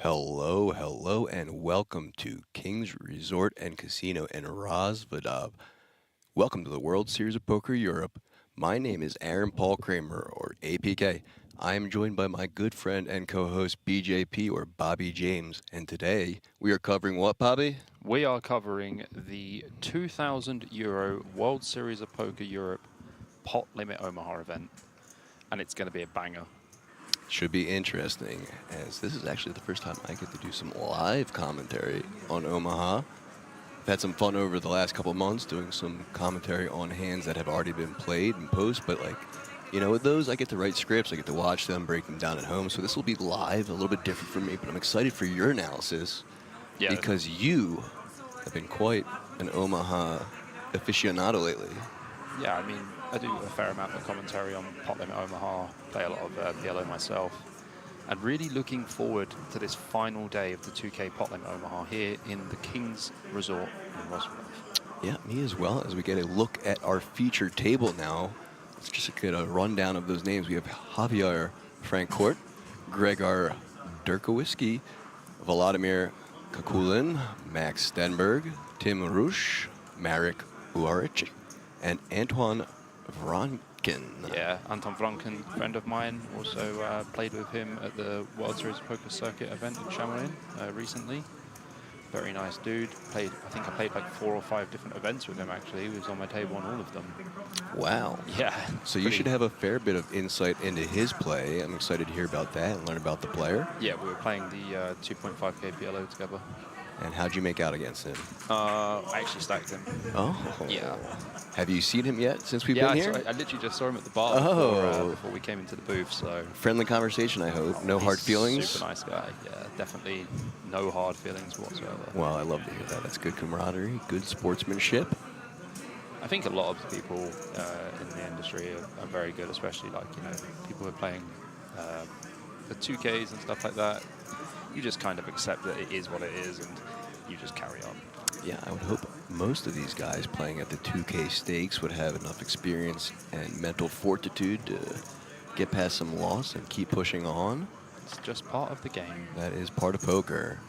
Hello, and welcome to King's Resort and Casino in Rosvadov. Welcome to the World Series of Poker Europe. My name is Aaron Paul Kramer, or APK. I am joined by my good friend and co-host BJP, or Bobby James, and today we are covering what, Bobby? We are covering the €2,000 World Series of Poker Europe Pot Limit Omaha event, and it's going to be a banger. Should be interesting, as this is actually the first time I get to do some live commentary on Omaha. I've had some fun over the last couple months doing some commentary on hands that have already been played and post, but with those I get to write scripts, I get to watch them, break them down at home, so this will be live, a little bit different for me, but I'm excited for your analysis because you have been quite an Omaha aficionado lately. Yeah, I mean, I do a fair amount of commentary on Pot Limit Omaha, play a lot of PLO myself, and really looking forward to this final day of the 2K Pot Limit Omaha here in the King's Resort in Roswell. Yeah, me as well, as we get a look at our featured table now. Let's just get a rundown of those names. We have Javier Francourt, Gregor Durkowski, Vladimir Kakulin, Max Stenberg, Tim Rush, Marek Uaric, and Antoine Vranken. Yeah, Anton Vranken, friend of mine, also played with him at the World Series of Poker Circuit event in Chamonix recently. Very nice dude. I think I played like 4 or 5 different events with him, actually. He was on my table on all of them. Wow. Yeah. So you should have a fair bit of insight into his play. I'm excited to hear about that and learn about the player. Yeah, we were playing the 2.5K PLO together. And how'd you make out against him? I actually stacked him. Oh. Yeah. Have you seen him yet since we've been here? Yeah, I literally just saw him at the bar before we came into the booth. So friendly conversation, I hope. No hard feelings? Super nice guy. Yeah, definitely no hard feelings whatsoever. Well, I love to hear that. That's good camaraderie, good sportsmanship. I think a lot of the people in the industry are very good, especially people who are playing the 2Ks and stuff like that. You just kind of accept that it is what it is, and you just carry on. Yeah, I would hope most of these guys playing at the 2K stakes would have enough experience and mental fortitude to get past some loss and keep pushing on. It's just part of the game. That is part of poker.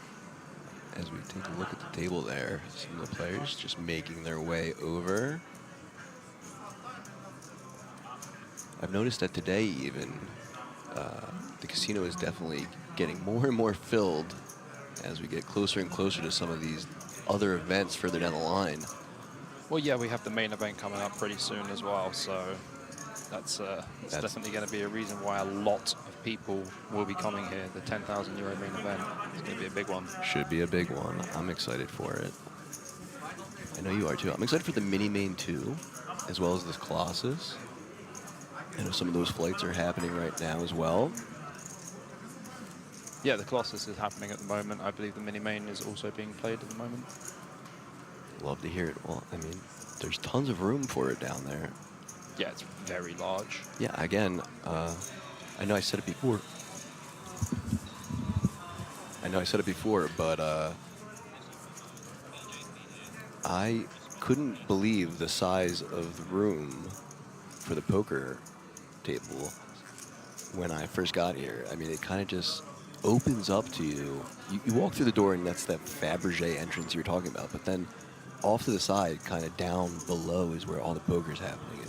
As we take a look at the table there, some of the players just making their way over. I've noticed that today even, the casino is definitely getting more and more filled as we get closer and closer to some of these other events further down the line. Well, yeah, we have the main event coming up pretty soon as well, so that's definitely going to be a reason why a lot of people will be coming here. The €10,000 main event is going to be a big one. Should be a big one. I'm excited for it. I know you are too. I'm excited for the mini main too, as well as this Colossus. I know some of those flights are happening right now as well. Yeah, the Colossus is happening at the moment. I believe the mini main is also being played at the moment. Love to hear it. Well, I mean, there's tons of room for it down there. Yeah, it's very large. Yeah, again, I know I said it before. But I couldn't believe the size of the room for the poker table when I first got here. I mean, it kind of just opens up to you. You walk through the door, and that's that Fabergé entrance you were talking about, but then off to the side, kind of down below, is where all the poker's happening.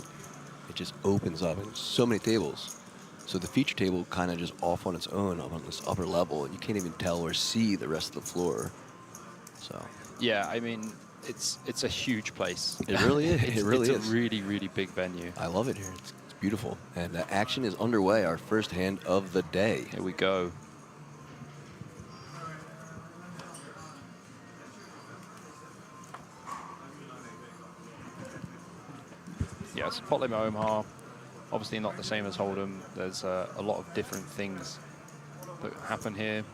It just opens up, and so many tables. So the feature table kind of just off on its own, up on this upper level, and you can't even tell or see the rest of the floor. So yeah, I mean, it's a huge place. It really is. It's a really, really big venue. I love it here. It's beautiful. And action is underway. Our first hand of the day. Here we go. Yes, Pot Limit Omaha, obviously not the same as Hold'em. There's a lot of different things that happen here.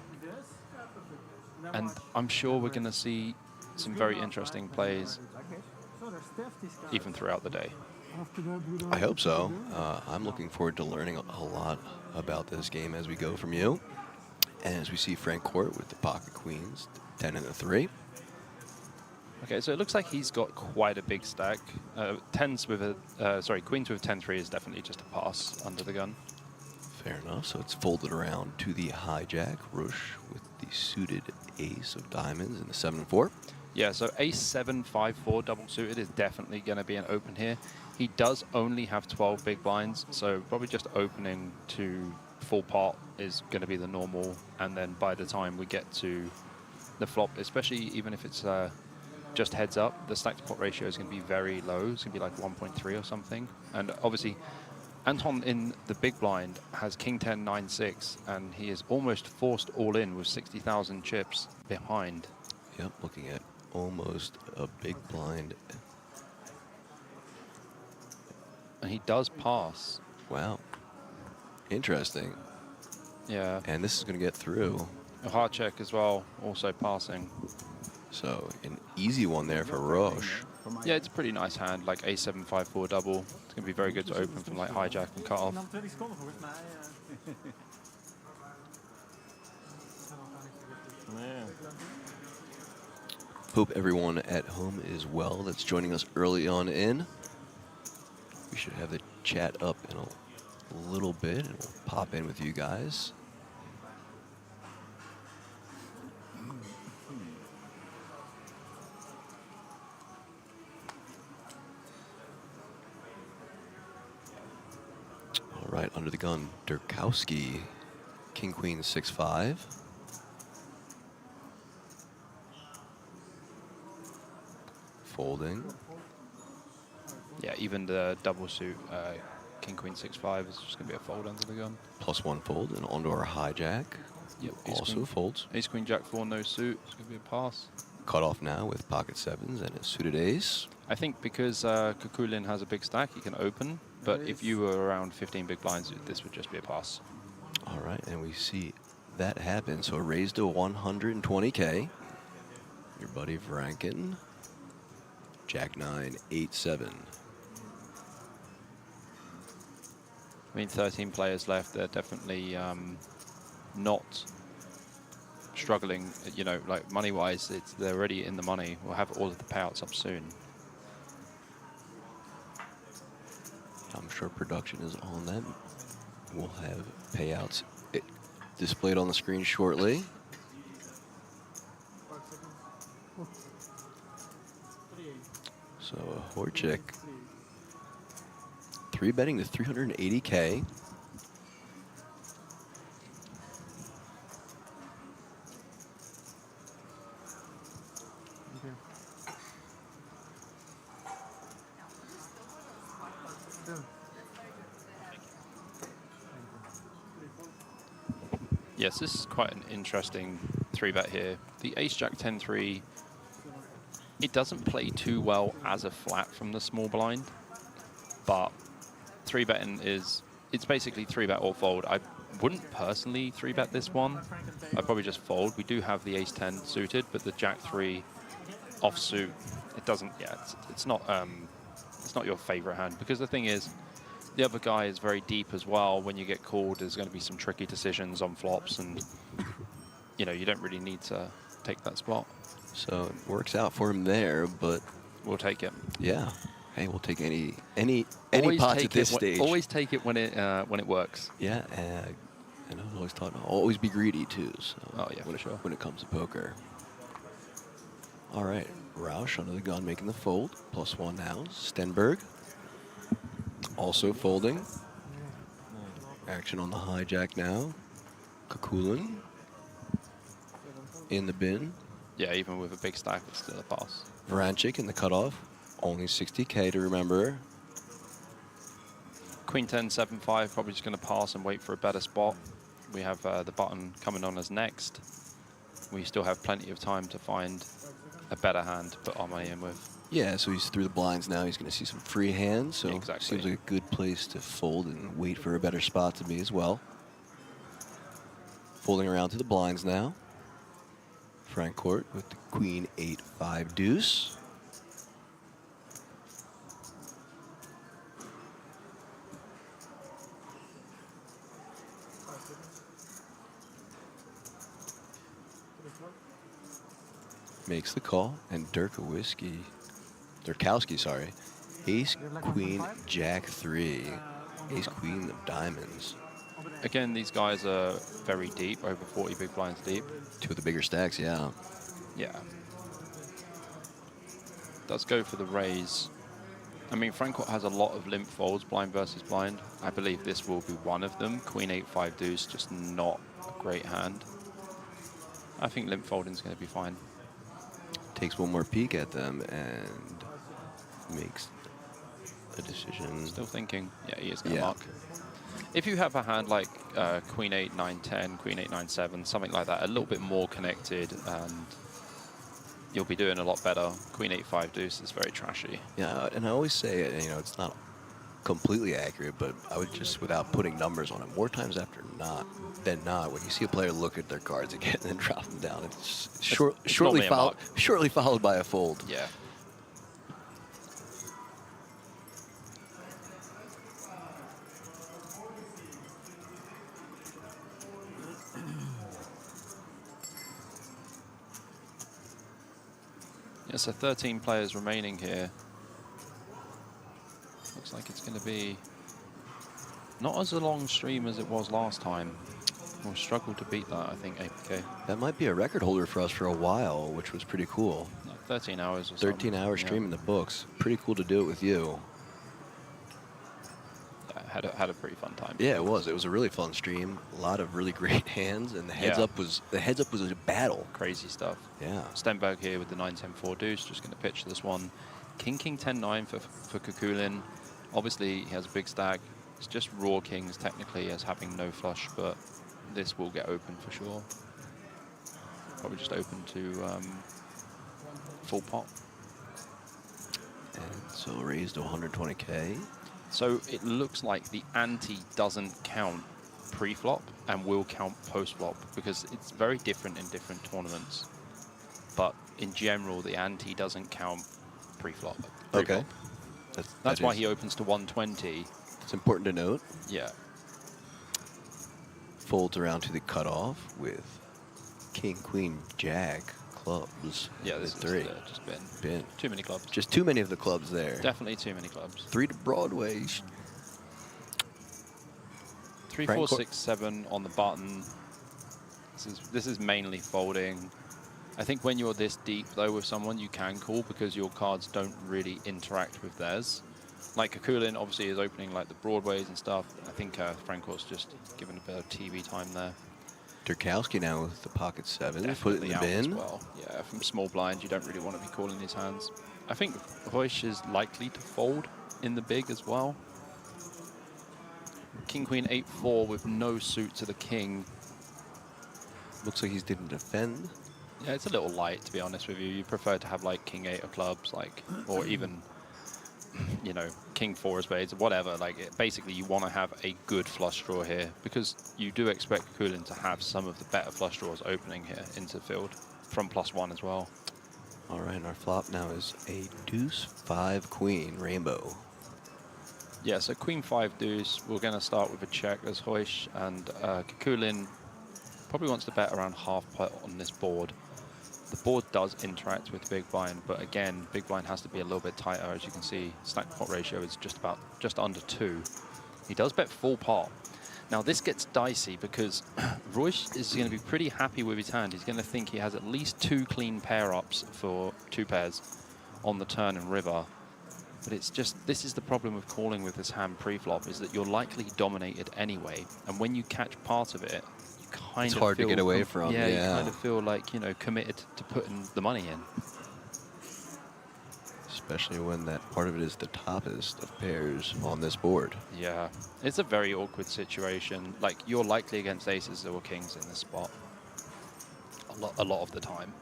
And I'm sure we're going to see some very interesting plays. even throughout the day. I hope so. I'm looking forward to learning a lot about this game as we go from you. And as we see Frank Court with the pocket queens, 10 and a 3. Okay, so it looks like he's got quite a big stack. Queens with 10-3 is definitely just a pass under the gun. Fair enough. So it's folded around to the hijack. Rush with the suited ace of diamonds in the 7-4. Yeah, so ace 7-5-4 double suited is definitely going to be an open here. He does only have 12 big blinds, so probably just opening to full pot is going to be the normal. And then by the time we get to the flop, especially even if it's just heads up, the stack to pot ratio is going to be very low. It's going to be like 1.3 or something. And obviously, Anton in the big blind has king 10, 9, 6, and he is almost forced all in with 60,000 chips behind. Yep, looking at almost a big blind. And he does pass. Wow. Interesting. Yeah. And this is going to get through. A hard check as well, also passing. So an easy one there for Roche. Yeah, it's a pretty nice hand, like a7-5-4 double. It's going to be very good to open from like hijack and cut off. Hope everyone at home is well that's joining us early on in. We should have the chat up in a little bit, and we'll pop in with you guys. All right, under the gun, Durkowski, king, queen, 6-5. Folding. Yeah, even the double suit king, queen, 6-5 is just going to be a fold under the gun. +1 fold, and onto our hijack. Yep, Also folds. Ace, queen, jack, 4, no suit. It's going to be a pass. Cut off now with pocket 7s and a suited ace. I think because Kukulin has a big stack, he can open. But if you were around 15 big blinds, this would just be a pass. All right, and we see that happen. So raised to 120K. Your buddy Franken. Jack 9, 8-7. I mean, 13 players left. They're definitely not struggling, you know, like money-wise. They're already in the money. We'll have all of the payouts up soon. I'm sure production is on them. We'll have payouts displayed on the screen shortly. So Horchik 3-betting to 380K. Yes, this is quite an interesting 3-bet here. The ace-jack 10-3, it doesn't play too well as a flat from the small blind, but 3-betting it's basically 3-bet or fold. I wouldn't personally 3-bet this one. I'd probably just fold. We do have the ace-10 suited, but the jack-3 offsuit, it doesn't, yeah, it's not your favorite hand, because the thing is, the other guy is very deep as well. When you get called, there's going to be some tricky decisions on flops, and you know, you don't really need to take that spot. So it works out for him there, but we'll take it. Yeah. Hey, we'll take any always pots at this stage. Always take it when it works. Yeah, and I've always taught always be greedy too. So oh yeah, for sure. When it comes to poker. All right, Roush under the gun making the fold. +1 now. Stenberg also folding. Action on the hijack now. Kukulin in the bin. Yeah, even with a big stack, it's still a pass. Vranchik in the cutoff. Only 60K to remember. Queen 10, 7-5, probably just going to pass and wait for a better spot. We have the button coming on as next. We still have plenty of time to find a better hand to put our money in with. Yeah, so he's through the blinds now. He's going to see some free hands, so exactly. Seems like a good place to fold and wait for a better spot to be as well. Folding around to the blinds now. Frank Court with the Queen 8-5 deuce. makes the call, and Durkowski, sorry. Ace, Queen, Jack 3. Ace, Queen of diamonds. Again, these guys are very deep, over 40 big blinds deep. 2 of the bigger stacks, yeah. Yeah. Does go for the raise. I mean, Francois has a lot of limp folds, blind versus blind. I believe this will be one of them. Queen 8-5 deuce, just not a great hand. I think limp folding is going to be fine. Takes one more peek at them and makes a decision. Still thinking. Yeah, he is going to Yeah. mark. If you have a hand like Queen 8, 9, 10, Queen 8, 9, 7, something like that, a little bit more connected, and you'll be doing a lot better. Queen 8-5 deuce is very trashy. Yeah, and I always say, you know, it's not completely accurate, but I would just, without putting numbers on it, more times than not, when you see a player look at their cards again and then drop them down, it's shortly followed by a fold. Yeah. Yeah, so 13 players remaining here. Looks like it's going to be not as a long stream as it was last time. We'll struggle to beat that, I think, APK. That might be a record holder for us for a while, which was pretty cool. Like 13 hours or 13-hour stream in the books. Pretty cool to do it with you. Yeah, had a pretty fun time. Yeah, it was. It was a really fun stream. A lot of really great hands, and the heads up was a battle. Crazy stuff. Yeah. Stenberg here with the 9-10-4 deuce, just going to pitch this one. King 10-9 for Kukulin. Obviously, he has a big stack. It's just raw kings technically as having no flush, but this will get open for sure. Probably just open to full pot. And so raised to 120K. So it looks like the ante doesn't count pre-flop and will count post-flop because it's very different in different tournaments. But in general, the ante doesn't count pre-flop. Okay. That's why he opens to 120. It's important to note. Yeah. Folds around to the cutoff with King, Queen, Jack clubs. Yeah, this is 3. Just been too many clubs. Just too many of the clubs there. Definitely too many clubs. 3 to Broadway. 3, 4, 6, 7 on the button. This is mainly folding. I think when you're this deep though with someone, you can call because your cards don't really interact with theirs. Like Kukulin obviously is opening like the Broadways and stuff. I think Franco's just given a bit of TV time there. Durkowski now with the pocket 7. Definitely Put it in the out bin. as well. Yeah, from small blind, you don't really want to be calling his hands. I think Hoish is likely to fold in the big as well. King, Queen, 8-4 with no suit to the king. Looks like he's didn't defend. Yeah, it's a little light, to be honest with you. You prefer to have like King 8 of clubs, like, or even, you know, King 4 of spades, whatever. Like, basically, you want to have a good flush draw here because you do expect Kukulin to have some of the better flush draws opening here into the field from +1 as well. All right, and our flop now is a deuce 5 queen rainbow. Yeah, so Queen 5 deuce. We're going to start with a check as Hoish, and Kukulin probably wants to bet around half pot on this board. The board does interact with big blind, but again, big blind has to be a little bit tighter. As you can see, stack pot ratio is just under 2. He does bet full pot. Now this gets dicey because Royce is going to be pretty happy with his hand. He's going to think he has at least 2 clean pair ups for 2 pairs on the turn and river. But it's just, this is the problem with calling with this hand pre-flop, is that you're likely dominated anyway. And when you catch part of it, it's hard to get away from. Yeah, you kind of feel like, you know, committed to putting the money in. Especially when that part of it is the toppest of pairs on this board. Yeah, it's a very awkward situation. Like, you're likely against aces or kings in this spot a lot of the time.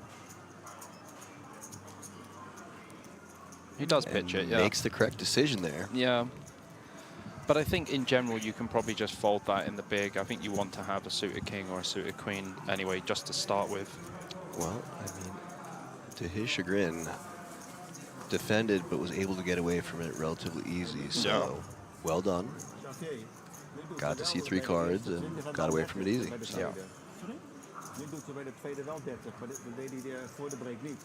He does pitch it, yeah. Makes the correct decision there. Yeah. But I think in general, you can probably just fold that in the big. I think you want to have a suited king or a suited queen anyway, just to start with. Well, I mean, to his chagrin, defended but was able to get away from it relatively easy. So, well done. Got to see 3 cards and got away from it easy. So. Yeah. Nu doet ze bij de tweede wel 30, maar dat deed hij voor de break niet.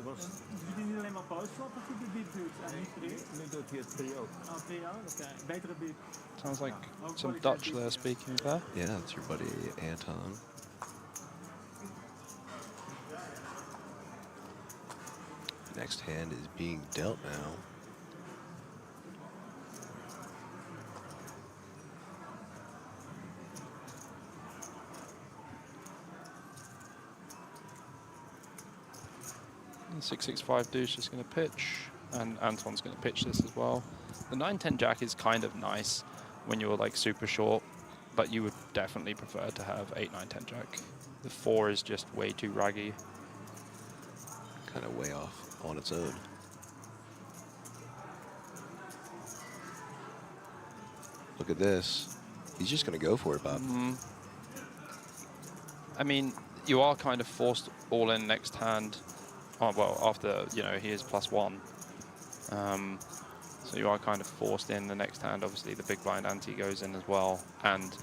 Dus je doet niet alleen maar pauze of je die beep doet en niet break? Nu doet hij het 3 ook. Oh, 3 oké. Betere beep. Sounds like some Dutch there speaking there. Yeah, that's your buddy Anton. Next hand is being dealt now. The 665 dude's just going to pitch, and Anton's going to pitch this as well. The 9-10 jack is kind of nice when you're like super short, but you would definitely prefer to have 8-9-10 jack. The 4 is just way too raggy. Kind of way off on its own. Look at this. He's just going to go for it, Bob. I mean, you are kind of forced all in next hand. Oh, well, after, you know, he is +1. So you are kind of forced in the next hand. Obviously, the big blind ante goes in as well. And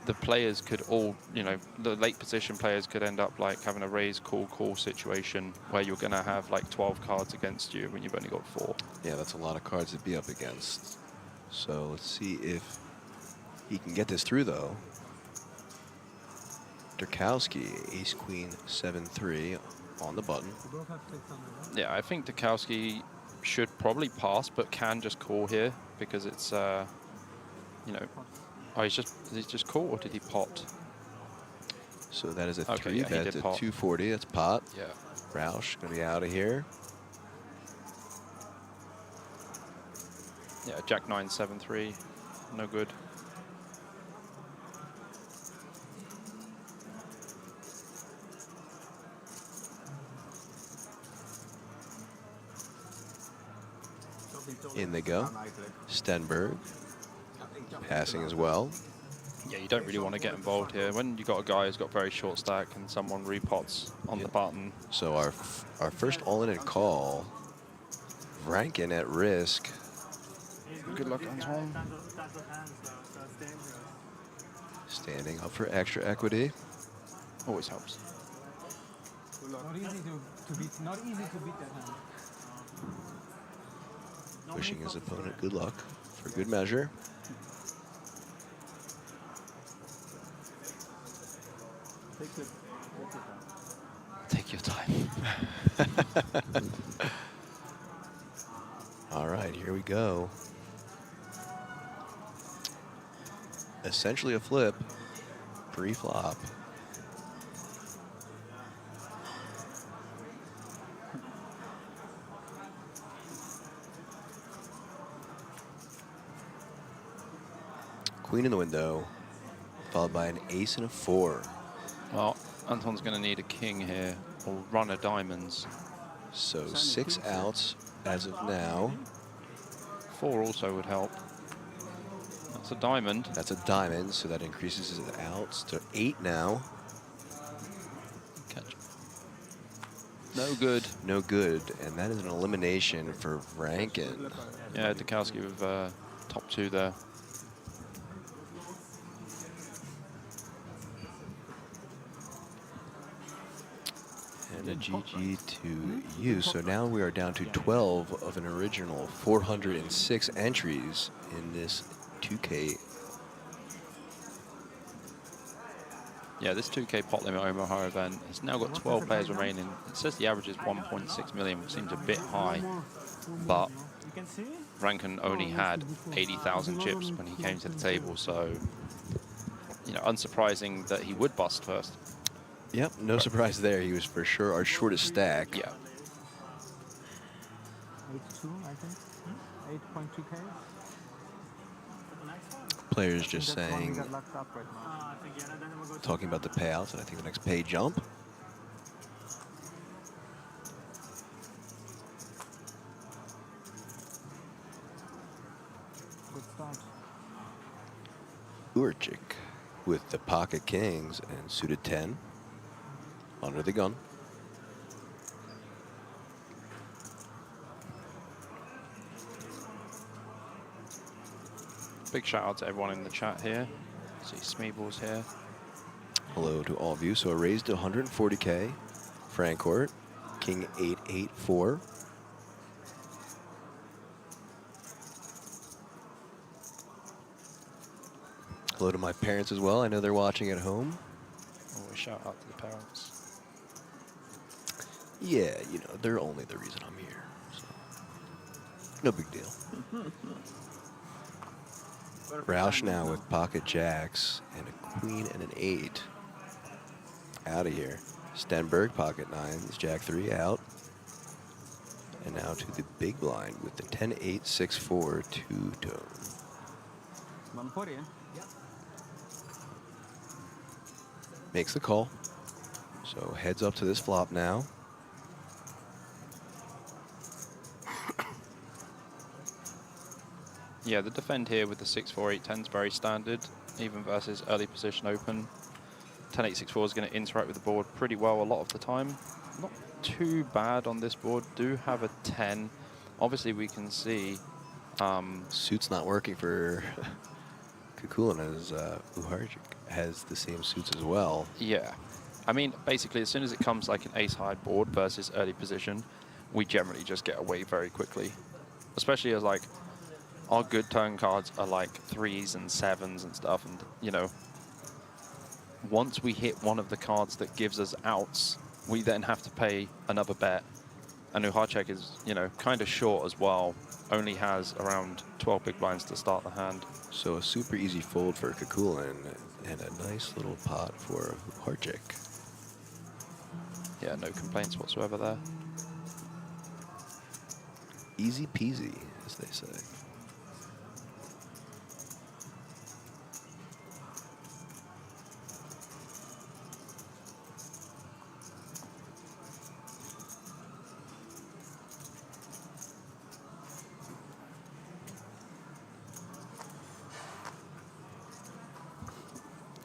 the players could all, you know, the late position players could end up like having a raise, call situation where you're going to have like 12 cards against you when you've only got 4. Yeah, that's a lot of cards to be up against. So let's see if he can get this through, though. Durkowski, ace, queen, 7-3 on the button. Yeah, I think Durkowski should probably pass, but can just call here because it's, you know, oh, he's just call, or did he pot? So that is a Okay, 3 yeah, he bet did to pot. 240. That's pot. Yeah. Roush gonna be out of here. Yeah, Jack 9, 7-3, no good. In they go. Stenberg passing as well. Yeah, you don't really want to get involved here. When you got a guy who's got very short stack and someone repots on the button. So our first all-in and call. Rankin at risk. Good luck, Antoine. Standing up for extra equity. Always helps. Not easy to beat that hand. Wishing his opponent good luck for good measure. Take your time. All right, here we go. Essentially a flip, pre-flop. Queen in the window, followed by an ace and a 4. Well, Anton's going to need a king here, or run of diamonds. So 6 outs as of now. 4 also would help. That's a diamond. That's a diamond, so that increases his outs to 8 now. Catch. No good. No good, and that is an elimination for Rankin. Yeah, Durkowski with top 2 there. And a GG to you. So now we are down to 12 of an original 406 entries in this 2K. Yeah, this 2K Pot Limit Omaha event has now got 12 players remaining. It says the average is 1.6 million, which seems a bit high, but Rankin only had 80,000 chips when he came to the table, so, you know, unsurprising that he would bust first. Yep, no surprise there. He was for sure our shortest stack. Yeah. 82, I think. 8.2K. Players just saying, Locked up right now. talking about the payouts, and I think the next pay jump. Good start. Urchik with the pocket kings and suited 10 under the gun. Big shout out to everyone in the chat here. See Smeebles here. hello to all of you. So a raise to 140K, Frankcourt, King 884. Hello to my parents as well. I know they're watching at home. Always shout out to the parents. Yeah, you know, they're only the reason I'm here. So. No big deal. Roush now with pocket jacks and a queen and an 8. Out of here. Stenberg, pocket 9s, jack 3 out. And now to the big blind with the 10-8-6-4 two-tone. 140, yeah? Makes the call. So heads up to this flop now. Yeah, the defend here with the 6-4-8-10 is very standard, even versus early position open. 10-8-6-4 is going to interact with the board pretty well a lot of the time. Not too bad on this board. Do have a 10. Obviously, we can see Suit's not working for Kukulin, as Uharjic has the same suits as well. yeah. I mean, basically, as soon as it comes like an ace-high board versus early position, we generally just get away very quickly. Especially as, like, our good turn cards are like 3s and 7s and stuff. And, you know, once we hit one of the cards that gives us outs, we then have to pay another bet. And Uharjic is, you know, kind of short as well. Only has around 12 big blinds to start the hand. So a super easy fold for Kukulin and a nice little pot for Uharjic. Yeah, no complaints whatsoever there. Easy peasy, as they say.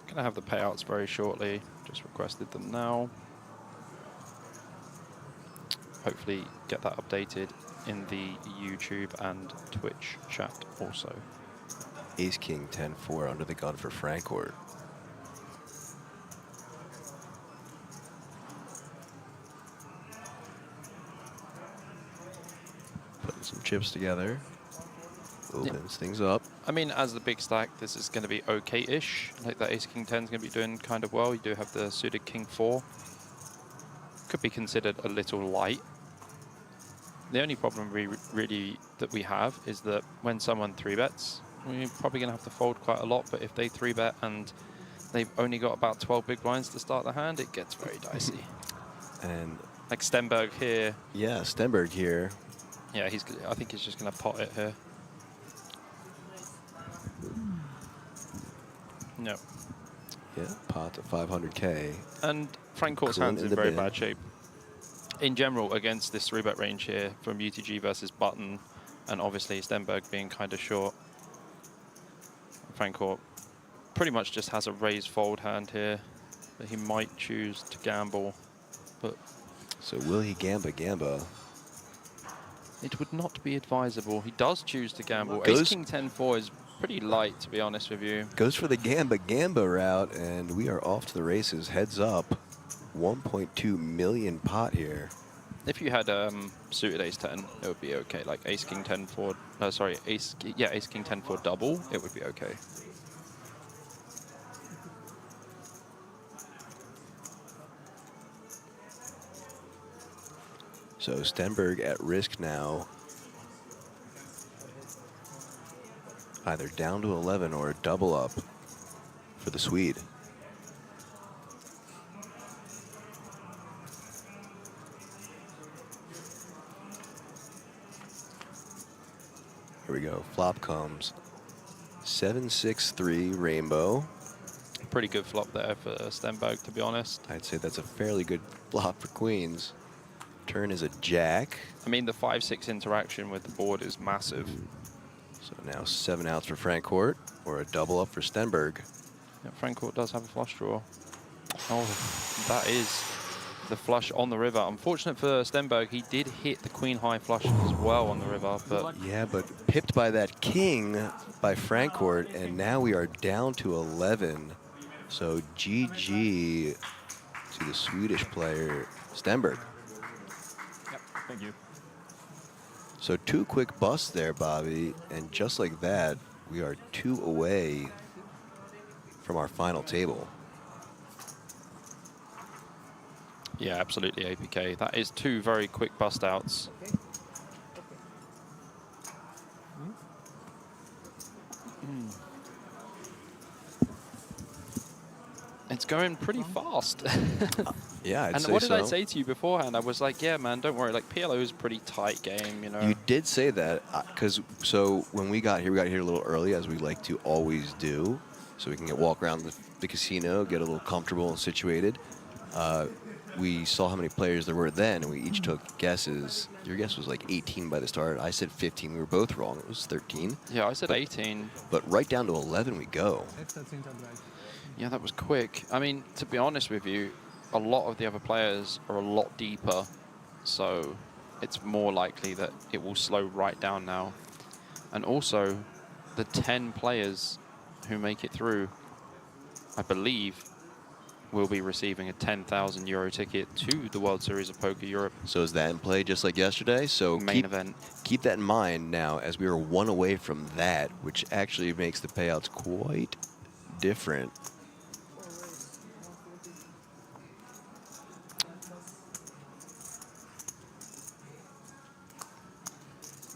Gonna have the payouts very shortly. Just requested them now. Hopefully get that updated in the YouTube and Twitch chat also. Ace King 10-4 under the gun for Frankcourt. Putting some chips together. Opens things up. I mean, as the big stack, this is going to be okay-ish. Like that Ace King 10 is going to be doing kind of well. You do have the suited King 4. Could be considered a little light. The only problem really that we have is that when someone 3-bets, we're probably going to have to fold quite a lot. But if they 3-bet and they've only got about 12 big blinds to start the hand, it gets very dicey. And like Stenberg here. yeah, Stenberg here. Yeah, I think he's just going to pot it here. No. Yeah, pot to 500K. And Frankcourt's Cool hand's in in the very bin. bad shape. In general, against this 3-bet range here from UTG versus Button, and obviously Stenberg being kind of short, Frankcourt pretty much just has a raise fold hand here that he might choose to gamble. But So will he gamba? it would not be advisable. He does choose to gamble. Goes- Ace King 10-4 is pretty light, to be honest with you. Goes for the gamba route, and we are off to the races. Heads up. 1.2 million pot here. If you had suited Ace 10, it would be okay. Like Ace King 10-4, sorry, Ace King 10-4 double, it would be okay. So Stenberg at risk now. Either down to 11 or a double up for the Swede. Here we go. Flop comes. 7-6-3 rainbow. Pretty good flop there for Stenberg, to be honest. I'd say that's a fairly good flop for queens. Turn is a jack. I mean, the 5-6 interaction with the board is massive. So now 7 outs for Frankcourt, or a double up for Stenberg. Yeah, Frankcourt does have a flush draw. Oh, that is the flush on the river. Unfortunate for Stenberg, he did hit the queen high flush as well on the river, but Yeah, but pipped by that king by Frankcourt, and now we are down to 11 So GG to the Swedish player Stenberg. Yep, thank you. So 2 quick busts there, Bobby, and just like that, we are 2 away from our final table. Yeah, absolutely, APK. That is 2 very quick bust outs. It's going pretty fast. Yeah, I'd and say what did I so. say to you beforehand? I was like, yeah, man, don't worry. Like, PLO is a pretty tight game, you know. You did say that, because so when we got here a little early, as we like to always do, so we can walk around the casino, get a little comfortable and situated. We saw how many players there were then, and we each took guesses. Your guess was like 18 by the start. I said 15. We were both wrong. It was 13. Yeah, I said 18. But right down to 11 we go. Yeah, that was quick. I mean, to be honest with you, a lot of the other players are a lot deeper, so it's more likely that it will slow right down now. And also, the 10 players who make it through, I believe, will be receiving a €10,000 ticket to the World Series of Poker Europe So is that in play just like yesterday? So main event. keep that in mind now, as we are 1 away from that, which actually makes the payouts quite different.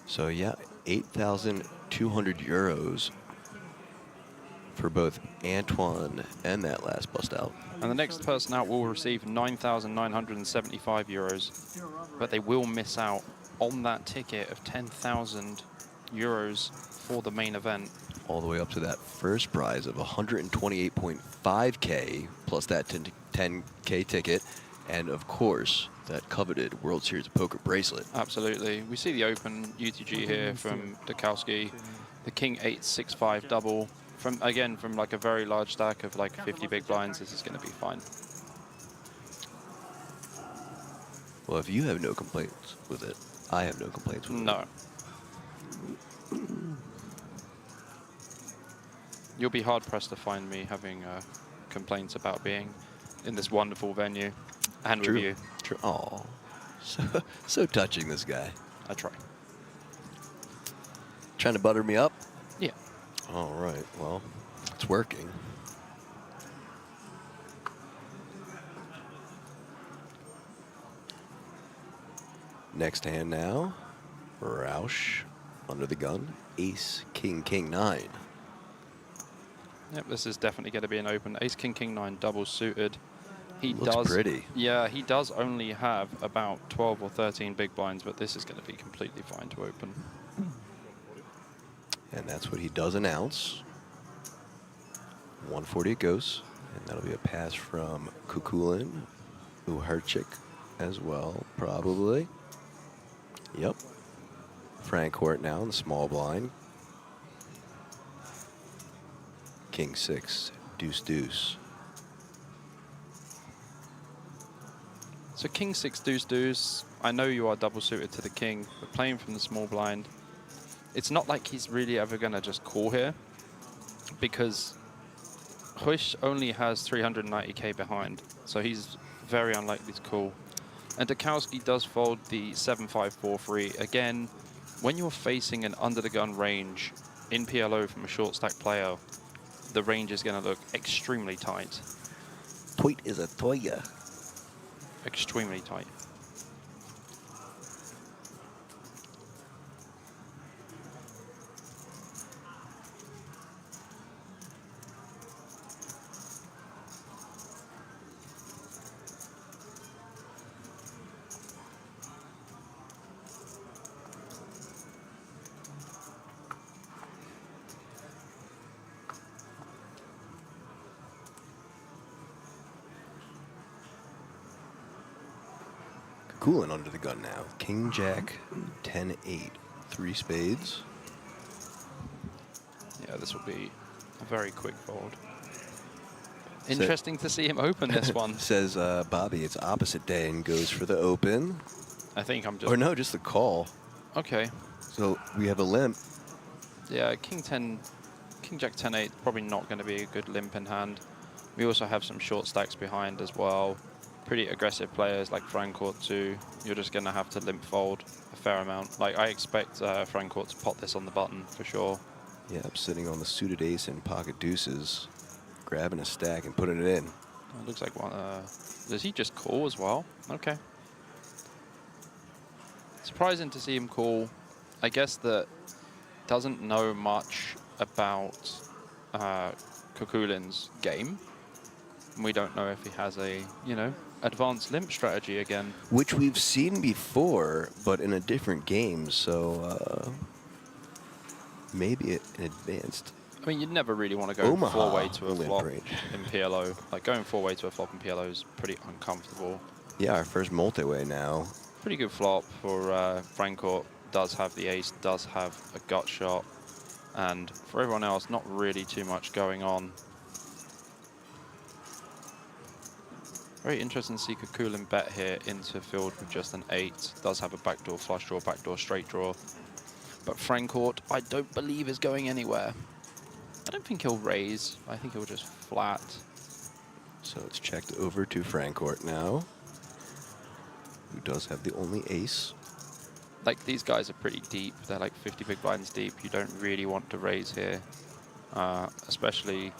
So yeah, €8,200 for both Antoine and that last bust out. And the next person out will receive €9,975, but they will miss out on that ticket of €10,000 for the main event. All the way up to that first prize of 128.5K plus that 10K ticket, and of course that coveted World Series of Poker bracelet. Absolutely. We see the open UTG here from Dukowski, the King 8-6-5 double. From like a very large stack of like 50 big blinds, this is going to be fine. Well, if you have no complaints with it, I have no complaints with it. No. You'll be hard pressed to find me having complaints about being in this wonderful venue and True. with you. True. Aw, so touching, this guy. I try. Trying to butter me up? Yeah. All right, well, it's working. Next hand now, Roush under the gun, Ace, King, King, 9. Yep, this is definitely going to be an open. Ace, King, King, 9 double suited. He Looks does, pretty. Yeah, he does only have about 12 or 13 big blinds, but this is going to be completely fine to open. And that's what he does announce. 140 it goes, and that'll be a pass from Kukulin, Uharchik as well, probably. Yep. Frank Hort now in the small blind. King 6, deuce, deuce. So King 6 deuce deuce. I know you are double suited to the king, but playing from the small blind, it's not like he's really ever going to just call here, because Huish only has 390k behind, so he's very unlikely to call. And Dukowski does fold the 7-5-4-3. Again, when you're facing an under the gun range in PLO from a short stack player, the range is going to look extremely tight. Tweet is a toya. Extremely tight. Cooling under the gun now. King, Jack, 10-8. 3 spades. Yeah, this will be a very quick fold. Interesting to see him open this one. Says Bobby, it's opposite day and goes for the open. I think I'm just... Or no, just the call. Okay. So we have a limp. Yeah, King 10, King Jack 10-8, probably not going to be a good limp in hand. We also have some short stacks behind as well. Pretty aggressive players like Francourt too. You're just going to have to limp fold a fair amount. Like, I expect Francourt to pop this on the button for sure. Yeah, I'm sitting on the suited ace and pocket deuces, grabbing a stack and putting it in. It looks like one. Does he just call as well? Okay. Surprising to see him call. I guess that doesn't know much about Kukulin's game. We don't know if he has a, you know, advanced limp strategy again. Which we've seen before, but in a different game, so maybe an advanced. I mean, you'd never really want to go Omaha four-way to a limp flop range. in PLO. Like, going four-way to a flop in PLO is pretty uncomfortable. Yeah, our first multi-way now. Pretty good flop for Francourt. Does have the ace, does have a gut shot. And for everyone else, not really too much going on. Very interesting to see Kukulin bet here into field with just an 8. Does have a backdoor flush draw, backdoor straight draw. But Francourt, I don't believe is going anywhere. I don't think he'll raise. I think he'll just flat. So it's checked over to Francourt now, who does have the only ace. Like, these guys are pretty deep. They're like 50 big blinds deep. You don't really want to raise here, especially.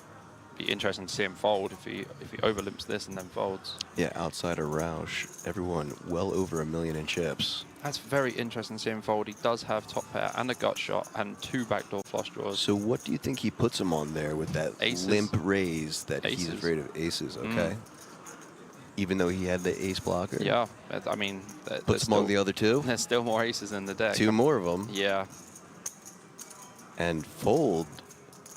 Be interesting to see him fold if he overlimps this and then folds. Yeah, outside of Roush, everyone well over $1 million in chips. That's very interesting to see him fold. He does have top pair and a gut shot and 2 backdoor flush draws. So what do you think he puts him on there with that Aces. limp raise that he's Aces. afraid of aces, okay? Even though he had the ace blocker? Yeah, I mean... Puts him on the other two? There's still more aces in the deck. 2 more of them. Yeah. And fold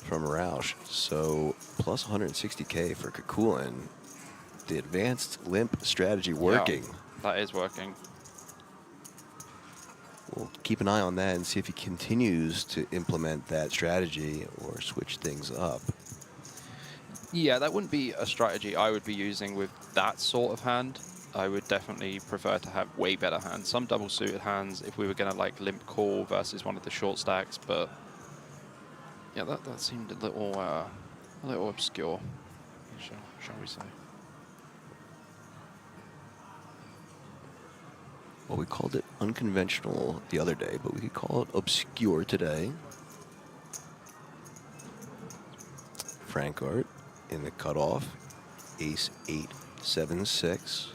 from Roush. So plus 160K for Kukulin. The advanced limp strategy working. Yeah, that is working. We'll keep an eye on that and see if he continues to implement that strategy or switch things up. Yeah, that wouldn't be a strategy I would be using with that sort of hand. I would definitely prefer to have way better hands. Some double suited hands if we were going to like limp call versus one of the short stacks, but yeah, that seemed a little obscure, shall we say. Well, we called it unconventional the other day, but we could call it obscure today. Francourt in the cutoff, ace 8, 7, 6.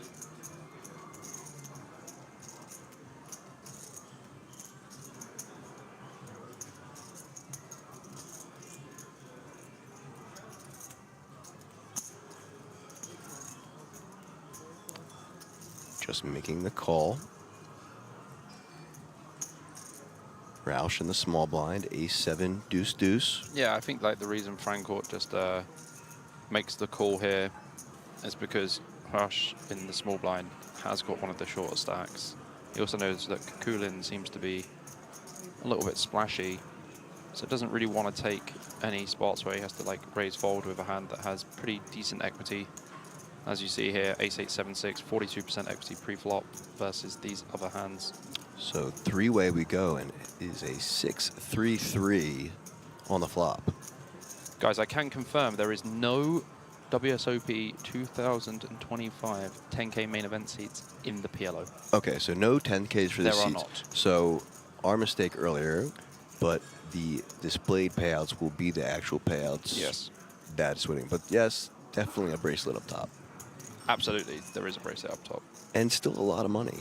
Just making the call. Roush in the small blind, ace 7, deuce, deuce. Yeah, I think like the reason Francourt just makes the call here is because Roush in the small blind has got one of the shorter stacks. He also knows that Kukulin seems to be a little bit splashy, so doesn't really want to take any spots where he has to like raise fold with a hand that has pretty decent equity. As you see here, ace 8, 7, 6, 42% equity pre-flop versus these other hands. So 3-way we go, and it is a 6-3-3 on the flop. Guys, I can confirm there is no WSOP 2025 10K main event seats in the PLO. Okay, so no 10Ks for the There are seats. not. So our mistake earlier, but the displayed payouts will be the actual payouts. Yes. That's winning. But yes, definitely a bracelet up top. Absolutely, there is a bracelet up top. And still a lot of money.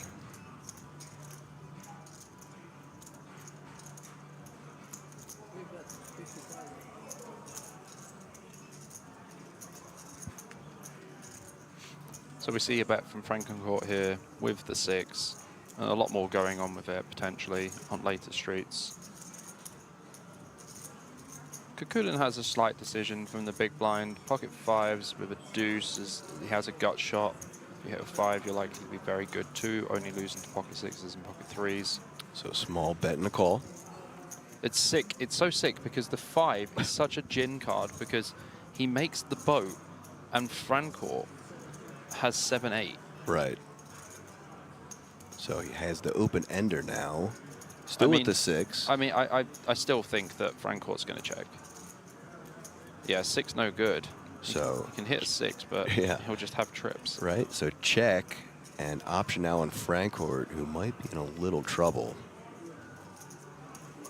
So we see a bet from Francourt here with the 6. And a lot more going on with it, potentially, on later streets. Kukulin has a slight decision from the big blind. Pocket 5s with a deuce, as he has a gut shot. If you hit a 5, you're likely to be very good too, only losing to pocket 6s and pocket 3s. So small bet and a call. It's sick. It's so sick because the 5 is such a gin card because he makes the boat and Francourt has 7-8. Right. So he has the open ender now. Still with the 6. I mean, I still think that Francourt's going to check. Yeah, 6 no good. So He can hit a 6, but Yeah. he'll just have trips. right, so check and option now on Frankfurt, who might be in a little trouble.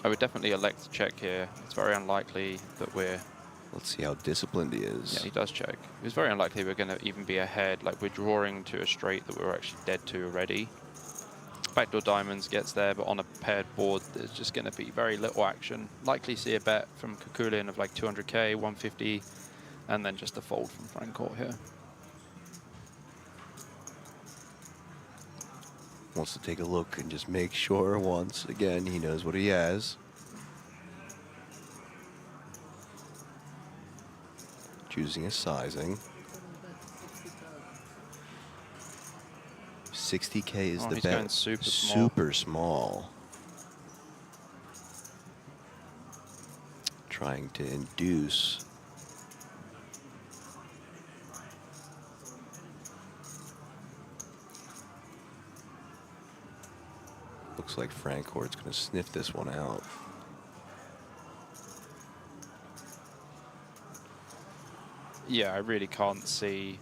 I would definitely elect to check here. It's very unlikely that we're... Let's see how disciplined he is. Yeah, he does check. It's very unlikely we're going to even be ahead. Like, we're drawing to a straight that we're actually dead to already. Backdoor diamonds gets there, but on a paired board, there's just going to be very little action. Likely see a bet from Kukulin of like 200k, 150, and then just a fold from Frankfurt here. Wants to take a look and just make sure once again he knows what he has. Choosing a sizing. 60k is Oh, the he's bet. going super small. Super small. Trying to induce. Looks like Frankfurt's going to sniff this one out. Yeah, I really can't see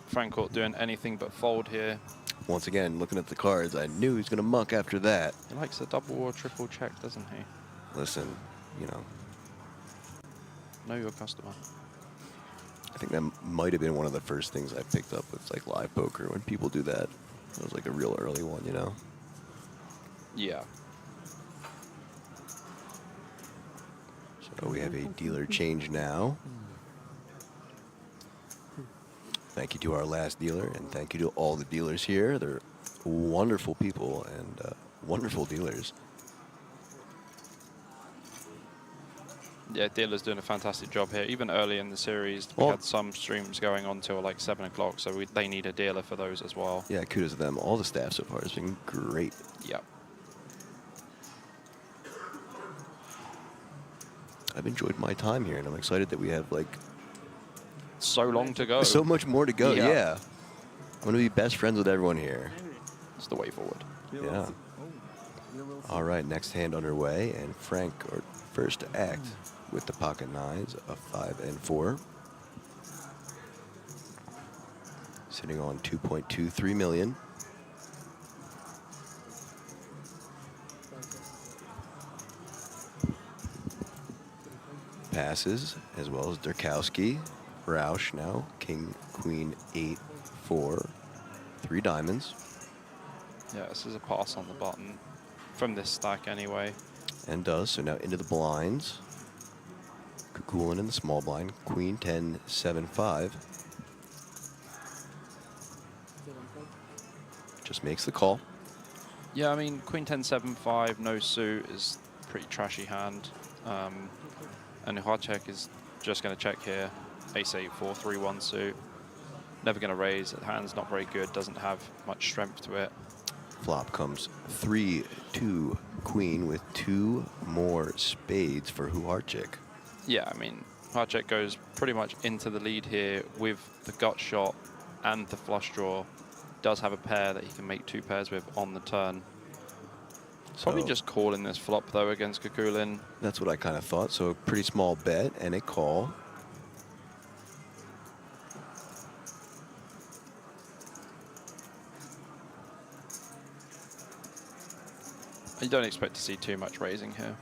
Frankfurt doing anything but fold here. Once again, looking at the cards, I knew he was going to muck after that. He likes a double or triple check, doesn't he? Listen, you know, Know your customer. I think that might have been one of the first things I picked up with like live poker when people do that. It was like a real early one, you know? Yeah. So we have a dealer change now. Thank you to our last dealer, and thank you to all the dealers here. They're wonderful people and wonderful dealers. Yeah, dealer's doing a fantastic job here. Even early in the series, we had some streams going on till like 7 o'clock, so they need a dealer for those as well. Yeah, kudos to them. All the staff so far has been great. Yep. I've enjoyed my time here, and I'm excited that we have like So long to go. so much more to go. Yeah. Yeah. I'm going to be best friends with everyone here. It's the way forward. Yeah. All right, next hand underway, and Frank, or first to act with the pocket nines, a 5 and 4. Sitting on 2.23 million. Passes, as well as Durkowski. Roush now, king, queen, 8, 4, 3 diamonds. Yeah, this is a pass on the button from this stack anyway. And does, so now into the blinds. Kukulin in the small blind, queen, 10, 7, 5. Just makes the call. Yeah, I mean, queen 10, 7, 5, no suit is a pretty trashy hand. And Uhacek is just going to check here. Ace 8, 4, 3, 1 suit. Never going to raise. The hand's not very good, doesn't have much strength to it. Flop comes 3, 2, queen with 2 more spades for Uhacek. Yeah, I mean, Uhacek goes pretty much into the lead here with the gut shot and the flush draw. Does have a pair that he can make 2 pairs with on the turn. Probably So just calling this flop, though, against Kukulin. that's what I kind of thought. So a pretty small bet and a call. You don't expect to see too much raising here.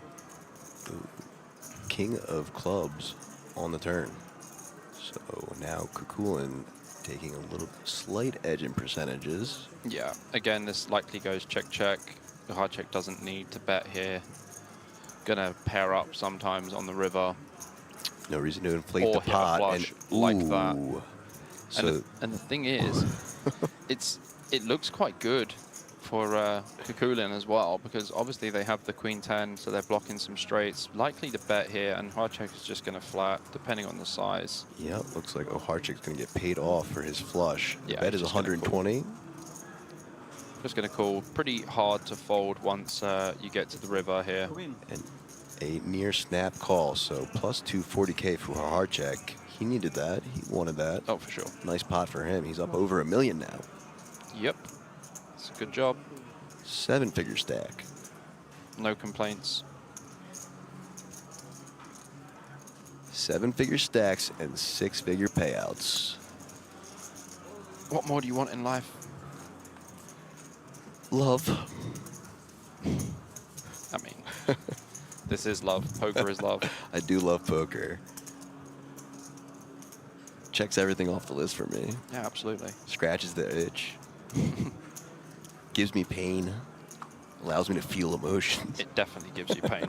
Ooh. King of clubs on the turn. So now Kukulin taking a little slight edge in percentages. Yeah, again, this likely goes check-check. Uhacek doesn't need to bet here. Gonna pair up sometimes on the river. No reason to inflate Or the hit a pot. flush And, like that. ooh. So And the thing is, it looks quite good for Kukulin as well, because obviously they have the queen 10, so they're blocking some straights. Likely to bet here, and Uhacek is just going to flat, depending on the size. yeah, looks like Uhacek's going to get paid off for his flush. Yeah, The bet is he's just gonna 120. Just going to call. Pretty hard to fold once you get to the river here. And a near snap call, so plus 240k for Uhacek. He needed that. He wanted that. Oh, for sure. Nice pot for him. He's up over $1 million now. Yep. It's a good job. 7-figure stack. No complaints. 7-figure stacks and 6-figure payouts. What more do you want in life? Love. I mean, this is love. Poker is love. I do love poker. Checks everything off the list for me. Yeah, absolutely. Scratches the itch. Gives me pain. Allows me to feel emotions. It definitely gives you pain.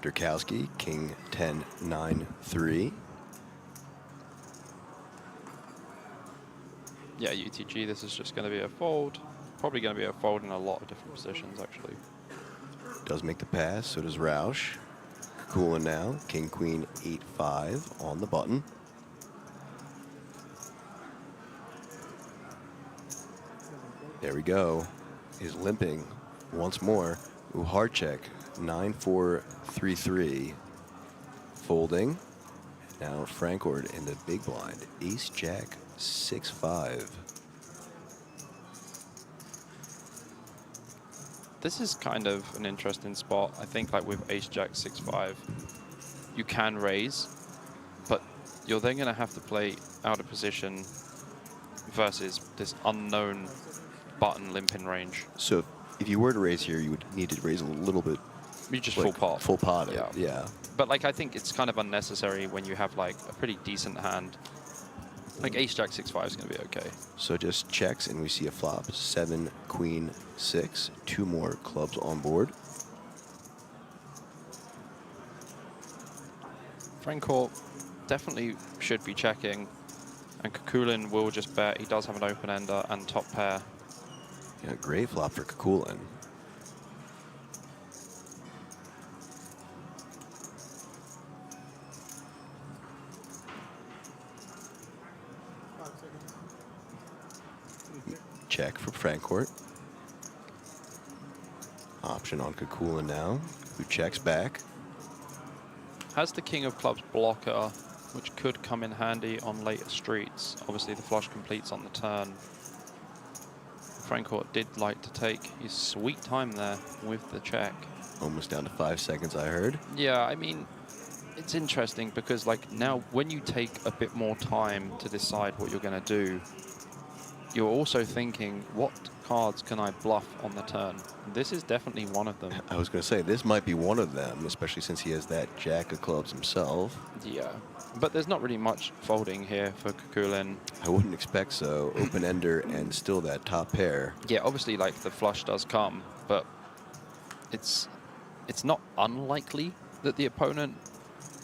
Durkowski, king 10, 9, 3. Yeah, UTG, this is just going to be a fold. Probably going to be a fold in a lot of different positions, actually. Does make the pass, so does Roush. Cooling now, king, queen, 8, 5 on the button. There we go. He's limping once more. Ooh, hard check. 9, 4, 3, 3. Folding. Now Frankfurt in the big blind. Ace, jack, 6, 5. This is kind of an interesting spot. I think like with ace, jack, 6, 5, you can raise, but you're then going to have to play out of position versus this unknown button limping range. So if you were to raise here, you would need to raise a little bit. You just like, full pot. Full pot it, Yeah. yeah. But like I think it's kind of unnecessary when you have like a pretty decent hand. Like ace, jack, 6, 5 is going to be okay. So just checks, and we see a flop. 7, queen, 6. 2 more clubs on board. Frankfurt definitely should be checking, and Kukulin will just bet. He does have an open ender and top pair. Yeah, great flop for Kukulin. Check for Frankfurt. Option on Kukulin now, who checks back. Has the king of clubs blocker, which could come in handy on later streets. Obviously the flush completes on the turn. Frankfurt did like to take his sweet time there with the check. Almost down to 5 seconds, I heard. Yeah, I mean, it's interesting because like now when you take a bit more time to decide what you're going to do, you're also thinking, what cards can I bluff on the turn? This is definitely one of them. I was going to say, this might be one of them, especially since he has that jack of clubs himself. Yeah, but there's not really much folding here for Kukulin. I wouldn't expect so. Open ender and still that top pair. Yeah, obviously like the flush does come, but it's not unlikely that the opponent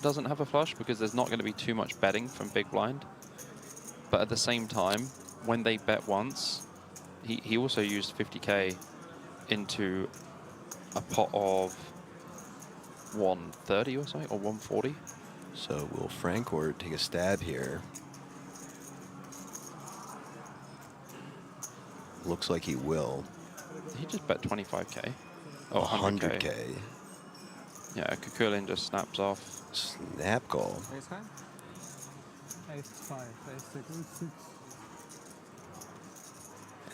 doesn't have a flush because there's not going to be too much betting from big blind. But at the same time, when they bet once, he also used 50k into a pot of 130 or something, or 140. So will Frankfurt take a stab here? Looks like he will. He just bet 25k. Oh, 100k. Yeah, Kukulin just snaps off. Snap call. Ace high? Ace 5, Ace 6.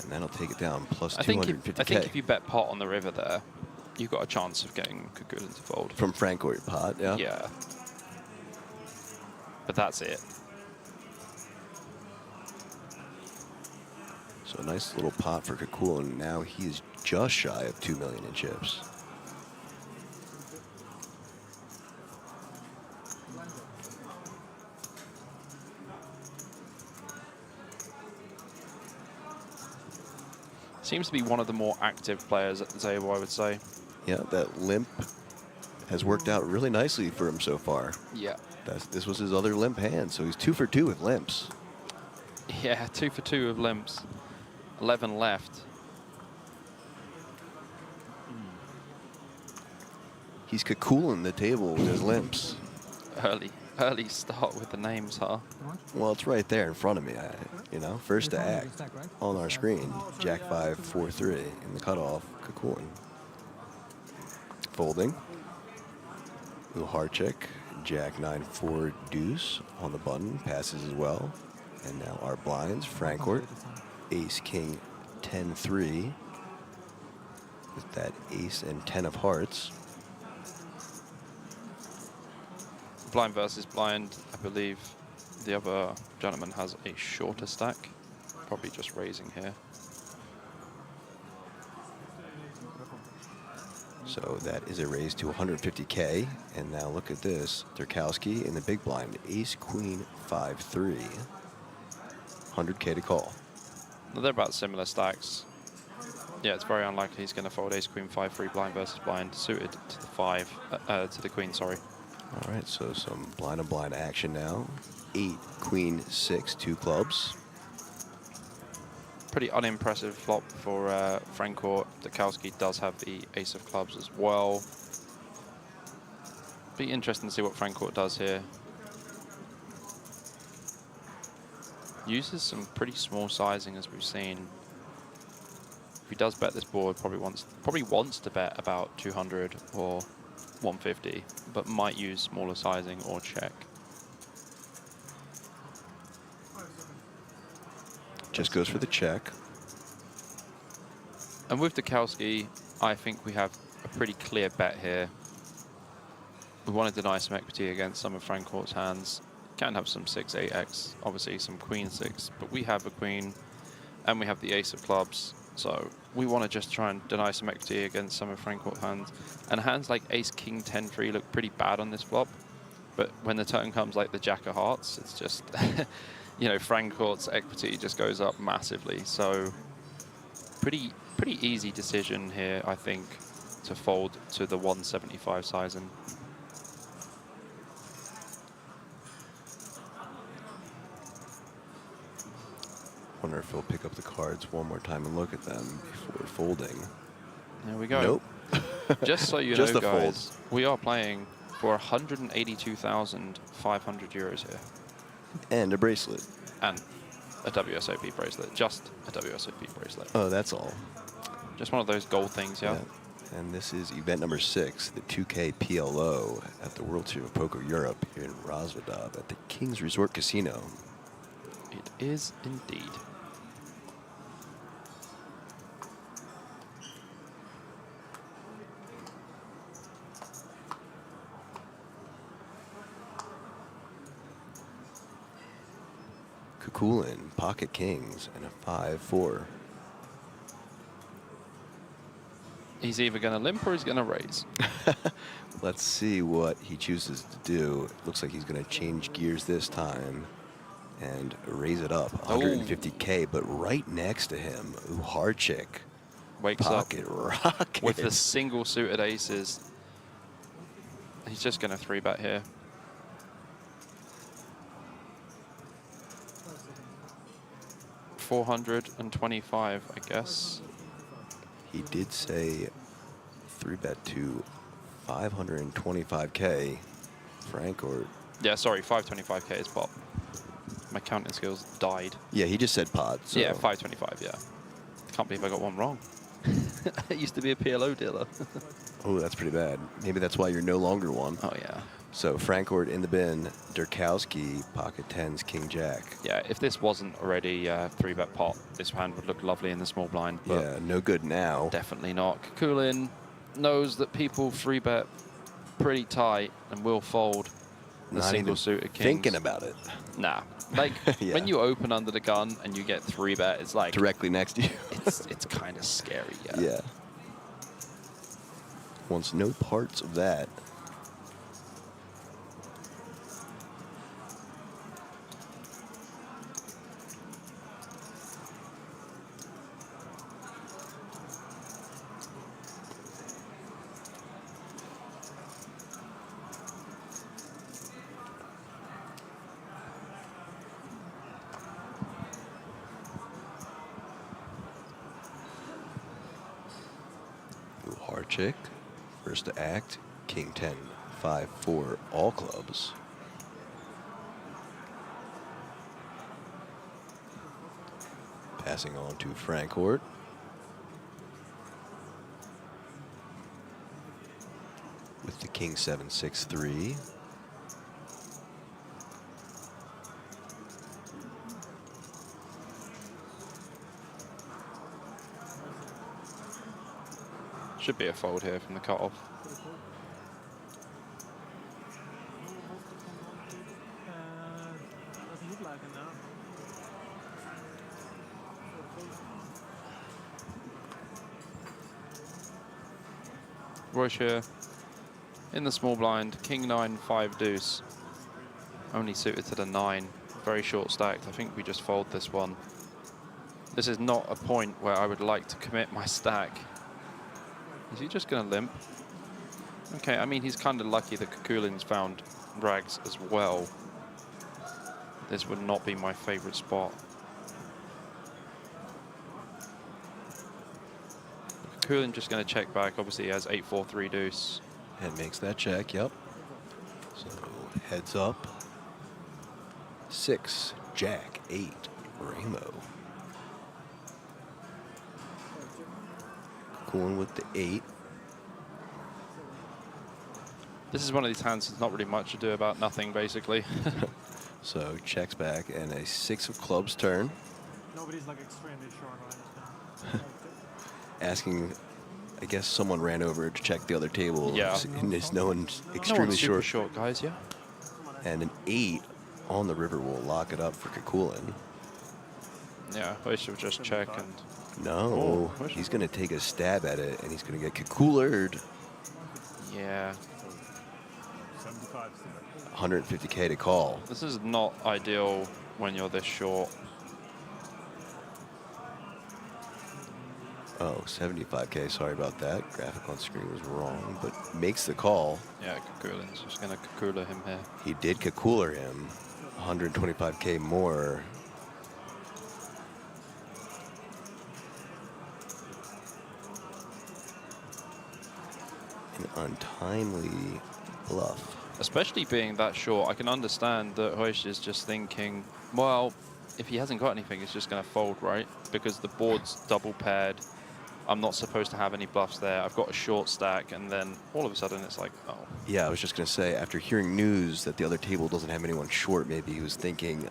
And that'll take it down, plus I think 250k. if you bet pot on the river there, you've got a chance of getting Kukulin to fold. From Frankfurt pot, yeah? Yeah. But that's it. So a nice little pot for Kukulin. Now he's just shy of 2 million in chips. Seems to be one of the more active players at the table, I would say. Yeah, that limp has worked out really nicely for him so far. Yeah. This was his other limp hand, so he's 2 for 2 with limps. Yeah, 2 for 2 with limps. 11 left. He's Kukulin the table with his limps. Early start with the names, huh? Well, it's right there in front of me, you know, first to act on our screen. Jack 5, 4, 3 in the cutoff, Kukulin. Folding. Little hard check. Jack 9, 4 deuce on the button, passes as well. And now our blinds, Frankfurt, ace, king, 10-3. With that ace and 10 of hearts. Blind versus blind, I believe the other gentleman has a shorter stack. Probably just raising here. So that is a raise to 150K. And now look at this. Durkowski in the big blind. Ace, queen, 5-3. 100K to call. They're about similar stacks. Yeah, it's very unlikely he's going to fold ace, queen, 5-3 blind versus blind, suited to the to the queen, sorry. All right, so some blind and blind action now. 8, queen, 6, 2 clubs. Pretty unimpressive flop for Frankfurt. Durkowski does have the ace of clubs as well. Be interesting to see what Frankfurt does here. Uses some pretty small sizing, as we've seen. If he does bet this board, probably wants to bet about 200 or 150, but might use smaller sizing or check. Just goes for the check. And with Durkowski, I think we have a pretty clear bet here. We want to deny some equity against some of Frankfurt's hands. Can have some 6-8x, obviously some queen 6, but we have a queen and we have the ace of clubs. So we want to just try and deny some equity against some of Frankfurt's hands. And hands like ace, king, 10-3 look pretty bad on this flop. But when the turn comes like the jack of hearts, it's just, you know, Frankfurt's equity just goes up massively. So pretty easy decision here, I think, to fold to the 175 sizing. Wonder if he'll pick up the cards one more time and look at them before folding. There we go. Nope. Just so you Just know, a fold. guys, we are playing for 182,500 euros here. And a bracelet. And a WSOP bracelet. Just a WSOP bracelet. Oh, that's all. Just one of those gold things, yeah? And this is event number 6, the 2K PLO at the World Series of Poker Europe here in Rosvadov at the King's Resort Casino. It is indeed. Kukulin, pocket kings, and a 5-4. He's either going to limp or he's going to raise. Let's see what he chooses to do. It looks like he's going to change gears this time and raise it up. 150K, but right next to him, ooh, hard chick. Wakes Pocket up rocket. with the single suited aces. He's just going to 3-bet here. $425, I guess. He did say 3-bet to 525K. Frank or... Yeah, sorry, 525K is pop. My counting skills died. Yeah, he just said pot. So. Yeah, 525, yeah. Can't believe I got one wrong. I used to be a PLO dealer. Oh, that's pretty bad. Maybe that's why you're no longer one. Oh, yeah. So Frankfurt in the bin, Durkowski, pocket 10s, king jack. Yeah, if this wasn't already 3-bet pot, this hand would look lovely in the small blind. But Yeah, no good now. definitely not. Kukulin knows that people 3-bet pretty tight and will fold the Not single even suited kings. thinking about it. Nah. Like, Yeah. when you open under the gun and you get 3-bet, it's like... Directly next to you. it's kind of scary, yeah. Yeah. Wants no parts of that. Ooh, hard chick. First to act, king 10, 5-4, all clubs. Passing on to Frankfurt. With the king 7, 6-3. Should be a fold here from the cutoff. Doesn't look like it now. Royce here in the small blind, king 9, 5 deuce. Only suited to the 9, very short stacked. I think we just fold this one. This is not a point where I would like to commit my stack. Is he just gonna limp? Okay, I mean, he's kind of lucky that Kukulin's found rags as well. This would not be my favorite spot. Kukulin just gonna check back. Obviously, he has 8, 4, 3 deuce. And makes that check, yep. So heads up. 6, Jack, 8, Rainbow. Going with the 8. This is one of these hands that's not really much to do about nothing, basically. So checks back and a 6 of clubs turn. Nobody's like extremely short right now. Asking, I guess someone ran over to check the other table. Yeah. And there's no one's extremely No one's super short. short, guys, yeah. And an 8 on the river will lock it up for Kukulin. Yeah, I should just check and... No, Oh, he's going to take a stab at it, and he's going to get Kukulered. Yeah. 75. 150K to call. This is not ideal when you're this short. Oh, 75K, sorry about that. Graphic on screen was wrong, but makes the call. Yeah, Kukulin's just going to Kukula him here. He did Kukuler him. 125K more. An untimely bluff. Especially being that short, I can understand that Hoish is just thinking, well, if he hasn't got anything, he's just going to fold, right? Because the board's double paired. I'm not supposed to have any bluffs there. I've got a short stack, and then all of a sudden it's like, oh. Yeah, I was just going to say, after hearing news that the other table doesn't have anyone short, maybe he was thinking,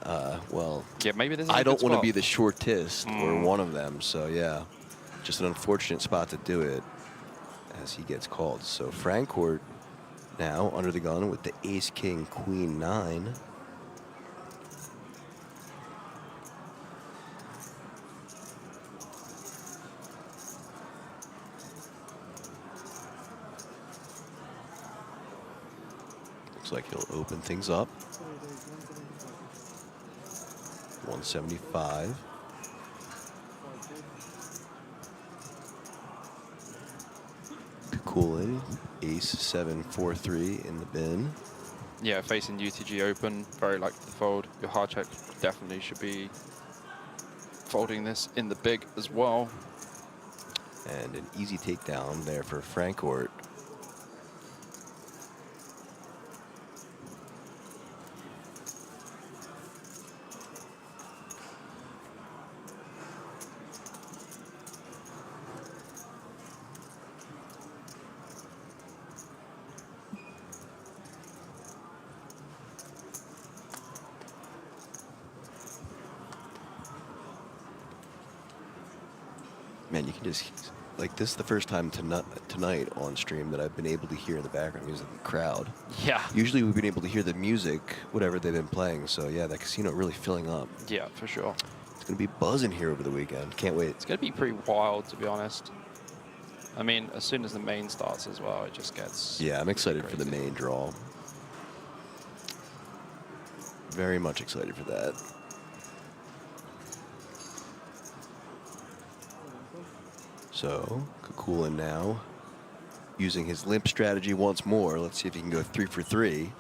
well, Yeah, maybe this is I a don't good want to spot. be the shortest or one of them. So, yeah, just an unfortunate spot to do it as he gets called. So, Francourt now under the gun with the ace, king, queen, 9. Looks like he'll open things up. 175. Kukulin, ace 7, 4, 3 in the bin. Yeah, facing UTG open, very likely to fold. Your hard check definitely should be folding this in the big as well. And an easy takedown there for Francourt. Man, you can just, like, this is the first time tonight on stream that I've been able to hear in the background music of the crowd. Yeah. Usually we've been able to hear the music, whatever they've been playing. So, yeah, that casino really filling up. Yeah, for sure. It's going to be buzzing here over the weekend. Can't wait. It's going to be pretty wild, to be honest. I mean, as soon as the main starts as well, it just gets... Yeah, I'm excited for the crazy. main draw. Very much excited for that. So, Kukulin now using his limp strategy once more. Let's see if he can go 3 for 3.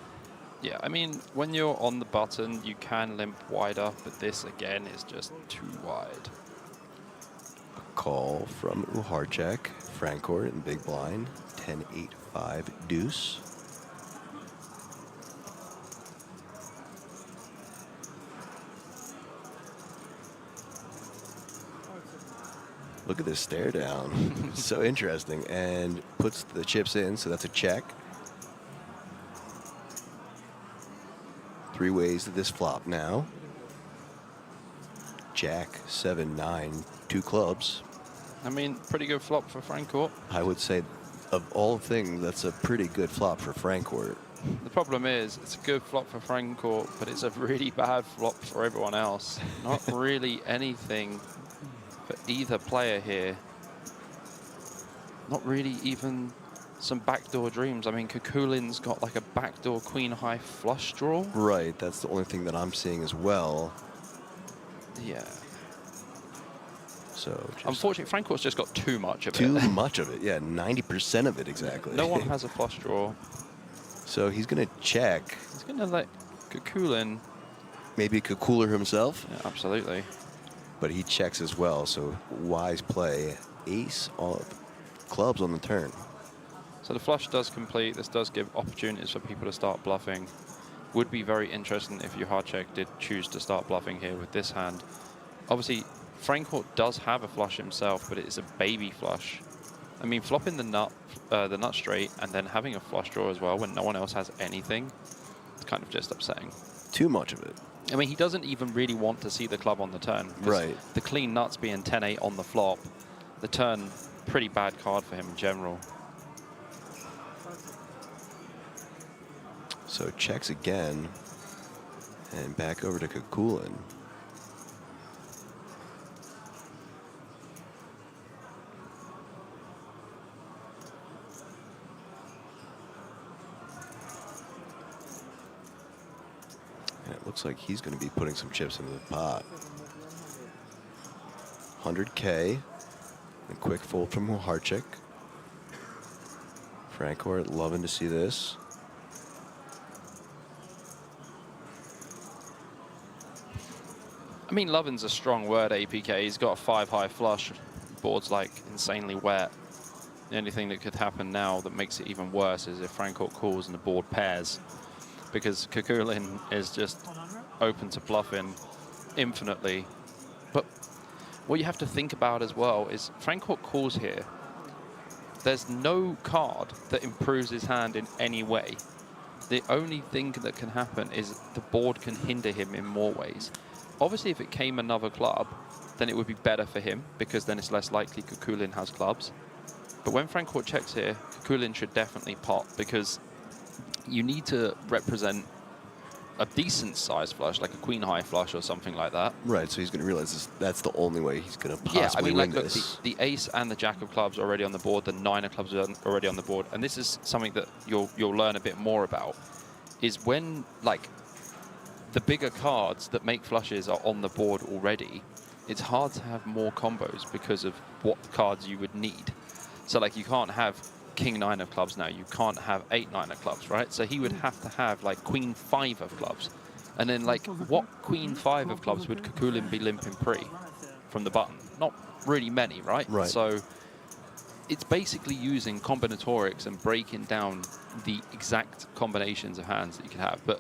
Yeah, I mean, when you're on the button, you can limp wider, but this, again, is just too wide. A call from Uharchek, Francourt in big blind, 10, 8, 5, deuce. Look at this stare down. So interesting. And puts the chips in, so that's a check. 3 ways to this flop now. Jack, 7, 9, 2 clubs. I mean, pretty good flop for Francourt. I would say, of all things, that's a pretty good flop for Francourt. The problem is, it's a good flop for Francourt, but it's a really bad flop for everyone else. Not really anything for either player here. Not really even some backdoor dreams. I mean, Kukulin's got like a backdoor queen high flush draw. Right, that's the only thing that I'm seeing as well. Yeah. So unfortunately, Francourt's just got too much of it. Too much of it, yeah, 90% of it exactly. No one has a flush draw. So he's going to check. He's going to let Kukulin. Maybe Kukuler himself? Yeah, absolutely. But he checks as well, so wise play. Ace of clubs on the turn. So the flush does complete. This does give opportunities for people to start bluffing. Would be very interesting if you hard check did choose to start bluffing here with this hand. Obviously, Francourt does have a flush himself, but it is a baby flush. I mean, flopping the nut straight and then having a flush draw as well when no one else has anything, it's kind of just upsetting. Too much of it. I mean, he doesn't even really want to see the club on the turn. Right. The clean nuts being 10-8 on the flop, the turn, pretty bad card for him in general. So checks again, and back over to Kukulin. And it looks like he's going to be putting some chips into the pot. 100K, a quick fold from Muharchik. Francourt loving to see this. I mean, loving's a strong word, APK. He's got a 5-high flush. Board's like insanely wet. The only thing that could happen now that makes it even worse is if Francourt calls and the board pairs, because Kukulin is just open to bluffing infinitely. But what you have to think about as well is Francourt calls here. There's no card that improves his hand in any way. The only thing that can happen is the board can hinder him in more ways. Obviously, if it came another club, then it would be better for him, because then it's less likely Kukulin has clubs. But when Francourt checks here, Kukulin should definitely pot, because you need to represent a decent size flush, like a queen high flush or something like that. Right, so he's going to realize that's the only way he's going to possibly win. Yeah, I mean, like, look, this. the ace and the jack of clubs are already on the board, the 9 of clubs are already on the board, and this is something that you'll learn a bit more about, is when, like, the bigger cards that make flushes are on the board already, it's hard to have more combos because of what cards you would need. So, like, you can't have king 9 of clubs now. You can't have 8, 9 of clubs, right? So he would have to have, like, queen 5 of clubs. And then, like, what queen 5 of clubs would Kukulin be limping pre from the button? Not really many, right? Right. So it's basically using combinatorics and breaking down the exact combinations of hands that you can have. But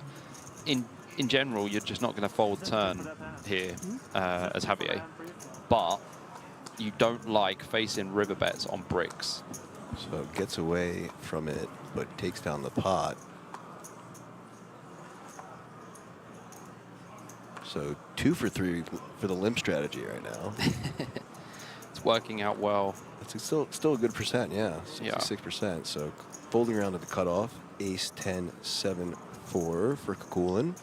in general, you're just not going to fold turn here as Javier. But you don't like facing river bets on bricks. So gets away from it, but takes down the pot. So 2 for 3 for the limp strategy right now. It's working out well. That's still a good percent, yeah, 66%. So folding around to the cutoff, ace 10, 7, 4 for Kukulin.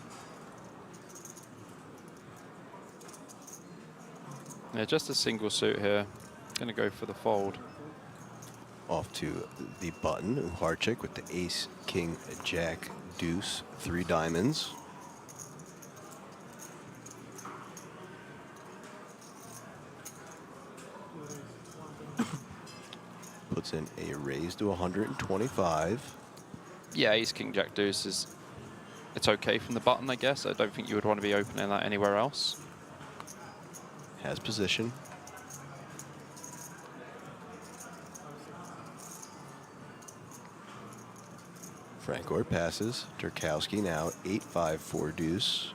Yeah, just a single suit here. Going to go for the fold. Off to the button, Uharchik with the ace, king, jack, deuce, 3 diamonds. Puts in a raise to 125. Yeah, ace, king, jack, deuce is, it's okay from the button, I guess. I don't think you would want to be opening that anywhere else. Has position. Francourt passes. Turkowski now 8-5 4 deuce.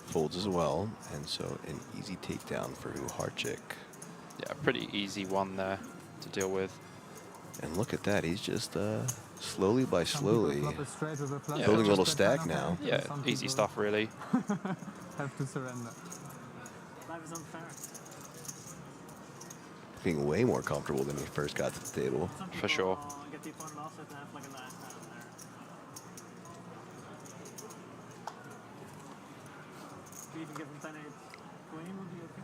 Folds as well, and so an easy takedown for Uharchik. Yeah, pretty easy one there to deal with. And look at that. He's just slowly by slowly Flop it straight with a flush Yeah, draw, building a little just stack turn now. off it, Yeah, and some easy people stuff, really. have to surrender. Life is unfair. Being way more comfortable than he first got to the table. Some For sure. people get the opponent offset and have like a nice hand there. If you even give him 10-8 queen would be okay.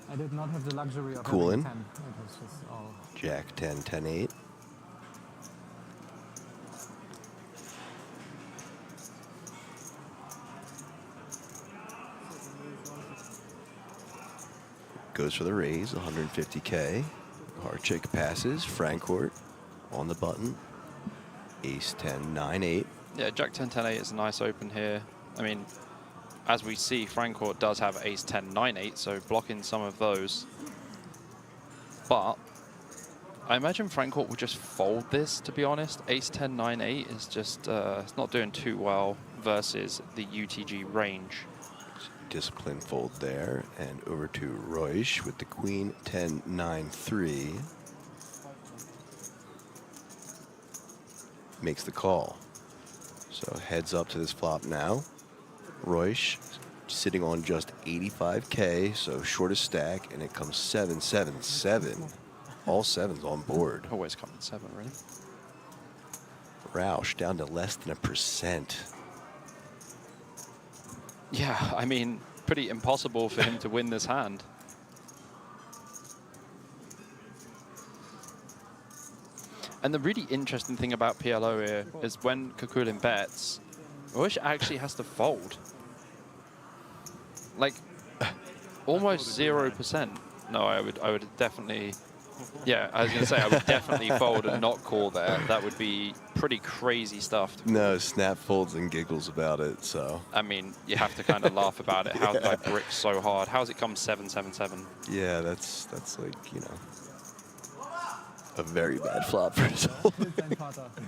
I did not have the luxury of Coolin. having 10. It was just all. Jack 10, 10-8. Goes for the raise, 150K. Harchick passes, Frankfurt on the button. Ace 10, 9-8. Yeah, Jack 10, 10, 8 is a nice open here. I mean, as we see, Frankfurt does have Ace 10, 9, 8, so blocking some of those. But I imagine Frankfurt will just fold this, to be honest. Ace 10, 9, 8 is just it's not doing too well versus the UTG range. Discipline fold there, and over to Royce with the queen 10, 9, 3. Makes the call. So heads up to this flop now. Royce sitting on just 85K, so shortest stack, and it comes 7, 7, 7. All sevens on board. Always coming 7, really. Roush down to less than 1%. Yeah, I mean, pretty impossible for him to win this hand. And the really interesting thing about PLO here is when Kukulin bets, Royce actually has to fold. Like, almost 0%. No, I would definitely, yeah, I was going to say, I would definitely fold and not call there. That would be pretty crazy stuff. No, Snap folds and giggles about it, so. I mean, you have to kind of laugh about it. How did I brick so hard? How's it come 7, 7, 7? Yeah, that's like, you know, a very bad flop for his whole.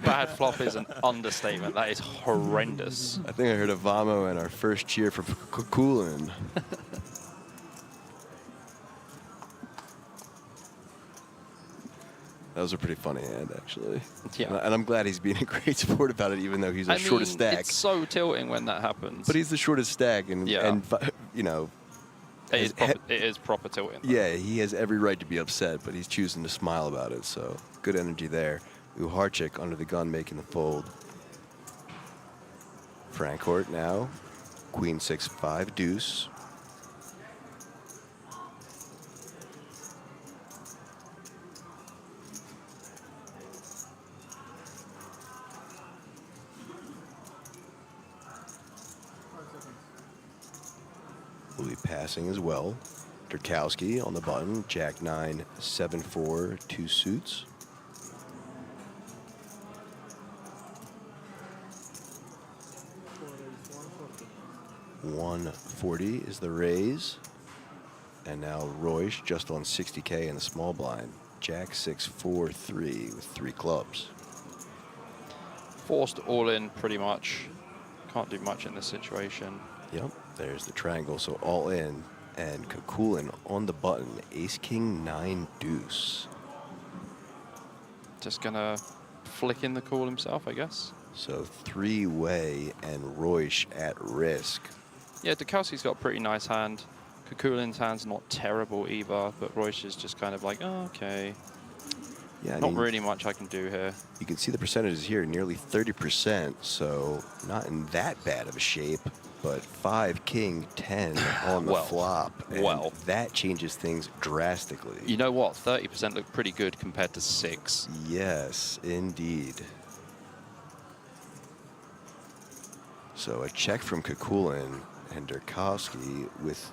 Bad flop is an understatement. That is horrendous. I think I heard a Vamo and our first cheer from Kukulin. That was a pretty funny hand, actually. Yeah. And I'm glad he's being a great sport about it, even though he's the shortest stack. It's so tilting when that happens. But he's the shortest stack, and, Yeah. and you know. It is proper tilting. Though. Yeah, he has every right to be upset, but he's choosing to smile about it, so good energy there. Uharchik under the gun making the fold. Frankfurt now, queen 6-5 deuce. Will be passing as well. Durkowski on the button, Jack 9, 7-4, 2 suits. $140 is the raise. And now Royce just on 60K in the small blind. Jack 6, 4, 3 with 3 clubs. Forced all in pretty much. Can't do much in this situation. Yep, there's the triangle, so all in. And Kukulin on the button, ace king 9 deuce. Just gonna flick in the call himself, I guess. So 3-way and Royce at risk. Yeah, Durkowski's got a pretty nice hand. Kukulin's hand's not terrible either, but Royce is just kind of like, oh, okay. Yeah, I Not mean, really much I can do here. you can see the percentages here, nearly 30%, so not in that bad of a shape, but 5, king, 10 on the Well, flop. And well. that changes things drastically. You know what? 30% look pretty good compared to 6. Yes, indeed. So a check from Kukulin and Durkowski with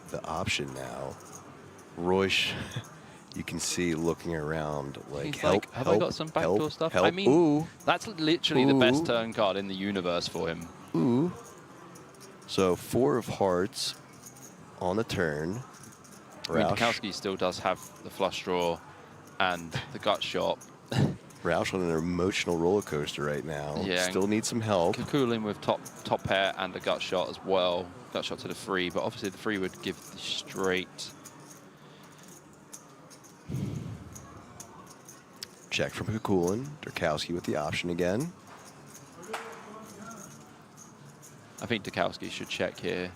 the option now. Royce, you can see looking around like, He's help, like, have help, I got some backdoor help, stuff? help. I mean, Ooh, that's literally the best Ooh. turn card in the universe for him. ooh. So 4 of hearts on the turn. I mean, Roush, Durkowski still does have the flush draw and the gut shot. Roush on an emotional roller coaster right now. Yeah, Still needs some help. Kukulin with top pair and a gut shot as well. Gut shot to the free, but obviously the free would give the straight. Check from Kukulin. Durkowski with the option again. I think Durkowski should check here.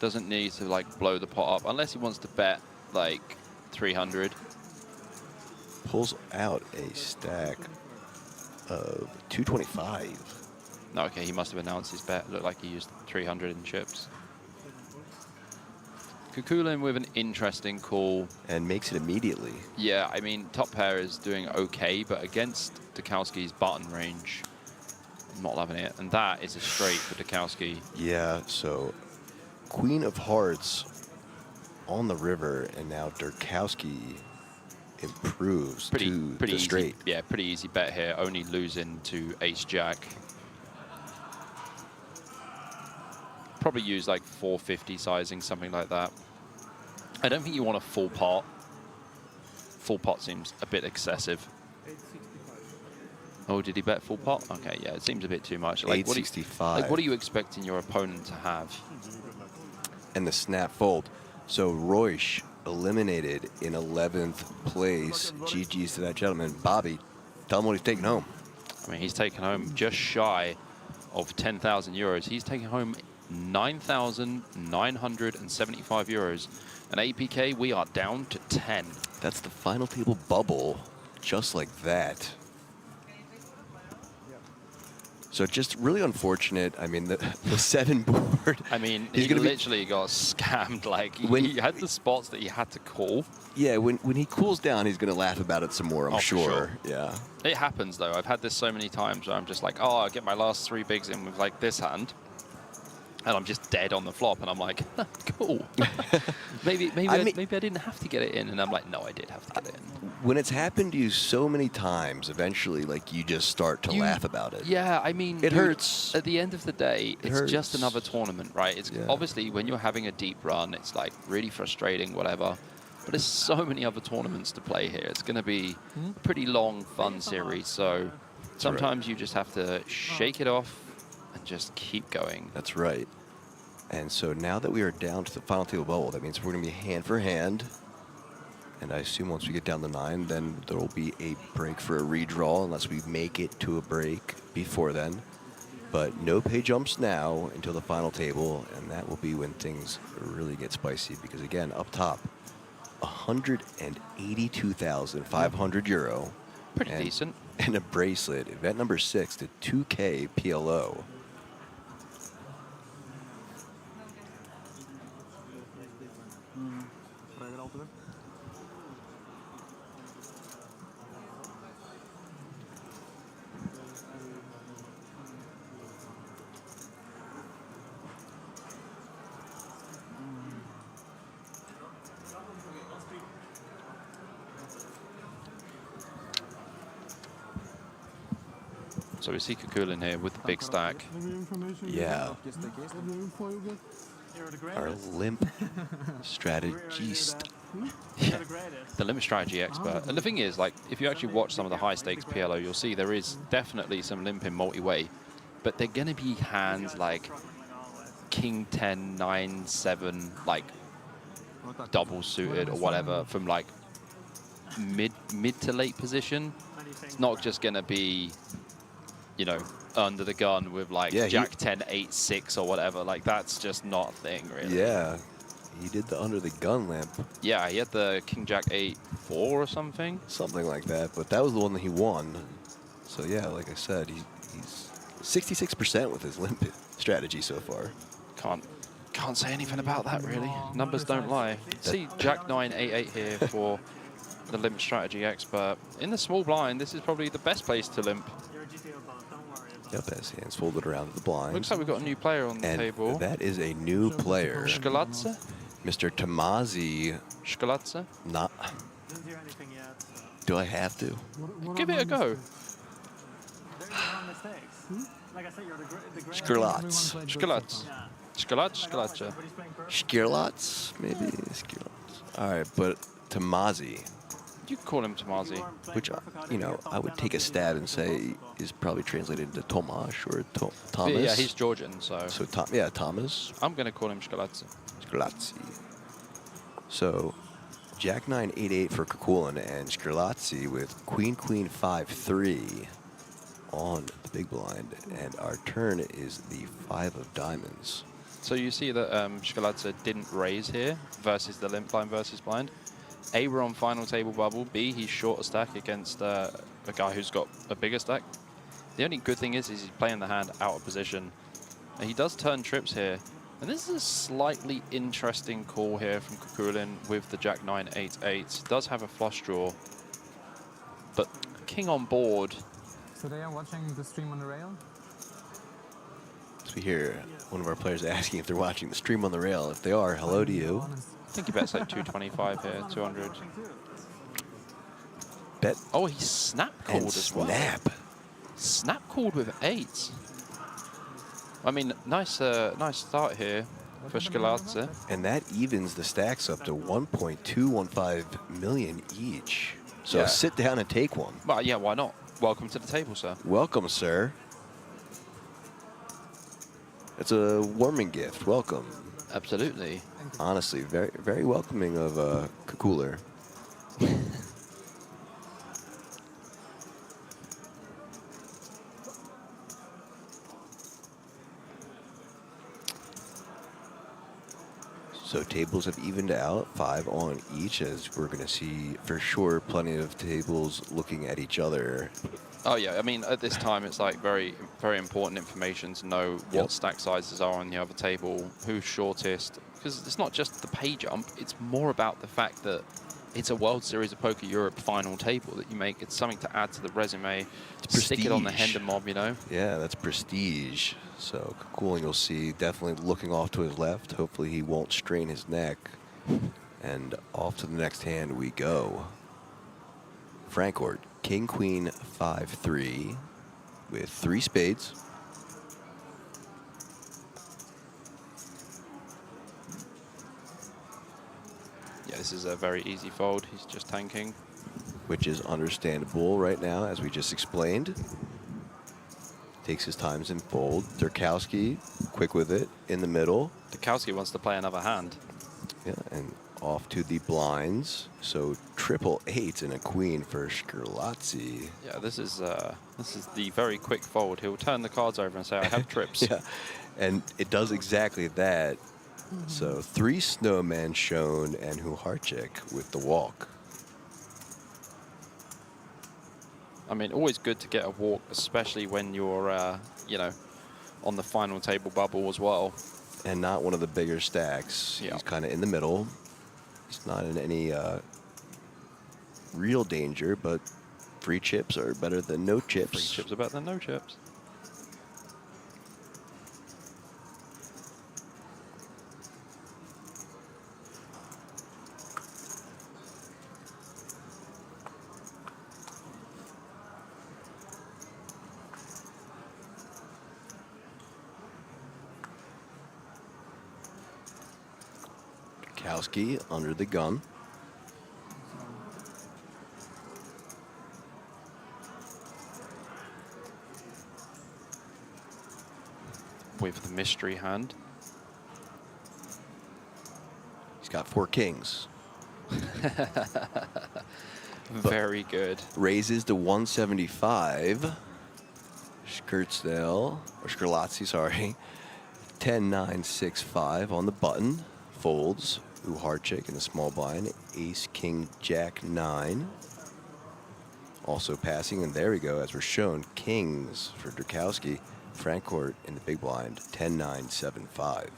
Doesn't need to like blow the pot up unless he wants to bet like 300. Pulls out a stack of 225. No, okay, he must have announced his bet. Looked like he used 300 in chips. Kukulin with an interesting call. And makes it immediately. Yeah, I mean, top pair is doing okay, but against Durkowski's button range, I'm not loving it. And that is a straight for Durkowski. Yeah, so Queen of Hearts on the river, and now Durkowski improves to the easy, straight. Yeah, pretty easy bet here, only losing to Ace-Jack. Probably use like 450 sizing, something like that. I don't think you want a full pot. Full pot seems a bit excessive. 865. Oh, did he bet full pot? Okay, yeah, it seems a bit too much. Like, 865. What are you expecting your opponent to have? And the snap fold. So Royce eliminated in 11th place. GG's to that gentleman. Bobby, tell him what he's taking home. I mean, he's taken home just shy of 10,000 euros. He's taking home 9,975 euros. And APK, we are down to 10. That's the final table bubble, just like that. So just really unfortunate. I mean, the 7 board. I mean, he's he literally got scammed. Like, he had the spots that he had to call. Yeah, when he cools down, he's going to laugh about it some more, I'm sure. Yeah. It happens, though. I've had this so many times where I'm just like, oh, I get my last 3 bigs in with, like, this hand. And I'm just dead on the flop, and I'm like, cool. maybe I didn't have to get it in, and I'm like, no, I did have to get it in. When it's happened to you so many times, eventually, like, you just start to laugh about it. Yeah, I mean, it hurts. At the end of the day, it's just another tournament, right? It's obviously when you're having a deep run, it's like really frustrating, whatever. But there's so many other tournaments to play here. It's going to be a pretty long, fun series. So sometimes you just have to shake it off and just keep going. That's right. And so now that we are down to the final table bubble, that means we're going to be hand for hand. And I assume once we get down to 9, then there will be a break for a redraw, unless we make it to a break before then. But no pay jumps now until the final table, and that will be when things really get spicy. Because again, up top, 182,500 euro. Pretty decent. And a bracelet, event number 6 to 2K PLO. So we see Kukulin here with the big stack. Yeah. Our limp strategist. Yeah. The limit strategy expert. And the thing is, like, if you actually watch some of the high stakes PLO, you'll see there is definitely some limp in multi-way. But they're going to be hands like King 10, 9, 7, like double suited or whatever from like mid to late position. It's not just going to be, you know, under the gun with like Jack 10, 8, 6 or whatever. Like, that's just not a thing, really. Yeah, he did the under the gun limp. Yeah, he had the King Jack 8, 4 or something. Something like that, but that was the one that he won. So yeah, like I said, he's 66% with his limp strategy so far. Can't say anything about that, really. Numbers don't lie. See Jack 9, 8, 8 here for the limp strategy expert. In the small blind, this is probably the best place to limp. Yep, as hands folded around the blind. Looks like we've got a new player on the table. That is a new player. Shkalatsa? Mr. Tamazi. Shkalatsa? Not. Do I have to? Give it a go. Shkirlats. Shkalats. Shkalatsa. Shkirlats? Maybe Shkirlats. All right, but Tamazi. You can call him Tamazi. Which, you know, I would take a stab and say is probably translated into Tomasz or Thomas. Yeah, he's Georgian, so. So, Thomas. I'm going to call him Shkalatsa. Shkirlatsi. So, Jack 9 8-8 for Kukulin and Skrlatzy with Queen Queen 5-3 on the big blind, and our turn is the 5 of diamonds. So you see that Skrlatzy didn't raise here versus the limp blind versus blind. A, we're on final table bubble. B, he's short a stack against a guy who's got a bigger stack. The only good thing is he's playing the hand out of position. And he does turn trips here. And this is a slightly interesting call here from Kukulin with the Jack 9 8-8. Does have a flush draw, but king on board. So they are watching the stream on the rail? So we hear one of our players asking if they're watching the stream on the rail. If they are, hello to you. I think he bets like 225 here, 200. Bet. Oh, he snap called And as well. snap. Snap called with 8. I mean, nice start here for Skrlatzy. And that evens the stacks up to 1.215 million each. So Yeah. sit down and take one. Well, yeah, why not? Welcome to the table, sir. Welcome, sir. It's a warming gift. Welcome. Absolutely. Honestly, very, very welcoming of Kukuler. So tables have evened out, 5 on each, as we're going to see for sure plenty of tables looking at each other. Oh yeah, I mean at this time it's like very, very important information to know what Yep. stack sizes are on the other table, who's shortest, because it's not just the pay jump, it's more about the fact that it's a World Series of Poker Europe final table that you make. It's something to add to the resume, It's stick it on the prestige. Hender mob, you know. Yeah, that's prestige. So Kukulin, you'll see, definitely looking off to his left. Hopefully he won't strain his neck. And off to the next hand we go. Frankfurt, King Queen 5-3 with 3 spades. Yeah, this is a very easy fold. He's just tanking. Which is understandable right now, as we just explained. Takes his times in fold. Durkowski, quick with it, in the middle. Dukowski wants to play another hand. Yeah, and off to the blinds. So 888 and a queen for Skrlatzy. Yeah, this is the very quick fold. He'll turn the cards over and say, "I have trips." Yeah, and it does exactly that. So 3 snowmen shown and Huharchik with the walk. I mean, always good to get a walk, especially when you're, you know, on the final table bubble as well. And not one of the bigger stacks. Yeah. He's kind of in the middle. He's not in any real danger, but free chips are better than no chips. Free chips are better than no chips. Durkowski under the gun. With the mystery hand. He's got 4 kings. Very good. Raises to 175. Skrlatzy, sorry. 10-9-6-5 on the button. Folds. Huharchik in the small blind. Ace, King, Jack, 9. Also passing, and there we go, as we're shown, kings for Durkowski. Frankfurt in the big blind, 10-9-7-5.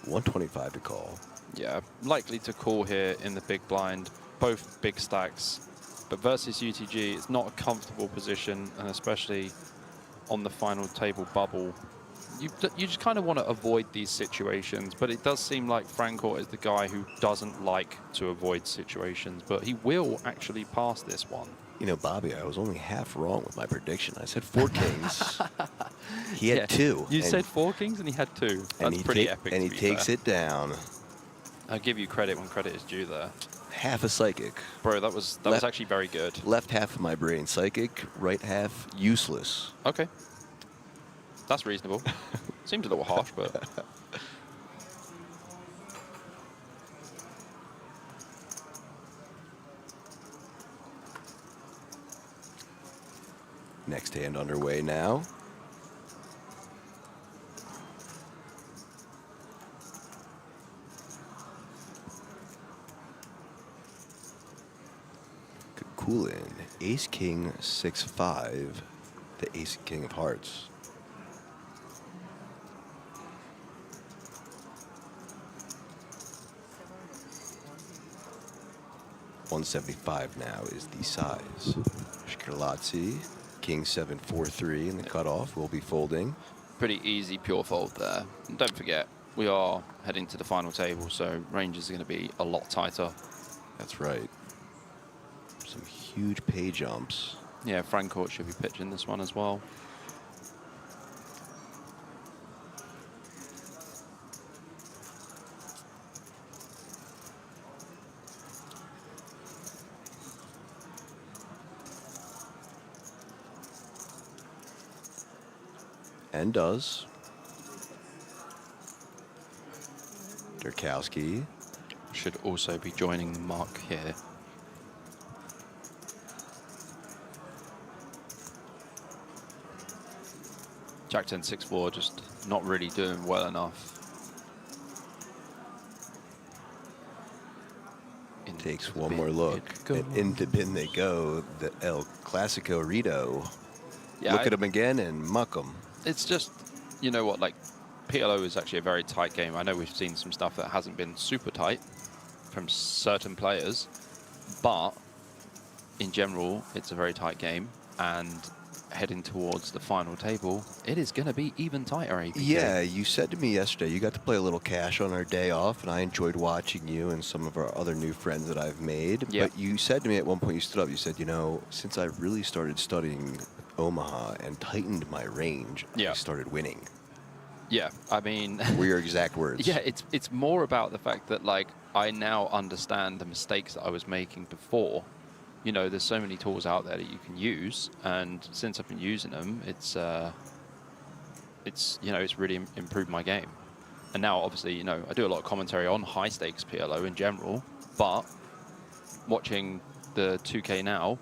125 to call. Yeah, likely to call here in the big blind. Both big stacks. But versus UTG, it's not a comfortable position, and especially on the final table bubble. You just kind of want to avoid these situations, but it does seem like Frankfurt is the guy who doesn't like to avoid situations, but he will actually pass this one. You know, Bobby, I was only half wrong with my prediction. I said 4 kings. He had 2. You and- said 4 kings and he had 2. and That's he pretty ta- epic. And he to be takes fair. it down. I'll give you credit when credit is due there. Half a psychic. Bro, that was actually very good. Left half of my brain psychic, right half useless. Okay. That's reasonable. Seems a little harsh, but... Next hand underway now. Good cool in. Ace King 6-5. The Ace King of Hearts. $175 now is the size. Scarlazzi, King 7-4-3 in the cutoff will be folding. Pretty easy pure fold there. And don't forget, we are heading to the final table, so ranges are going to be a lot tighter. That's right. Some huge pay jumps. Yeah, Francourt should be pitching this one as well. And does. Durkowski. Should also be joining the mark here. Jack 10 6-4 just not really doing well enough. Takes one more look. And in the bin they go. The El Clasico Rito. Yeah, Look at him again and muck him. It's just, you know what, like, PLO is actually a very tight game. I know we've seen some stuff that hasn't been super tight from certain players, but in general, it's a very tight game. And heading towards the final table, it is going to be even tighter, APK. Yeah, you said to me yesterday, you got to play a little cash on our day off, and I enjoyed watching you and some of our other new friends that I've made. Yep. But you said to me at one point, you stood up, you said, you know, since I really started studying Omaha and tightened my range, Yeah. I started winning. Yeah, I mean... Were your exact words. Yeah, it's more about the fact that, like, I now understand the mistakes that I was making before. You know, there's so many tools out there that you can use, and since I've been using them, it's you know, it's really improved my game. And now, obviously, you know, I do a lot of commentary on high stakes PLO in general, but watching the 2K now,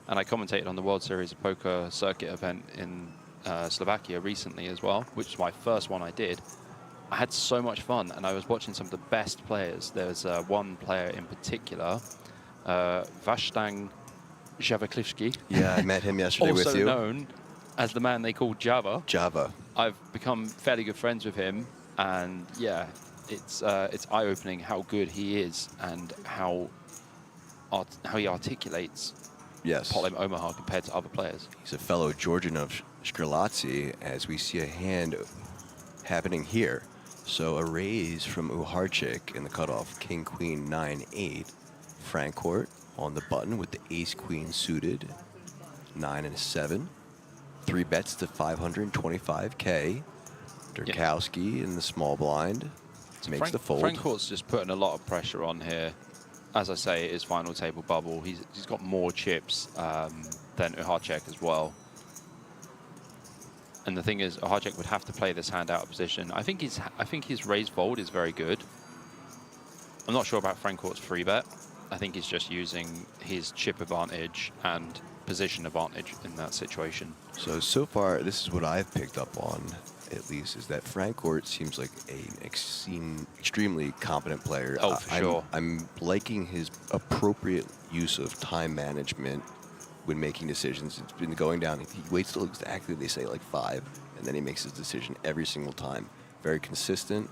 and I commentated on the World Series of Poker circuit event in Slovakia recently as well, which was my first one I did. I had so much fun, and I was watching some of the best players. There's one player in particular, Vashtan Javaklivsky. Yeah, I met him yesterday with you. Also known as the man they call Java. Java. I've become fairly good friends with him, and yeah, it's eye-opening how good he is and how he articulates Pot Limit Omaha compared to other players. He's a fellow Georgian of Scarlazzi, as we see a hand happening here. So a raise from Uharchik in the cutoff, King Queen 9-8. Francourt on the button with the Ace Queen suited, 9 and a 7. 3 bets to 525K. Durkowski in the small blind makes the fold. Francourt's just putting a lot of pressure on here. As I say, it is final table bubble. He's got more chips than Uharchik as well. And the thing is, Uharchik would have to play this hand out of position. I think his raise fold is very good. I'm not sure about Francourt's free bet. I think he's just using his chip advantage and position advantage in that situation. So far, this is what I've picked up on, at least, is that Francourt seems like an extremely competent player. Oh, for sure. I'm liking his appropriate use of time management when making decisions. It's been going down. He waits till exactly, they say, like 5, and then he makes his decision every single time. Very consistent.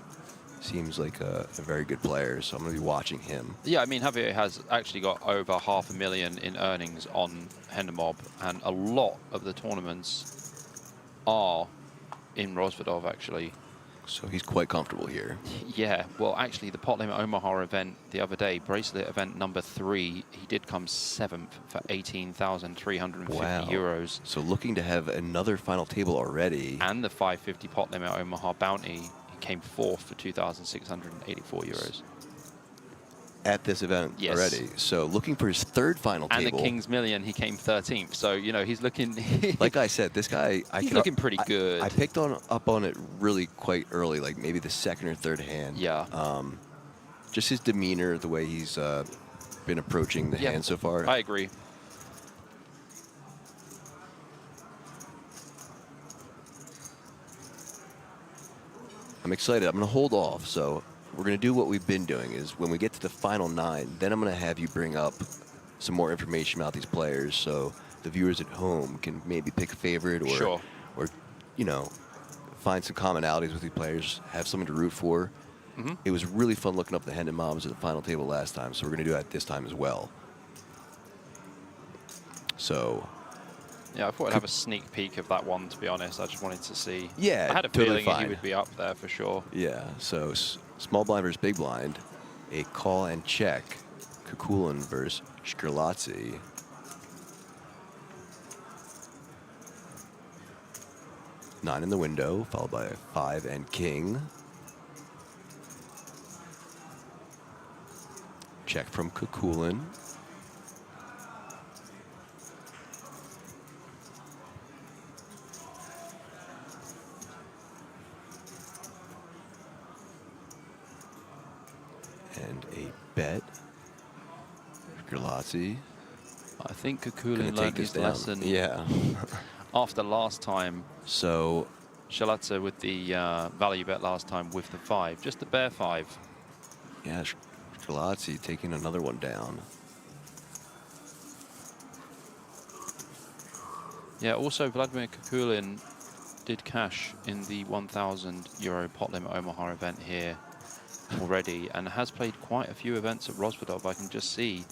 Seems like a very good player, so I'm going to be watching him. Yeah, I mean, Javier has actually got over $500,000 in earnings on Hendemob, and a lot of the tournaments are in Rosvedov, actually. So he's quite comfortable here. Yeah, well, actually, the Pot Limit Omaha event the other day, bracelet event number 3, he did come 7th for 18,350 euros. So looking to have another final table already. And the 550 Pot Limit Omaha bounty came 4th for 2,684 euros. At this event already. So looking for his 3rd final table. And the King's Million, he came 13th. So, you know, he's looking... Like I said, this guy... He's looking pretty good. I picked up on it really quite early, like maybe the 2nd or 3rd hand. Yeah. Just his demeanor, the way he's been approaching the hand so far. I agree. I'm excited. I'm going to hold off. So we're going to do what we've been doing is when we get to the final 9, then I'm going to have you bring up some more information about these players so the viewers at home can maybe pick a favorite or you know, find some commonalities with these players, have someone to root for. It was really fun looking up the Hendon Moms at the final table last time, so we're going to do that this time as well. So... Yeah, I thought I'd have a sneak peek of that one, to be honest. I just wanted to see. Yeah, I had a totally feeling fine. he would be up there for sure. Yeah, so small blind versus big blind, a call and check, Kukulin versus Shkrlatzy. Nine in the window, followed by a 5 and king. Check from Kukulin. And a bet. Shkrlatzy. I think Gonna Kukulin take learned this his down. lesson Yeah. after last time. So Shkrlatzy with the value bet last time with the 5, just the bare 5. yeah, Shkrlatzy taking another one down. Yeah, also Vladimir Kukulin did cash in the €1,000 Pot Limit Omaha event here already and has played quite a few events at Rozvadov. I can just see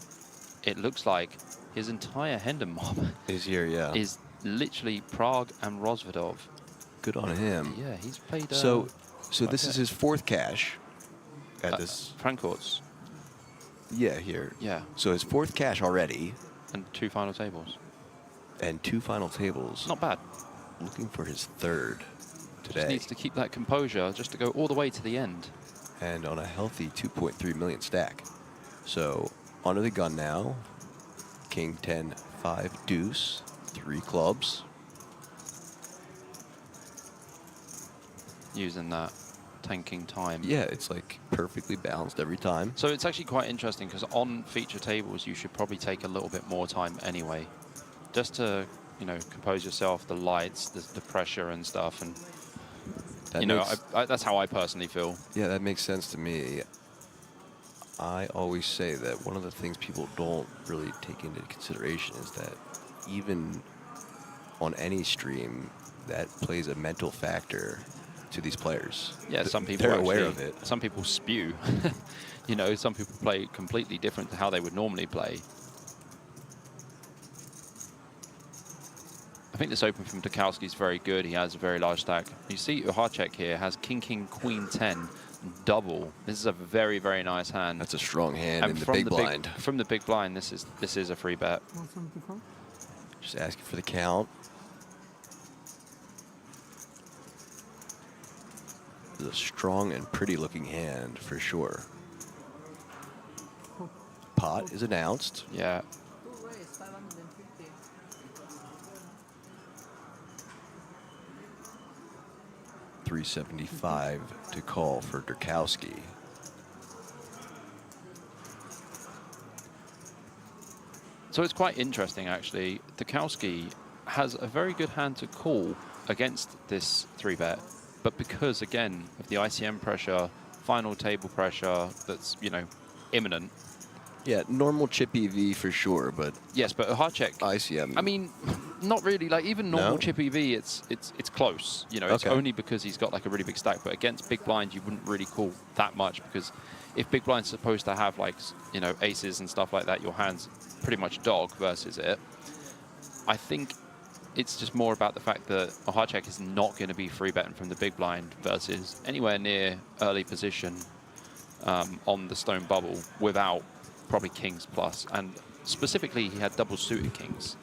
it looks like his entire Hendon mob Is here, yeah. is literally Prague and Rozvadov. Good on him. Yeah, he's played. So this okay. is his 4th cash at this. Frankfurt's. Yeah, here. Yeah. So his 4th cash already. And 2 final tables. And 2 final tables. Not bad. Looking for his 3rd today. Just needs to keep that composure just to go all the way to the end. And on a healthy 2.3 million stack. So under the gun now. King 10, 5 deuce, 3 clubs. Using that tanking time. Yeah, it's like perfectly balanced every time. So it's actually quite interesting because on feature tables you should probably take a little bit more time anyway, just to, you know, compose yourself, the lights, the pressure and stuff, and That you know, makes- that's how I personally feel. Yeah, that makes sense to me. I always say that one of the things people don't really take into consideration is that even on any stream, that plays a mental factor to these players. Yeah, some people they're actually, aware of it. Some people spew. You know, some people play completely different to how they would normally play. I think this open from Dukowski is very good. He has a very large stack. You see Uhacek here has King, King, Queen 10, double. This is a very, very nice hand. That's a strong hand And in the big blind. From the big blind, this is a free bet. Just asking for the count. This is a strong and pretty looking hand for sure. Pot is announced. Yeah. 375 to call for Dukowski. So it's quite interesting, actually. Dukowski has a very good hand to call against this 3-bet, but because, again, of the ICM pressure, final table pressure that's, you know, imminent. Yeah, normal chip EV for sure, but Yes, but Uhacek, ICM. I mean, not really. Like, even normal No? chip EV, it's close. You know, it's Okay. only because he's got like a really big stack. But against big blind, you wouldn't really call that much, because if big blind's supposed to have, like, you know, aces and stuff like that, your hand's pretty much dog versus it. I think it's just more about the fact that Uhacek is not going to be free betting from the big blind versus anywhere near early position on the stone bubble without probably kings plus, and specifically he had double suited kings.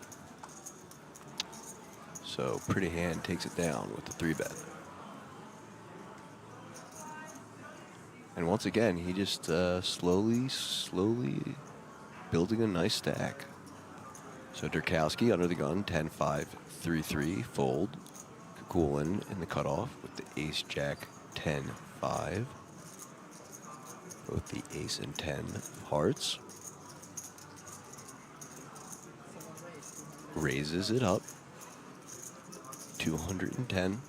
So pretty hand takes it down with the 3-bet. And once again, he just slowly building a nice stack. So Dukowski under the gun, 10-5, 3-3, fold. Kukulin in the cutoff with the ace-jack, 10-5. Both the ace and 10 of hearts. Raises it up. 210.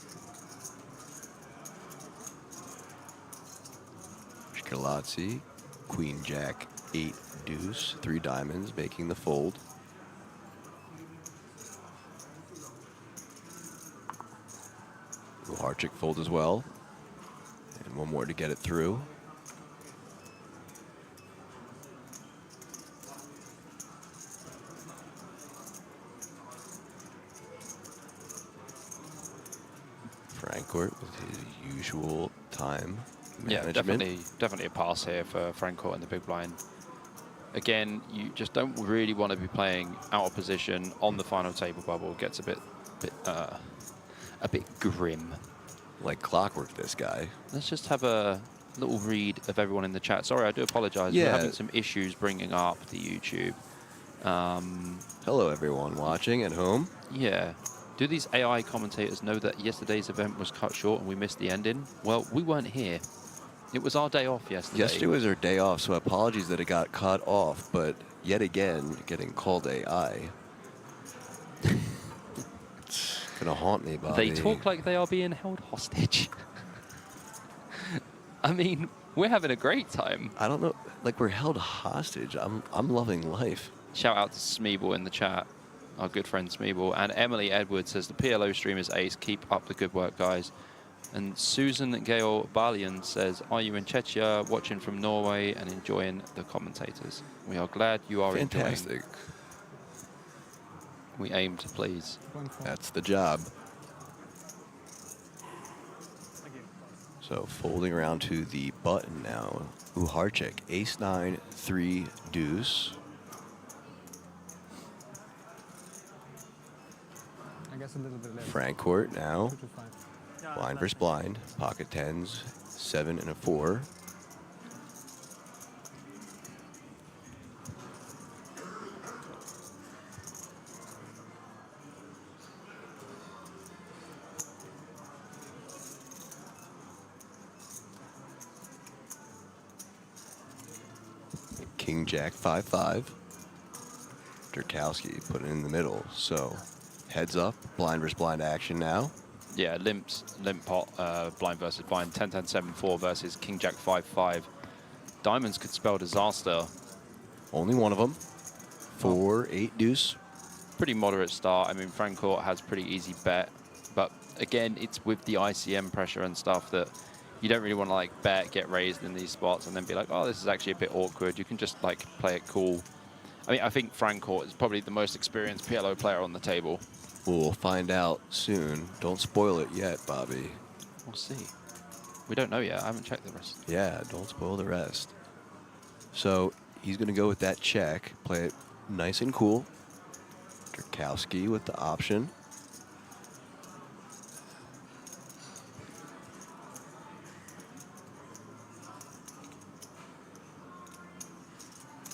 Michelozzi, Queen Jack 8 deuce, 3 diamonds making the fold. Uharchik fold as well. And one more to get it through. Francourt with his usual time management. Yeah, definitely a pass here for Francourt in the big blind. Again, you just don't really want to be playing out of position on the final table bubble. It gets a bit grim. Like clockwork, this guy. Let's just have a little read of everyone in the chat. Sorry, I do apologize. Yeah. We're having some issues bringing up the YouTube. Hello, everyone watching at home. Yeah. Do these AI commentators know that yesterday's event was cut short and we missed the ending? Well, we weren't here. It was our day off yesterday. Yesterday was our day off, so apologies that it got cut off, but yet again, getting called AI. It's gonna haunt me, Bobby. They talk like they are being held hostage. I mean, we're having a great time. I don't know, like we're held hostage. I'm loving life. Shout out to Smeeble in the chat, our good friend Smeeble. And Emily Edwards says, the PLO stream is ace. Keep up the good work, guys. And Susan Gale Balian says, are you in Czechia, watching from Norway and enjoying the commentators? We are glad you are Fantastic. enjoying. We aim to please. That's the job. So folding around to the button now. Uharchik, ace-9, 3 deuce. I guess a little bit late. Francourt now. 2 to 5. Blind versus blind. Pocket 10s, 7 and a 4. King Jack 5-5. Durkowski put it in the middle. So heads up, blind versus blind action now. Yeah, limp pot, blind versus blind, 10-10-7-4 versus King Jack 5-5. Diamonds could spell disaster. Only one of them. 4-8 deuce. Pretty moderate start. I mean, Francourt has pretty easy bet, but again, it's with the ICM pressure and stuff that you don't really want to like bet, get raised in these spots, and then be like, oh, this is actually a bit awkward. You can just like play it cool. I mean, I think Francourt is probably the most experienced PLO player on the table. We'll find out soon. Don't spoil it yet, Bobby. We'll see. We don't know yet. I haven't checked the rest. Yeah, don't spoil the rest. So he's going to go with that check, play it nice and cool. Durkowski with the option.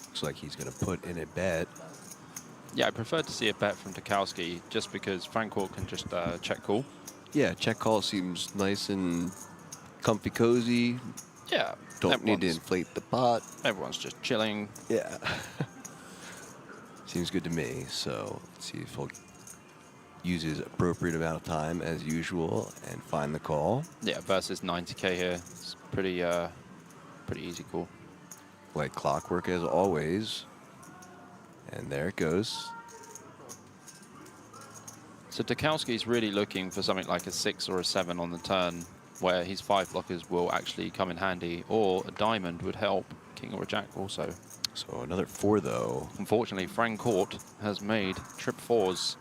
Looks like he's going to put in a bet. Yeah, I prefer to see a bet from Durkowski just because Francourt can just check call. Yeah, check call seems nice and comfy cozy. Yeah. Don't need to inflate the pot. Everyone's just chilling. Yeah. Seems good to me. So let's see if he'll use his appropriate amount of time as usual and find the call. Yeah, versus 90K here. It's pretty easy call. Like clockwork as always. And there it goes. So Durkowski's really looking for something like a 6 or a 7 on the turn, where his 5 blockers will actually come in handy, or a diamond would help, king or a jack also. So another 4 though. Unfortunately, Francourt has made trip 4s.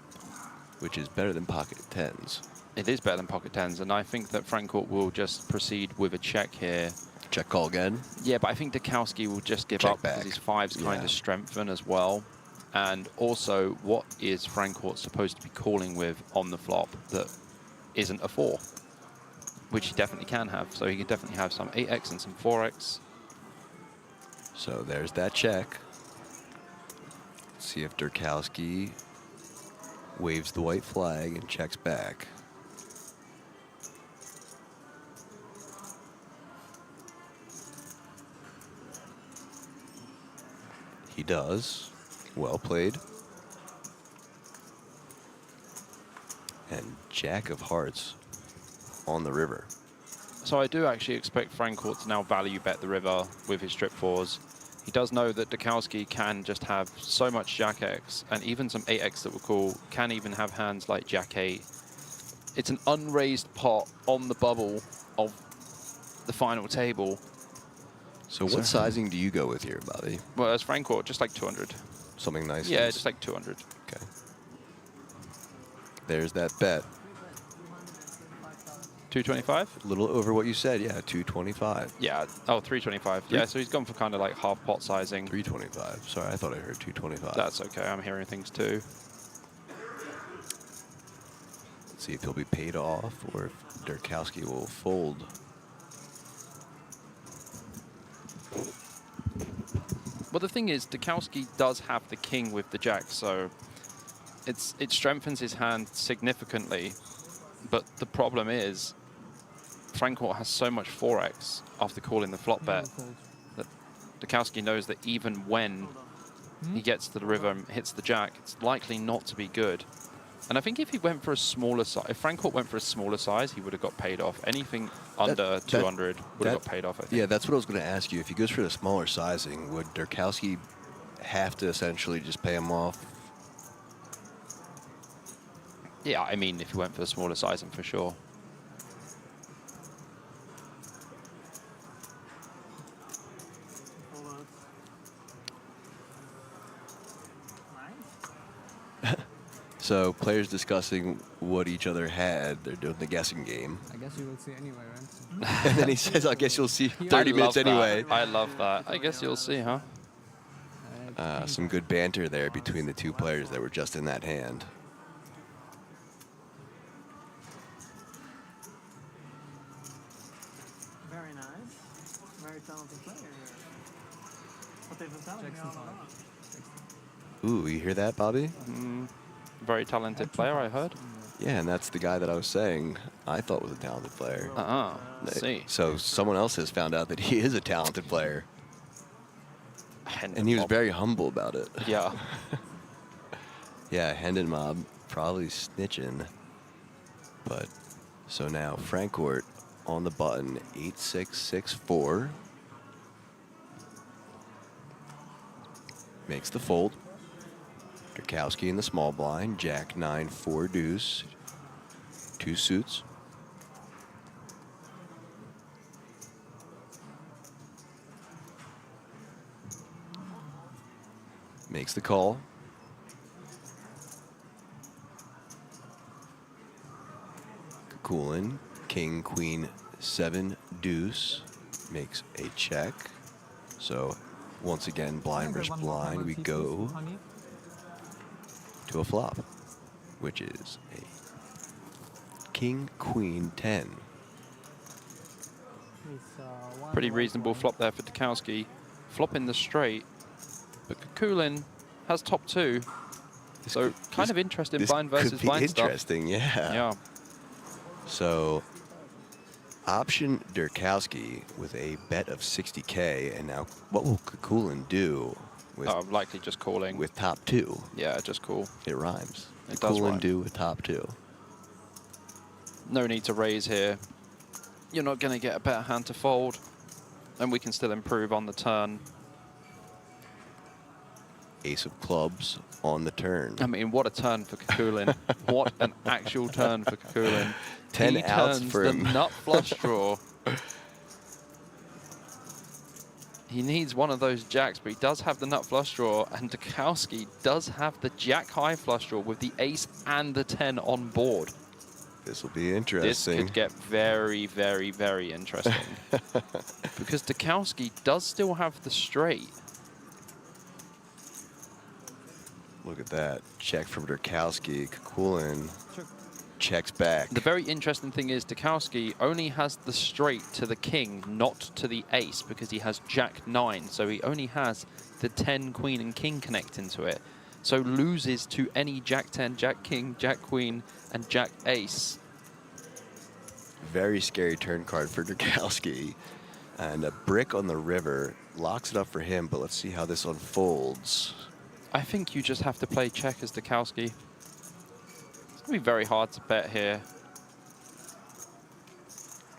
Which is better than pocket 10s. It is better than pocket 10s, and I think that Francourt will just proceed with a check here. Check call again. Yeah, but I think Durkowski will just give Check up back. because his 5s kind Yeah. of strengthen as well. And also, what is Francourt supposed to be calling with on the flop that isn't a 4? Which he definitely can have. So he can definitely have some 8x and some 4x. So there's that check. Let's see if Durkowski waves the white flag and checks back. He does. Well played. And Jack of Hearts on the river. So I do actually expect Francourt to now value bet the river with his strip fours. He does know that Dukowski can just have so much Jack X, and even some 8X that were cool, can even have hands like Jack 8. It's an unraised pot on the bubble of the final table. So what sizing do you go with here, Bobby? Well, as Francourt, just like 200. Something nice? Yeah, just like 200. Okay. There's that bet. 225? A little over what you said, yeah, 225. Yeah, oh, 325. Yeah, so he's gone for kind of like half pot sizing. 325. Sorry, I thought I heard 225. That's okay, I'm hearing things too. Let's see if he'll be paid off or if Dukowski will fold. Well, the thing is, Dukowski does have the king with the jack, so it strengthens his hand significantly. But the problem is, Francourt has so much 4x after calling the flop bet that Dukowski knows that even when he gets to the river and hits the jack, it's likely not to be good. And I think if he went for a smaller size, if Francourt went for a smaller size, he would have got paid off. Anything under 200 would have got paid off, I think. Yeah, that's what I was going to ask you. If he goes for the smaller sizing, would Dukowski have to essentially just pay him off? Yeah, I mean, if he went for the smaller sizing, for sure. So players discussing what each other had. They're doing the guessing game. I guess you will see anyway, right? And then he says, I guess you'll see 30 I minutes love that. anyway. I love that. I guess you'll see, huh? Some good banter there between the two players that were just in that hand. Very nice. Very talented player here. What they've been telling me all along. Ooh, you hear that, Bobby? Very talented player, I heard. Yeah, and that's the guy that I was saying I thought was a talented player. See. So someone else has found out that he is a talented player. And he was Mob. very humble about it. Yeah. Yeah, Hendon Mob probably snitching. But so now Francourt on the button, 8664. Makes the fold. Dukowski in the small blind, Jack 9, 4 deuce, 2 suits. Makes the call. Coolin, king, queen, 7 deuce, makes a check. So once again, blind versus blind, we go to a flop, which is a king, queen, 10. Pretty reasonable flop there for Dukowski. Flopping the straight, but Kukulin has top 2. So kind of interesting blind versus blind stuff. Interesting, yeah. Yeah. So option Dukowski with a bet of 60K, and now what will Kukulin do with Likely just calling. with top 2? Yeah, just call. It rhymes. It does Kukulin rhyme. do with top 2. No need to raise here. You're not going to get a better hand to fold, and we can still improve on the turn. Ace of clubs on the turn. I mean, what a turn for Kukulin. What an actual turn for Kukulin. 10 he outs turns for the him. nut flush draw. He needs one of those jacks, but he does have the nut flush draw, and Dukowski does have the jack high flush draw with the ace and the 10 on board. This will be This interesting. could get very, very, very interesting. Because Dukowski does still have the straight. Look at that. Check from Dukowski. Kukulin checks back. The very interesting thing is Dukowski only has the straight to the king, not to the ace, because he has jack 9. So he only has the 10, queen, and king connecting to it. So loses to any jack 10, jack king, jack queen, and jack ace. Very scary turn card for Dukowski. And a brick on the river locks it up for him, but let's see how this unfolds. I think you just have to play check as Dukowski. It's going to be very hard to bet here.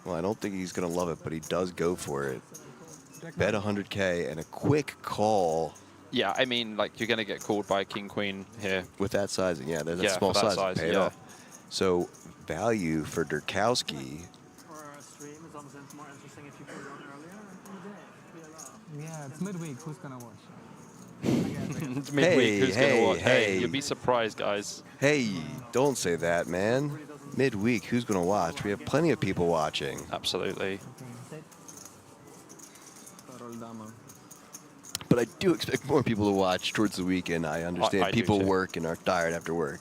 Well, I don't think he's going to love it, but he does go for it. Jack Bet nine. 100K and a quick call Yeah, I mean, like, you're going to get called by King Queen here. with that sizing. Yeah, that's Yeah, small for that size. size, Pay it yeah. off. So value for Durkowski. For a stream, it's almost more interesting if you put it on earlier in the day. Yeah, it's midweek. Who's gonna watch? I guess. It's midweek. Who's going to watch? Hey, hey. you'll be surprised, guys. Hey, don't say that, man. Midweek, who's going to watch? We have plenty of people watching. Absolutely. Parol dama. But I do expect more people to watch towards the weekend. I understand I do people too. work and are tired after work.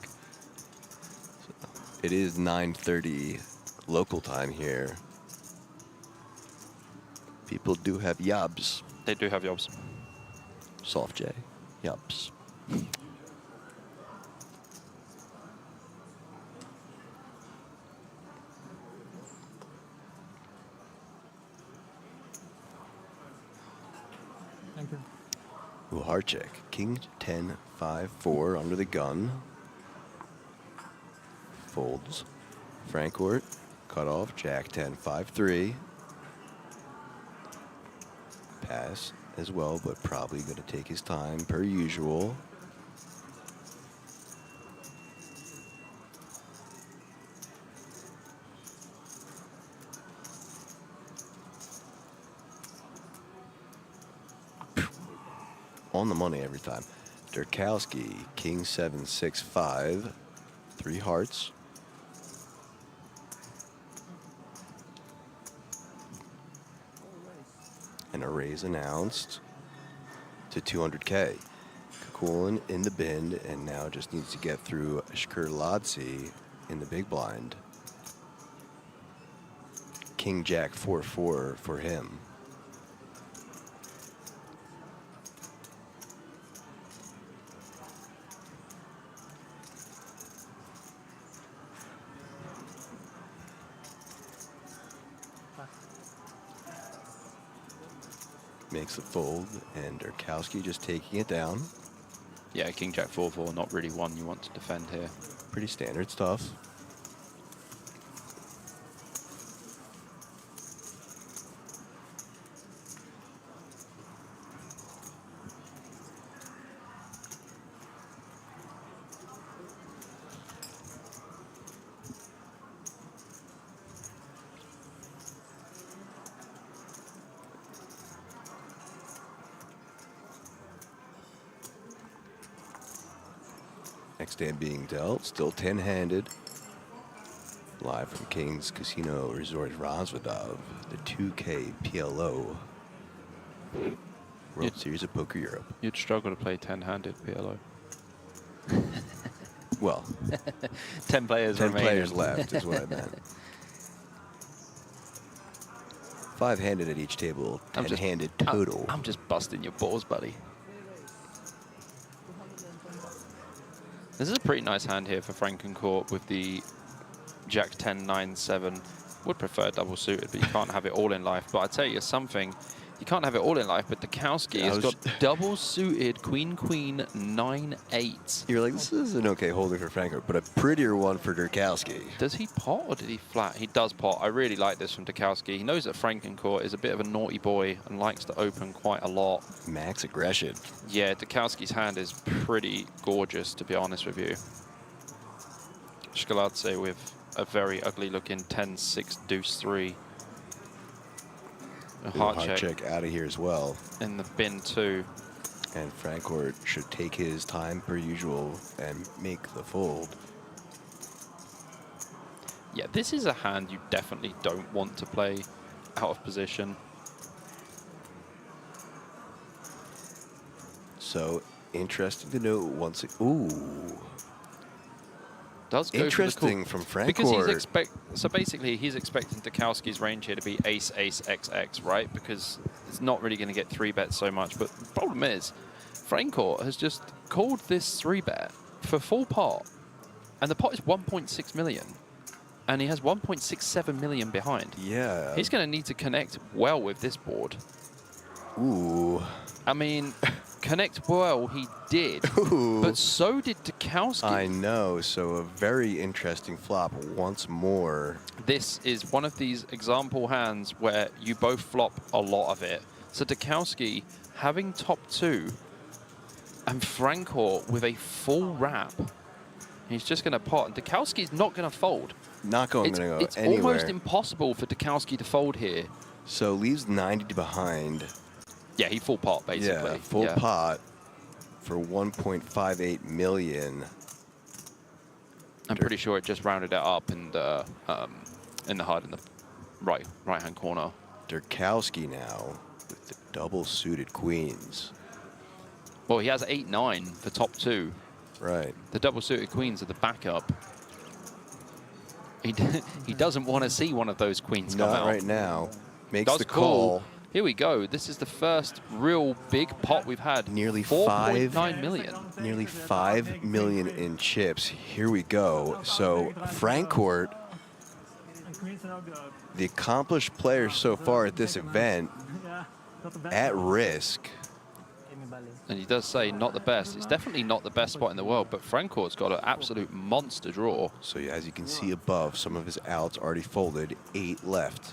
So it is 9:30 local time here. People do have yubs. They do have jobs. Soft J. Yubs. Thank you. Ooh, hard check. King 10, 5, 4 under the gun. Folds. Frankfurt. Cut off. Jack 10, 5, 3. Pass as well, but probably going to take his time per usual. On the money every time. Durkowski, King 7, 6, 5. 3 hearts. And a raise announced to 200K. Kukulin in the bin and now just needs to get through Shkur Ladsi in the big blind. King Jack 4-4 for him. Makes the fold, and Durkowski just taking it down. Yeah, King Jack 4-4, not really one you want to defend here. Pretty standard stuff. Next hand being dealt, still 10-handed. Live from King's Casino Resort Rosvedov, the 2K PLO World Series of Poker Europe. You'd struggle to play 10-handed PLO. Well, 10 players 10 remaining. players left is what I meant. 5-handed at each table, I'm just- 10-handed total. I'm just busting your balls, buddy. This is a pretty nice hand here for Frankencourt with the Jack 10, 9, 7. Would prefer double suited, but you can't have it all in life. But I tell you something, you can't have it all in life, but Durkowski Yeah, has got double suited Queen, 9, 8. You're like, this is an okay holding for Frankfurt, but a prettier one for Durkowski. Does he pot or did he flat? He does pot. I really like this from Durkowski. He knows that Frankencourt is a bit of a naughty boy and likes to open quite a lot. Max aggression. Yeah, Durkowski's hand is pretty gorgeous, to be honest with you. Shkaladze with a very ugly looking 10, 6, deuce 3. A heart check out of here as well. in the bin too. And Frankfurt should take his time per usual and make the fold. Yeah, this is a hand you definitely don't want to play out of position. So interesting to note once. Ooh, Does go interesting for the from call. Because Frankfurt. so basically he's expecting Durkowski's range here to be ace, ace, XX, right? Because it's not really going to get 3-bet so much. But the problem is, Frankfurt has just called this 3-bet for full pot. And the pot is 1.6 million. And he has 1.67 million behind. Yeah. He's going to need to connect well with this board. Ooh. I mean, connect well, he did. Ooh. But so did Dukowski. I know, so a very interesting flop once more. This is one of these example hands where you both flop a lot of it. So Dukowski having top 2 and Francourt with a full wrap. He's just going to pot, and Dukowski's not going to fold. Not going to go It's anywhere. almost impossible for Dukowski to fold here. So leaves 90 behind. Yeah, he full pot, basically. Yeah, full pot for 1.58 million. I'm pretty sure it just rounded it up in the HUD in the right-hand corner. Dukowski now with the double suited queens. Well, he has 8-9 for top 2. Right. The double suited queens are the backup. He doesn't want to see one of those queens come out. Not right now. Makes Does the call. Here we go. This is the first real big pot we've had. Nearly 4.9 million. Nearly 5 million in chips. Here we go. So Francourt, And queens are no good. the accomplished player so far at this event, Yeah, not the best. at risk. And he does say not the best. It's definitely not the best spot in the world, but Francourt's got an absolute monster draw. So as you can see above, some of his outs already folded. 8 left.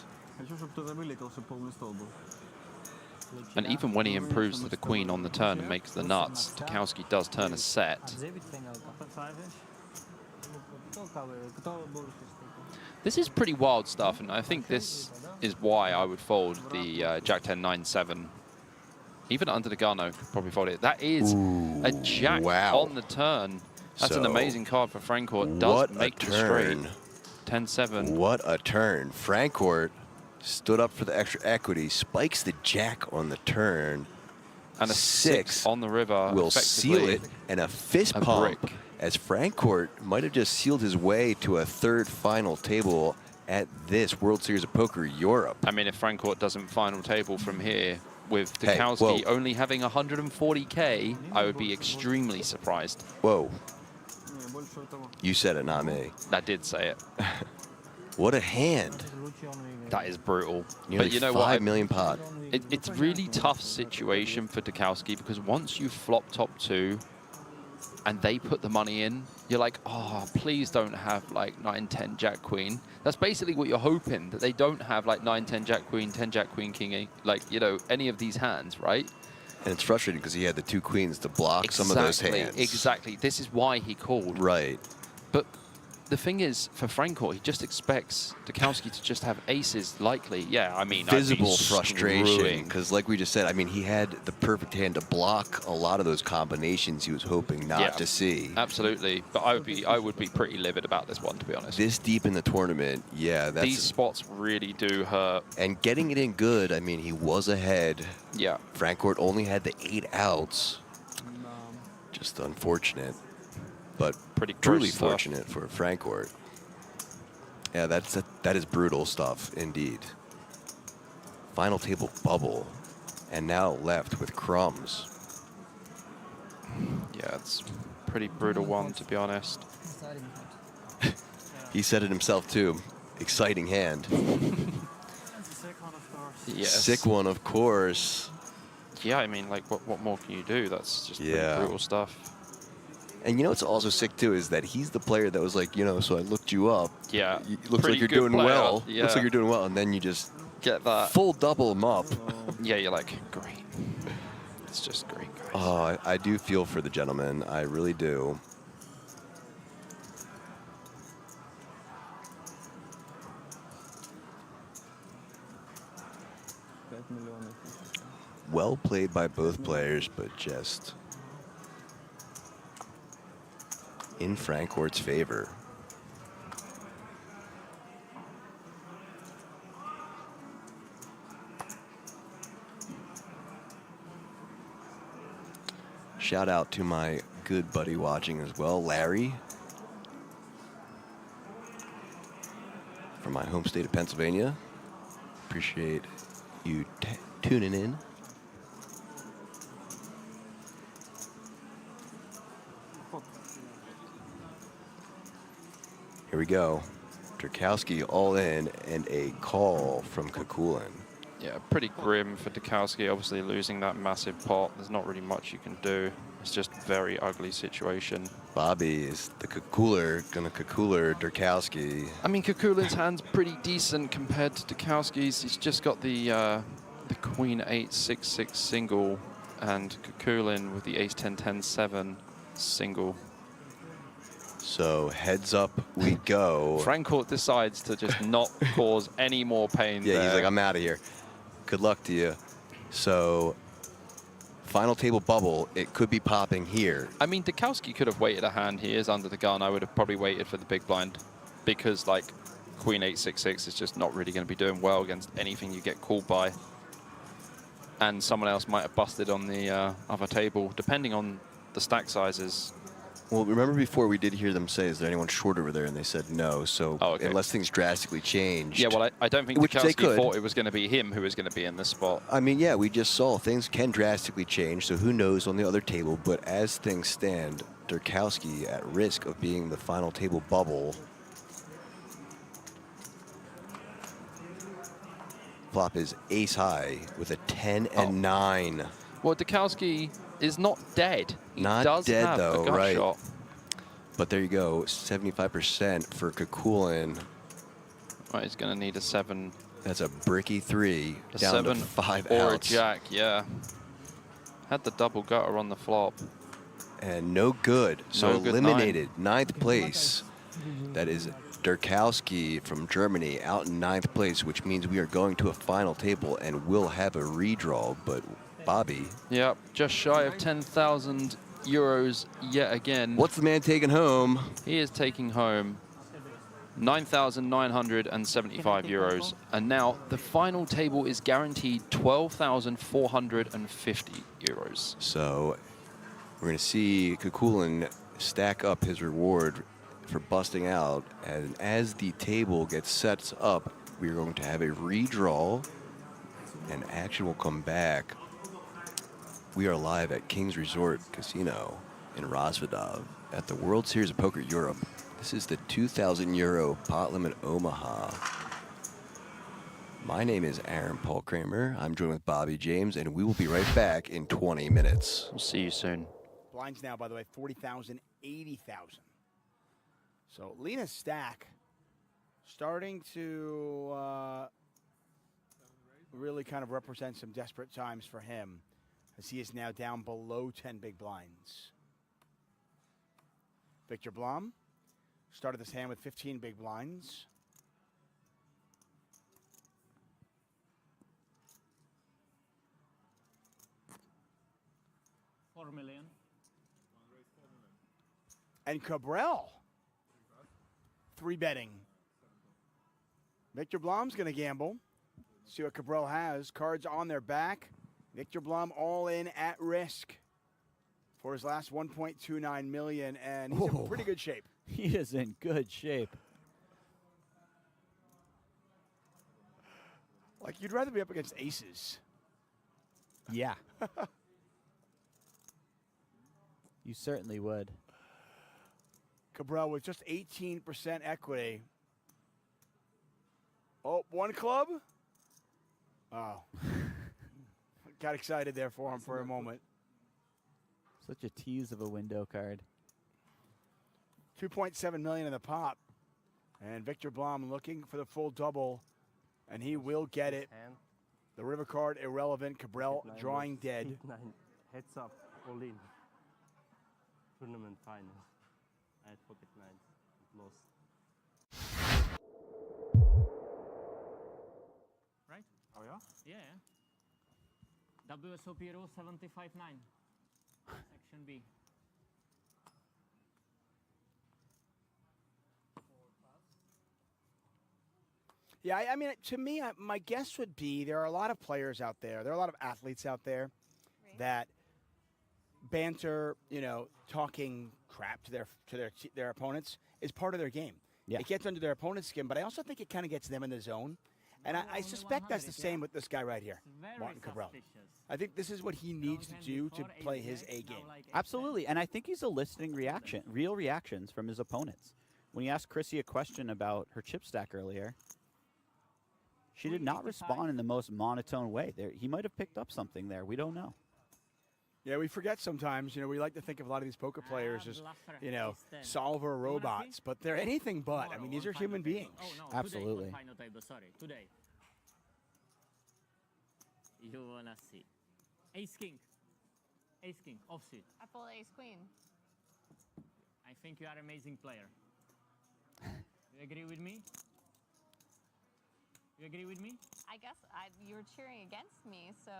And even when he improves to the queen on the turn and makes the nuts, Dukowski does turn a set. 5-ish. This is pretty wild stuff, and I think this is why I would fold the Jack 10 9-7. Even under the gun, I could probably fold it. That is a jack on the turn. That's an amazing card for Francourt. Does make the straight. 10-7. What a turn. Francourt stood up for the extra equity, spikes the jack on the turn. And a 6 on the river. Will seal it, and a fist pump brick. as Francourt might have just sealed his way to a 3rd final table at this World Series of Poker Europe. I mean, if Francourt doesn't final table from here, with Dukowski only having 140K, I would be extremely surprised. Whoa. You said it, not me. I did say it. What a hand. That is brutal. Nearly but you know 5 what? million pot. It's really tough situation for Dukowski because once you flop top 2 and they put the money in, you're like, oh, please don't have like 9-10 Jack Queen. That's basically what you're hoping, that they don't have like 9-10 Jack Queen, 10 Jack Queen King, like, you know, any of these hands, right? And it's frustrating because he had the 2 queens to block some of those hands. Exactly. This is why he called. Right. But the thing is, for Francourt, he just expects Dukowski to just have aces, likely. Yeah, I mean, Visible I'd be frustration, because like we just said, I mean, he had the perfect hand to block a lot of those combinations he was hoping not to see. Absolutely, but I would be pretty livid about this one, to be honest. This deep in the tournament, yeah, that's these spots really do hurt. And getting it in good, I mean, he was ahead. Yeah. Francourt only had the 8 outs. Just unfortunate, but pretty truly fortunate for Francourt. Yeah, that is brutal stuff indeed. Final table bubble, and now left with crumbs. Yeah, it's a pretty brutal one, to be honest. He said it himself too. Exciting hand. That's a sick one, of course. Yes. Sick one, of course. Yeah, I mean, like, what more can you do? That's just pretty brutal stuff. And you know what's also sick too is that he's the player that was like, you know, so I looked you up. Yeah. Looks like you're doing well. Yeah. Looks like you're doing well, and then you just get that full double him up. Yeah, you're like, great. It's just great, guys. Oh, I do feel for the gentleman. I really do. Well played by both players, but just in Francourt's favor. Shout out to my good buddy watching as well, Larry, from my home state of Pennsylvania. Appreciate you tuning in. Here we go. Dukowski all in and a call from Kakulin. Yeah, pretty grim for Dukowski, obviously losing that massive pot. There's not really much you can do. It's just very ugly situation. Bobby is the Kakuler, gonna Kakuler Durkowski. I mean, Kakulin's hand's pretty decent compared to Dukowski's. He's just got the Queen 8-6-6 single and Kakulin with the Ace 10-10-7 single. So heads up we go. Francourt decides to just not cause any more pain Yeah, there. he's like, I'm out of here. Good luck to you. So final table bubble, it could be popping here. I mean, Dukowski could have waited a hand. He is under the gun. I would have probably waited for the big blind because, like, Queen 8-6-6 is just not really going to be doing well against anything you get called by. And someone else might have busted on the other table, depending on the stack sizes. Well, remember before we did hear them say, is there anyone short over there? And they said no. So unless things drastically changed. Yeah, well, I don't think Dukowski thought it was going to be him who was going to be in this spot. I mean, yeah, we just saw things can drastically change. So who knows on the other table. But as things stand, Durkowski at risk of being the final table bubble. Flop is ace high with a 10 and 9. Well, Dukowski is not dead. He Not does dead have though, a gut right? shot. But there you go, 75% for Kakulin. Right, he's going to need a 7. That's a bricky 3 A down 7 to 5 or outs. a jack, yeah. Had the double gutter on the flop. And no good. So No good eliminated, 9th place. That is Durkowski from Germany out in 9th place, which means we are going to a final table and will have a redraw. But Bobby. Yep, just shy of 10,000 euros yet again. What's the man taking home? He is taking home 9,975 euros. And now the final table is guaranteed 12,450 euros. So we're going to see Kakulin stack up his reward for busting out. And as the table gets set up, we're going to have a redraw and action will come back. We are live at King's Resort Casino in Rosvedov at the World Series of Poker Europe. This is the 2,000 euro Pot Limit Omaha. My name is Aaron Paul Kramer. I'm joined with Bobby James, and we will be right back in 20 minutes. We'll see you soon. Blinds now, by the way, 40,000, 80,000. So Lena's stack starting to really kind of represent some desperate times for him, as he is now down below 10 big blinds. Victor Blom started this hand with 15 big blinds. $4 million. And Cabral, 3-betting. Victor Blom's going to gamble. See what Cabral has. Cards on their back. Victor Blom all in at risk for his last 1.29 million, and he's in pretty good shape. He is in good shape. Like, you'd rather be up against aces. Yeah. You certainly would. Cabral with just 18% equity. Oh, one club? Oh. Got excited there for him for a moment. Such a tease of a window card. 2.7 million in the pot. And Victor Blom looking for the full double, and he will get it. The river card irrelevant. Cabral drawing dead. Heads up, all in. Tournament final. I had pocket 9. Lost. Right? Oh, yeah? Yeah. WSOPE rule 75.9. Section B. Yeah, I mean, to me, my guess would be there are a lot of players out there. There are a lot of athletes out there that banter, you know, talking crap to their opponents is part of their game. Yeah. It gets under their opponent's skin, but I also think it kind of gets them in the zone. And I suspect that's the same with this guy right here, Martin Cabral. I think this is what he needs to do to play his A game. Absolutely, and I think he's eliciting real reactions from his opponents. When he asked Chrissy a question about her chip stack earlier, She did not respond in the most monotone way. There, he might have picked up something there. We don't know. Yeah, we forget sometimes. You know, we like to think of a lot of these poker players as, you know, solver robots, but they're anything but. I mean, these are human beings. Oh, no, Absolutely. Today, final table, sorry. Today. You wanna see. Ace King. Ace King, offsuit. I pulled ace queen. I think you are an amazing player. You agree with me? You agree with me? I guess you were cheering against me, so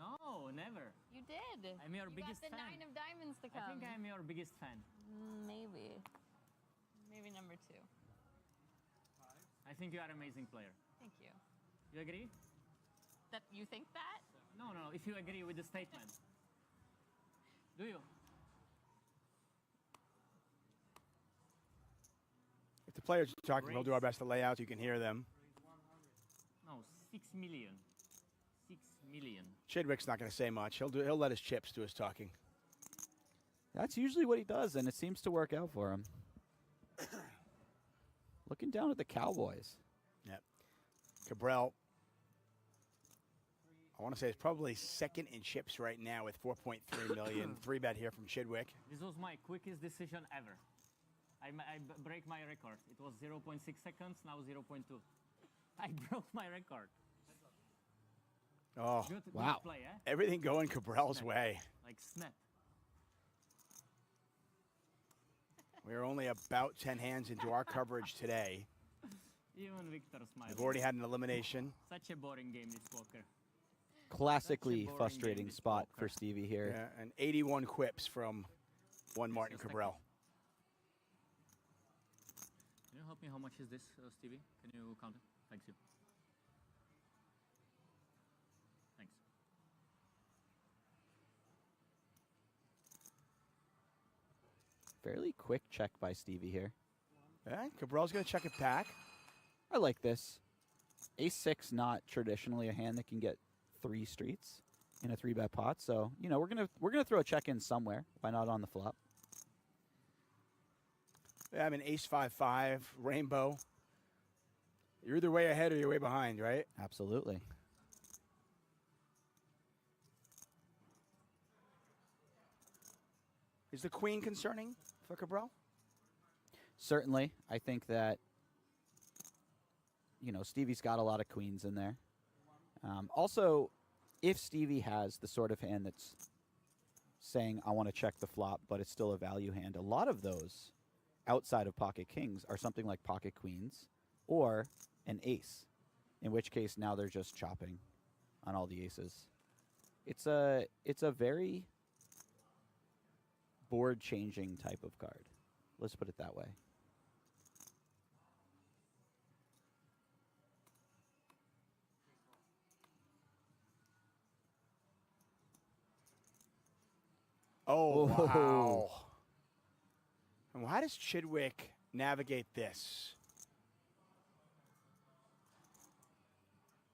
No, never. you did. I'm your you biggest got the fan. 9 of diamonds to come. I think I'm your biggest fan. Maybe. Maybe number 2. I think you are an amazing player. Thank you. You agree? That you think that? No, no, if you agree with the statement. Do you? If the players are talking, we'll do our best to lay out so you can hear them. No, 6 million. 6 million. Chidwick's not going to say much. He'll let his chips do his talking. That's usually what he does, and it seems to work out for him. Looking down at the Cowboys. Yep. Cabral, I want to say, is probably second in chips right now with 4.3 million. 3-bet here from Chidwick. This was my quickest decision ever. I break my record. It was 0.6 seconds, now 0.2. I broke my record. Oh, Good wow. play, eh? Everything going Cabral's way. Like snap. We're only about 10 hands into our coverage today. Even Victor smiles. We've already had an elimination. Such a boring game, this poker. Classically boring frustrating game, this spot poker. for Stevie here. Yeah, and 81 quips from one Martin Cabral. Can you help me? How much is this, Stevie? Can you count it? Thanks you. Thanks. Fairly quick check by Stevie here. Yeah, Cabral's going to check it back. I like this. Ace-6, not traditionally a hand that can get 3 streets in a 3-bet pot. So, you know, we're gonna throw a check in somewhere. Why not on the flop? Yeah, I mean, Ace-5-5, Rainbow. You're either way ahead or you're way behind, right? Absolutely. Is the queen concerning for Cabral? Certainly. I think that, you know, Stevie's got a lot of queens in there. Also, if Stevie has the sort of hand that's saying, I want to check the flop, but it's still a value hand, a lot of those outside of pocket kings are something like pocket queens or an ace, in which case now they're just chopping on all the aces. It's a very board changing type of card. Let's put it that way. Oh, wow. And how does Chidwick navigate this?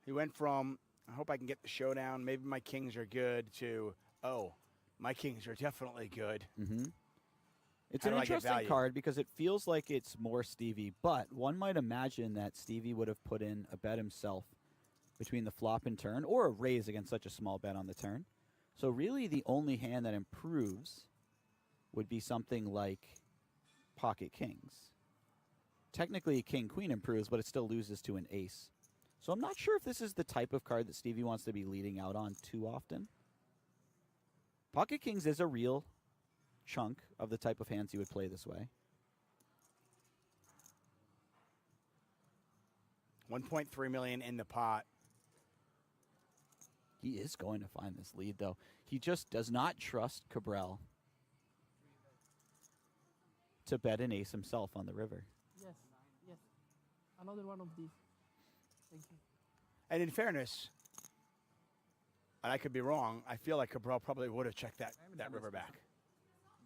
He went from, I hope I can get the showdown, maybe my kings are good, to, oh, my kings are definitely good. Mm-hmm. It's How an do I get interesting value? card because it feels like it's more Stevie, but one might imagine that Stevie would have put in a bet himself between the flop and turn, or a raise against such a small bet on the turn. So really the only hand that improves would be something like pocket kings. Technically, king-queen improves, but it still loses to an ace. So I'm not sure if this is the type of card that Stevie wants to be leading out on too often. Pocket kings is a real chunk of the type of hands he would play this way. 1.3 million in the pot. He is going to find this lead, though. He just does not trust Cabral to bet an ace himself on the river. Yes, yes. Another one of these. Thank you. And in fairness, and I could be wrong, I feel like Cabral probably would have checked that river back.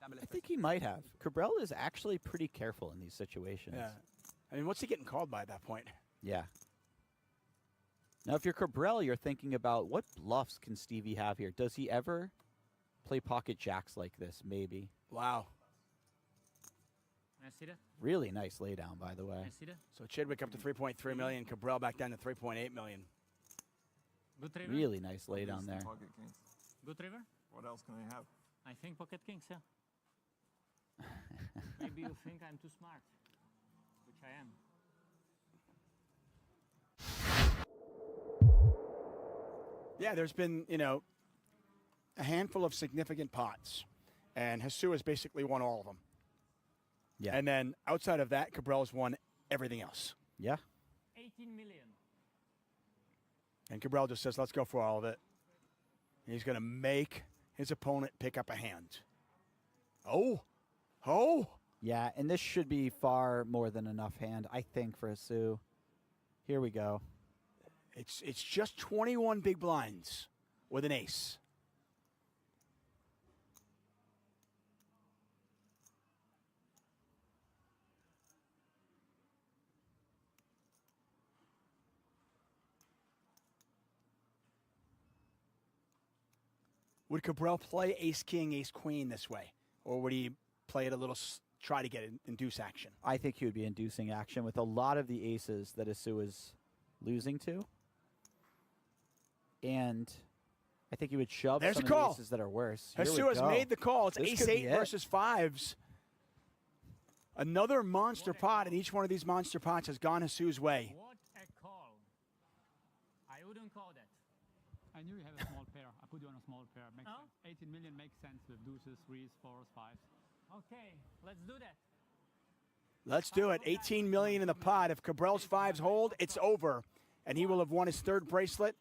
I think he might have. Cabral is actually pretty careful in these situations. Yeah. I mean, what's he getting called by at that point? Yeah. Now, if you're Cabral, you're thinking about what bluffs can Stevie have here? Does he ever play pocket jacks like this? Maybe. Wow. I see that? Really nice laydown, by the way. I see that? So Chidwick up to 3.3 million, Cabral back down to 3.8 million. Good river? Really nice laydown there. Pocket kings. Good river? What else can I have? I think pocket kings, yeah. Maybe you think I'm too smart, which I am. Yeah, there's been, you know, a handful of significant pots, and Jesus has basically won all of them. Yeah. And then outside of that, Cabral's won everything else. Yeah. 18 million. And Cabral just says, let's go for all of it. He's going to make his opponent pick up a hand. Oh. Yeah, and this should be far more than enough hand, I think, for Jesus. Here we go. It's just 21 big blinds with an ace. Would Cabral play ace-king, ace-queen this way? Or would he play it a little, try to get induce action? I think he would be inducing action with a lot of the aces that Jesus is losing to. And I think he would shove There's some a of the call. aces that are worse. Jesus Here we has go. made the call. It's This could be ace-8 it. versus fives. Another monster pot, and each one of these monster pots has gone Jesus' way. What a call. I wouldn't call that. I knew you had a small pair. I put you on a small pair. Makes Oh? sense. 18 million makes sense with deuces, threes, fours, fives. Okay, let's do that. Let's do it. 18 million in the pot. If Cabral's fives hold, it's over. And he will have won his third bracelet.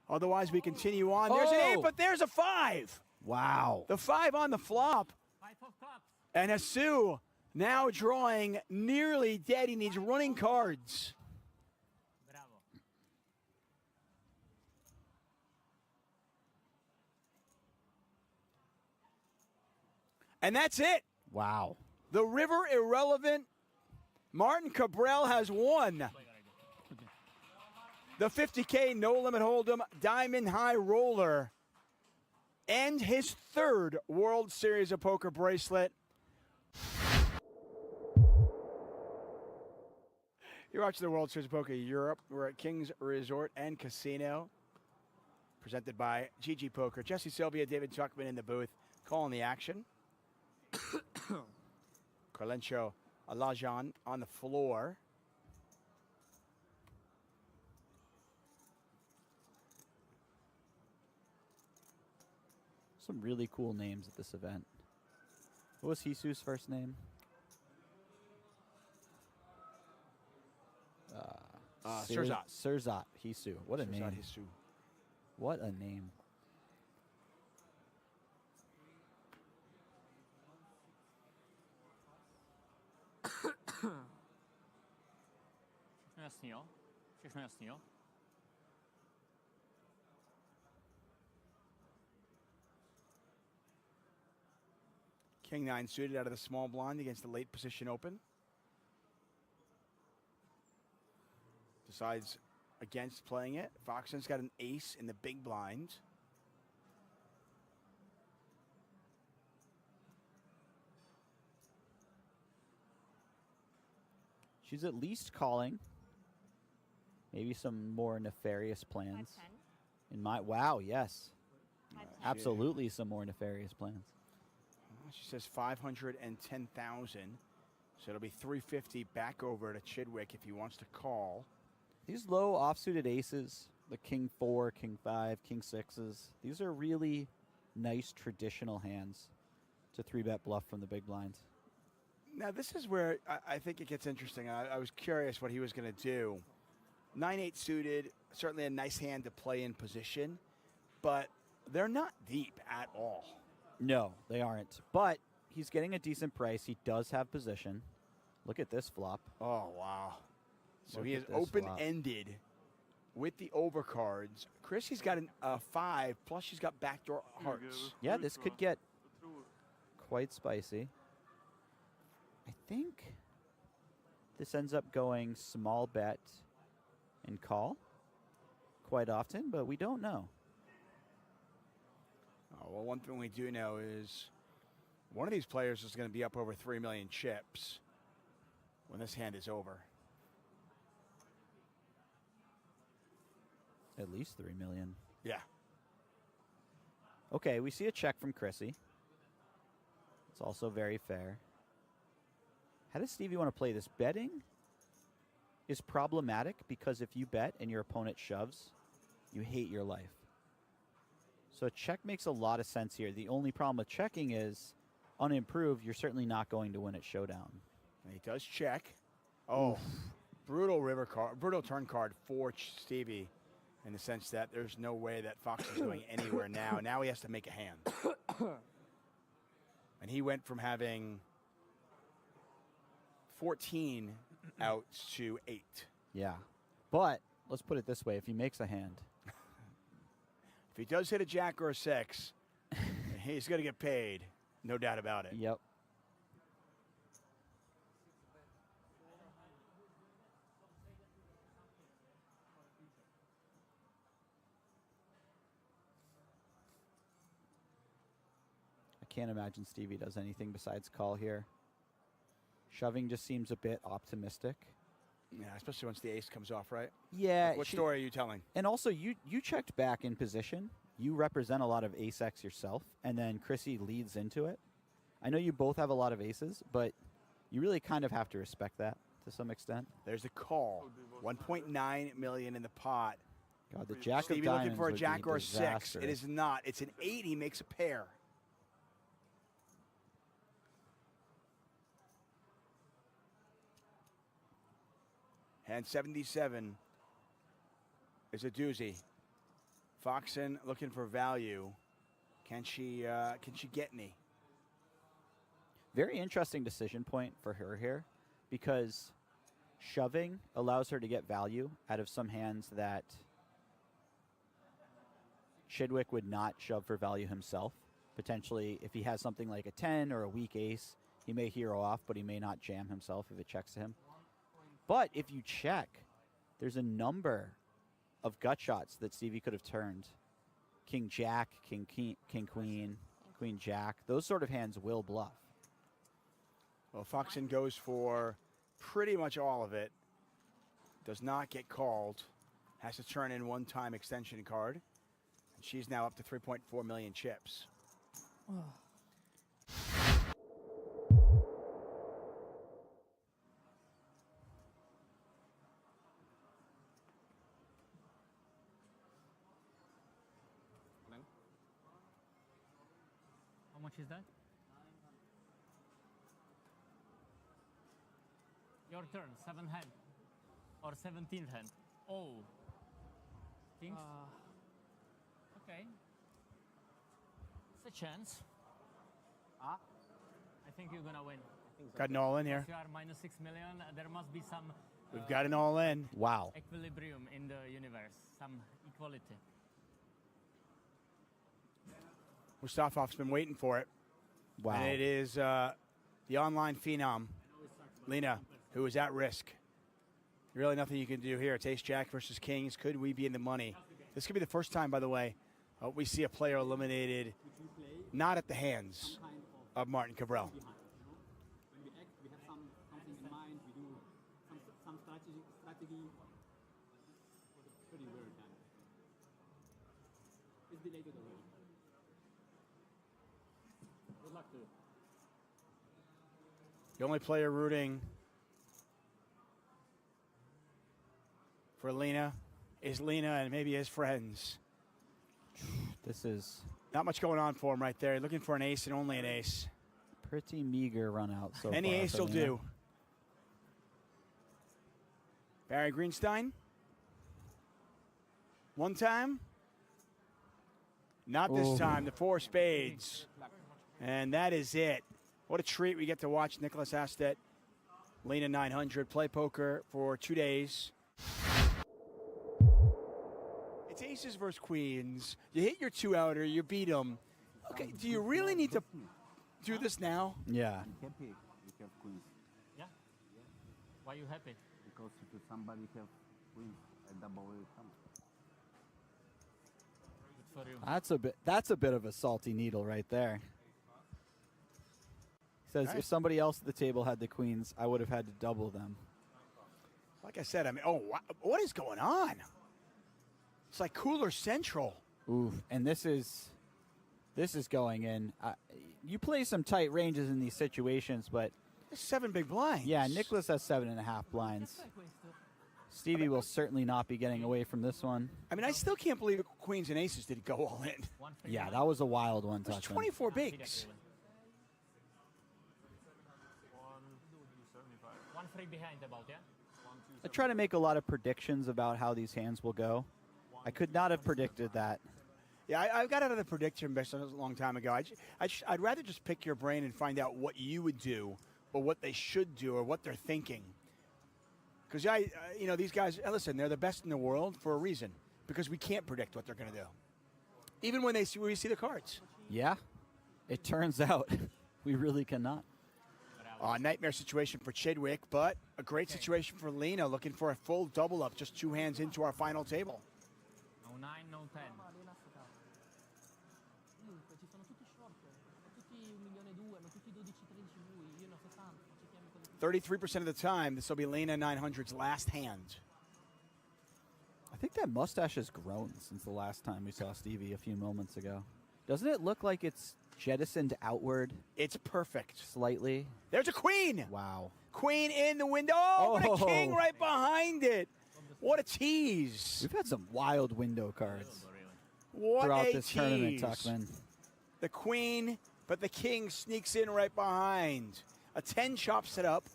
Otherwise, we continue on. There's an 8, Oh! but there's a 5. Wow. The 5 on the flop. 5 of clubs. And Jesus now drawing nearly dead. He needs running cards. Bravo. And that's it. Wow. The river irrelevant. Martin Cabral has won the 50K No Limit Hold'em Diamond High Roller and his third World Series of Poker bracelet. You're watching the World Series of Poker Europe. We're at King's Resort and Casino, presented by GG Poker. Jesse Sylvia, David Chuckman in the booth, calling the action. Carlencho Alajan on the floor. Some really cool names at this event. What was Jesus' first name? Sirzat. Sirzat Jesus. What a Sirzat name. Jesus. What a name. Všechno jasný, jo? Všechno jasný, jo? King 9 suited out of the small blind against the late position open. Decides against playing it. Foxton's got an ace in the big blind. She's at least calling. Maybe some more nefarious plans. 510. In my wow, yes. 510. Absolutely some more nefarious plans. She says 510,000. So it'll be 350 back over to Chidwick if he wants to call. These low offsuited aces, the king 4, king 5, king 6s, these are really nice traditional hands to 3-bet bluff from the big blinds. Now, this is where I think it gets interesting. I was curious what he was going to do. 9-8 suited, certainly a nice hand to play in position, but they're not deep at all. No, they aren't. But he's getting a decent price. He does have position. Look at this flop. Oh, wow. So Look he at is this flop. open-ended with the overcards. Chrissy's got a 5, plus she's got backdoor hearts. Yeah, this could get quite spicy. I think this ends up going small bet and call quite often, but we don't know. Oh, well, one thing we do know is one of these players is going to be up over 3 million chips. when this hand is over. At least 3 million. Yeah. Okay, we see a check from Chrissy. It's also very fair. How does Stevie want to play this? Betting is problematic because if you bet and your opponent shoves, you hate your life. So a check makes a lot of sense here. The only problem with checking is, unimproved, you're certainly not going to win at showdown. And he does check. Oh, brutal brutal turn card for Stevie, in the sense that there's no way that Fox is going anywhere now. Now he has to make a hand. And he went from having 14 outs to 8. Yeah. But let's put it this way. If he makes a hand. If he does hit a jack or a 6, he's going to get paid. No doubt about it. Yep. I can't imagine Stevie does anything besides call here. Shoving just seems a bit optimistic. Yeah, especially once the ace comes off, right? Yeah. What story are you telling? And also, you checked back in position. You represent a lot of ace-X yourself, and then Chrissy leads into it. I know you both have a lot of aces, but you really kind of have to respect that to some extent. There's a call. 1.9 million in the pot. God, the jack Stevie of diamonds looking for a would jack be or a 6. disastrous. It is not. It's an 8. He makes a pair. Hand 77 is a doozy. Foxen looking for value. Can she get any? Very interesting decision point for her here, because shoving allows her to get value out of some hands that Chidwick would not shove for value himself. Potentially, if he has something like a 10 or a weak ace, he may hero off, but he may not jam himself if it checks to him. But if you check, there's a number of gut shots that Stevie could have turned. King Jack, King Queen, Queen Jack. Those sort of hands will bluff. Well, Foxen goes for pretty much all of it. Does not get called. Has to turn in one-time extension card. And she's now up to 3.4 million chips. How much is that? Your turn, 7th hand. Or 17th hand. Oh. Kings? Okay. It's a chance. I think you're gonna win. Got an all in here. You are minus 6 million. There must be some We've got an all in. Wow. equilibrium in the universe, some equality. Mustafov's been waiting for it. Wow. And it is the online phenom, Lena, who is at risk. Really nothing you can do here. It's ace-jack versus kings. Could we be in the money? This could be the first time, by the way, we see a player eliminated not at the hands of Martin Cabral. When we act, we have something in mind. We do some strategy. Pretty well done. It's belated already. Good luck to you. The only player rooting for Lena is Lena and maybe his friends. This is Not much going on for him right there. Looking for an ace and only an ace. pretty meager run out so Any far. ace for will Lena. do. Barry Greenstein. One time. Not this Oh. time. The 4 spades. And that is it. What a treat we get to watch Nicholas Astet, Lena 900, play poker for 2 days. It's aces versus queens. You hit your 2-outer, you beat them. Okay, do you really need to do this now? Yeah. Happy you have queens Yeah? Why you happy? because if somebody have queens, a double will come. Good for you. That's a bit of a salty needle right there. Says, Nice. if somebody else at the table had the queens, I would have had to double them. Like I said, I mean, oh, what is going on? It's like Cooler Central. Ooh, and this is going in. You play some tight ranges in these situations, but 7 big blinds. yeah, Nicholas has 7.5 blinds. Stevie will certainly not be getting away from this one. I mean, I still can't believe queens and aces didn't go all in. Yeah, that was a wild one. There's Tuckman. 24 bigs. 1-3 behind about, yeah? I try to make a lot of predictions about how these hands will go. I could not have predicted that. Yeah, I've got out of the prediction best a long time ago. I'd rather just pick your brain and find out what you would do or what they should do or what they're thinking. Because, you know, these guys, listen, they're the best in the world for a reason because we can't predict what they're going to do. Even when we see the cards. Yeah, it turns out we really cannot. Nightmare situation for Chidwick, but a great situation for Lena, looking for a full double up, just 2 hands into our final table. No 9, no 10. Comunque ci sono tutti short, tutti 1.200.000, hanno tutti 12-13 lui, io ne ho 60, ci chiami quelli 33% of the time, this will be Lena 900's last hand. I think that mustache has grown since the last time we saw Stevie a few moments ago. Doesn't it look like it's jettisoned outward? It's perfect. Slightly. There's a queen. Wow. Queen in the window. Oh, what a king right behind it. What a tease. We've had some wild window cards What throughout a this tease. tournament, Tuckman. The queen, but the king sneaks in right behind. A 10 chops it up.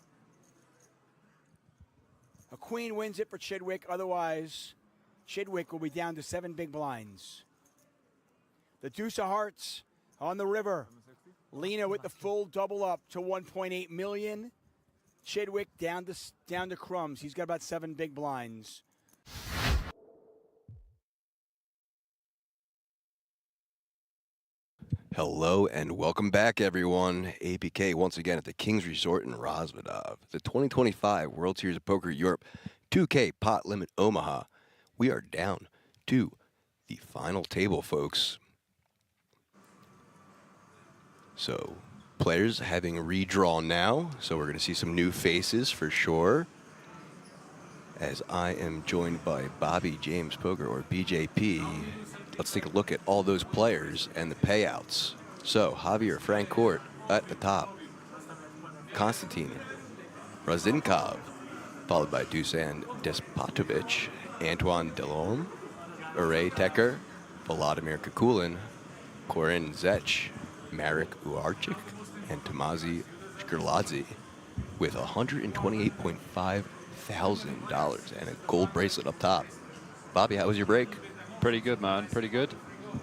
A queen wins it for Chidwick. Otherwise, Chidwick will be down to 7 big blinds. The deuce of hearts on the river. Lena with the full double up to 1.8 million. Chidwick down to crumbs. He's got about 7 big blinds. Hello and welcome back, everyone. APK once again at the King's Resort in Rosvedov. The 2025 World Series of Poker Europe 2K Pot Limit Omaha. We are down to the final table, folks. So, players having redrawn now. So we're going to see some new faces for sure. As I am joined by Bobby James Poker, or BJP. Let's take a look at all those players and the payouts. So, Javier Francourt at the top. Konstantin Razinkov, followed by Dusan Despotovich, Antoine Delorme, Ure Tekker, Volodymyr Kakulin, Korin Zech, Marek Uarchik, and Tomazi Shkurladze with $128.5 thousand and a gold bracelet up top. Bobby, how was your break? Pretty good, man. Pretty good.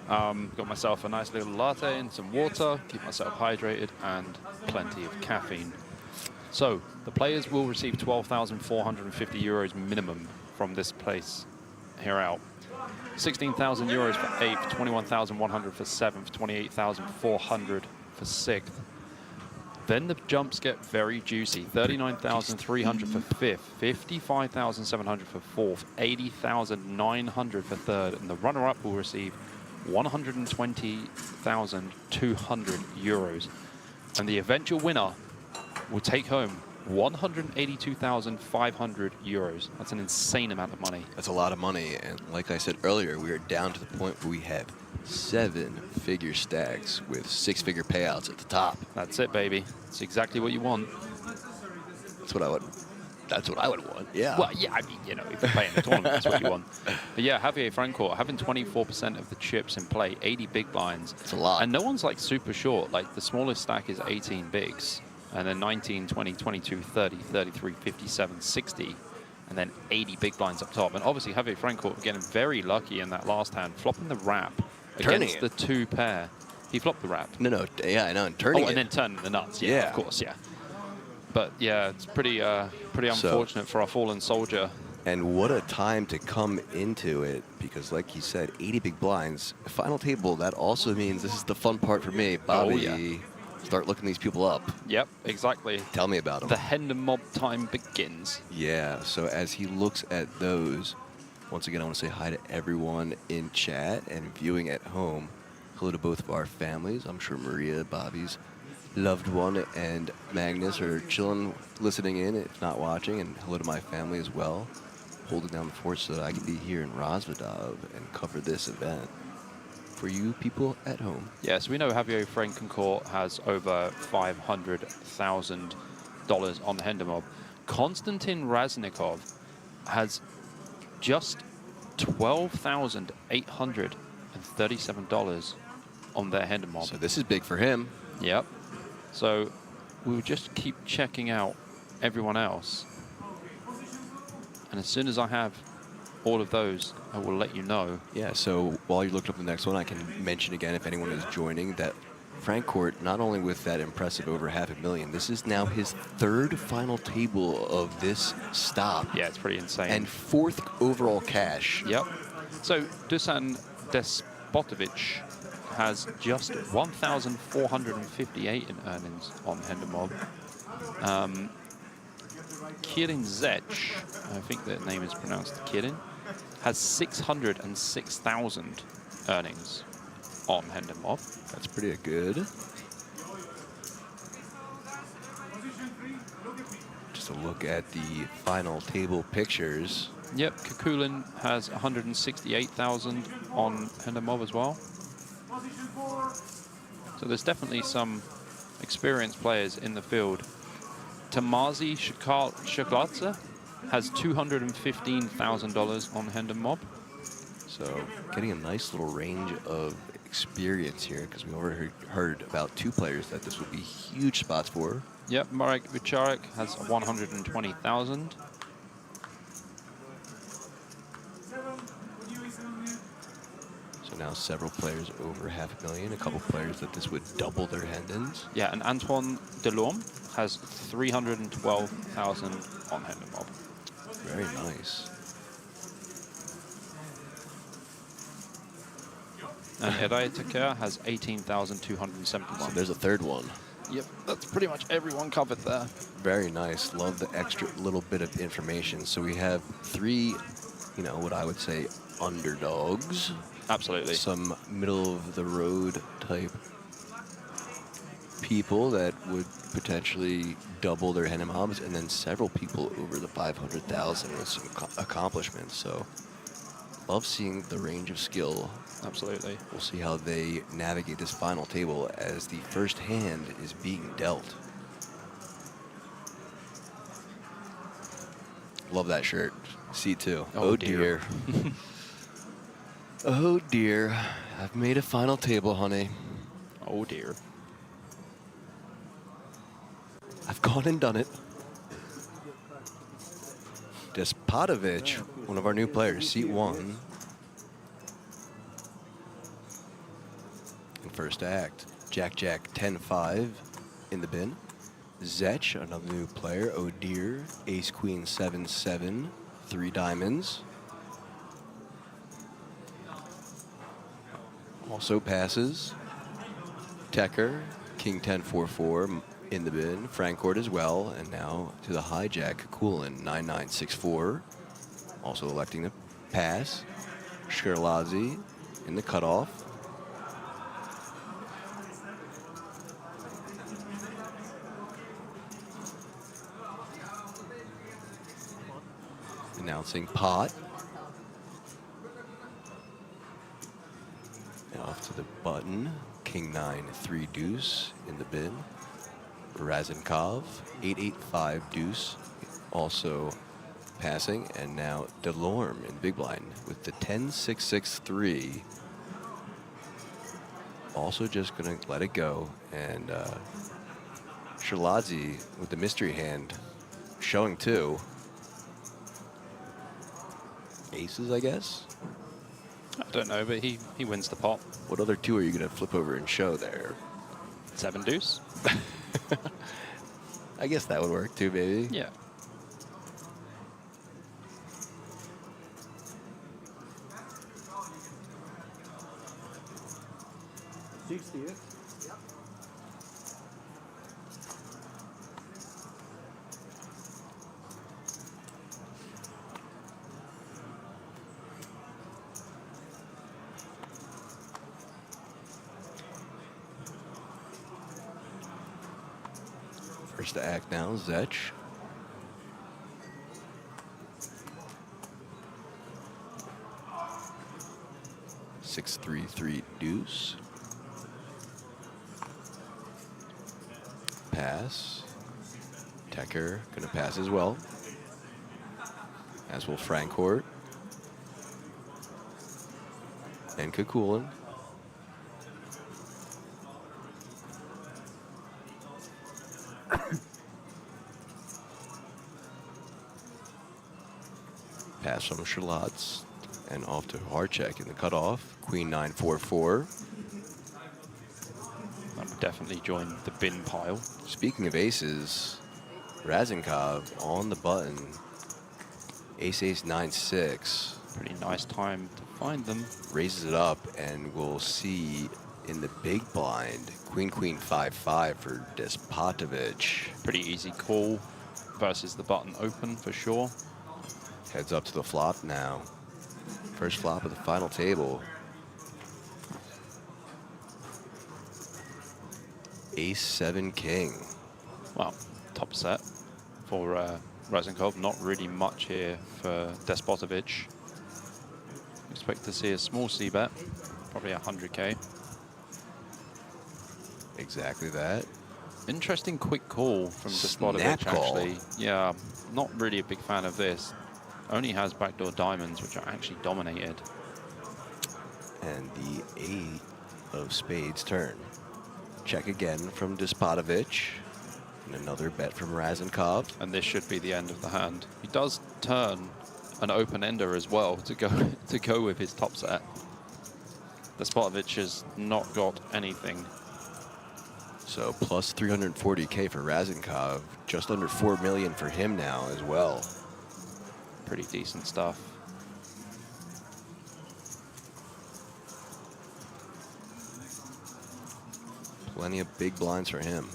Got myself a nice little latte and some water, keep myself hydrated, and plenty of caffeine. So the players will receive 12,450 euros minimum from this place here out. 16,000 euros for 8th, 21,100 for 7th, 28,400 for 6th. Then the jumps get very juicy. 39,300 for 5th, 55,700 for 4th, 80,900 for 3rd, and the runner-up will receive 120,200 euros. And the eventual winner will take home 182,500 euros. That's an insane amount of money. That's a lot of money, and like I said earlier, we are down to the point where we have 7-figure stacks with 6-figure payouts at the top. That's it, baby. It's exactly what you want. That's what I would want. Yeah. Well, yeah, I mean, you know, if you're playing the tournament, that's what you want. But yeah, Javier Francourt having 24% of the chips in play, 80 big blinds. It's a lot. And no one's like super short. Like the smallest stack is 18 bigs, and then 19, 20, 22, 30, 33, 57, 60, and then 80 big blinds up top. And obviously Javier Francourt getting very lucky in that last hand, flopping the wrap against the 2 pair. He flopped the wrap. No, yeah, I know, and turning and then turning the nuts. Yeah, of course, yeah. But yeah, it's pretty unfortunate for our fallen soldier. And what a time to come into it, because like he said, 80 big blinds. Final table, that also means this is the fun part for me. Bobby, start looking these people up. Yep, exactly. Tell me about them. The Hendon mob time begins. Yeah, so as he looks at those, once again, I want to say hi to everyone in chat and viewing at home. Hello to both of our families. I'm sure Maria, Bobby's loved one and Magnus are chilling, listening in, if not watching, and hello to my family as well, holding down the fort so that I can be here in Rosvedov and cover this event for you people at home. Yes, we know Javier Frankencourt has over $500,000 on Hendemob. Konstantin Raznikov has just $12,837 on their Hendemob. So this is big for him. Yep. So we'll just keep checking out everyone else. And as soon as I have all of those, I will let you know. Yeah, so while you're looking up the next one, I can mention again, if anyone is joining, that Francourt, not only with that impressive over $500,000, this is now his 3rd final table of this stop. Yeah, it's pretty insane. And 4th overall cash. Yep. So Dusan Despotovic has just 1,458 in earnings on Hendemob. Kirin Zech, I think the name is pronounced Kirin, has 606,000 earnings on Hendemob. That's pretty good. Just a look at the final table pictures. Yep, Kakulin has 168,000 on Hendemob as well. So there's definitely some experienced players in the field. Tamazi Shakladze has $215,000 on Hendemob. So getting a nice little range of experience here, because we already heard about 2 players that this would be huge spots for. Yep, Marek Vicharek has 120,000. So now several players over $500,000, a couple players that this would double their Hendons. Yeah, and Antoine Delorme has 312,000 on Hendemob. Very nice. And Eray Teker has 18,271. So there's a 3rd one. Yep, that's pretty much everyone covered there. Very nice. Love the extra little bit of information. So we have 3, you know, what I would say underdogs. Absolutely. Some middle of the road type people that would potentially double their Hennemobs, and then several people over the 500,000 with some accomplishments. So love seeing the range of skill. Absolutely. We'll see how they navigate this final table as the first hand is being dealt. Love that shirt. C2. Oh, dear. Oh dear. I've made a final table, honey. Oh dear. I've gone and done it. Despotovic, one of our new players, seat 1. In first act, Jack 10-5 in the bin. Zech, another new player. Oh dear. Ace Queen 7-7, 3 diamonds. Also passes. Tecker, King 10-4-4 in the bin. Francourt as well. And now to the hijack, Kulin 9-9-6-4. Also electing to pass. Shkerladze in the cutoff. Announcing pot. And off to the button. King 9-3 deuce in the bin. Razenkov 8-8-5 deuce also passing, and now Delorme in big blind with the 10-6-6-3. Also just gonna let it go, and Shkerladze with the mystery hand showing 2 aces, I guess. I don't know, but he wins the pot. What other 2 are you gonna flip over and show there? 7 deuce. I guess that would work too, baby. Yeah. First to act now, Zech. Six, 3-3 deuce. Pass. Tecker gonna pass as well. As will Francourt. And Kukulin. Pass from Charlotte. And off to Harchek in the cutoff. Queen 9-4-4. I would definitely join the bin pile. Speaking of aces, Razenkov on the button. Ace 9-6. Pretty nice time to find them. Raises it up, and we'll see in the big blind Queen 5-5 for Despotovich. Pretty easy call versus the button open for sure. Heads up to the flop now. First flop of the final table. Ace 7 king. Well, top set for Razenkov. Not really much here for Despotovich. Expect to see a small c-bet, probably 100K. Exactly that. Interesting quick call from Despotovich, actually. Yeah, not really a big fan of this. Only has backdoor diamonds, which are actually dominated. And the 8 of spades turn. Check again from Despotovich. And another bet from Razenkov. And this should be the end of the hand. He does turn an open ender as well to go with his top set. Despotovich has not got anything. So plus 340K for Razenkov. Just under 4 million for him now as well. Pretty decent stuff. Plenty of big blinds for him.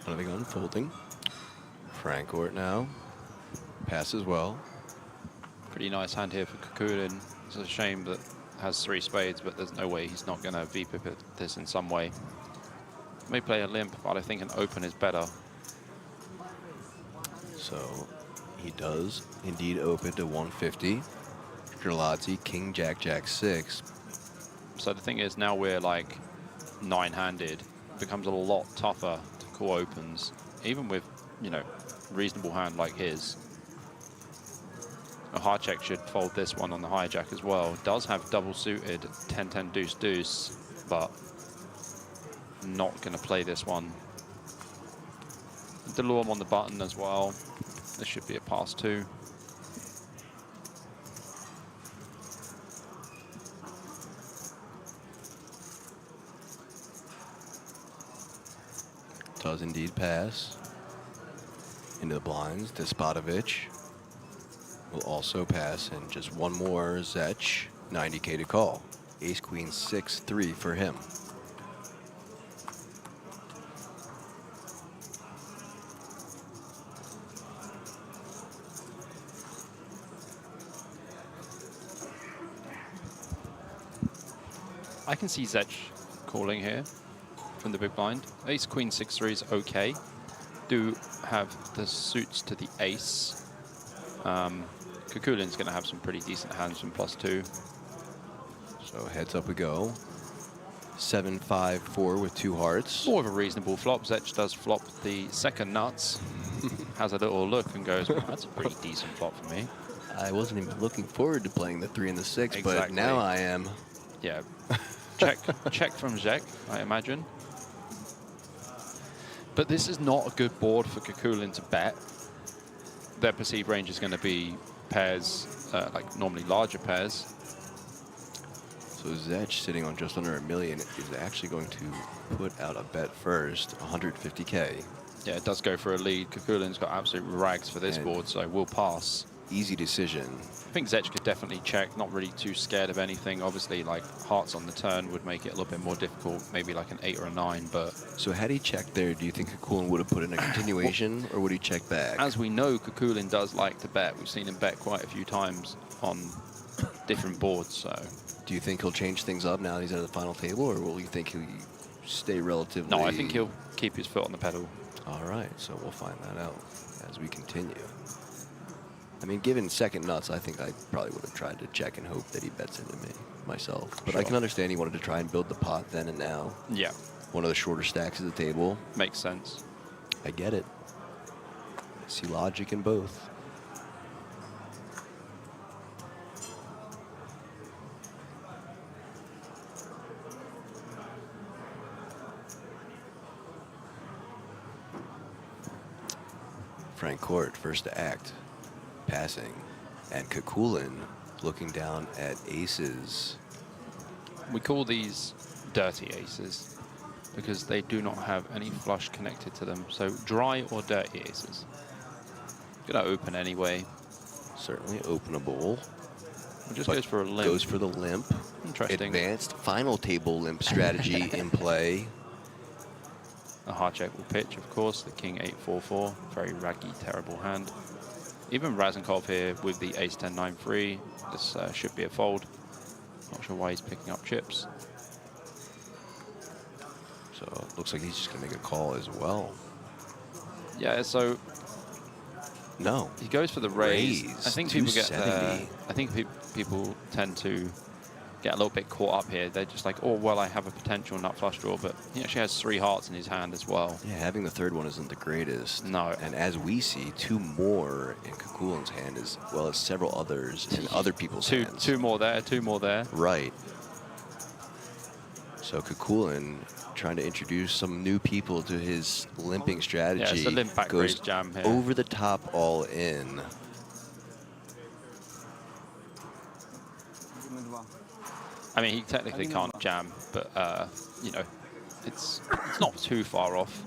Nothing unfolding. Francourt now. Pass as well. Pretty nice hand here for Kukulin. It's a shame that has 3 spades, but there's no way he's not going to VPip this in some way. May play a limp, but I think an open is better. So he does indeed open to 150. Gerlazzi, King, Jack, Jack 6. So the thing is, now we're like 9-handed. It becomes a lot tougher to call opens, even with, you know, reasonable hand like his. A hard check should fold this one on the hijack as well. Does have double suited 10-10 deuce deuce, but not going to play this one. Delorme on the button as well. This should be a pass too. Does indeed pass. Into the blinds. Despotovich will also pass, and just one more Zech. 90K to call. Ace Queen 6-3 for him. I can see Zech calling here from the big blind. Ace Queen 6-3 is okay. Do have the suits to the ace. Kukulin's going to have some pretty decent hands from +2. So heads up we go. 7-5-4 with 2 hearts. More of a reasonable flop. Zech does flop the second nuts. Has a little look and goes, well, that's a pretty decent flop for me. I wasn't even looking forward to playing the 3 and the 6, but Exactly. now I am. Yeah. Check from Zech, I imagine. But this is not a good board for Kukulin to bet. Their perceived range is going to be pairs like normally larger pairs. So Zech, sitting on just under $1 million, is actually going to put out a bet first, 150K. Yeah, it does go for a lead. Kukulin's got absolute rags for this board, so we'll pass. Easy decision. I think Zech could definitely check, not really too scared of anything. Obviously, like hearts on the turn would make it a little bit more difficult, maybe like an 8 or a 9, but... So had he checked there, do you think Kukulin would have put in a continuation, or would he check back? As we know, Kukulin does like to bet. We've seen him bet quite a few times on different boards, so... Do you think he'll change things up now that he's at the final table, or will you think he'll stay relatively... No, I think he'll keep his foot on the pedal. All right, so we'll find that out as we continue. I mean, given second nuts, I think I probably would have tried to check and hope that he bets into me myself. But I can understand he wanted to try and build the pot then and now. Yeah. One of the shorter stacks of the table. Makes sense. I get it. I see logic in both. Frank Court, first to act, passing, and Kukulin looking down at aces. We call these dirty aces because they do not have any flush connected to them. So dry or dirty aces. Gonna open anyway. Certainly openable. It just goes for a limp. Goes for the limp. Interesting. Advanced final table limp strategy in play. A hard check will pitch, of course, the king 8-4-4, very raggy, terrible hand. Even Razenkov here with the ace 10-9-3, this should be a fold. Not sure why he's picking up chips. So it looks like he's just going to make a call as well. Yeah, so no, he goes for the raise. I think people get 270. I think people tend to get a little bit caught up here. They're just like, oh, well, I have a potential nut flush draw, but he actually has 3 hearts in his hand as well. Yeah, having the third one isn't the greatest. No. And as we see, 2 more in Kukulin's hand, as well as several others in other people's hands. 2 more there, 2 more there. Right. So Kukulin trying to introduce some new people to his limping strategy. Yeah, it's a limp back raise goes jam here. over the top all in. I mean, he technically can't jam, but you know, it's not too far off.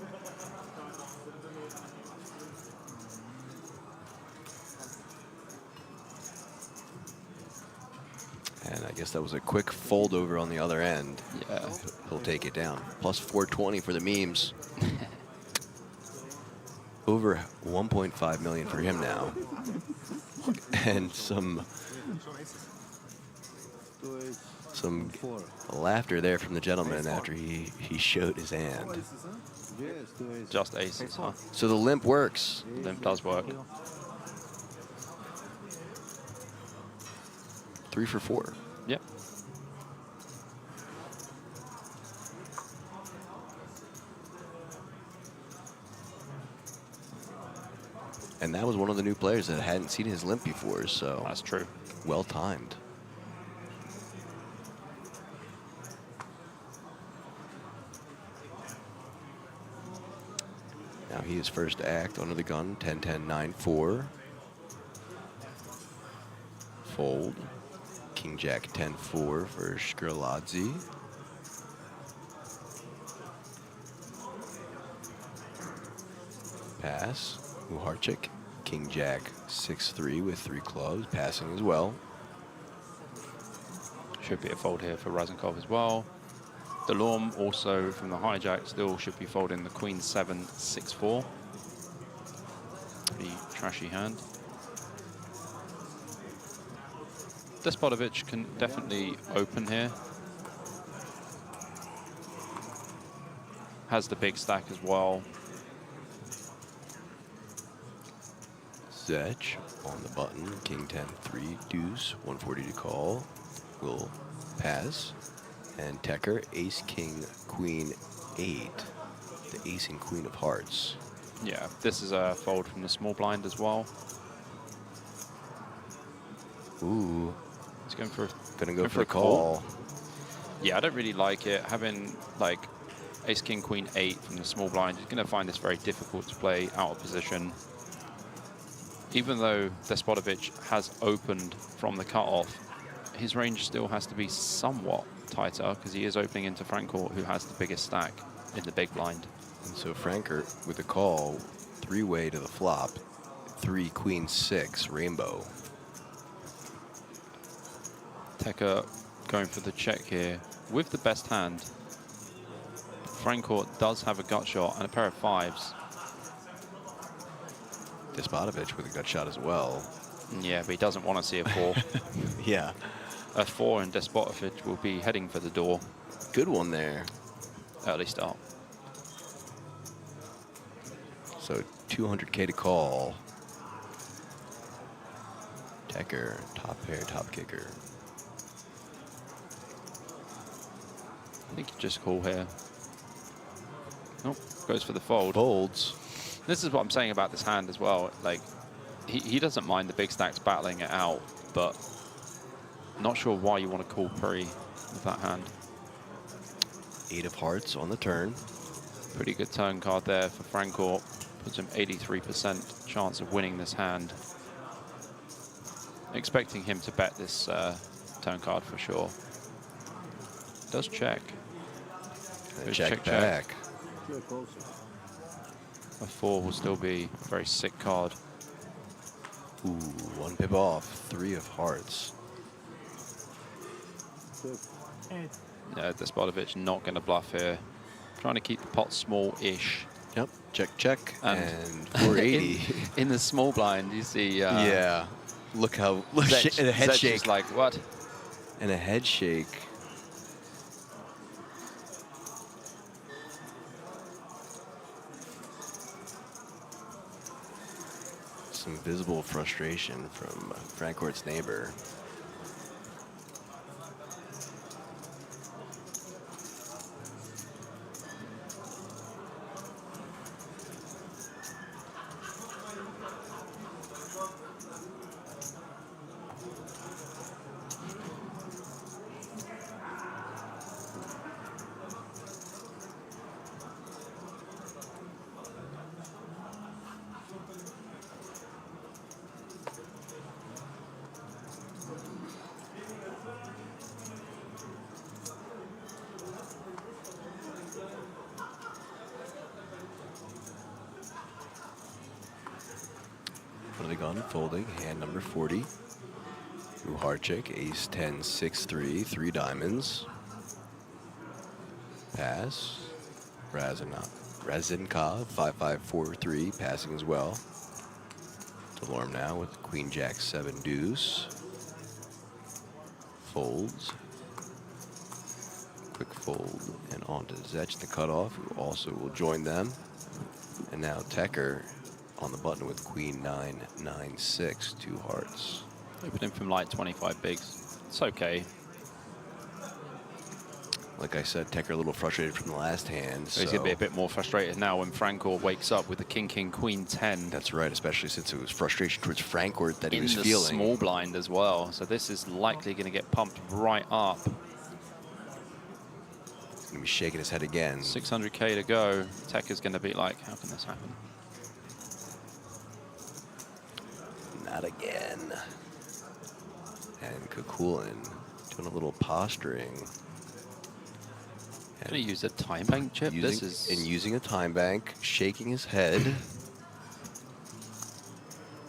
And I guess that was a quick fold over on the other end. Yeah. He'll take it down. Plus 420 for the memes. Over 1.5 million for him now. And some laughter there from the gentleman after he showed his hand. Just aces, huh? So the limp works. Limp does work. 3 for 4. Yep. And that was one of the new players that hadn't seen his limp before, so that's true. Well timed. Now he is first to act under the gun, 10-10-9-4. Fold. King Jack 10-4 for Shkrladze. Pass. Muharchik. King Jack 6-3 with 3 clubs, passing as well. Should be a fold here for Razenkov as well. Delorme also from the hijack still should be folding the Queen 7-6-4. Pretty trashy hand. Despodovic can definitely open here. Has the big stack as well. Zech on the button, King 10-3, deuce, 140 to call, will pass. And Tecker, ace, king, queen, 8, the ace and queen of hearts. Yeah, this is a fold from the small blind as well. Ooh. He's going for Gonna go for a call. Yeah, I don't really like it. Having like ace, king, queen, 8 from the small blind, you're going to find this very difficult to play out of position. even though Despotovic has opened from the cutoff, his range still has to be somewhat tighter because he is opening into Francourt, who has the biggest stack in the big blind. And so Francourt with the call, 3-way to the flop, 3 queen 6 rainbow. Tekke going for the check here with the best hand. Francourt does have a gut shot and a pair of 5s. Despotovic with a gut shot as well. Yeah, but he doesn't want to see a 4. Yeah. A 4 and Despotovic will be heading for the door. Good one there. Early start. So 200K to call. Tekke, top pair, top kicker. I think you just call here. Nope, goes for the fold. Folds. This is what I'm saying about this hand as well. Like, he doesn't mind the big stacks battling it out, but not sure why you want to call pre with that hand. 8 of hearts on the turn. Pretty good turn card there for Francourt. Puts him 83% chance of winning this hand. Expecting him to bet this turn card for sure. Does check. Goes Check back. A 4 will still be a very sick card. Ooh, 1 pip off. 3 of hearts. Yeah, Despotovic not going to bluff here. Trying to keep the pot small-ish. Yep. Check, check. And 480. in the small blind, you see. Yeah. Look how. Look, Zech, a head Zech shake. is like, what? And a head shake. Some visible frustration from Francourt's neighbor. For the gun, folding, hand number 40. Through hard check, ace 10, 6, 3, 3 diamonds. Pass. Razinka, 5, 5, 4, 3, passing as well. Delorme now with queen jack 7 deuce. Folds. Quick fold and on to Zech, the cutoff, who also will join them. And now Tekke on the button with queen 9, 9, 6, 2 hearts. Opening from like 25 bigs. It's okay. Like I said, Tekke a little frustrated from the last hand. So he's going to be a bit more frustrated now when Francourt wakes up with the king, king, queen 10. That's right, especially since it was frustration towards Francourt that he was feeling. In the small blind as well. So this is likely going to get pumped right up. He's going to be shaking his head again. 600K to go. Tekke's going to be like, how can this happen? Not again. And Kukulin doing a little posturing. Going to use a time bank chip. Using a time bank, shaking his head.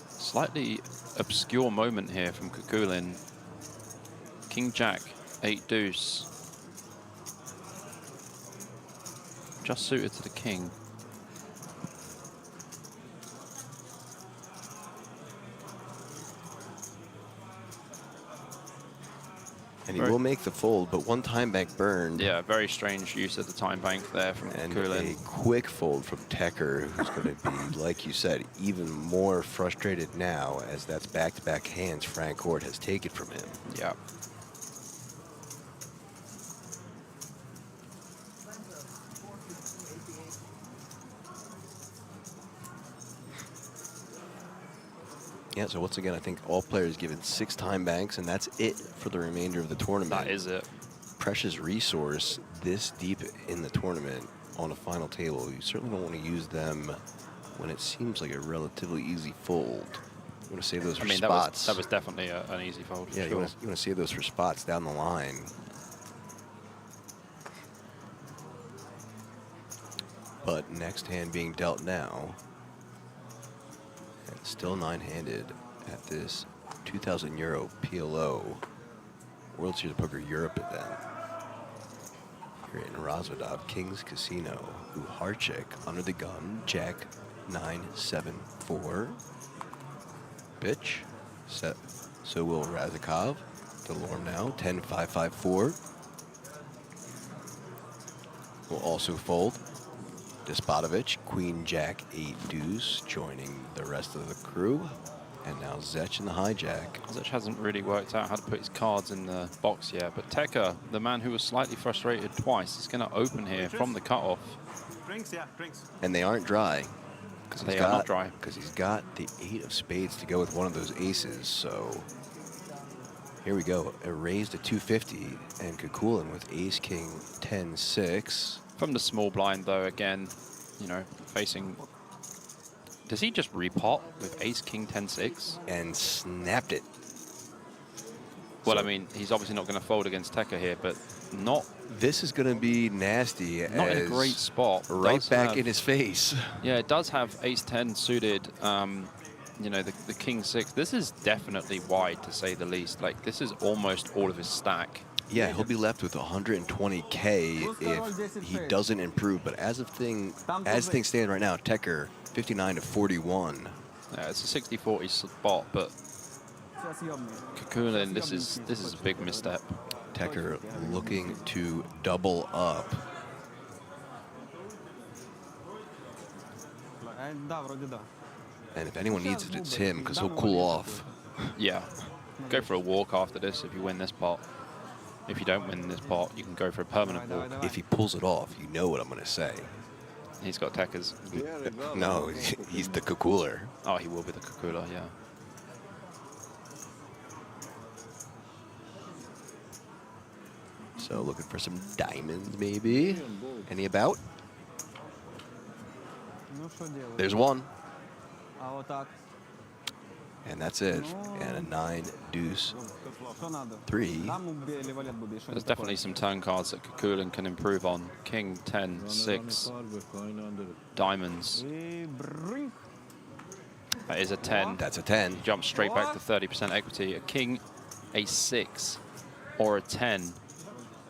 Slightly obscure moment here from Kukulin. King Jack, 8 deuce. Just suited to the king. And he will make the fold, but one time bank burned. Yeah, very strange use of the time bank there from Kukulin. And a quick fold from Tekke, who's going to be, like you said, even more frustrated now as that's back-to-back hands Francourt has taken from him. Yeah. Yeah, so once again, I think all players given 6 time banks, and that's it for the remainder of the tournament. That is it. Precious resource this deep in the tournament on a final table. You certainly don't want to use them when it seems like a relatively easy fold. You want to save those for I mean, spots. that was definitely an easy fold. Yeah, sure. you want to save those for spots down the line. But next hand being dealt now, and still 9-handed at this 2,000 euro PLO World Series of Poker Europe event. Here in Rosvedov King's Casino, who hard check under the gun, Jack 9-7-4. Pitch, set. So will Razakov. Delorme now 10-5-5-4. Will also fold. Despotovich, Queen Jack 8 deuce, joining the rest of the crew. And now Zech in the hijack. Zech hasn't really worked out how to put his cards in the box yet, but Tekka, the man who was slightly frustrated twice, is going to open here from the cutoff. Drinks, yeah, drinks. And they aren't dry. They are not dry. Because he's got the 8 of spades to go with one of those aces, so here we go. A raise to 250, and Kukulin with ace king 10-6. From the small blind, though, again, you know, facing... Does he just repot with ace king 10-6? And snapped it. Well, I mean, he's obviously not going to fold against Tekka here, but not... This is going to be nasty. Not in a great spot. Right back in his face. Yeah, it does have ace 10 suited. You know, the king 6. This is definitely wide, to say the least. Like, this is almost all of his stack. Yeah, he'll be left with 120K if he doesn't improve. But as things stand right now, Tekker 59-41. Yeah, it's a 60-40 spot, but Kukulin, this is a big misstep. Tekker looking to double up. And if anyone needs it, it's him, because he'll cool off. Yeah. Go for a walk after this if you win this pot. If you don't win this pot, you can go for a permanent walk. If he pulls it off, you know what I'm going to say. He's got Tekkas. No, he's the Kukuler. Oh, he will be the Kukuler, yeah. So looking for some diamonds, maybe. Any about? There's one. And that's it. And a 9 deuce 3. There's definitely some turn cards that Kukulin can improve on. King 10 6 diamonds. That is a 10. That's a 10. Jumps straight back to 30% equity. A king, a 6, or a 10,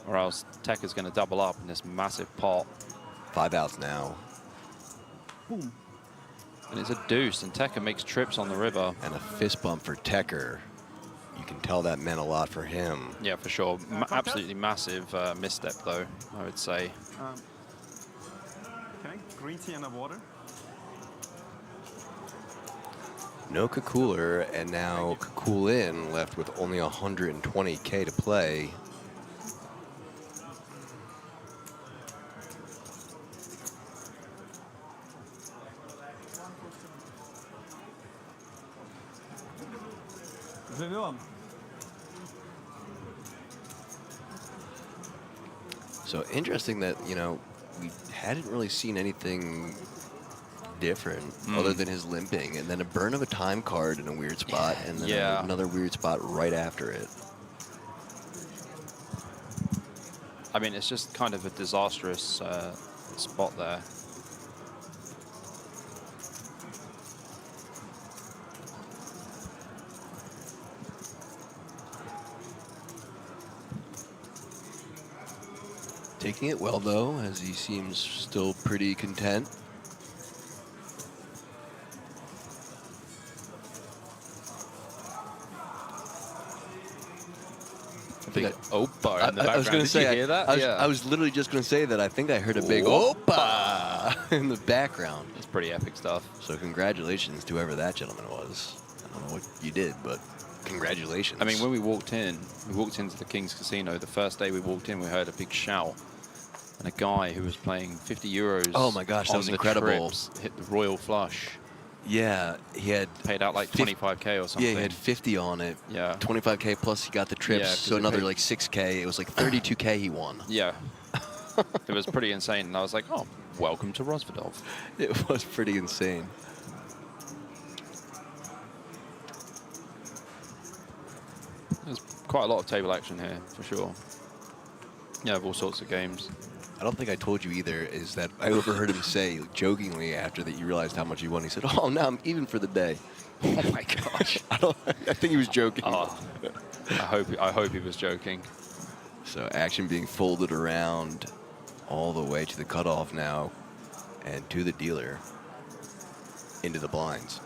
or else Tekka's going to double up in this massive pot. 5 outs now. Boom. And it's a deuce, and Tekka makes trips on the river. And a fist bump for Tekker. You can tell that meant a lot for him. Yeah, for sure. Absolutely massive misstep, though, I would say. Okay, green tea and a water. No Kukuler, and now Kukulin left with only 120K to play. So interesting that, you know, we hadn't really seen anything different other than his limping, and then a burn of a time card in a weird spot, and then another weird spot right after it. I mean, it's just kind of a disastrous spot there. Taking it well, though, as he seems still pretty content. Big Opa in the background. I was going to say, Did you hear that? I was literally just going to say that I think I heard a big Opa in the background. It's pretty epic stuff. So congratulations to whoever that gentleman was. I don't know what you did, but congratulations. I mean, when we walked into the King's Casino, the first day we walked in, we heard a big shout. And a guy who was playing 50 euros. Oh my gosh, that was incredible. Trips, hit the royal flush. Yeah, he had paid out like 25K or something. Yeah, he had 50 on it. Yeah. 25K plus he got the trips, Yeah, so another like 6K. It was like 32K he won. Yeah. It was pretty insane. And I was like, oh, welcome to Rosvedov. It was pretty insane. quite a lot of table action here, for sure. You have all sorts of games. I don't think I told you either, is that I overheard him say, jokingly, after that you realized how much he won, he said, oh, now I'm even for the day. Oh my gosh. I think he was joking. Oh, I hope he was joking. So action being folded around all the way to the cutoff now and to the dealer into the blinds.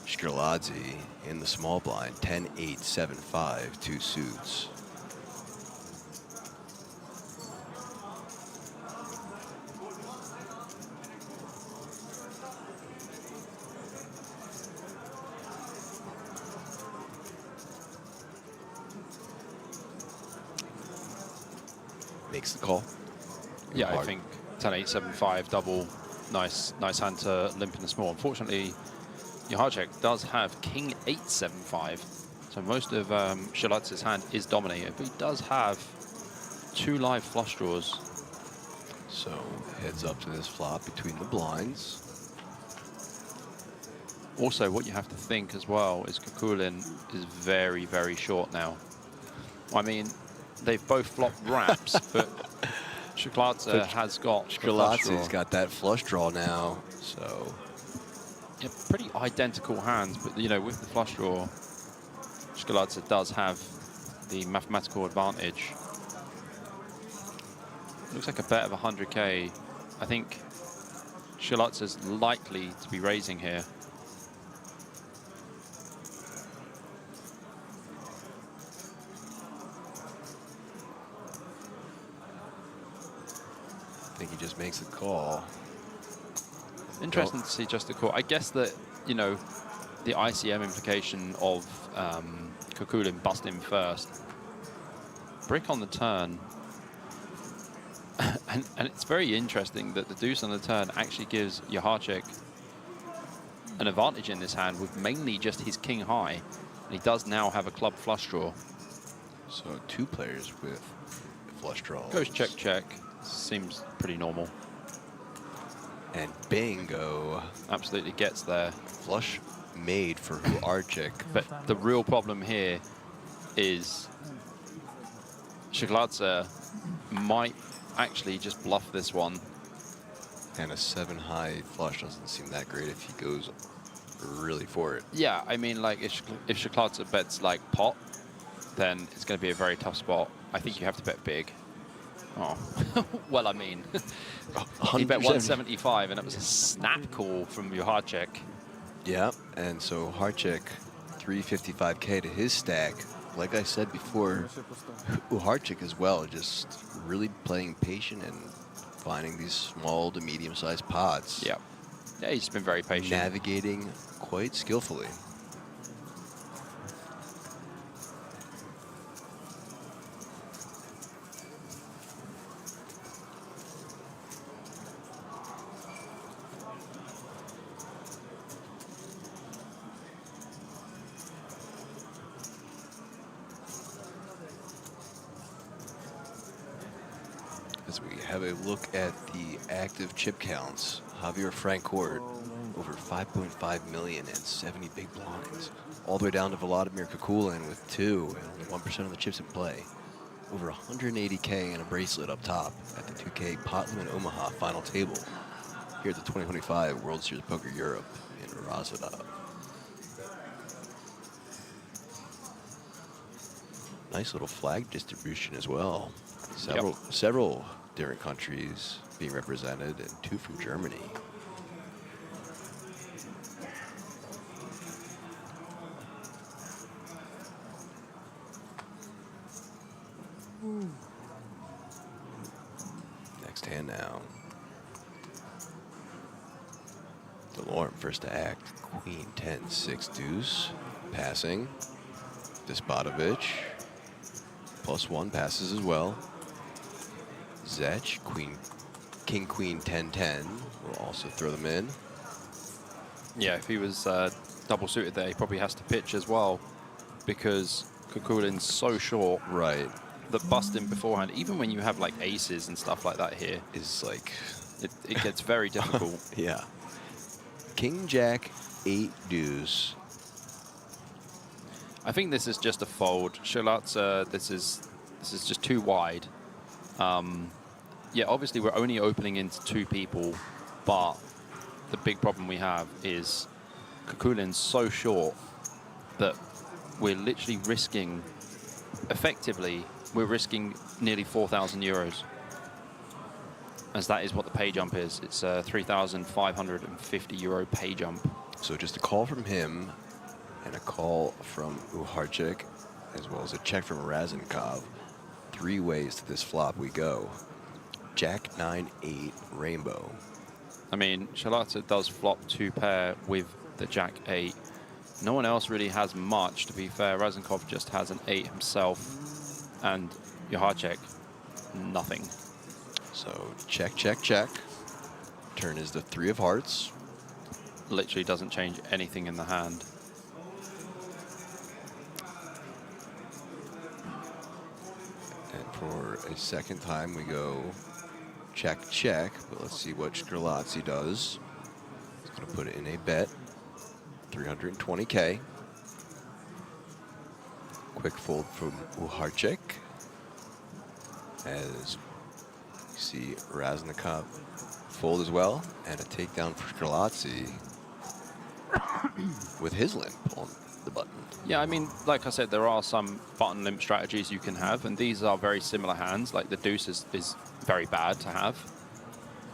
Strelazzi in the small blind, 10-8, 7-5, 2 suits. Makes the call. Yeah, Hard. I think 10-8, 7-5 double. Nice hand to limp in the small. Unfortunately, Johacek does have King 8, 7-5. So most of Strelatz's hand is dominated, but he does have 2 live flush draws. So heads up to this flop between the blinds. Also, what you have to think as well is Kukulin is very, very short now. I mean, they've both flopped wraps, but Strelazzi has got Strelazzi's got that flush draw now, so yeah, pretty identical hands. But you know, with the flush draw, Strelazzi does have the mathematical advantage. Looks like a bet of 100k. I think Strelazzi's likely to be raising here. I think he just makes a call. Interesting to see just the call. I guess that, you know, the ICM implication of Kukulin busting first. Brick on the turn. and it's very interesting that the deuce on the turn actually gives Johacek an advantage in this hand with mainly just his king high. And he does now have a club flush draw. So 2 players with flush draws. Goes check, check. Seems pretty normal. And bingo. Absolutely gets there. Flush made for Johacek. But the real problem here is Strelazzi might actually just bluff this one. And a 7 high flush doesn't seem that great if he goes really for it. Yeah, I mean, like, if Strelazzi bets like pot, then it's going to be a very tough spot. I think you have to bet big. Oh, well, I mean, he bet 175, and it was a snap call from Johacek. Yeah, and so Johacek, 355k to his stack. Like I said before, Johacek as well, just really playing patient and finding these small to medium-sized pots. Yeah, yeah, he's been very patient. Navigating quite skillfully. As we have a look at the active chip counts, Javier Francourt over 5.5 million and 70 big blinds. All the way down to Vladimir Kukulin with 2 and only 1% of the chips in play. Over 180k and a bracelet up top at the 2K Pot Limit Omaha final table here at the 2025 World Series of Poker Europe in Razadov. Nice little flag distribution as well. Several different countries being represented and 2 from Germany. Next hand now. DeLorme first to act. Queen 10, 6 deuce. Passing. Despotovich. +1 passes as well. Zech, King, Queen, 10, 10 will also throw them in. Yeah, if he was double suited there, he probably has to pitch as well because Kukulin's so short. Right. That busting beforehand, even when you have like aces and stuff like that here, is like it gets very difficult. Yeah. King, Jack, 8 deuce. I think this is just a fold. Shalata, this is just too wide. Yeah, obviously we're only opening into 2 people, but the big problem we have is Kukulin's so short that we're literally risking, effectively, we're risking nearly 4,000 euros. As that is what the pay jump is. It's a 3,550 euro pay jump. So just a call from him and a call from Uharchik, as well as a check from Razenkov. 3 ways to this flop we go. Jack 9-8 rainbow. I mean, Shalata does flop 2 pair with the Jack 8. No one else really has much, to be fair. Razenkov just has an 8 himself, and Uharchik, nothing. So check, check, check. Turn is the 3 of hearts. Literally doesn't change anything in the hand. And for a second time, we go check, check. But let's see what Skrlatzy does. He's going to put it in a bet. 320K. Quick fold from Uharchik. As you see Raznikov fold as well. And a takedown for Skrlatzy with his limp on the button. Yeah, I mean, like I said, there are some button limp strategies you can have, and these are very similar hands. Like the deuce is very bad to have.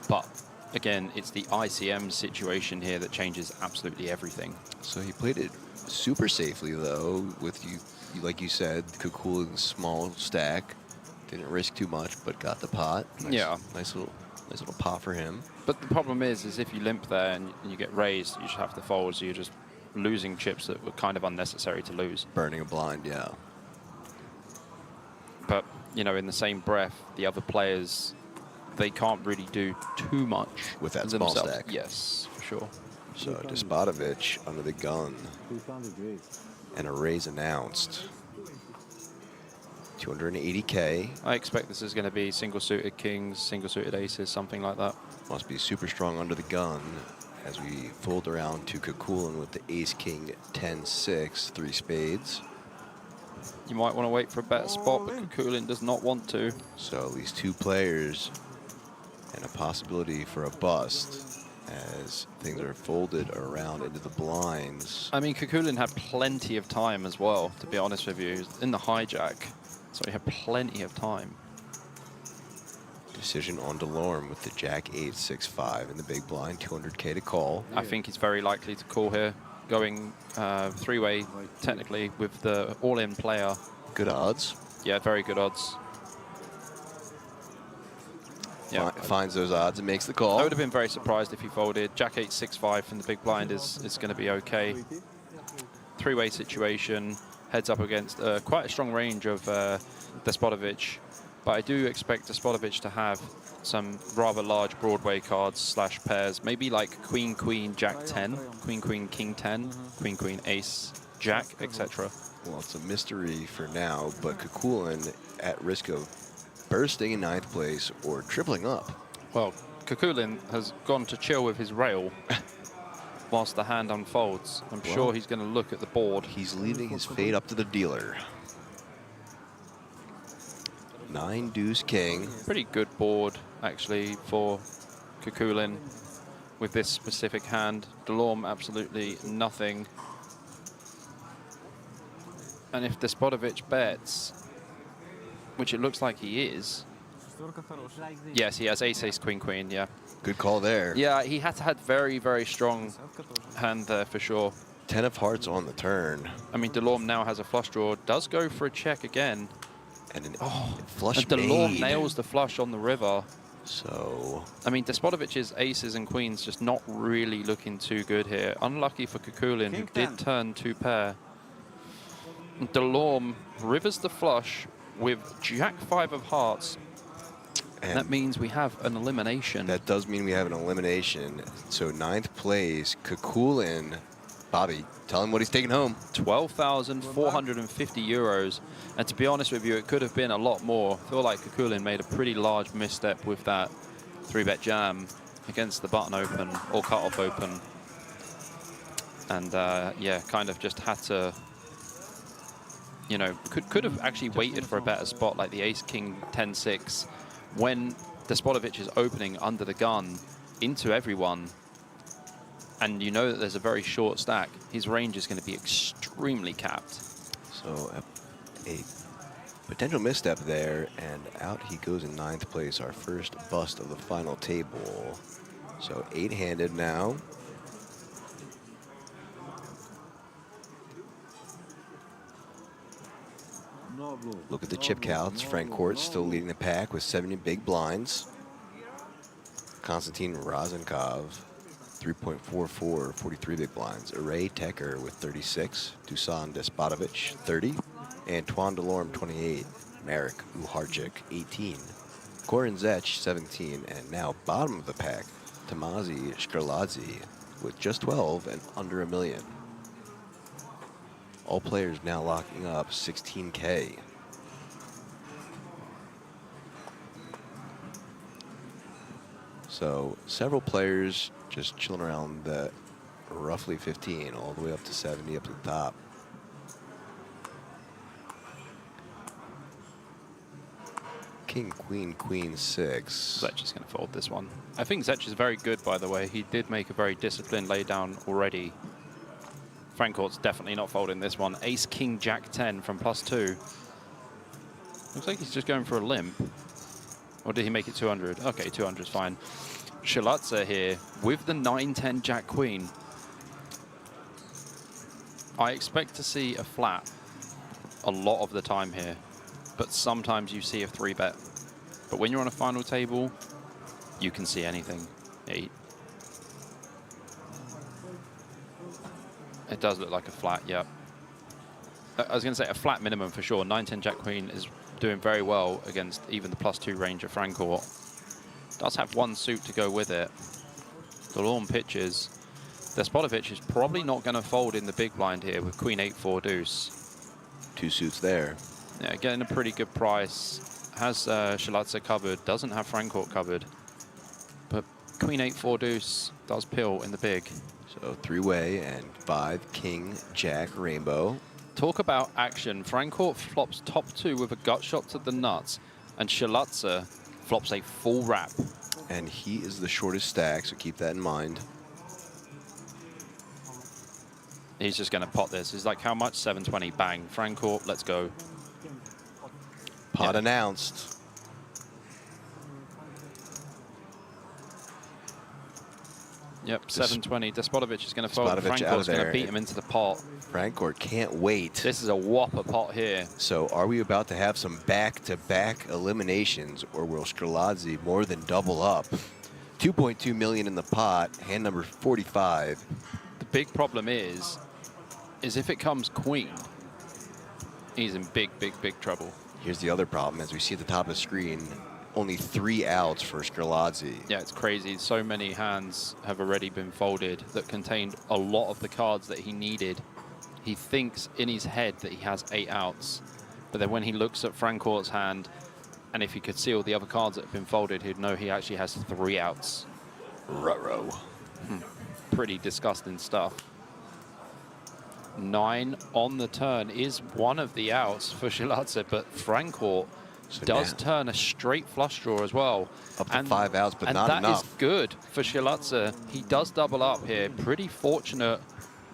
But again, it's the ICM situation here that changes absolutely everything. So he played it super safely, though, with you like you said, Kukulin's small stack. Didn't risk too much, but got the pot. Nice, yeah. Nice little pot for him. But the problem is if you limp there and you get raised, you just have to fold, so you're just losing chips that were kind of unnecessary to lose. Burning a blind, yeah. But, you know, in the same breath, the other players, they can't really do too much with that small themselves. stack. Yes, for sure. So Despotovich under the gun. And a raise announced. 280K. I expect this is going to be single-suited kings, single-suited aces, something like that. Must be super strong under the gun as we fold around to Kukulin with the ace-king 10-6, 3 spades. You might want to wait for a better spot, but Kukulin does not want to. So at least 2 players and a possibility for a bust as things are folded around into the blinds. I mean, Kukulin had plenty of time as well, to be honest with you. He was in the hijack, so he had plenty of time. Decision on Delorme with the Jack 8-6-5 in the big blind, 200K to call. I think he's very likely to call here, going 3-way technically with the all-in player. Good odds. Yeah, very good odds. Yeah, finds those odds and makes the call. I would have been very surprised if he folded. Jack 8-6-5 from the big blind is going to be okay. 3-way situation, heads up against quite a strong range of Despotovich. But I do expect Despotovich to have some rather large Broadway cards slash pairs, maybe like Queen, Queen, Jack 10, Queen, Queen, King 10, Queen, Queen, Ace, Jack, etc. Well, it's a mystery for now, but Kukulin at risk of bursting in 9th place or tripling up. Well, Kukulin has gone to chill with his rail whilst the hand unfolds. I'm sure he's going to look at the board. He's leaving his fate up to the dealer. 9 deuce king. Pretty good board, actually, for Kukulin with this specific hand. Delorme, absolutely nothing. And if Despotovich bets, which it looks like he is. Yes, he has ace, ace, queen, queen, yeah. Good call there. Yeah, he had to have very, very strong hand there for sure. 10 of hearts on the turn. I mean, Delorme now has a flush draw, does go for a check again. And an flush and Delorme nails the flush on the river. So, I mean, Despotovich's aces and queens just not really looking too good here. Unlucky for Kukulin, who did turn 2 pair. Delorme rivers the flush with Jack 5 of hearts. And that means we have an elimination. That does mean we have an elimination. So 9th place, Kukulin. Bobby, tell him what he's taking home. 12,450 euros. And to be honest with you, it could have been a lot more. I feel like Kukulin made a pretty large misstep with that 3-bet jam against the button open or cutoff open. And yeah, kind of just had to you know, could have actually waited for a better spot, like the ace king 10-6, when Despotovic is opening under the gun into everyone, and you know that there's a very short stack. His range is going to be extremely capped. So a potential misstep there, and out he goes in 9th place, our first bust of the final table. So 8-handed now. Look at the chip counts. Frank Court still leading the pack with 70 big blinds. Konstantin Rozenkov, 3.44, 43 big blinds. Array Tecker with 36. Dusan Despotovic, 30. Antoine Delorme, 28. Marek Uharchik, 18. Korin Zech, 17. And now bottom of the pack, Tamazi Shkrladze with just 12 and under $1 million. All players now locking up 16K. So several players just chilling around the roughly 15, all the way up to 70, up to the top. King, queen, queen, 6. Zech is going to fold this one. I think Zech is very good, by the way. He did make a very disciplined laydown already. Frank Court's definitely not folding this one. Ace, king, jack 10 from +2. Looks like he's just going for a limp. Or did he make it 200? Okay, 200 is fine. Shkrladze here with the 9-10 jack queen. I expect to see a flat a lot of the time here, but sometimes you see a 3-bet. But when you're on a final table, you can see anything. It does look like a flat, yep. I was going to say a flat minimum for sure. 9-10 jack queen is doing very well against even the +2 range of Frank Court. Does have one suit to go with it. Delorme pitches. Despotovic is probably not going to fold in the big blind here with queen 8-4 deuce. 2 suits there. Yeah, getting a pretty good price. Has Shkrladze covered, doesn't have Frank Court covered. But queen 8-4 deuce does pill in the big. So 3-way and 5, king, jack, rainbow. Talk about action. Frank Court flops top 2 with a gut shot to the nuts, and Shkrladze flops a full wrap. And he is the shortest stack, so keep that in mind. He's just going to pot this. He's like, how much? 720, bang. Frank Court, let's go. Pot announced. Yep, 720. Despotovic is going to fold. Despotovic Frank out of Court's going to there. beat him into the pot. Frank Court can't wait. This is a whopper pot here. So are we about to have some back-to-back eliminations, or will Shkrladze more than double up? 2.2 million in the pot, hand number 45. The big problem is if it comes queen, he's in big, big, big trouble. Here's the other problem. As we see at the top of the screen, only 3 outs for Shkrladze. Yeah, it's crazy. So many hands have already been folded that contained a lot of the cards that he needed. He thinks in his head that he has 8 outs, but then when he looks at Frank Court's hand, and if he could see all the other cards that have been folded, he'd know he actually has 3 outs. Ruh-roh. Pretty disgusting stuff. 9 on the turn is one of the outs for Shkrladze, but Frank Court does turn a straight flush draw as well. Up to 5 outs, but not enough. And that is good for Shkrladze. He does double up here. Pretty fortunate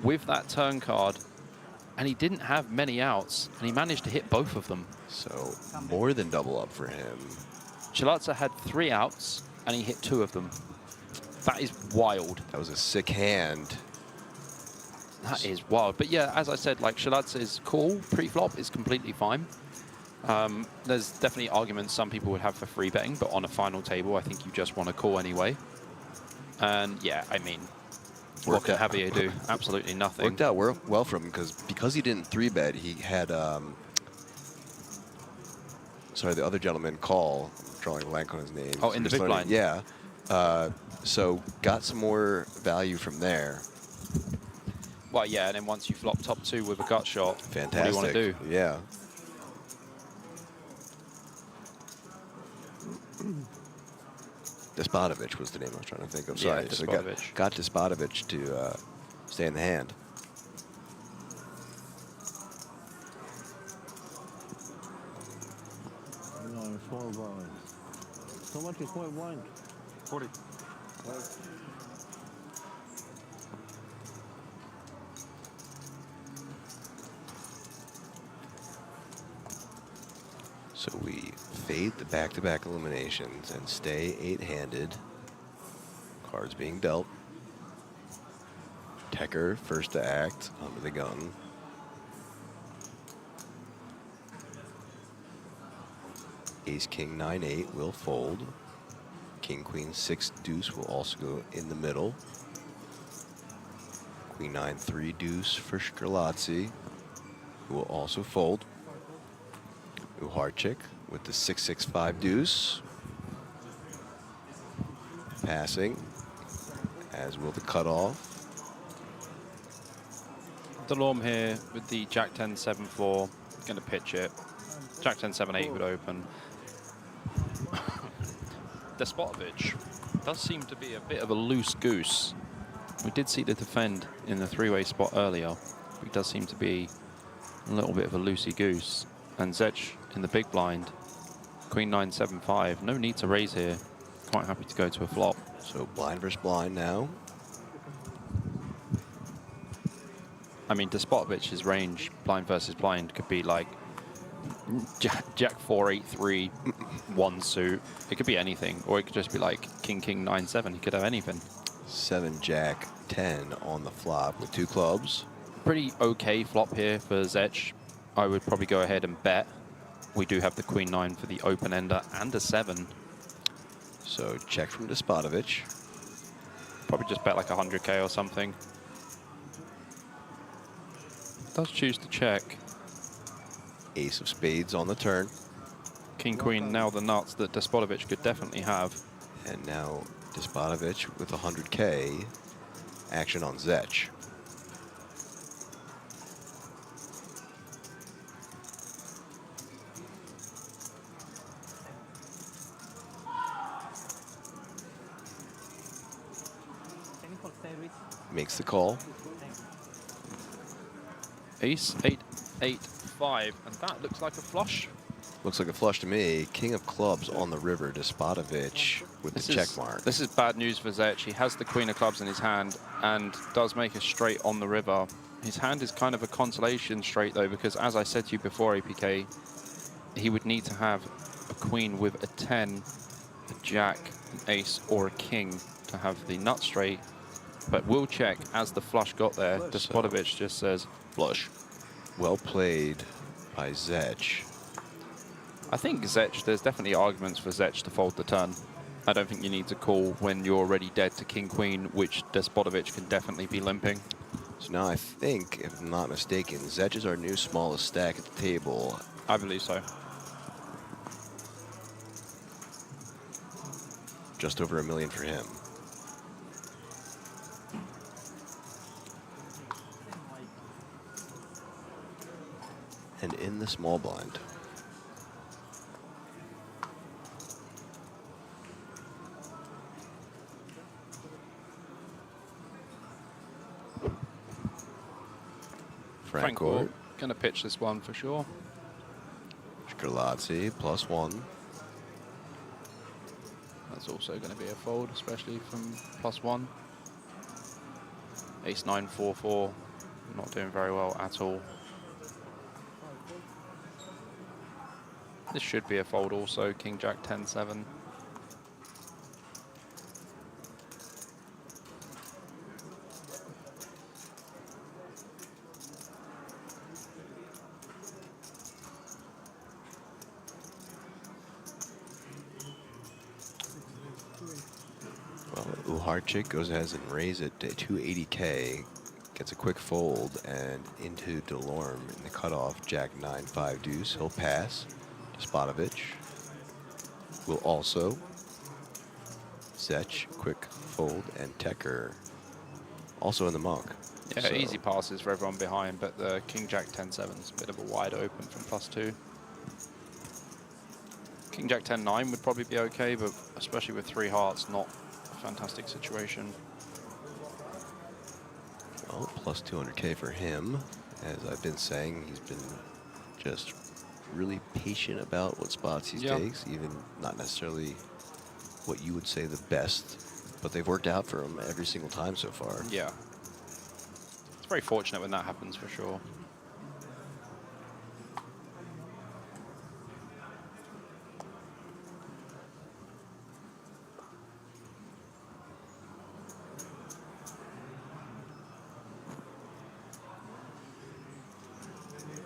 with that turn card. And he didn't have many outs, and he managed to hit both of them. So more than double up for him. Shkrladze had 3 outs, and he hit 2 of them. That is wild. That was a sick hand. That is wild. But yeah, as I said, like Shkrladze's call pre-flop is completely fine. There's definitely arguments some people would have for free betting, but on a final table, I think you just want to call anyway. And yeah, I mean, what can Javier do? Absolutely nothing. Worked out well for him because he didn't 3-bet. He had, sorry, the other gentleman call. I'm drawing a blank on his name. Oh, in the big blind. Yeah. So got some more value from there. Well, yeah, and then once you flop top 2 with a gut shot, Fantastic. what do you want to do? Yeah. Despotovic was the name I was trying to think of. Sorry. Yeah, So Despotovic. got Despotovic to stay in the hand. small blind. So much is small blind? 40. So we fade the back-to-back eliminations and stay 8-handed. Cards being dealt. Tecker first to act under the gun. Ace King 9-8 will fold. King Queen 6 deuce will also go in the middle. Queen 9 3 deuce for Strelazzi, who will also fold. Uharchik with the 6-6-5 deuce. Passing, as will the cutoff. Delorme here with the Jack 10 7-4, going to pitch it. Jack 10 7-8 would open. Despotovich does seem to be a bit of a loose goose. We did see the defend in the three-way spot earlier. He does seem to be a little bit of a loosey goose. And Zech in the big blind, Queen 9 7-5. No need to raise here. Quite happy to go to a flop. So blind versus blind now. I mean, Despotovich's range, blind versus blind, could be like Jack 4 8 3, one suit. It could be anything, or it could just be like King 9 7. He could have anything. 7 Jack 10 on the flop with 2 clubs. Pretty okay flop here for Zech. I would probably go ahead and bet. We do have the Queen 9 for the open ender and a 7. So check from Despotovich. Probably just bet like 100K or something. Does choose to check. Ace of spades on the turn. King Queen now the nuts that Despotovich could definitely have. And now Despotovich with 100K. Action on Zech. Makes the call. Ace 8 8 5, and that looks like a flush. Looks like a flush to me. King of clubs on the river. Despotovich with the check mark. This is bad news for Zech. He has the Queen of clubs in his hand and does make a straight on the river. His hand is kind of a consolation straight though, because as I said to you before, APK, he would need to have a queen with a 10, a jack, an ace, or a king to have the nut straight. But we'll check as the flush got there. Despotovich just says flush. Well played by Zech. I think Zech, there's definitely arguments for Zech to fold the turn. I don't think you need to call when you're already dead to King Queen, which Despotovich can definitely be limping. So now I think, if I'm not mistaken, Zech is our new smallest stack at the table. I believe so. Just over $1 million for him. And in the small blind. Francourt. Going to pitch this one for sure. Strelazzi +1. That's also going to be a fold, especially from +1. Ace 9 4 4. Not doing very well at all. This should be a fold also. King Jack 10 7. Well, Uharchik goes ahead and raises it to 280K. Gets a quick fold and into Delorme in the cutoff. Jack 9 5 deuce. He'll pass. Despotovich will also. Zech, quick fold, and Tecker also in the muck. Yeah, So easy passes for everyone behind, but the King Jack 10 7 is a bit of a wide open from +2. King Jack 10 9 would probably be okay, but especially with 3 hearts, not a fantastic situation. Well, +200K for him. As I've been saying, he's been just really patient about what spots he takes, even not necessarily what you would say the best, but they've worked out for him every single time so far. Yeah. It's very fortunate when that happens, for sure.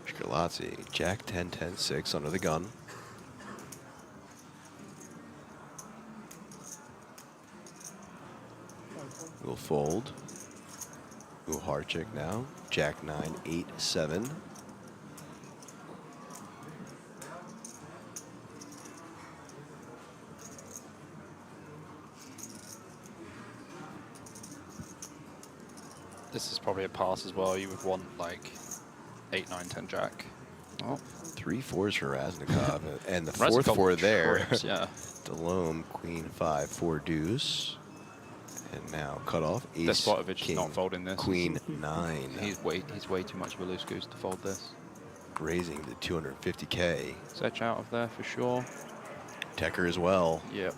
Scarlatti, Jack 10, 10, 6 under the gun. Will fold. Uharchik now. Jack 9, 8, 7. This is probably a pass as well. You would want like 8, 9, 10 Jack. Oh, 3 4s for Raznikov, and the Raznikov fourth 4 there. trips, yeah. Delhomme, Queen 5, 4 deuce. And now cut off. Ace, Despotovich is king, not folding this. Queen 9. He's way too much of a loose goose to fold this. Raising the 250K. Setch out of there for sure. Tecker as well. Yep.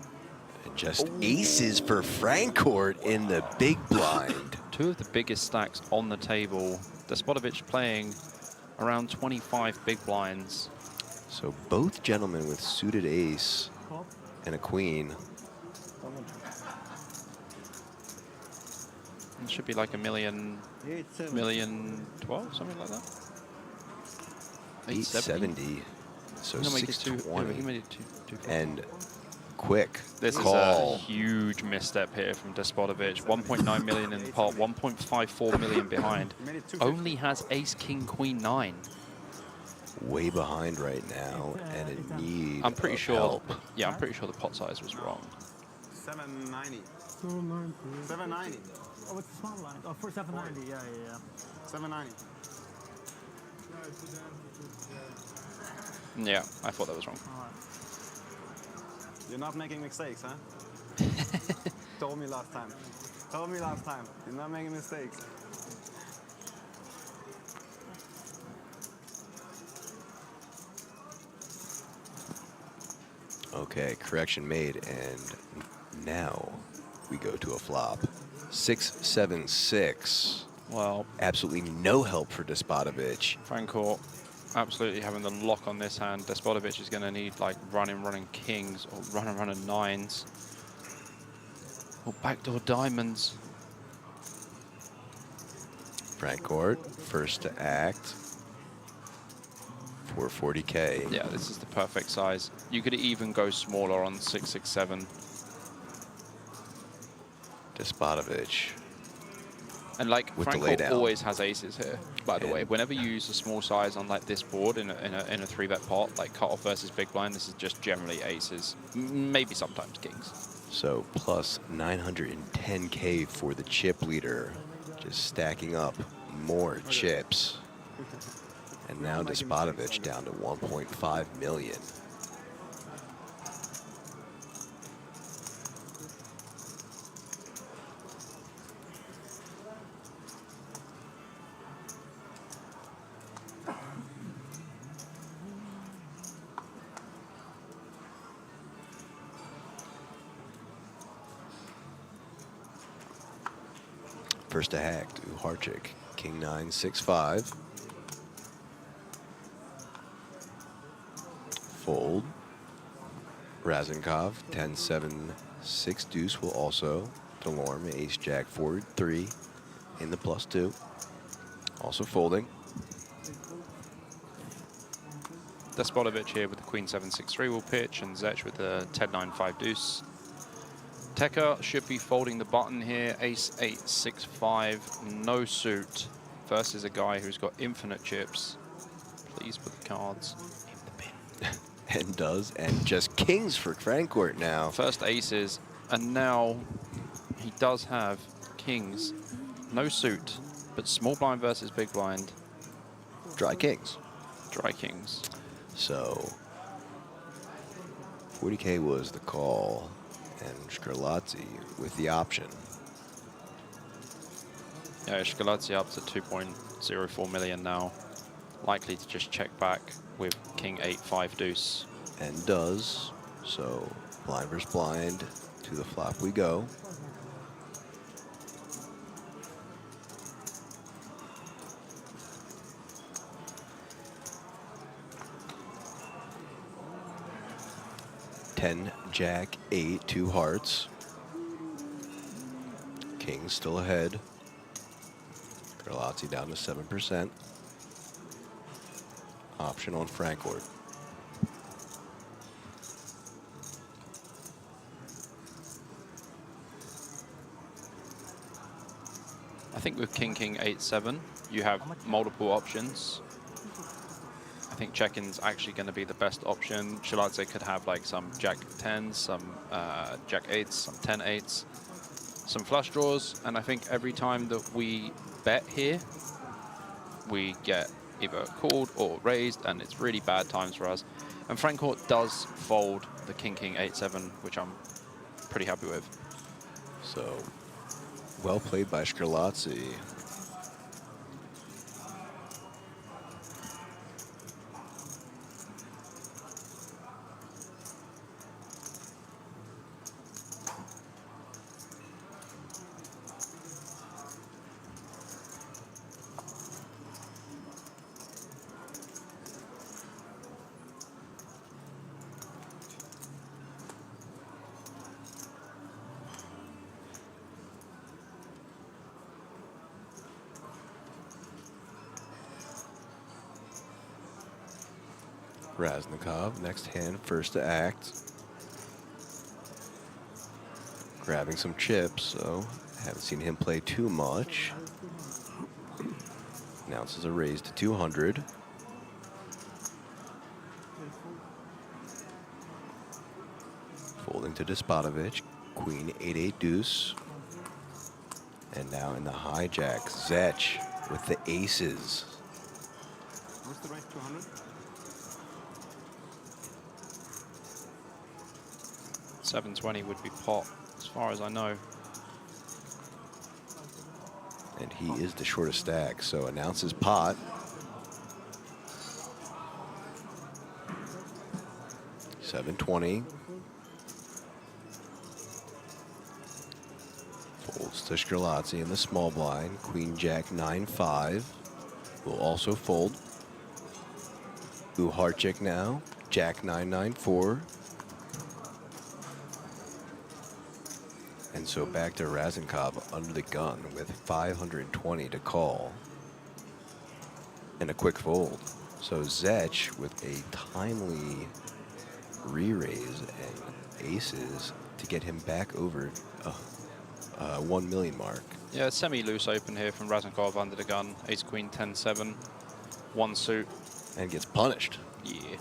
And just aces for Francourt in the big blind. Two of the biggest stacks on the table. Despotovich playing around 25 big blinds. So both gentlemen with suited ace and a queen. It should be like a million 12, something like that. 870. So 620. And quick This call. is a huge misstep here from Despotovich. 1.9 million in the pot, 1.54 million behind. Only has ace, king, queen, 9. Way behind right now, and in need I'm pretty of sure. help. Yeah, I'm pretty sure the pot size was wrong. 790. 790. Oh, it's a small line. Oh, for 790. Yeah. 790. Yeah, I thought that was wrong. You're not making mistakes, huh? Told me last time. You're not making mistakes. Okay, correction made, and now we go to a flop. 6, 7, 6. Well, absolutely no help for Despotovich. Francourt absolutely having the lock on this hand. Despotovich is going to need like running kings or running nines or backdoor diamonds. Francourt, first to act. 440K. Yeah, this is the perfect size. You could even go smaller on 667. Despotovich. And like with the Francourt laydown. always has aces here. By the way, whenever you use a small size on like this board in a 3-bet pot, like cutoff versus big blind, this is just generally aces, maybe sometimes kings. So plus 910K for the chip leader, just stacking up more chips. And now Despotovich down to 1.5 million. First to hack, Uharchik, king 9, 6, 5. Fold. Raznikov, 10, 7, 6 deuce will also. Delorme, ace, jack, forward, 3 in the +2. Also folding. Despotovich here with the queen 7-6-3 will pitch, and Zech with the 10-9-5 deuce. Tecker should be folding the button here. Ace 8-6-5, no suit versus a guy who's got infinite chips. Please put the cards in the bin. And does, and just kings for Francourt now. First aces, and now he does have kings. No suit, but small blind versus big blind. Dry kings. Dry kings. So 40K was the call, and Scarlatti with the option. Yeah, Scarlatti up to 2.04 million now. Likely to just check back with king 8 5 deuce. And does. So blind versus blind. To the flop we go. Ten, Jack, 8, 2 hearts. King still ahead. Garlazzi down to 7%. Option on Frankfurt. I think with king 8 7, you have multiple options. I think check-in's actually going to be the best option. Shiladze could have like some jack 10s, some jack 8s, some 10 8s, some flush draws, and I think every time that we bet here, we get either called or raised, and it's really bad times for us. And Frankfurt does fold the king 8 7, which I'm pretty happy with. So, well played by Scarlazzi. Raznikov, next hand, first to act. Grabbing some chips, so haven't seen him play too much. Announces a raise to 200. Folding to Despotovich, queen 8-8 deuce. And now in the hijack, Zech with the aces. What's the raise 200? 720 would be pot, as far as I know. And he is the shortest stack, so announces pot. $720. Folds to Scarlazzi in the small blind. Queen Jack 9-5 will also fold. Ooh, heart check now. Jack 9-9-4. And so back to Raznikov under the gun with 520 to call. And a quick fold. So Zech with a timely re-raise and aces to get him back over 1 million mark. Yeah, semi-loose open here from Raznikov under the gun. Ace queen 10-7, 1 suit. And gets punished. Yeah.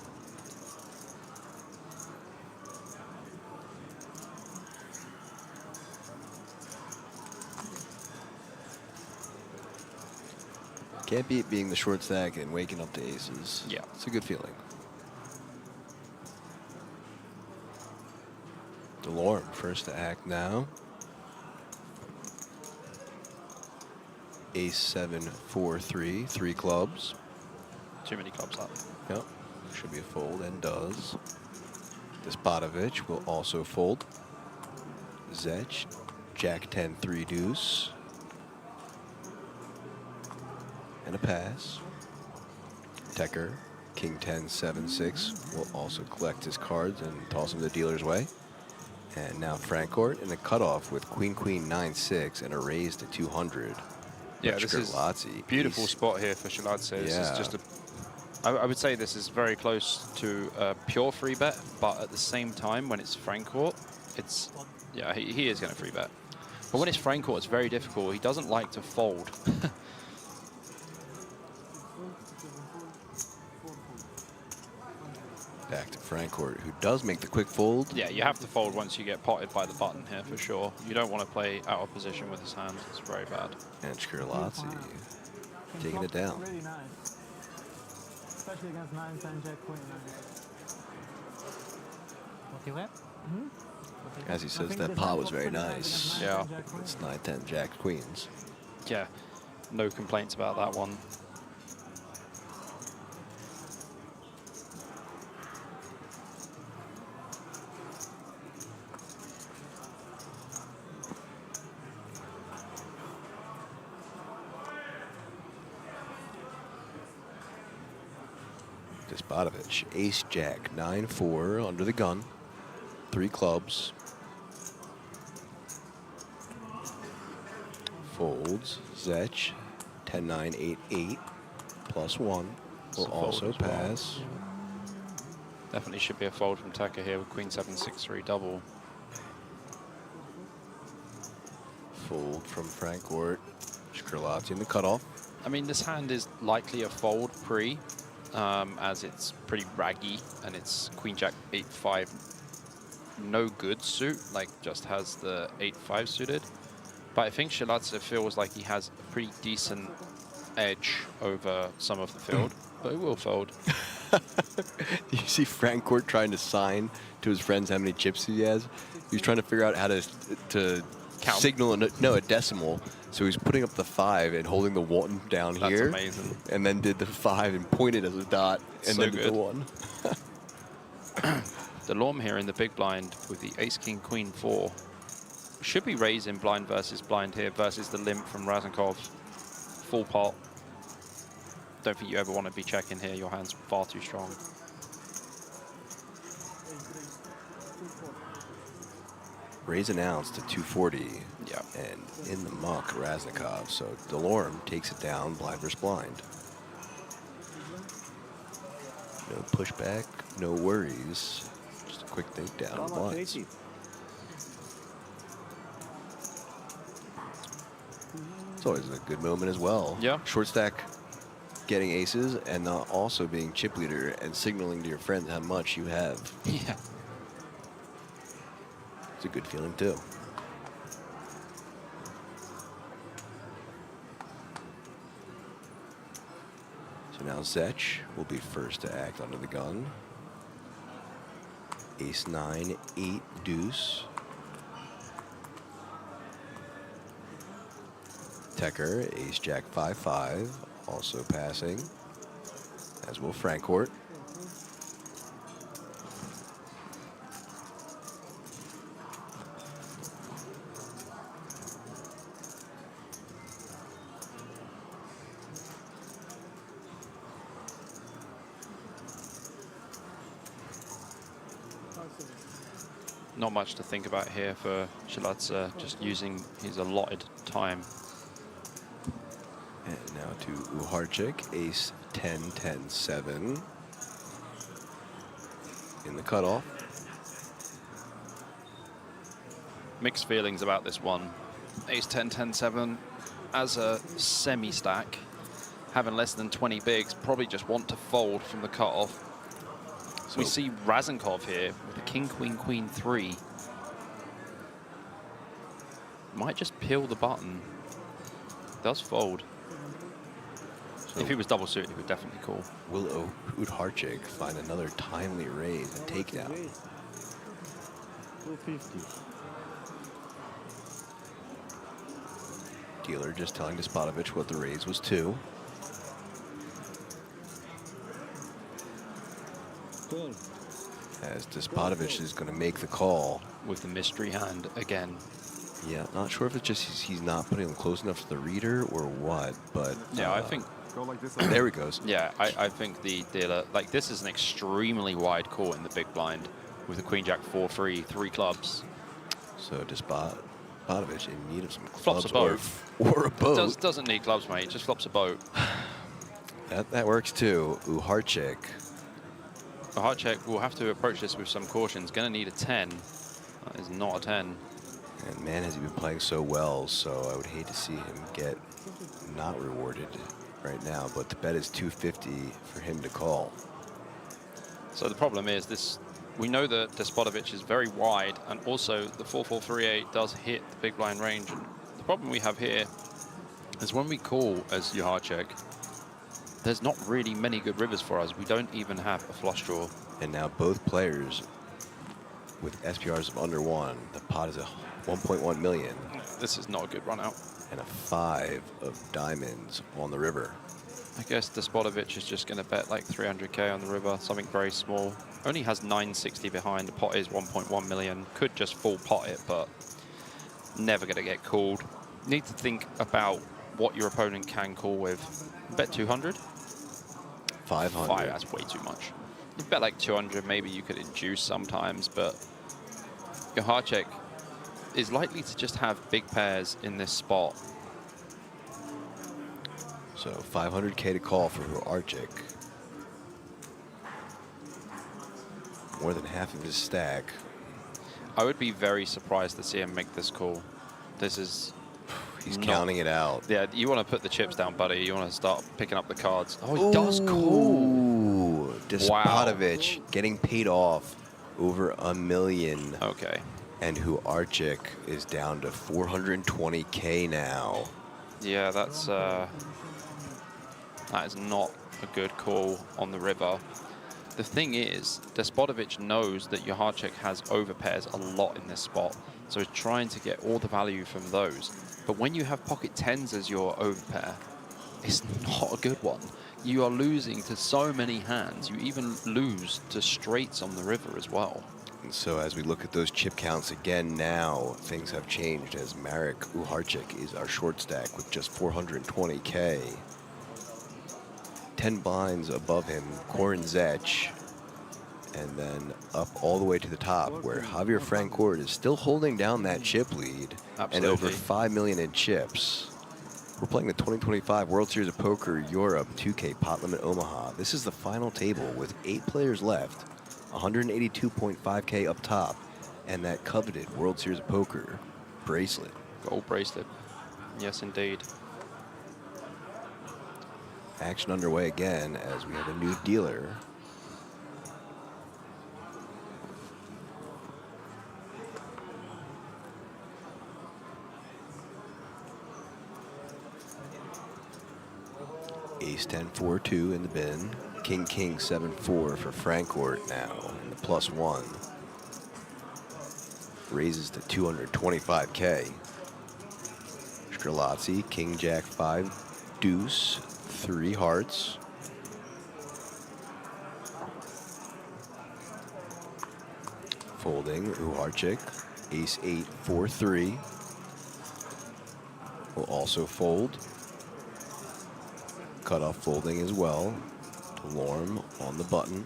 Can't beat being the short stack and waking up to aces. Yeah. It's a good feeling. Delorme first to act now. Ace 7-4-3, 3 clubs. Too many clubs left. Yep. Should be a fold and does. Despotovich will also fold. Zech, Jack 10, 3 deuce. And a pass. Tecker, King 10, 7-6 will also collect his cards and toss them the dealer's way. And now Frankfurt in the cutoff with Queen 9-6 and a raise to 200. Yeah, this is beautiful spot here for Shiladze. This is just a, I would say this is very close to a pure free bet, but at the same time, when it's Frankfurt, it's, yeah, he is going to free bet. But when it's Frankfurt, it's very difficult. He doesn't like to fold. Back to Frankfurt, who does make the quick fold. Yeah, you have to fold once you get potted by the button here, for sure. You don't want to play out of position with his hand. It's very bad. And Scarlazzi taking it down. Really nice. Especially against 9-10 Jack Queen. What you have? As he says, that pot was very nice. Yeah. It's 9-10 Jack Queens. Yeah, no complaints about that one. Despotovich, ace jack, 9-4 under the gun, 3 clubs. Folds, Zech, 10-9, 8-8, +1 will It's a fold also as well. pass. Definitely should be a fold from Tucker here with Queen 7, 6-3 double. Fold from Frankfurt, Scrilazzi in the cutoff. I mean, this hand is likely a fold pre, as it's pretty raggy and it's Queen Jack 8-5, no good suit, like just has the 8-5 suited. But I think Scrilazzi feels like he has a pretty decent edge over some of the field, but it will fold. You see Frankfurt trying to sign to his friends how many chips he has. He's trying to figure out how to Count. signal a decimal. So he's putting up the 5 and holding the 1 down That's here. amazing. And then did the 5 and pointed as a dot and So then did the good. 1. The Lorm here in the big blind with the ace, king, queen, 4. Should be raising blind versus blind here versus the limp from Razenkov. Full pot. Don't think you ever want to be checking here. Your hand's far too strong. Raise announced to 240. Yeah. And in the muck, Raznikov. So Delorme takes it down, blind versus blind. No pushback, no worries. Just a quick think down blinds. It's always a good moment as well. Yeah. Short stack getting aces and also being chip leader and signaling to your friends how much you have. Yeah. It's a good feeling too. So now Zech will be first to act under the gun. Ace 9, 8 deuce. Tecker, ace jack 5-5, also passing, as will Frankfurt. Not much to think about here for Scrilazzi, just using his allotted time. And now to Uharchik, ace 10, 10, 7. In the cutoff. Mixed feelings about this one. Ace 10, 10, 7 as a semi-stack. Having less than 20 bigs, probably just want to fold from the cutoff. So we see Razenkov here with the king, queen, queen, 3. Might just peel the button. Does fold. So if he was double suited, he would definitely call. Will Uharchik find another timely raise and takedown? 250. Dealer just telling Despotovich what the raise was to. Cool. As Despotovich is going to make the call. With the mystery hand again. Yeah, not sure if it's just he's not putting him close enough to the reader or what, but Yeah, I think. Go like this. There he goes. Yeah, I think the dealer, like this is an extremely wide call in the big blind with the queen jack 4-3, 3 clubs. So Despotovich in need of some Flops clubs a boat. or a boat. Doesn't need clubs, mate. Just flops a boat. That works too. Uharchik. Uharchik will have to approach this with some caution. He's going to need a 10. That is not a 10. And man, has he been playing so well, so I would hate to see him get not rewarded right now, but the bet is 250 for him to call. So the problem is this, we know that Despotovich is very wide, and also the 4-4-3-8 does hit the big blind range. And the problem we have here is when we call as Uharchik, there's not really many good rivers for us. We don't even have a flush draw. And now both players with SPRs of under 1, the pot is a 1.1 million. This is not a good run out. And a 5 of diamonds on the river. I guess Despotovich is just going to bet like 300k on the river, something very small. Only has 960 behind. The pot is 1.1 million. Could just full pot it, but never going to get called. Need to think about what your opponent can call with. Bet 200. 500. That's way too much. You bet like 200, maybe you could induce sometimes, but your heart check is likely to just have big pairs in this spot. So 500K to call for Archik. More than half of his stack. I would be very surprised to see him make this call. This is... He's counting it out. Yeah, you want to put the chips down, buddy. You want to start picking up the cards. Oh, he does call. Ooh, Despotovich getting paid off over $1 million. Okay. And Archik is down to 420K now. Yeah, that is not a good call on the river. The thing is, Despotovich knows that Joharczyk has overpairs a lot in this spot, so he's trying to get all the value from those. But when you have pocket tens as your overpair, it's not a good one. You are losing to so many hands. You even lose to straights on the river as well. And so as we look at those chip counts again now, things have changed as Marek Uharczyk is our short stack with just 420K. 10 blinds above him, Corin Zech, and then up all the way to the top where Javier Francourt is still holding down that chip lead. Absolutely. And over 5 million in chips. We're playing the 2025 World Series of Poker Europe 2K Pot Limit Omaha. This is the final table with 8 players left, 182.5K up top, and that coveted World Series of Poker bracelet. Gold bracelet. Yes, indeed. Action underway again as we have a new dealer. Ace 10 4-2 in the bin. King King 7-4 for Francourt now in the +1. Raises to 225K. Strelazzi, King Jack 5 deuce, 3 hearts. Folding, Uharczyk, Ace 8 4-3. Will also fold. Cutoff folding as well. Delorme on the button.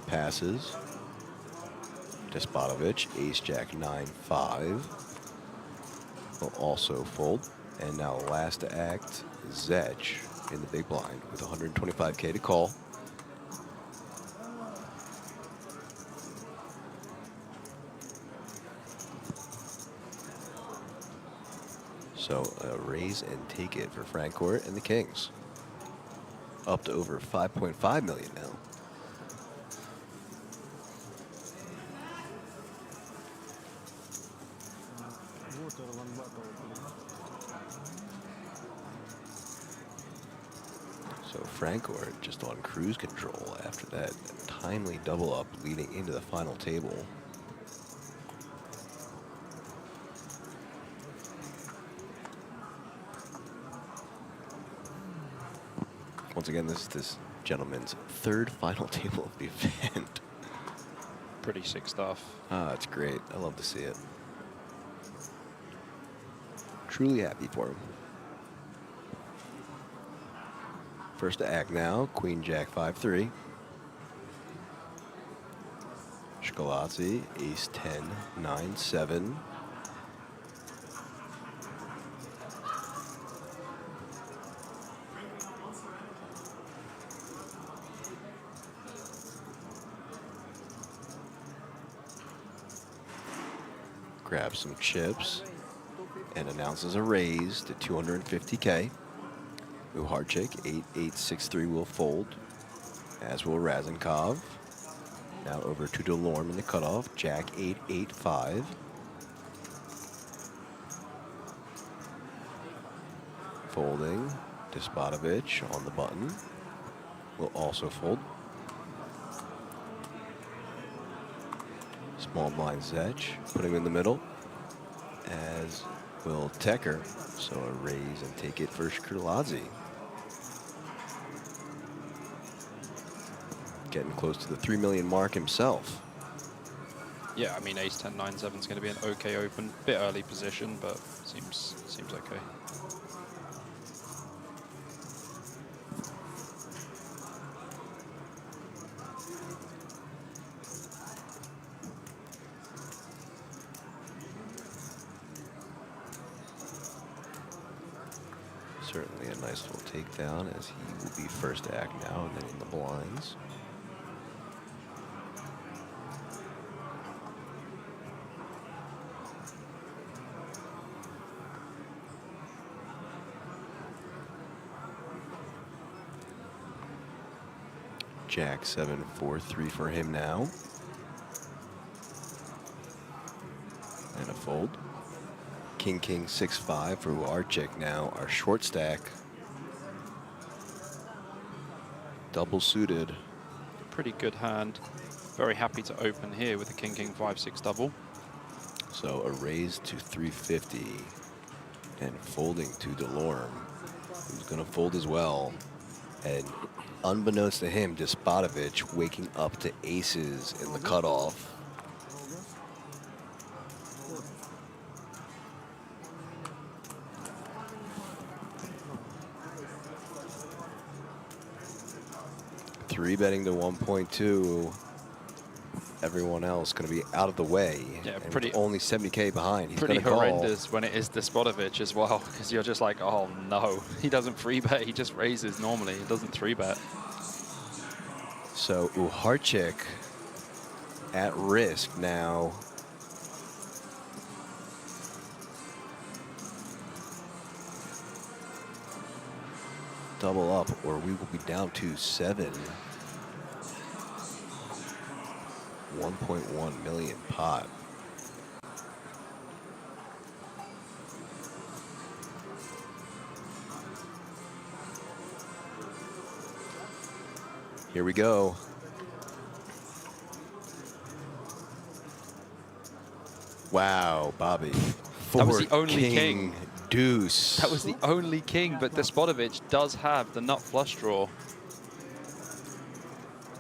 Passes. Despotovich, Ace Jack 9-5. Will also fold. And now last to act, Zech in the big blind with 125K to call. So a raise and take it for Francourt and the Kings. Up to over 5.5 million now. So Francourt just on cruise control after that timely double up leading into the final table. Once again, this is this gentleman's 3rd final table of the event. Pretty sick stuff. Ah, it's great. I love to see it. Truly happy for him. First to act now, Queen Jack 5-3. Strelazzi, Ace 10, 9-7. Grabs some chips and announces a raise to 250K. Uharczyk, 8-8-6-3 will fold, as will Razenkov. Now over to Delorme in the cutoff, Jack 8-8-5. Folding, Despotovich on the button, will also fold. Small blind Zech, putting him in the middle, as will Tecker. So a raise and take it for Strelazzi. Getting close to the 3 million mark himself. Yeah, I mean, Ace 10, 9-7 is going to be an okay open. Bit early position, but seems okay. Certainly a nice little takedown as he will be first to act now and then in the blinds. Jack 7, 4, 3 for him now. And a fold. King, King, 6, 5 for Uharczyk now. Our short stack. Double suited. Pretty good hand. Very happy to open here with the King, King, 5, 6 double. So a raise to 350 and folding to Delorme, who's going to fold as well. And unbeknownst to him, Despotovich waking up to aces in the cutoff. Three betting to 1.2. Everyone else going to be out of the way. Yeah, and pretty only 70K behind. He's pretty gonna call. horrendous when it is Despotovich as well, because you're just like, oh no, he doesn't free bet. He just raises normally. He doesn't three bet. So Uharczyk at risk now. Double up, or we will be down to 7. 1.1 million pot. Here we go. Wow, Bobby. That was the Four only king. Deuce. That was the only king, but Despotovich does have the nut flush draw.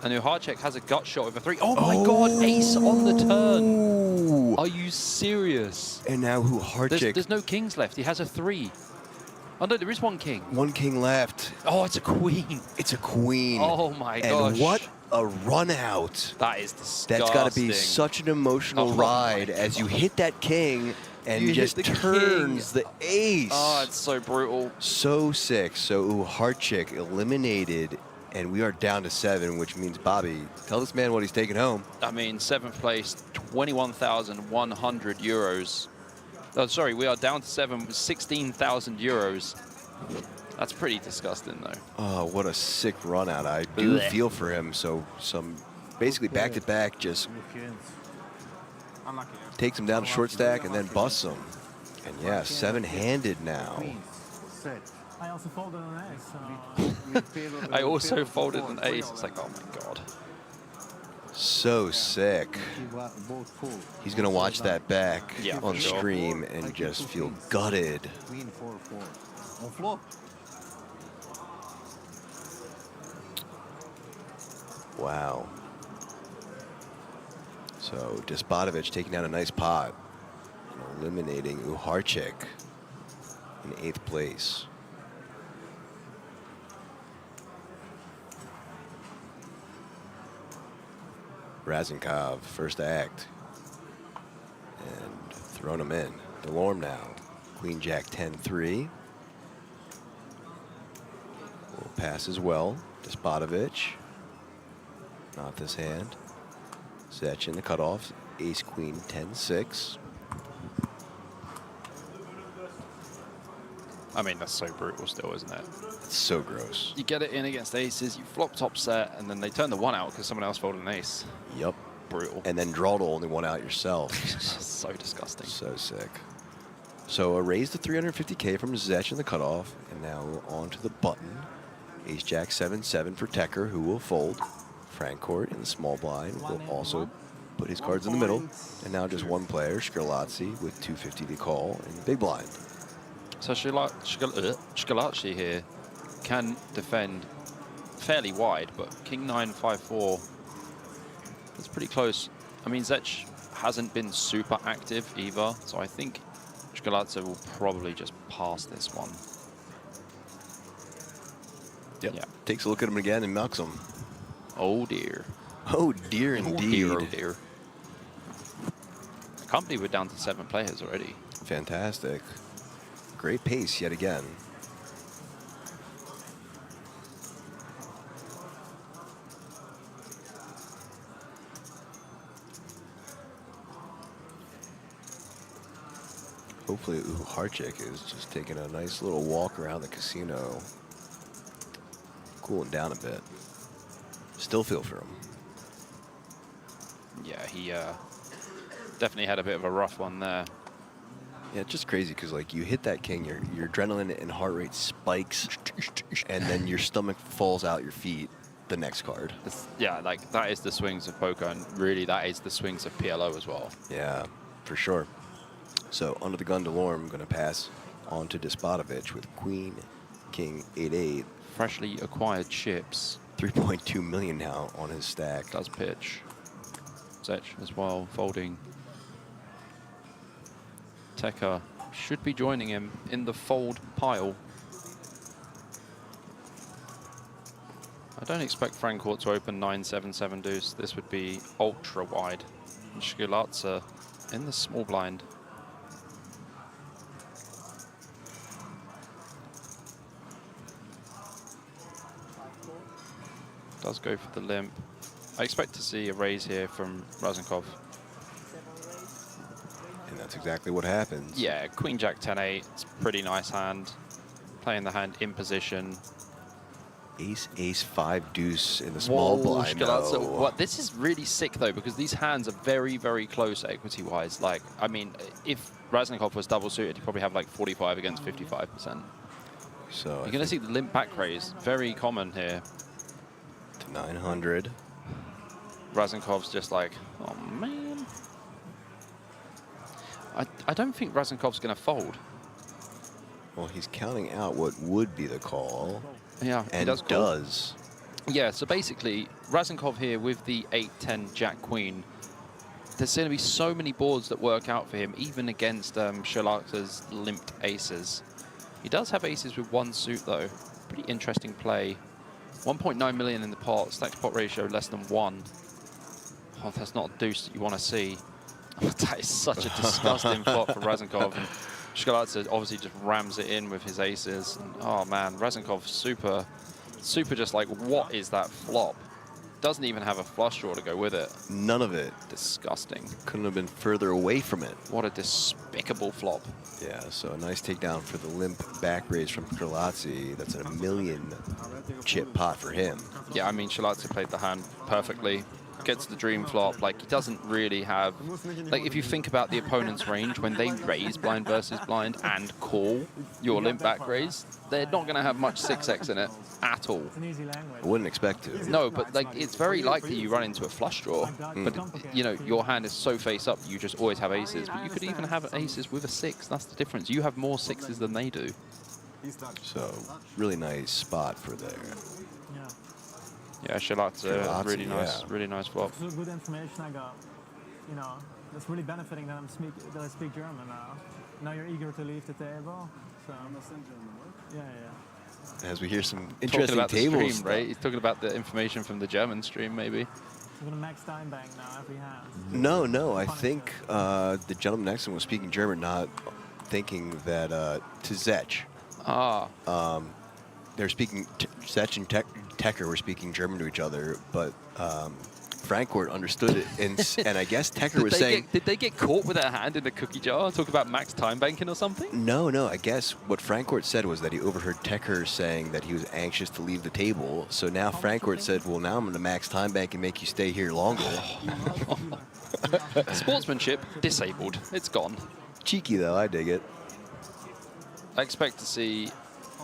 And Uharczyk has a gut shot with a 3. Oh my God, ace on the turn. Are you serious? And now Uharczyk. There's no kings left. He has a 3. Oh no, there is one king. One king left. Oh, it's a queen. It's a queen. Oh my gosh. And what a run out. That is disgusting. That's got to be such an emotional ride as you hit that king and You just hit the turns the ace. Oh, it's so brutal. So sick. So Uharczyk eliminated, and we are down to 7, which means, Bobby, tell this man what he's taking home. I mean, 7th place, 21,100 euros. Oh, sorry, we are down to 7 with 16,000 euros. That's pretty disgusting, though. Oh, what a sick run out. I do feel for him. So some basically back-to-back just takes him down to short stack and then busts him. And yeah, 7-handed now. I also folded an ace. I also folded an ace. It's like, oh my God. So sick. He's going to watch that back Yeah, on for sure. stream and just feel gutted. Queen 4-4. On flop. Wow. So Despotovich taking down a nice pot and eliminating Uharczyk in 8th place. Razenkov, first act. And thrown him in. Delorme now. Queen Jack 10-3. Will pass as well. Despotovich. Not this hand. Zech in the cutoff. Ace Queen 10-6. I mean, that's so brutal still, isn't it? It's so gross. You get it in against aces, you flop top set, and then they turn the 1 out because someone else folded an ace. Yep. Brutal. And then draw to only 1 out yourself. So disgusting. So sick. So a raise to 350K from Zech in the cutoff, and now on to the button. Ace Jack 7-7 for Tecker, who will fold. Francourt in the small blind will also put his cards in the middle. And now just one player, Scarlazzi, with 250 to call in the big blind. So Scarlazzi here can defend fairly wide, but King 9, 5-4, that's pretty close. I mean, Zech hasn't been super active either, so I think Scarlazzi will probably just pass this one. Yep. Yeah. Takes a look at him again and knocks him. Oh dear. Oh dear indeed. Oh dear. I can't believe we're down to 7 players already. Fantastic. Great pace yet again. hopefully Uharchik is just taking a nice little walk around the casino, cooling down a bit. Still feel for him. Yeah, he definitely had a bit of a rough one there. Yeah, it's just crazy because like you hit that king, your adrenaline and heart rate spikes, and then your stomach falls out your feet the next card. Yeah, like that is the swings of poker, and really that is the swings of PLO as well. Yeah, for sure. So under the gun Delorme, I'm going to pass on to Despotovich with Queen, King, 8-8. Freshly acquired chips. 3.2 million now on his stack. Does pitch. Zech as well, folding. Tekka should be joining him in the fold pile. I don't expect Francourt to open 9-7-7 deuce. This would be ultra wide. And Shkulatsa in the small blind. Does go for the limp. I expect to see a raise here from Razenkov. And that's exactly what happens. Yeah, Queen Jack 10-8. It's a pretty nice hand. Playing the hand in position. Ace, ace, 5 deuce in the small blind. So, what, this is really sick though, because these hands are very, very close equity-wise. Like, I mean, if Razenkov was double suited, he'd probably have like 45 against 55%. So you're going to see the limp back raise, very common here. To 900. Razenkov's just like, oh man. I don't think Razenkov's going to fold. Well, he's counting out what would be the call. Yeah, and he does. Yeah, so basically, Razenkov here with the 8-10 Jack Queen. There's going to be so many boards that work out for him, even against Sherlock's limped aces. He does have aces with 1 suit, though. Pretty interesting play. 1.9 million in the pot, stack to pot ratio less than 1. Oh, that's not a deuce that you want to see. That is such a disgusting flop for Razenkov. And Shkulatsa obviously just rams it in with his aces. And, oh man, Razenkov super just like, what is that flop? Doesn't even have a flush draw to go with it. None of it. Disgusting. Couldn't have been further away from it. What a despicable flop. Yeah, so a nice takedown for the limp back raise from Shkulatsa. That's a 1 million chip pot for him. Yeah, I mean, Shkulatsa played the hand perfectly. Gets the dream flop. Like, he doesn't really have... Like, if you think about the opponent's range, when they raise blind versus blind and call your limp back raise, they're not going to have much 6x in it at all. I wouldn't expect to. No, but, like, it's very likely you run into a flush draw. But, you know, your hand is so face up, you just always have aces. But you could even have aces with a 6. That's the difference. You have more 6s than they do. So, really nice spot for there. Yeah, Shkulatsa, really nice flop. It's good information I got. You know, that's really benefiting that I speak German now. Now you're eager to leave the table. So yeah. As we hear some interesting about tables, the stream, right? He's talking about the information from the German stream, maybe. We're gonna max time bank now every hand. No. I think the gentleman next to him was speaking German, not thinking that to Zech. They're speaking, Zech and Tecker were speaking German to each other, but Francourt understood it, and I guess Tecker was saying... Did they get caught with their hand in the cookie jar? Talk about max time banking or something? No, I guess what Francourt said was that he overheard Tecker saying that he was anxious to leave the table, so now Francourt said, well, now I'm going to max time bank and make you stay here longer. Sportsmanship disabled. It's gone. Cheeky, though. I dig it. I expect to see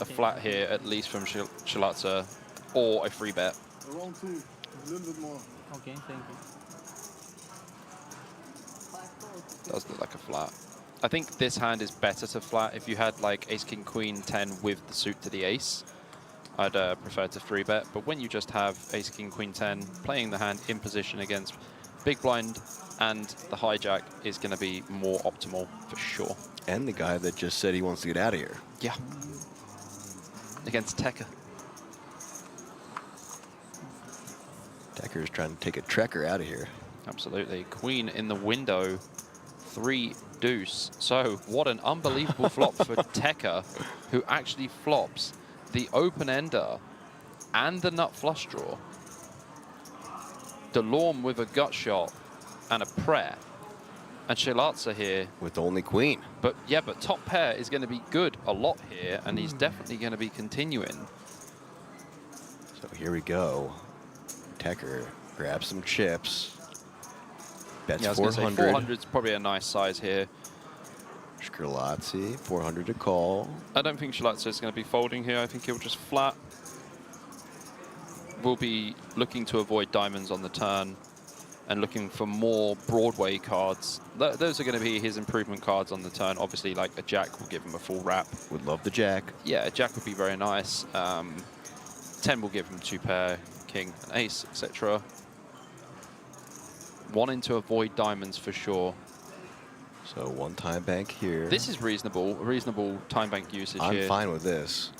a flat here, at least from Shkulatsa, or a free bet. The wrong two, a little bit more. Okay, thank you. Does look like a flat. I think this hand is better to flat. If you had like ace, king, queen, 10 with the suit to the ace, I'd prefer to free bet. But when you just have ace, king, queen, 10, playing the hand in position against big blind and the hijack is going to be more optimal for sure. And the guy that just said he wants to get out of here. Yeah. Against Tecker. Tecker is trying to take a trekker out of here. Absolutely. Queen in the window. 3 deuce. So what an unbelievable flop for Tecker, who actually flops the open ender and the nut flush draw. Delorme with a gut shot and a prayer. And Shilatsa here. With only queen. But yeah, but top pair is going to be good a lot here, and he's definitely going to be continuing. So here we go. Tecker grabs some chips. Bets Yeah, I was going to say 400. 400 is probably a nice size here. Skrlatzy, 400 to call. I don't think Shilatsa is going to be folding here. I think he'll just flat. We'll be looking to avoid diamonds on the turn and looking for more Broadway cards. Those are going to be his improvement cards on the turn. Obviously, like a jack will give him a full wrap. Would love the jack. Yeah, a jack would be very nice. 10 will give him 2 pair, king and ace, etc. Wanting to avoid diamonds for sure. So 1 time bank here. This is reasonable time bank usage here. I'm fine with this.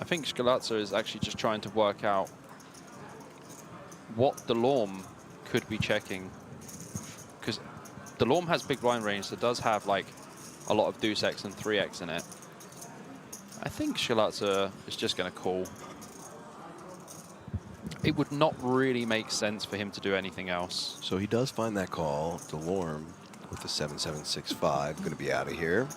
I think Skrlatsa is actually just trying to work out what Delorme could be checking. Because Delorme has big blind range, so it does have like a lot of deuce X and 3X in it. I think Skrlatsa is just going to call. It would not really make sense for him to do anything else. So he does find that call. Delorme with the 7765 going to be out of here.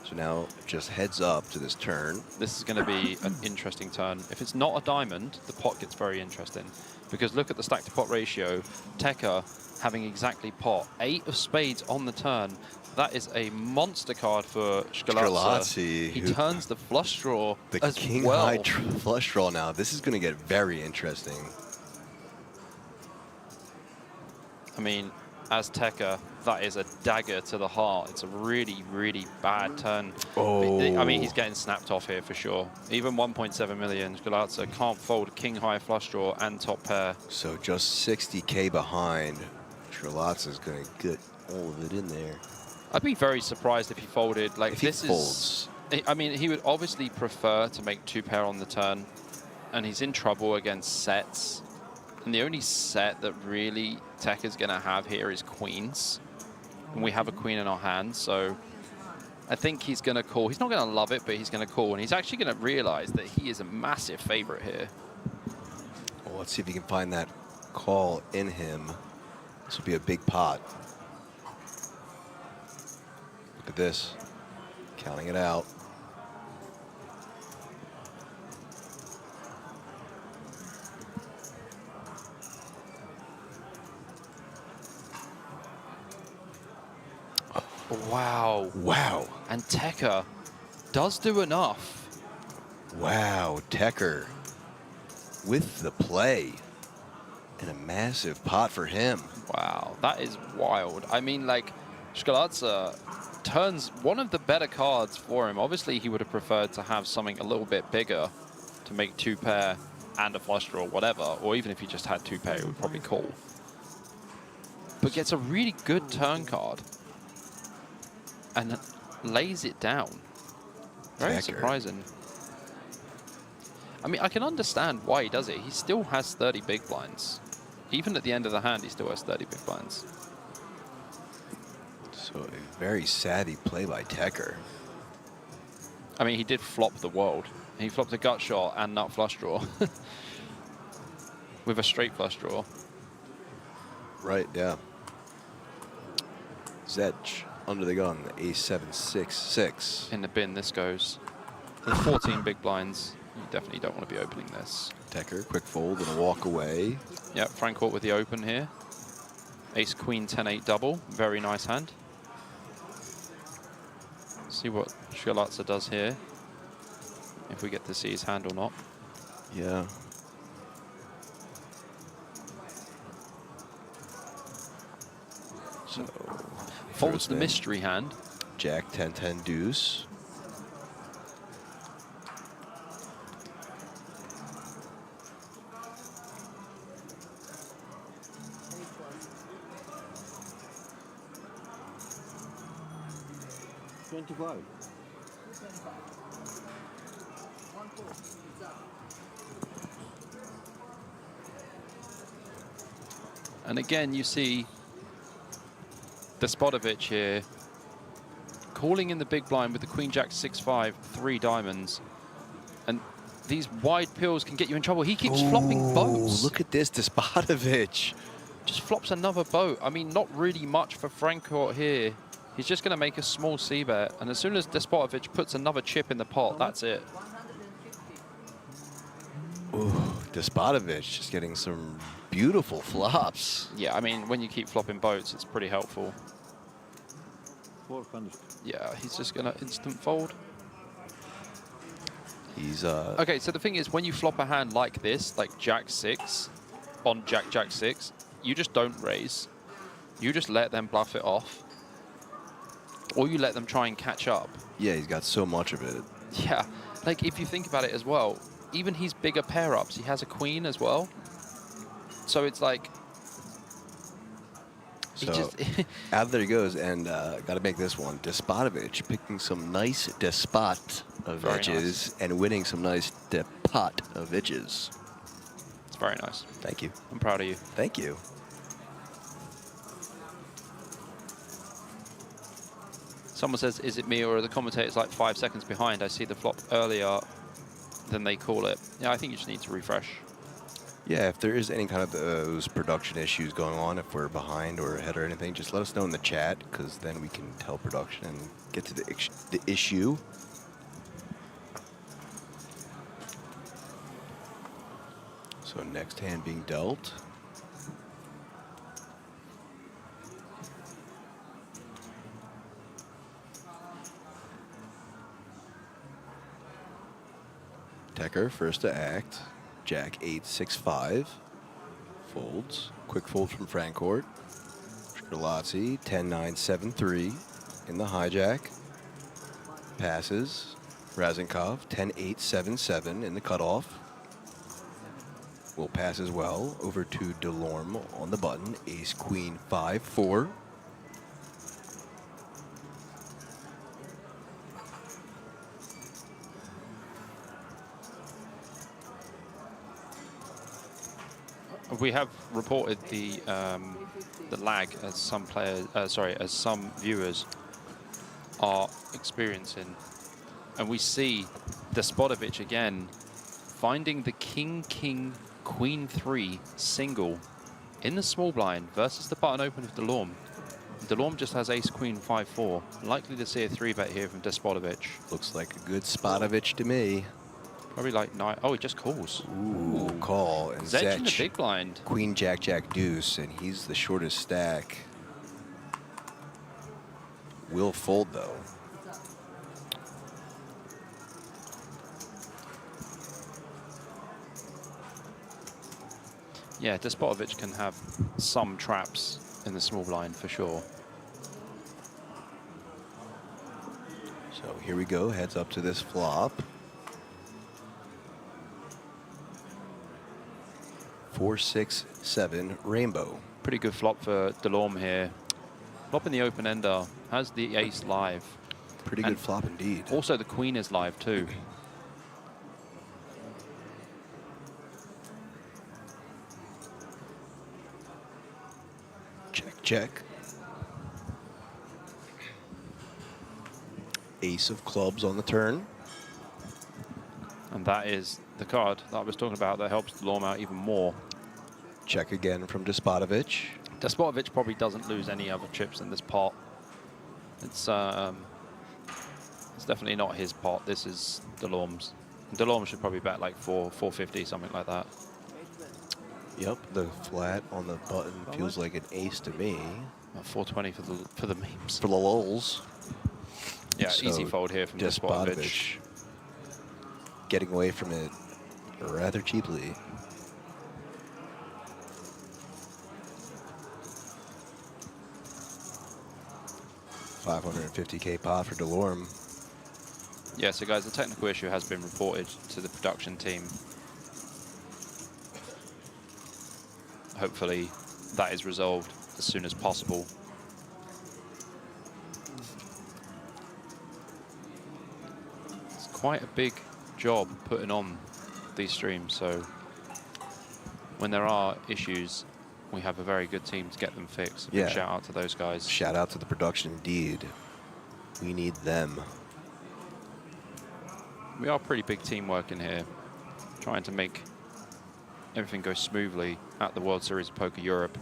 So now just heads up to this turn. This is going to be an interesting turn. If it's not a diamond, the pot gets very interesting. Because look at the stack to pot ratio. Tecker having exactly pot. 8 of spades on the turn. That is a monster card for Skrlatzy. He turns the flush draw The as king well. high flush draw now. This is going to get very interesting. I mean, as Tecker, that is a dagger to the heart. It's a really, really bad turn. Oh. I mean, he's getting snapped off here for sure. Even 1.7 million, Skrlatzy can't fold king high flush draw and top pair. So just 60K behind. Skrlatzy is going to get all of it in there. I'd be very surprised if he folded. Like, If he this folds. is. I mean, he would obviously prefer to make 2 pair on the turn, and he's in trouble against sets. And the only set that really Tecker's going to have here is queens. And we have a queen in our hand, so I think he's going to call. He's not going to love it, but he's going to call. And he's actually going to realize that he is a massive favorite here. Well, let's see if he can find that call in him. This will be a big pot. Look at this. Counting it out. Wow. Wow. And Tecker does do enough. Wow, Tecker with the play. And a massive pot for him. Wow, that is wild. I mean, like, Skrlatzy turns one of the better cards for him. Obviously, he would have preferred to have something a little bit bigger to make 2 pair and a flush draw, whatever. Or even if he just had 2 pair, he would probably call. But gets a really good turn card and lays it down. Very Tecker. surprising. I mean, I can understand why he does it. He still has 30 big blinds. Even at the end of the hand, he still has 30 big blinds. So a very savvy play by Tecker. I mean, he did flop the world. He flopped a gut shot and nut flush draw. With a straight flush draw. Right, yeah. Zedge under the gun, A766. In the bin this goes. With 14 big blinds, you definitely don't want to be opening this. Tecker, quick fold and a walk away. Yep, Francourt with the open here. Ace, queen, 10-8 double. Very nice hand. See what Skrlatzy does here. If we get to see his hand or not. Yeah. So Folds the in mystery hand. Jack 10-10 deuce. And again, you see Despotovich here calling in the big blind with the queen jack 6-5, 3 diamonds. And these wide pills can get you in trouble. He keeps flopping boats. Look at this, Despotovich. Just flops another boat. I mean, not really much for Francourt here. He's just going to make a small c-bet, and as soon as Despotovic puts another chip in the pot, that's it. Ooh, Despotovic just getting some beautiful flops. Yeah, I mean, when you keep flopping boats, it's pretty helpful. 400. Yeah, he's just going to instant fold. He's Okay, so the thing is, when you flop a hand like this, like Jack-6 on Jack-Jack-6, you just don't raise. You just let them bluff it off. Or you let them try and catch up. Yeah, he's got so much of it. Yeah, like if you think about it as well, even his bigger pair-ups, he has a queen as well. So it's like... So out there he goes, and got to make this one. Despotovic picking some nice Despotoviches and winning some nice Depotoviches. It's very nice. Thank you. I'm proud of you. Thank you. Someone says, is it me or are the commentators like 5 seconds behind? I see the flop earlier than they call it. Yeah, I think you just need to refresh. Yeah, if there is any kind of those production issues going on, if we're behind or ahead or anything, just let us know in the chat, because then we can tell production and get to the issue. So next hand being dealt. Tecker first to act. Jack 8-6-5. Folds. Quick fold from Francourt. Scrilazzi 10-9-7-3 in the hijack. Passes. Razenkov 10-8-7-7 in the cutoff. Will pass as well over to Delorme on the button. Ace Queen 5-4. We have reported the lag as some players, as some viewers are experiencing, and we see Despotovic again finding the King, Queen 3 single in the small blind versus the button open of Delorme. Delorme just has Ace Queen 5-4. Likely to see a 3-bet here from Despotovic. Looks like a good Spotovic to me. Probably like 9. Oh, he just calls. Ooh, call. And Zech in the Zech, big blind. Queen, Jack, Jack, Deuce, and he's the shortest stack. Will fold, though. Yeah, Despotovic can have some traps in the small blind for sure. So here we go, heads up to this flop. 4-6-7 rainbow. Pretty good flop for Delorme here. Flop in the open ender, has the ace live. Pretty good flop indeed. Also the queen is live too. Check, check. Ace of clubs on the turn. And that is the card that I was talking about that helps Delorme out even more. Check again from Despotovic. Despotovic probably doesn't lose any other chips in this pot. It's definitely not his pot. This is Delorme's. Delorme should probably bet like 450, something like that. Yep, the flat on the button feels like an ace to me. 420 for the memes. For the lulz. Yeah, So easy fold here from Despotovic. Getting away from it rather cheaply. $550K pot for Delorme. Yeah, so guys, the technical issue has been reported to the production team. Hopefully that is resolved as soon as possible. It's quite a big job putting on these streams, so when there are issues, we have a very good team to get them fixed. Yeah. Big shout out to those guys. Shout out to the production indeed. We need them. We are pretty big team working here, trying to make everything go smoothly at the World Series of Poker Europe.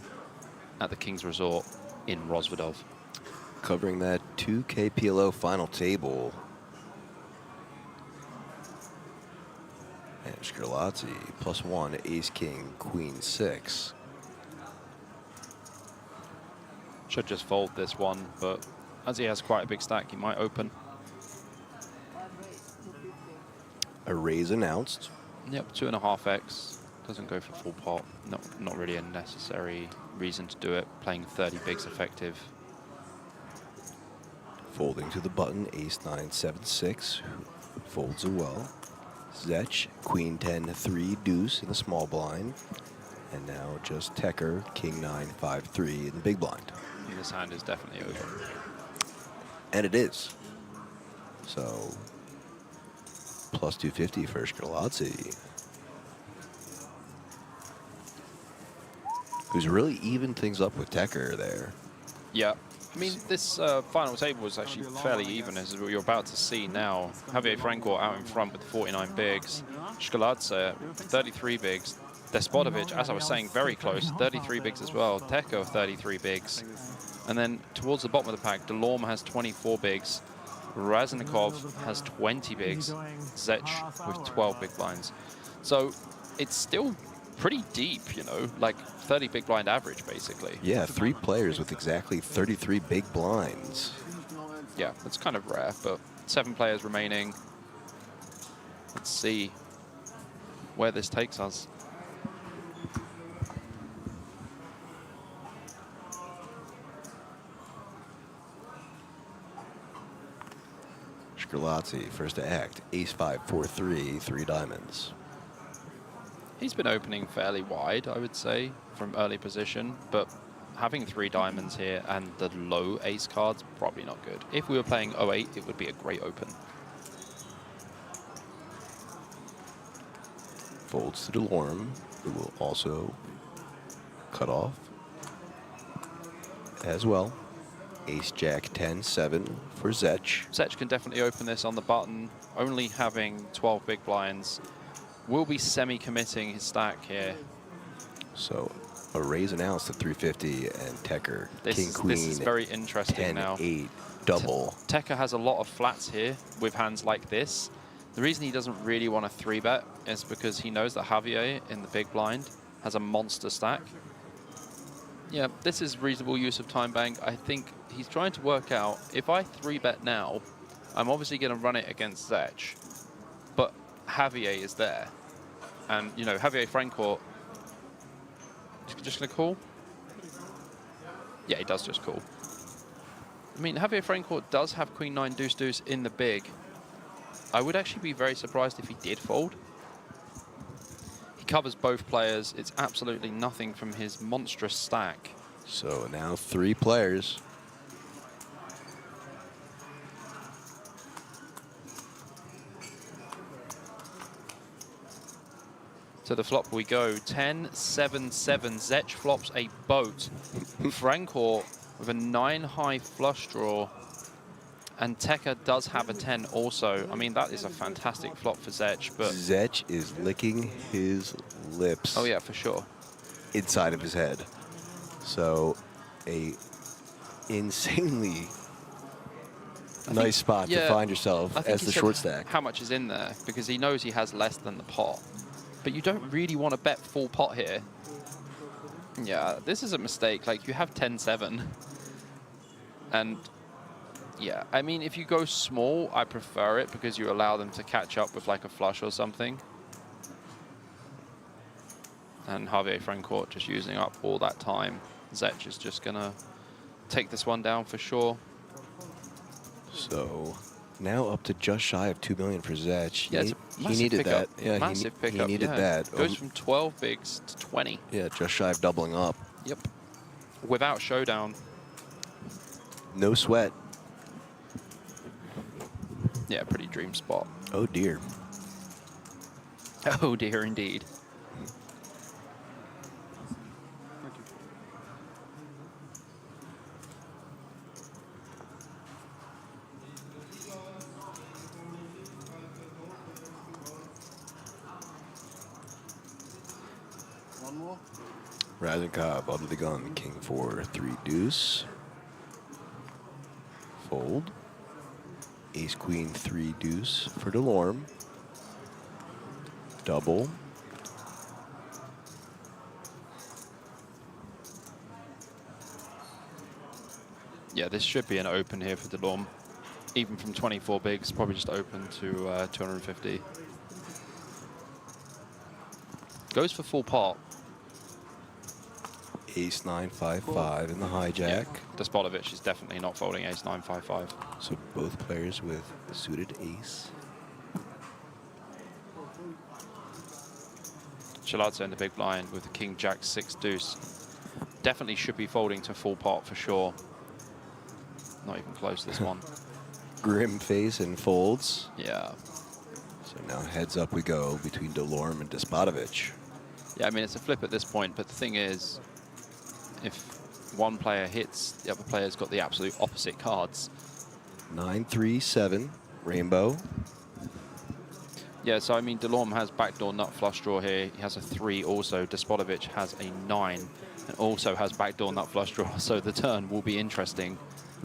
at the King's Resort in Rozvadov. Covering that 2K PLO final table. And Scarlatti, +1, ace, king, queen, 6. Should just fold this one, but as he has quite a big stack, he might open. A raise announced. Yep, 2.5x. Doesn't go for full pot. Not really a necessary reason to do it. Playing 30 bigs effective. Folding to the button, ace, 9, 7, 6. Folds as well. Zech, queen, 10, 3, deuce in the small blind. And now just Tecker, king, 9, 5, 3 in the big blind. And this hand is definitely open. And it is. So, +250 for Scarlatti. Who's really evened things up with Tecker there. Yeah. I mean, this final table was actually fairly even, as you're about to see now. Javier Franco out in front with 49 bigs. Scarlatti, 33 bigs. Despotovic, as I was saying, very close, 33 bigs as well. Tecker, 33 bigs. And then towards the bottom of the pack, Delorme has 24 bigs. Raznikov has 20 bigs. Zech with 12 big blinds. So it's still pretty deep, you know, like 30 big blind average, basically. Yeah, 3 players with exactly 33 big blinds. Yeah, that's kind of rare, but 7 players remaining. Let's see where this takes us. Scarlatti, first to act, ace, 5, 4, 3, 3 diamonds. He's been opening fairly wide, I would say, from early position, but having 3 diamonds here and the low ace cards, probably not good. If we were playing 08, it would be a great open. Folds to Delorme, who will also cut off as well. Ace, jack, 10, 7 for Zech. Zech can definitely open this on the button, only having 12 big blinds. Will be semi-committing his stack here. So a raise announced at 350 and Tecker, king, queen. This is very interesting 10, now. 8, double. Tecker has a lot of flats here with hands like this. The reason he doesn't really want to 3-bet is because he knows that Javier in the big blind has a monster stack. Yeah, this is reasonable use of time bank. I think he's trying to work out, if I 3-bet now, I'm obviously going to run it against Zech, but Javier is there. And, you know, Javier Franco, just going to call? Yeah, he does just call. I mean, Javier Franco does have queen 9 deuce deuce in the big. I would actually be very surprised if he did fold. He covers both players. It's absolutely nothing from his monstrous stack. So now 3 players. To the flop we go. 10, 7, 7. Zech flops a boat. Franco with a 9 high flush draw. And Tecker does have a 10 also. I mean, that is a fantastic flop for Zech. But Zech is licking his lips. Oh, yeah, for sure. Inside of his head. So a insanely nice spot to find yourself as the short stack. How much is in there? Because he knows he has less than the pot. But you don't really want to bet full pot here. Yeah, this is a mistake. Like, you have 10-7. And yeah, I mean, if you go small, I prefer it because you allow them to catch up with like a flush or something. And Javier Franco just using up all that time. Zech is just going to take this one down for sure. So now up to just shy of 2 million for Zech. Yeah, he needed pickup. that. Yeah, Massive pickup. He needed that. Goes from 12 bigs to 20. Yeah, just shy of doubling up. Yep. Without showdown. No sweat. Yeah, pretty dream spot. Oh dear. Oh dear indeed. One more? Raznikov under the gun, king 4, 3 deuce. Fold. Ace queen 3 deuce for Delorme. Double. Yeah, this should be an open here for Delorme. Even from 24 bigs, probably just open to 250. Goes for full pot. Ace 9, 5, 5 in the hijack. Yeah, Despotovich is definitely not folding ace 9, 5, 5. So both players with suited ace. Shalazzo in the big blind with the king, jack, 6 deuce. Definitely should be folding to full pot for sure. Not even close this one. Grim face and folds. Yeah. So now heads up we go between Delorme and Despotovich. Yeah, I mean, it's a flip at this point, but the thing is, if one player hits, the other player's got the absolute opposite cards. 9, 3, 7, rainbow. Yeah, so I mean, Delorme has backdoor nut flush draw here. He has a 3 also. Despotovich has a 9 and also has backdoor nut flush draw. So the turn will be interesting.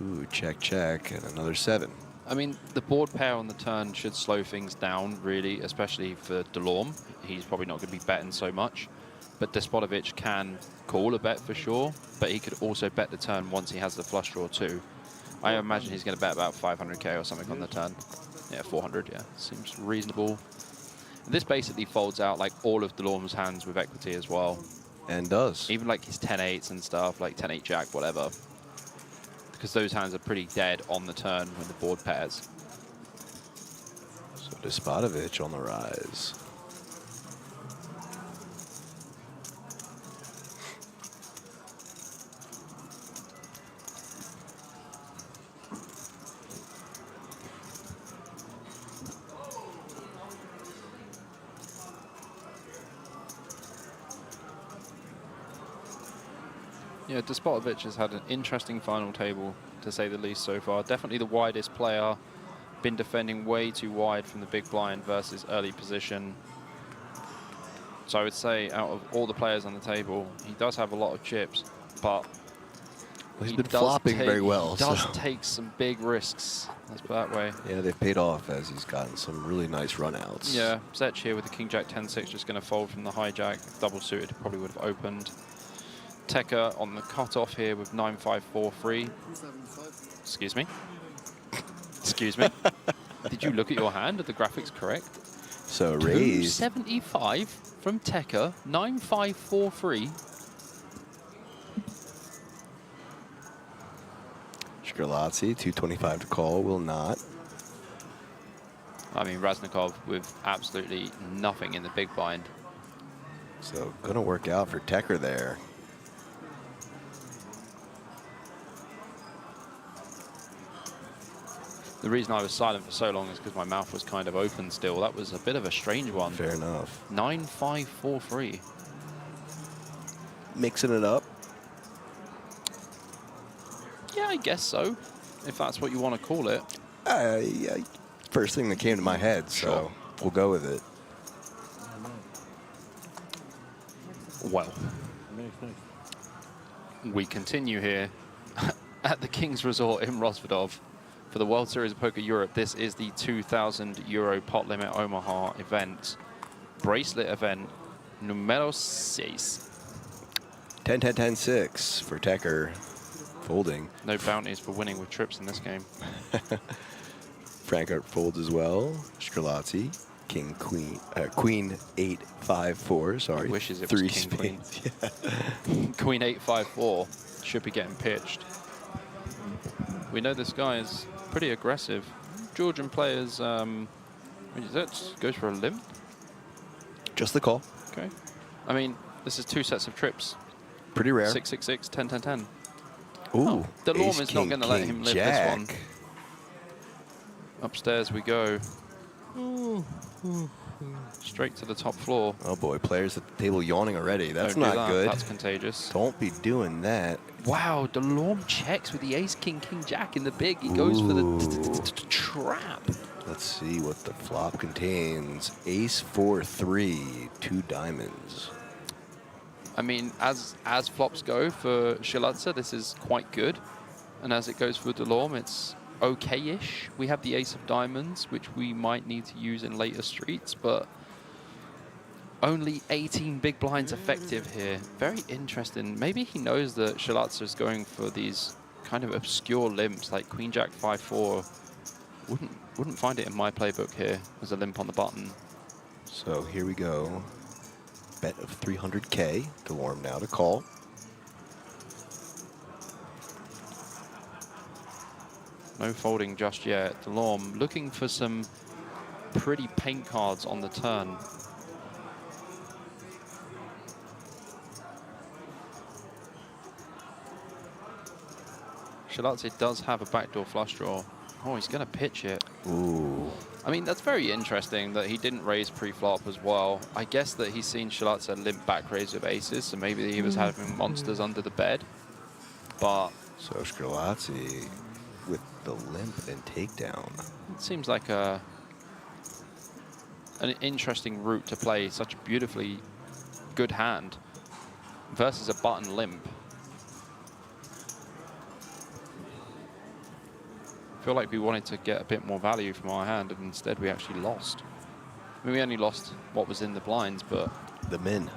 Ooh, check, check, and another 7. I mean, the board pair on the turn should slow things down, really, especially for Delorme. He's probably not going to be betting so much. But Despotovich can call a bet for sure, but he could also bet the turn once he has the flush draw too. I imagine he's going to bet about 500k or something on the turn. Yeah, 400, yeah. Seems reasonable. This basically folds out like all of Delorme's hands with equity as well. And does. Even like his 10-8s and stuff, like 10-8 jack, whatever. Because those hands are pretty dead on the turn when the board pairs. So Despotovich on the rise. Yeah, Despotovich has had an interesting final table, to say the least, so far. Definitely the widest player. Been defending way too wide from the big blind versus early position. So I would say out of all the players on the table, he does have a lot of chips, but he's been flopping very well. He does take some big risks, let's put it that way. Yeah, they've paid off as he's gotten some really nice runouts. Yeah, Zech here with the king jack 10-6 just going to fold from the hijack. Double suited probably would have opened. Tekka on the cutoff here with 9-5-4-3. Excuse me. Excuse me. Did you look at your hand? Are the graphics correct? So raised. 275 from Tekka, 9-5-4-3. Shkrelazzi, 225 to call, will not. I mean, Raznikov with absolutely nothing in the big blind. So gonna work out for Tekka there. The reason I was silent for so long is because my mouth was kind of open still. That was a bit of a strange one. Fair enough. 9-5-4-3. Mixing it up. Yeah, I guess so, if that's what you want to call it. Yeah, first thing that came to my head, so Sure. we'll go with it. Well, we continue here at the King's Resort in Rosvedov for the World Series of Poker Europe. This is the €2,000 Pot Limit Omaha event. Bracelet event numero 6. 10-10-10-6 for Tekka. Folding. No bounties for winning with trips in this game. Frankart folds as well. Shkrelazzi, king, queen, queen 8-5-4. Sorry, Wishes it was three king, queen. spades. Queen 8-5-4 should be getting pitched. We know this guy is pretty aggressive. Georgian players, that goes for a limp. Just the call. Okay. I mean, this is 2 sets of trips. Pretty rare. 6-6-6, 10-10-10. Ooh, Delorme is not going to let him live jack. this one. Upstairs we go. Straight to the top floor. Oh boy, players at the table yawning already. That's Don't do not that. good. That's contagious. Don't be doing that. Wow, Delorme checks with the ace, king, king, jack in the big. He goes for the trap. Let's see what the flop contains. Ace 4-3, 2 diamonds. I mean, as flops go for Shilatse, this is quite good. And as it goes for Delorme, it's okay-ish. We have the ace of diamonds, which we might need to use in later streets, but only 18 big blinds effective here. Very interesting. Maybe he knows that Shilatse is going for these kind of obscure limps, like Queen Jack 5-4. Wouldn't find it in my playbook here as a limp on the button. So here we go. Bet of 300K. Delorme now to call. No folding just yet. Delorme looking for some pretty paint cards on the turn. Shilatse does have a backdoor flush draw. Oh, he's going to pitch it. Ooh. I mean, that's very interesting that he didn't raise pre-flop as well. I guess that he's seen Shilatse limp back raise with aces, so maybe he was having monsters under the bed. But so Shilatse with the limp and takedown. It seems like an interesting route to play such a beautifully good hand versus a button limp. I feel like we wanted to get a bit more value from our hand, and instead we actually lost. I mean, we only lost what was in the blinds, but... The min.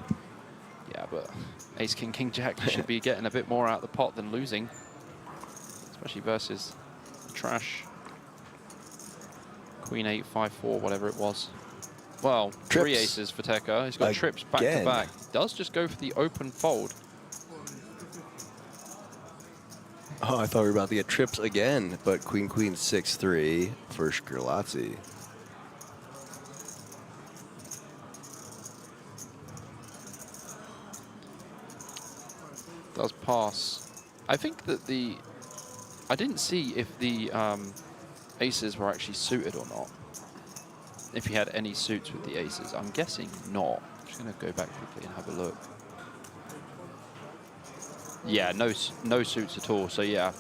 Yeah, but ace, king, king, jack, you should be getting a bit more out of the pot than losing. Especially versus trash. Queen 8, 5, 4, whatever it was. Well, Trips. 3 aces for Tekka. He's got trips back to back. Does just go for the open fold. Oh, I thought we were about to get trips again, but Queen 6-3 for Shilatse. Does pass. I think that I didn't see if the aces were actually suited or not. If he had any suits with the aces. I'm guessing not. I'm just going to go back quickly and have a look. Yeah, no suits at all. So yeah,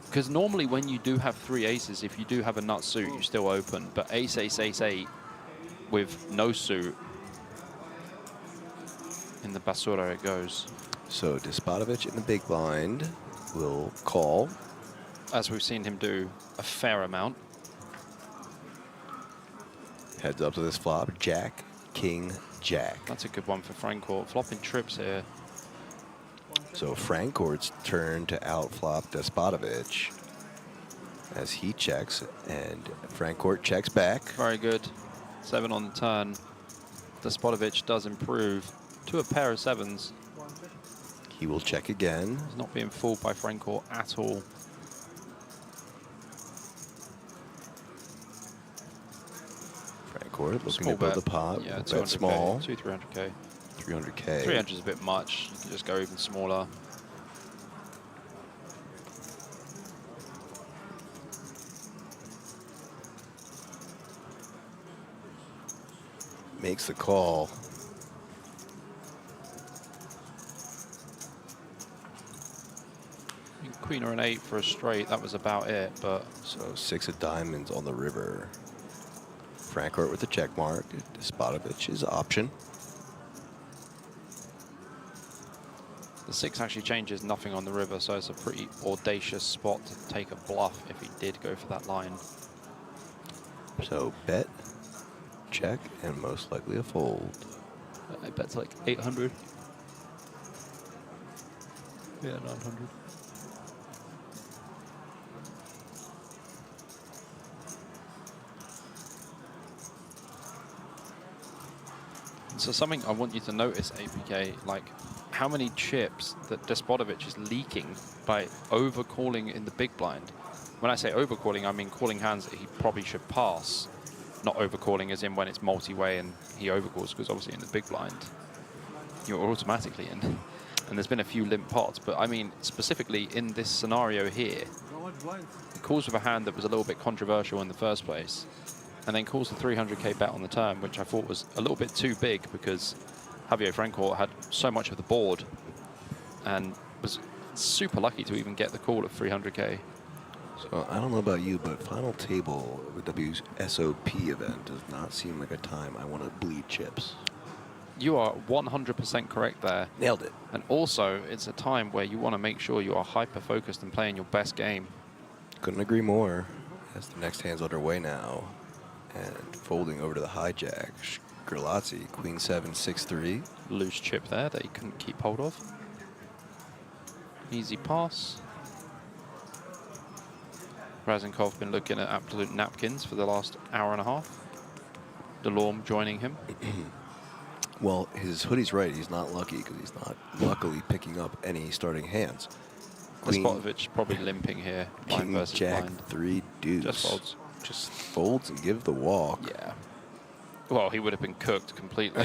because normally when you do have 3 aces, if you do have a nut suit, you still open. But ace, ace, ace, 8 with no suit, in the basura it goes. So Despotovich in the big blind will call. As we've seen him do a fair amount. Heads up to this flop, Jack, King, Jack. That's a good one for Francourt. Flopping trips here. So Francourt's turn to outflop Despotovich as he checks, and Francourt checks back. Very good. 7 on the turn. Despotovich does improve to a pair of 7s. He will check again. He's not being fooled by Francourt at all. Francourt looking Small to build bet. the pot. Yeah, Bet 200K, small. 300K. 300K. 300 is a bit much. You can just go even smaller. Makes the call. Queen or an 8 for a straight, that was about it, but... So 6 of diamonds on the river. Francourt with the check mark. Despotovich is option. The 6 actually changes nothing on the river, so it's a pretty audacious spot to take a bluff if he did go for that line. So bet, check, and most likely a fold. I bet like 800. Yeah, 900. So something I want you to notice, APK, like how many chips that Despotovich is leaking by overcalling in the big blind. When I say overcalling, I mean calling hands that he probably should pass. Not overcalling as in when it's multi-way and he overcalls, because obviously in the big blind, you're automatically in. And there's been a few limp pots, but I mean, specifically in this scenario here, he calls with a hand that was a little bit controversial in the first place, and then calls the 300K bet on the turn, which I thought was a little bit too big because Javier Francourt had so much of the board and was super lucky to even get the call at 300K. So I don't know about you, but final table with WSOP event does not seem like a time I want to bleed chips. You are 100% correct there. Nailed it. And also, it's a time where you want to make sure you are hyper-focused and playing your best game. Couldn't agree more. As the next hand's underway now. And folding over to the hijack. Skrlatzy, queen 7, 6-3. Loose chip there that he couldn't keep hold of. Easy pass. Razenkov been looking at absolute napkins for the last hour and a half. Delorme joining him. Well, his hoodie's right. He's not lucky because he's not luckily picking up any starting hands. Despotovich probably limping here. Blind King, versus Jack, blind. 3 deuce. Just folds. Just folds and give the walk. Yeah. Well, he would have been cooked completely.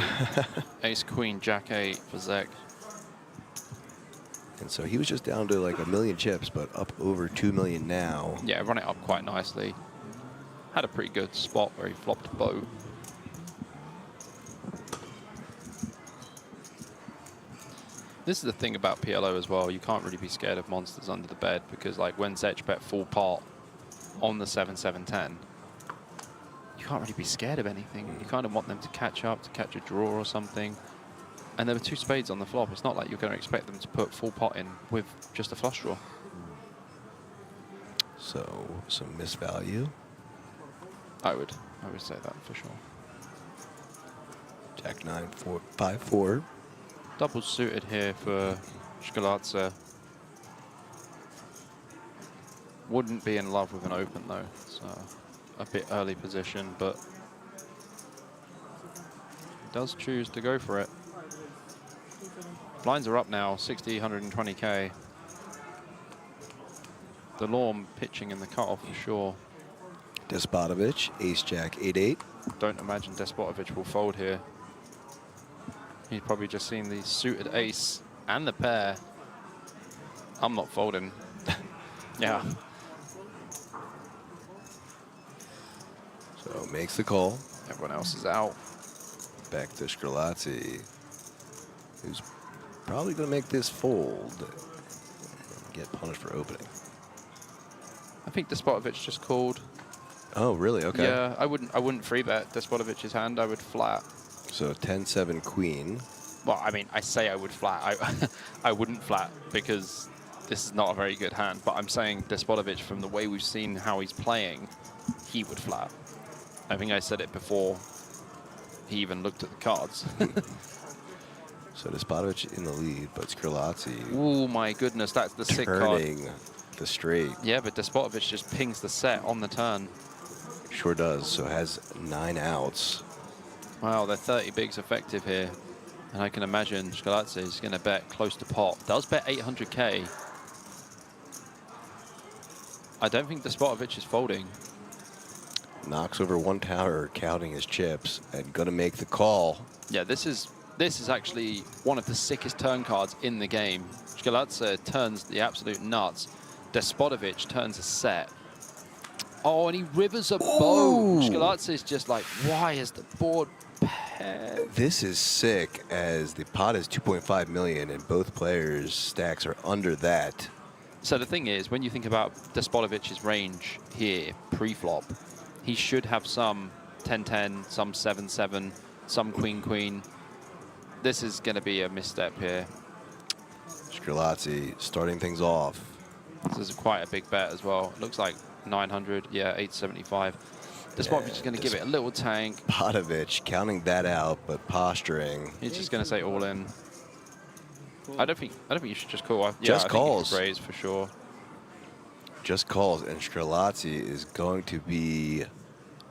Ace, Queen, Jack 8 for Zek. And so he was just down to like 1 million chips, but up over 2 million now. Yeah, run it up quite nicely. Had a pretty good spot where he flopped a bow. This is the thing about PLO as well. You can't really be scared of monsters under the bed because, like, when Zech bet full pot on the 7-7-10, you can't really be scared of anything. You kind of want them to catch up, to catch a draw or something. And there were 2 spades on the flop. It's not like you're going to expect them to put full pot in with just a flush draw. So some misvalue. I would say that for sure. Jack 9, 4, 5, 4. Double suited here for Skrlatzy. Wouldn't be in love with an open though. It's a bit early position, but does choose to go for it. Blinds are up now, 60, 120K. Delorme pitching in the cutoff for sure. Despotovich, Ace Jack 8-8. Don't imagine Despotovich will fold here. He's probably just seen the suited ace and the pair. I'm not folding. Yeah. So makes the call. Everyone else is out. Back to Skrlatzy, who's probably going to make this fold and get punished for opening. I think Despotovich just called. Oh, really? Okay. Yeah, I wouldn't free bet Despotovich's hand. I would flat. So 10-7 queen. Well, I mean, I say I would flat. I wouldn't flat because this is not a very good hand. But I'm saying Despotovich, from the way we've seen how he's playing, he would flat. I think I said it before he even looked at the cards. So Despotovich in the lead, but Skrlatzy. Oh my goodness, that's the sick card. Turning the straight. Yeah, but Despotovich just pings the set on the turn. Sure does. So has 9 outs. Wow, they're 30 bigs effective here. And I can imagine Skrlatzy is going to bet close to pot. Does bet 800K. I don't think Despotovich is folding. Knocks over 1 tower, counting his chips, and gonna make the call. Yeah, this is actually one of the sickest turn cards in the game. Skrlatzy turns the absolute nuts. Despotovich turns a set. Oh, and he rivers a bow. Skrlatzy is just like, why is the board paired? This is sick, as the pot is 2.5 million, and both players' stacks are under that. So the thing is, when you think about Despotovich's range here, pre-flop, he should have some 10-10, some 7-7, some queen-queen. This is going to be a misstep here. Skrlatzy starting things off. This is quite a big bet as well. It looks like 900, yeah, 875. Despotovich is going to give it a little tank. Despotovich counting that out, but posturing. He's just going to say all in. I don't think you should just call. Just I calls. Think raise for sure. Just calls, and Skrlatzy is going to be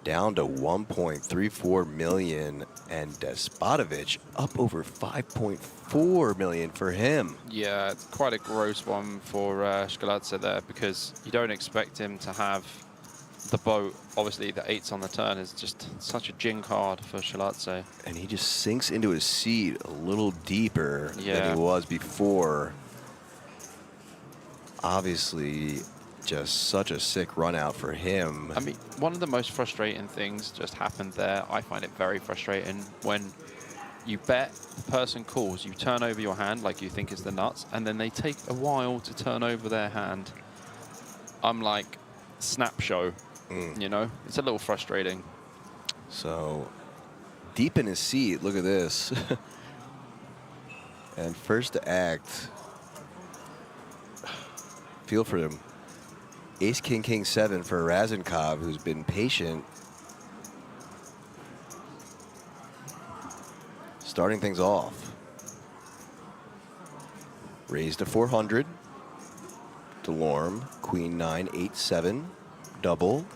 down to 1.34 million, and Despotovich up over 5.4 million for him. Yeah, it's quite a gross one for Skrlatzy there, because you don't expect him to have the boat. Obviously, the 8s on the turn is just such a gin card for Skrlatzy. And he just sinks into his seat a little deeper than Yeah. he was before. Obviously, just such a sick run out for him. I mean, one of the most frustrating things just happened there. I find it very frustrating when you bet, the person calls, you turn over your hand like you think is the nuts, and then they take a while to turn over their hand. I'm like, snap show, you know? It's a little frustrating. So deep in his seat. Look at this. And first to act. Feel for him. Ace, king, king, 7 for Razenkov, who's been patient. Starting things off. Raise to 400. Delorme, queen 9, 8, 7. Double.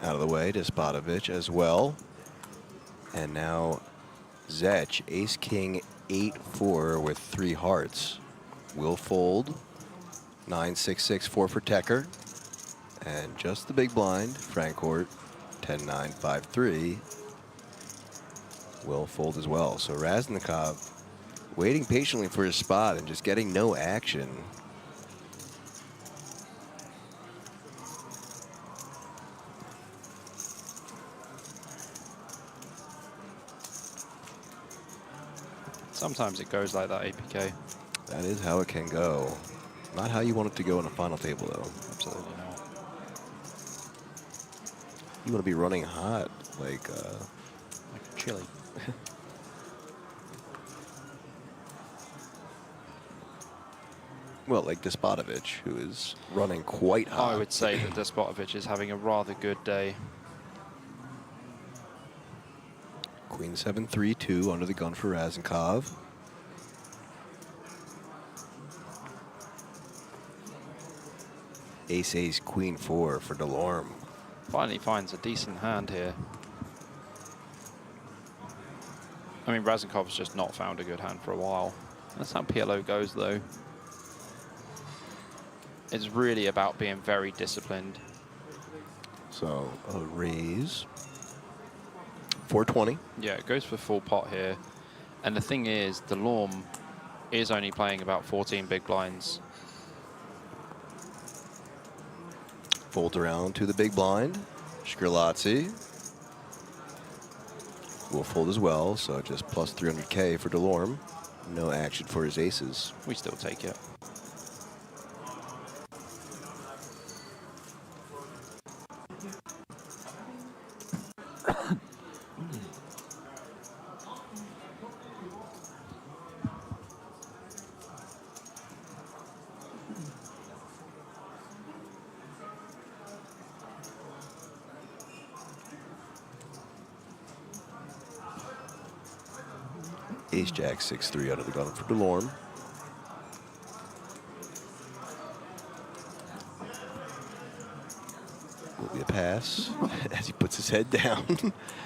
Out of the way, Despotovich as well. And now Zech, ace, king, 8, 4 with 3 hearts. Will fold. 9, 6, 6, 4 for Tecker. And just the big blind, Frankort, 10, 9, 5, 3. Will fold as well. So Raznikov waiting patiently for his spot and just getting no action. Sometimes it goes like that, APK. That is how it can go. Not how you want it to go in a final table, though. Absolutely not. You want to be running hot, like chili. Well, like Despotovich, who is running quite hot. I would say that Despotovich is having a rather good day. Queen 7, 3, 2 under the gun for Razenkov. Ace, ace, queen 4 for Delorme. Finally finds a decent hand here. I mean, Razenkov's just not found a good hand for a while. That's how PLO goes, though. It's really about being very disciplined. So a raise. 420. Yeah, it goes for full pot here. And the thing is, Delorme is only playing about 14 big blinds. Folds around to the big blind. Scrillazzi will fold as well, so just plus 300K for Delorme. No action for his aces. We still take it. Ace, jack, 6, 3 out of the gun for Delorme. Will be a pass as he puts his head down.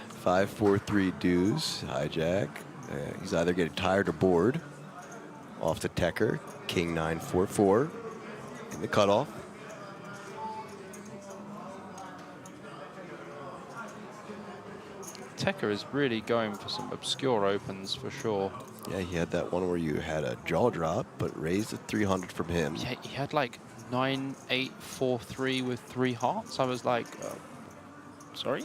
5, 4, 3 deuce, hijack. He's either getting tired or bored. Off to Tecker, king 9, 4, 4 in the cutoff. Tecker is really going for some obscure opens for sure. Yeah, he had that one where you had a jaw drop, but raised at 300 from him. Yeah, he had like 9, 8, 4, 3 with 3 hearts. I was like, sorry?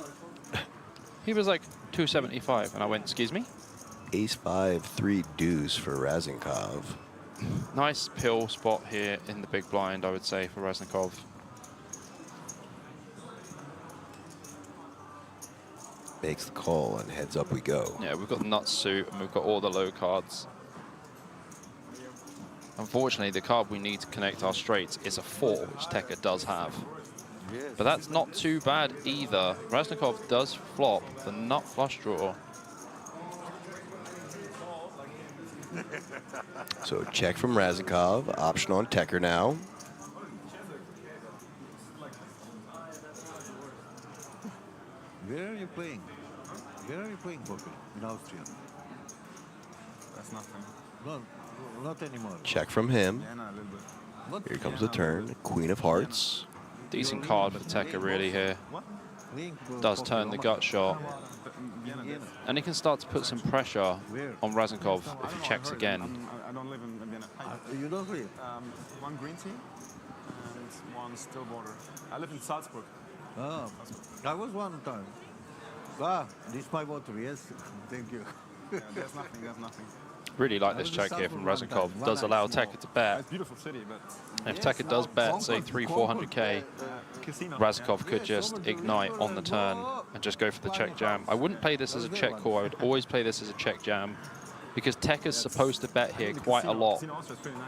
He was like 275, and I went, excuse me? Ace 5, 3 deuce for Razenkov. Nice pill spot here in the big blind, I would say, for Raznikov. Makes the call and heads up we go. Yeah, we've got the nut suit and we've got all the low cards. Unfortunately, the card we need to connect our straights is a 4, which Tecker does have. But that's not too bad either. Raznikov does flop the nut flush draw. So check from Razenkov, option on Tecker now. Where are you playing? Where are you playing poker? In Austria? That's nothing. No, not anymore. Check from him. Yeah, no, a little bit. What? Here comes the turn. Queen of Hearts. Decent card for Tecker really here. Does turn the gut shot. And he can start to put some pressure on Razenkov if he checks again. I don't live in Vienna. You don't live? One green tea and one still border. I live in Salzburg. Oh, I was one time. Ah, this is my water, yes. Thank you. There's nothing, there's nothing. Really like this check here from Razakov. Does allow Tekka to bet. It's a beautiful city, but... If Tekka does bet, say 300-400k, Razakov could just ignite on the turn and just go for the check jam. I wouldn't play this as a check call. I would always play this as a check jam, because Tekka's supposed to bet here quite a lot,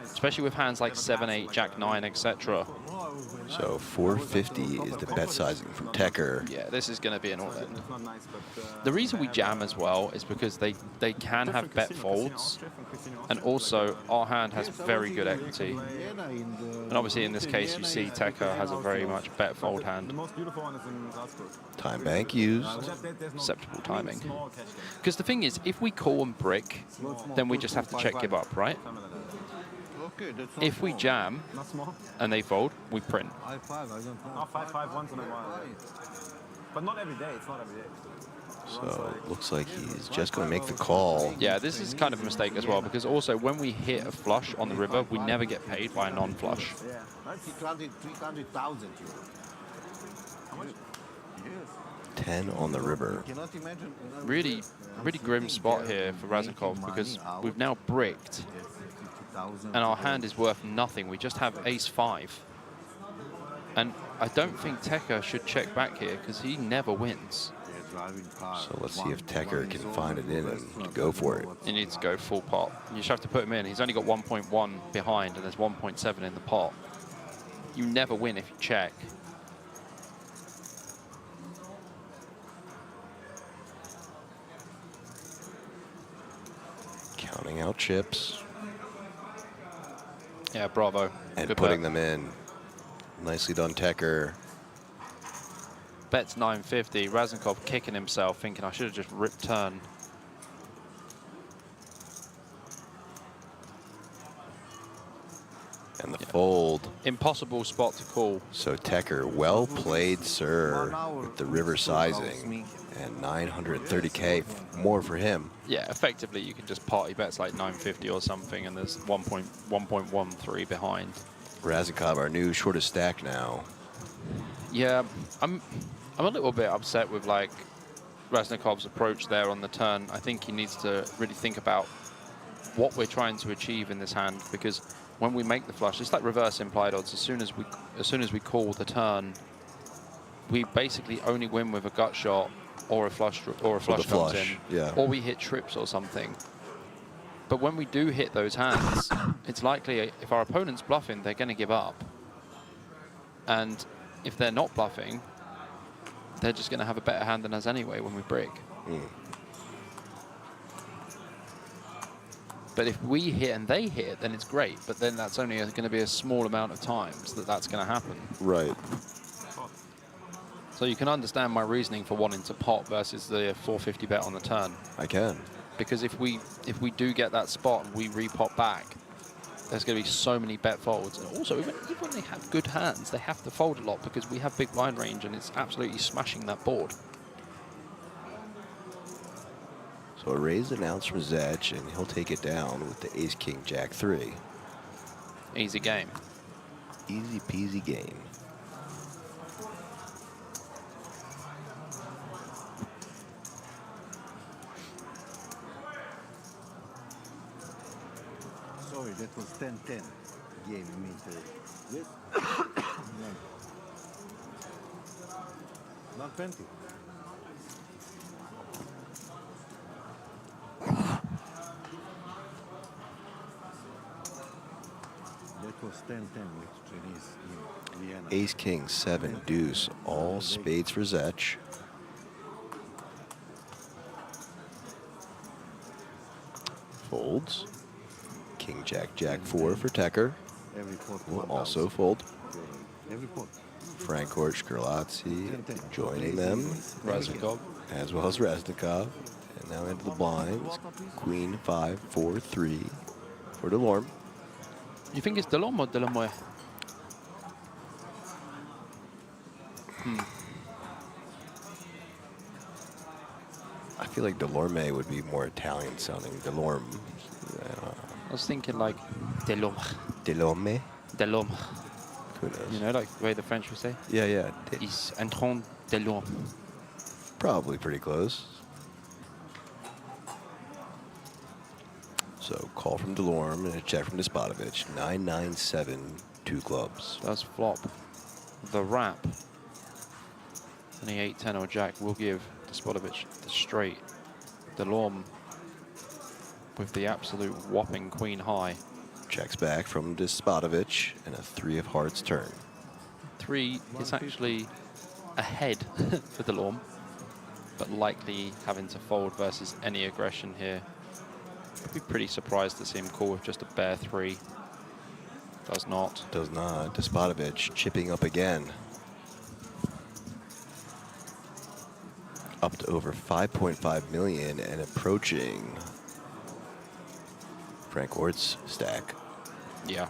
especially with hands like 7-8, Jack-9, etc. So 450 is the bet sizing from Tekka. Yeah, this is going to be an all-in. The reason we jam as well is because they can have bet folds, and also our hand has very good equity. And obviously in this case you see Tekka has a very much bet fold hand. Time bank used. Acceptable timing. Because the thing is, if we call and brick, then we just have to check give up, right? If we jam and they fold, we print. 5-5 once in a while. But not every day, it's not every day. So it looks like he's just going to make the call. Yeah, this is kind of a mistake as well, because also when we hit a flush on the river, we never get paid by a non-flush. 300,000 10 on the river. Really grim spot here for Razakov, because we've now bricked and our hand is worth nothing. We just have ace-5. And I don't think Tekka should check back here, because he never wins. So let's see if Tekka can find it in and go for it. He needs to go full pot. You just have to put him in. He's only got 1.1 behind, and there's 1.7 in the pot. You never win if you check. Counting out chips. Yeah, bravo. And Good putting bet. them in. Nicely done, Tekka. Bet's 950. Razakov kicking himself, thinking I should have just ripped turn. And the fold. Impossible spot to call. So Tekka, well played, sir, with the river sizing. And 930k more for him. Yeah, effectively you can just party bets like 950 or something, and there's 1.13 behind. Razakov, our new shortest stack now. Yeah, I'm a little bit upset with like Raznikov's approach there on the turn. I think he needs to really think about what we're trying to achieve in this hand, because when we make the flush, it's like reverse implied odds. As soon as we call the turn, we basically only win with a gut shot or a flush comes in, yeah. or we hit trips or something. But when we do hit those hands, it's likely if our opponent's bluffing, they're going to give up. And if they're not bluffing, they're just going to have a better hand than us anyway when we brick. But if we hit and they hit, then it's great. But then that's only going to be a small amount of times that's going to happen. Right. So you can understand my reasoning for wanting to pot versus the 450 bet on the turn. I can. Because if we do get that spot and we repot back, there's going to be so many bet folds. And also, even when they have good hands, they have to fold a lot because we have big blind range and it's absolutely smashing that board. So a raise announced from Zech, and he'll take it down with the ace, king, jack 3. Easy game. Easy peasy game. Sorry, that was 10-10 game, I mean. Yes? Not 20. That was 10-10 with Chinese in Vienna. Ace, king, 7, deuce. All spades for Zech. Folds. King, jack, jack 4 for Tekka. Will also fold. Francourt, Scarlazzi joining them. Raznikov. As well as Raznikov. And now into the blinds. Queen, 5, 4, 3 for Delorme. You think it's Delorme or Delorme? I feel like Delorme would be more Italian sounding. Delorme. I was thinking like Delorme. Delorme? Delorme. Who knows? You know, like the way the French would say? Yeah, yeah. Is entrant Delorme. Probably pretty close. So call from Delorme and a check from Despotovich. 9-9-7, 2 clubs. Does flop the wrap. Any 8-10 or jack will give Despotovich the straight. Delorme with the absolute whopping queen high. Checks back from Despotovich and a 3 of hearts turn. 3 is actually ahead for Delorme, but likely having to fold versus any aggression here. I'd be pretty surprised to see him call with just a bare 3. Does not. Does not. Despotovich chipping up again. Up to over 5.5 million and approaching Frank Ort's stack. Yeah.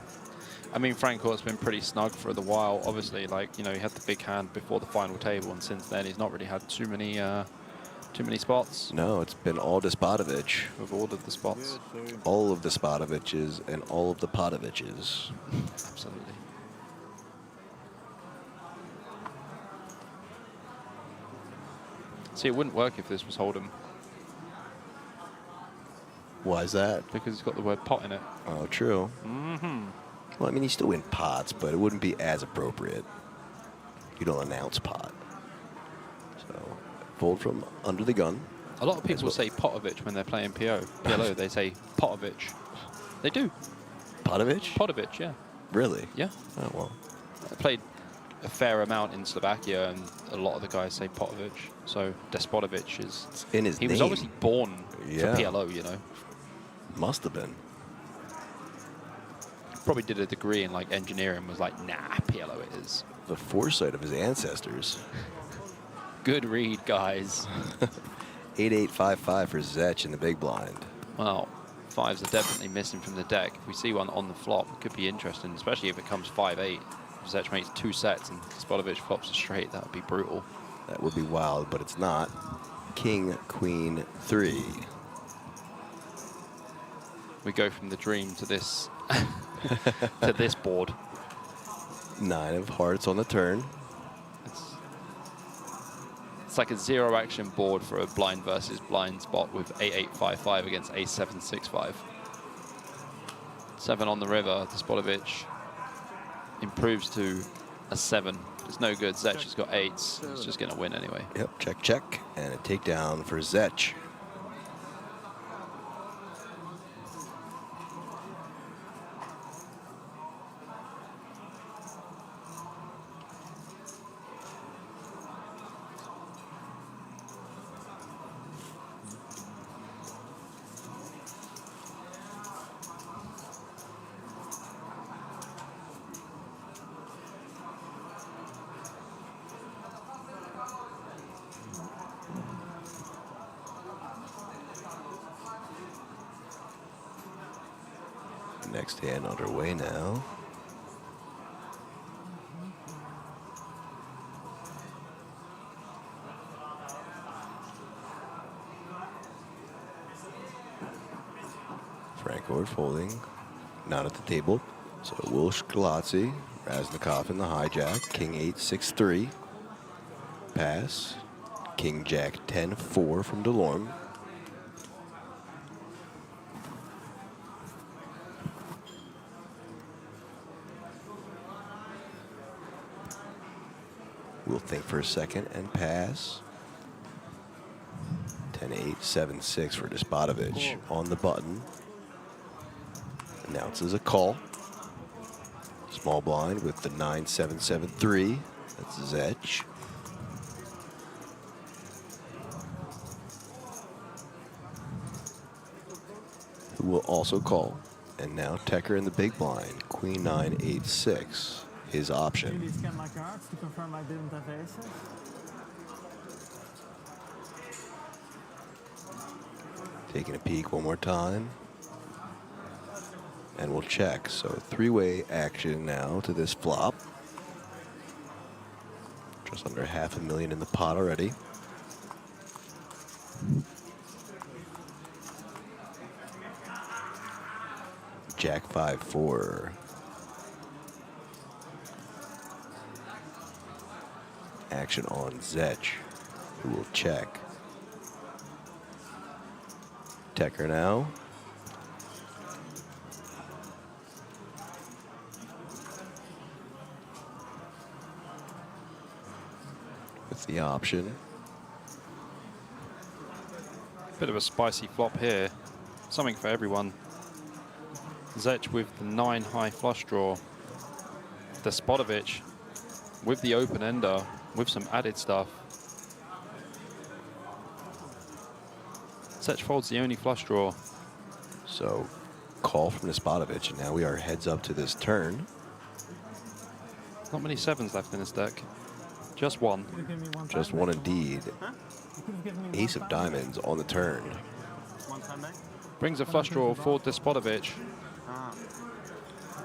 I mean, Frank Ort's been pretty snug for the while. Obviously, like, you know, he had the big hand before the final table, and since then he's not really had too many spots. No, it's been all Despotovich. With all of the spots. All of the Spotoviches and all of the Potoviches. Absolutely. See, it wouldn't work if this was Hold'em. Why is that? Because it's got the word pot in it. Oh, true. Mm-hmm. Well, I mean, he's still in pots, but it wouldn't be as appropriate. You don't announce pot. So, fold from under the gun. A lot of people say Potovich when they're playing PLO, they say Potovich. They do. Potovich? Potovich, yeah. Really? Yeah. Oh, well. I played a fair amount in Slovakia, and a lot of the guys say Potovich. So Despotovich is... It's in his he name. was obviously born Yeah. for PLO, you know. Must have been. Probably did a degree in like engineering, was like, nah, PLO it is. The foresight of his ancestors. Good read, guys. 8855 for Zech in the big blind. Well, 5s are definitely missing from the deck. If we see one on the flop, it could be interesting, especially if it comes 5-8. If Zech makes 2 sets and Spotovich flops a straight, that would be brutal. That would be wild, but it's not. King, Queen, 3. We go from the dream to this to this board. 9 of hearts on the turn. It's like a 0 action board for a blind versus blind spot with A855 against A765. 7 on the river. Despotovich improves to a 7. It's no good. Zech has got 8s. He's just going to win anyway. Yep, check, check. And a takedown for Zech. Next hand underway now. Frank Ort folding, not at the table. So Wilsh Galatzi, Raznikov in the hijack, King 8-6-3. Pass. King Jack 10-4 from Delorme. We'll think for a second and pass. 10-8, 7-6 for Despotovich on the button. Announces a call. Small blind with the 9-7-7-3. That's Zech. Who will also call. And now Tecker in the big blind. Queen 9-8-6. His option. Really scan my cards to confirm I didn't have aces. Taking a peek one more time. And we'll check. So 3-way action now to this flop. Just under $500,000 in the pot already. Jack 5-4. Action on Zech, who will check. Tecker now. with the option. Bit of a spicy flop here. Something for everyone. Zech with the 9 high flush draw. Despodovic with the open ender with some added stuff. Zech folds the only flush draw. So call from Despodovic, and now we are heads up to this turn. Not many 7s left in this deck. Just one. Just one indeed. Ace of diamonds on the turn. Brings a flush draw for Despodovic.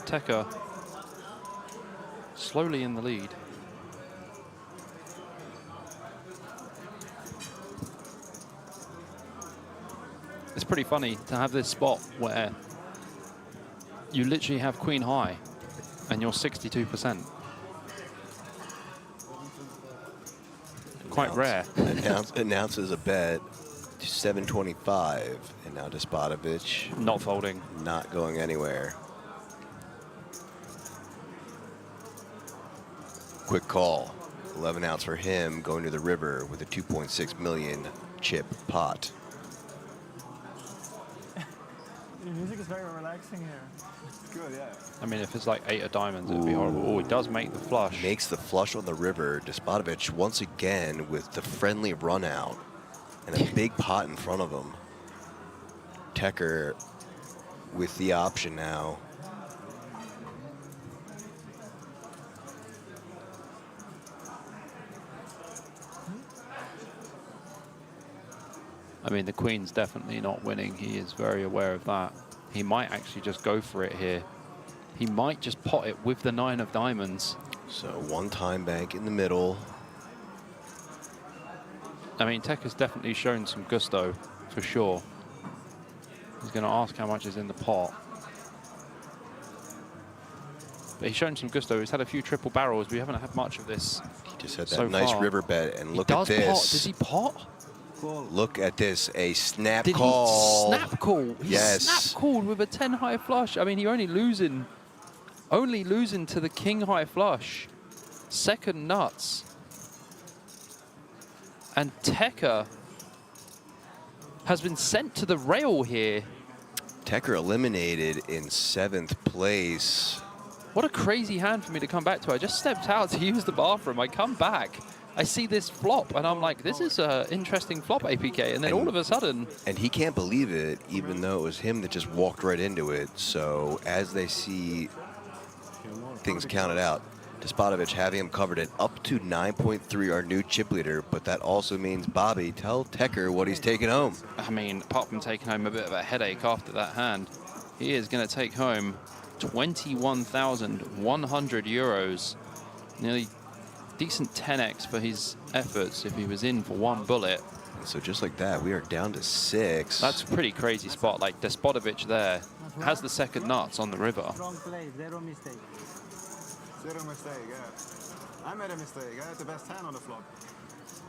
Tekka slowly in the lead. It's pretty funny to have this spot where you literally have queen high and you're 62%. Quite rare. Announces a bet to 725, and now Despodovic not folding, not going anywhere. Quick call. 11 outs for him, going to the river with a 2.6 million chip pot. The music is very relaxing here. It's good, yeah. I mean, if it's like 8 of diamonds, it'd be horrible. Oh, it does make the flush. Makes the flush on the river. Despodovic once again with the friendly run out and a big pot in front of him. Tekka with the option now. I mean, the queen's definitely not winning. He is very aware of that. He might actually just go for it here. He might just pot it with the 9 of diamonds. So one time bank in the middle. I mean, Tekka's definitely shown some gusto, for sure. He's going to ask how much is in the pot. But he's shown some gusto. He's had a few triple barrels. We haven't had much of this. He just had that so nice far. river bet, and look He at does this. Pot. Does he pot? Look at this, a snap Did call. he snap call? He Yes. snap called with a 10 high flush. I mean, he only losing to the king high flush. Second nuts. And Tekka has been sent to the rail here. Tekka eliminated in 7th place. What a crazy hand for me to come back to. I just stepped out to use the bathroom. I come back. I see this flop, and I'm like, this is an interesting flop, APK. And then all of a sudden... And he can't believe it, even though it was him that just walked right into it. So as they see things counted out, Despodovic having him covered at up to 9.3, our new chip leader. But that also means, Bobby, tell Tekka what he's taking home. I mean, apart from taking home a bit of a headache after that hand, he is going to take home 21,100 euros. Nearly decent 10x for his efforts if he was in for one bullet. So just like that, we are down to 6. That's a pretty crazy spot. Like Despodovic there has the second nuts on the river. Wrong play, 0 mistake. 0 mistake, yeah. I made a mistake. I had the best hand on the flop.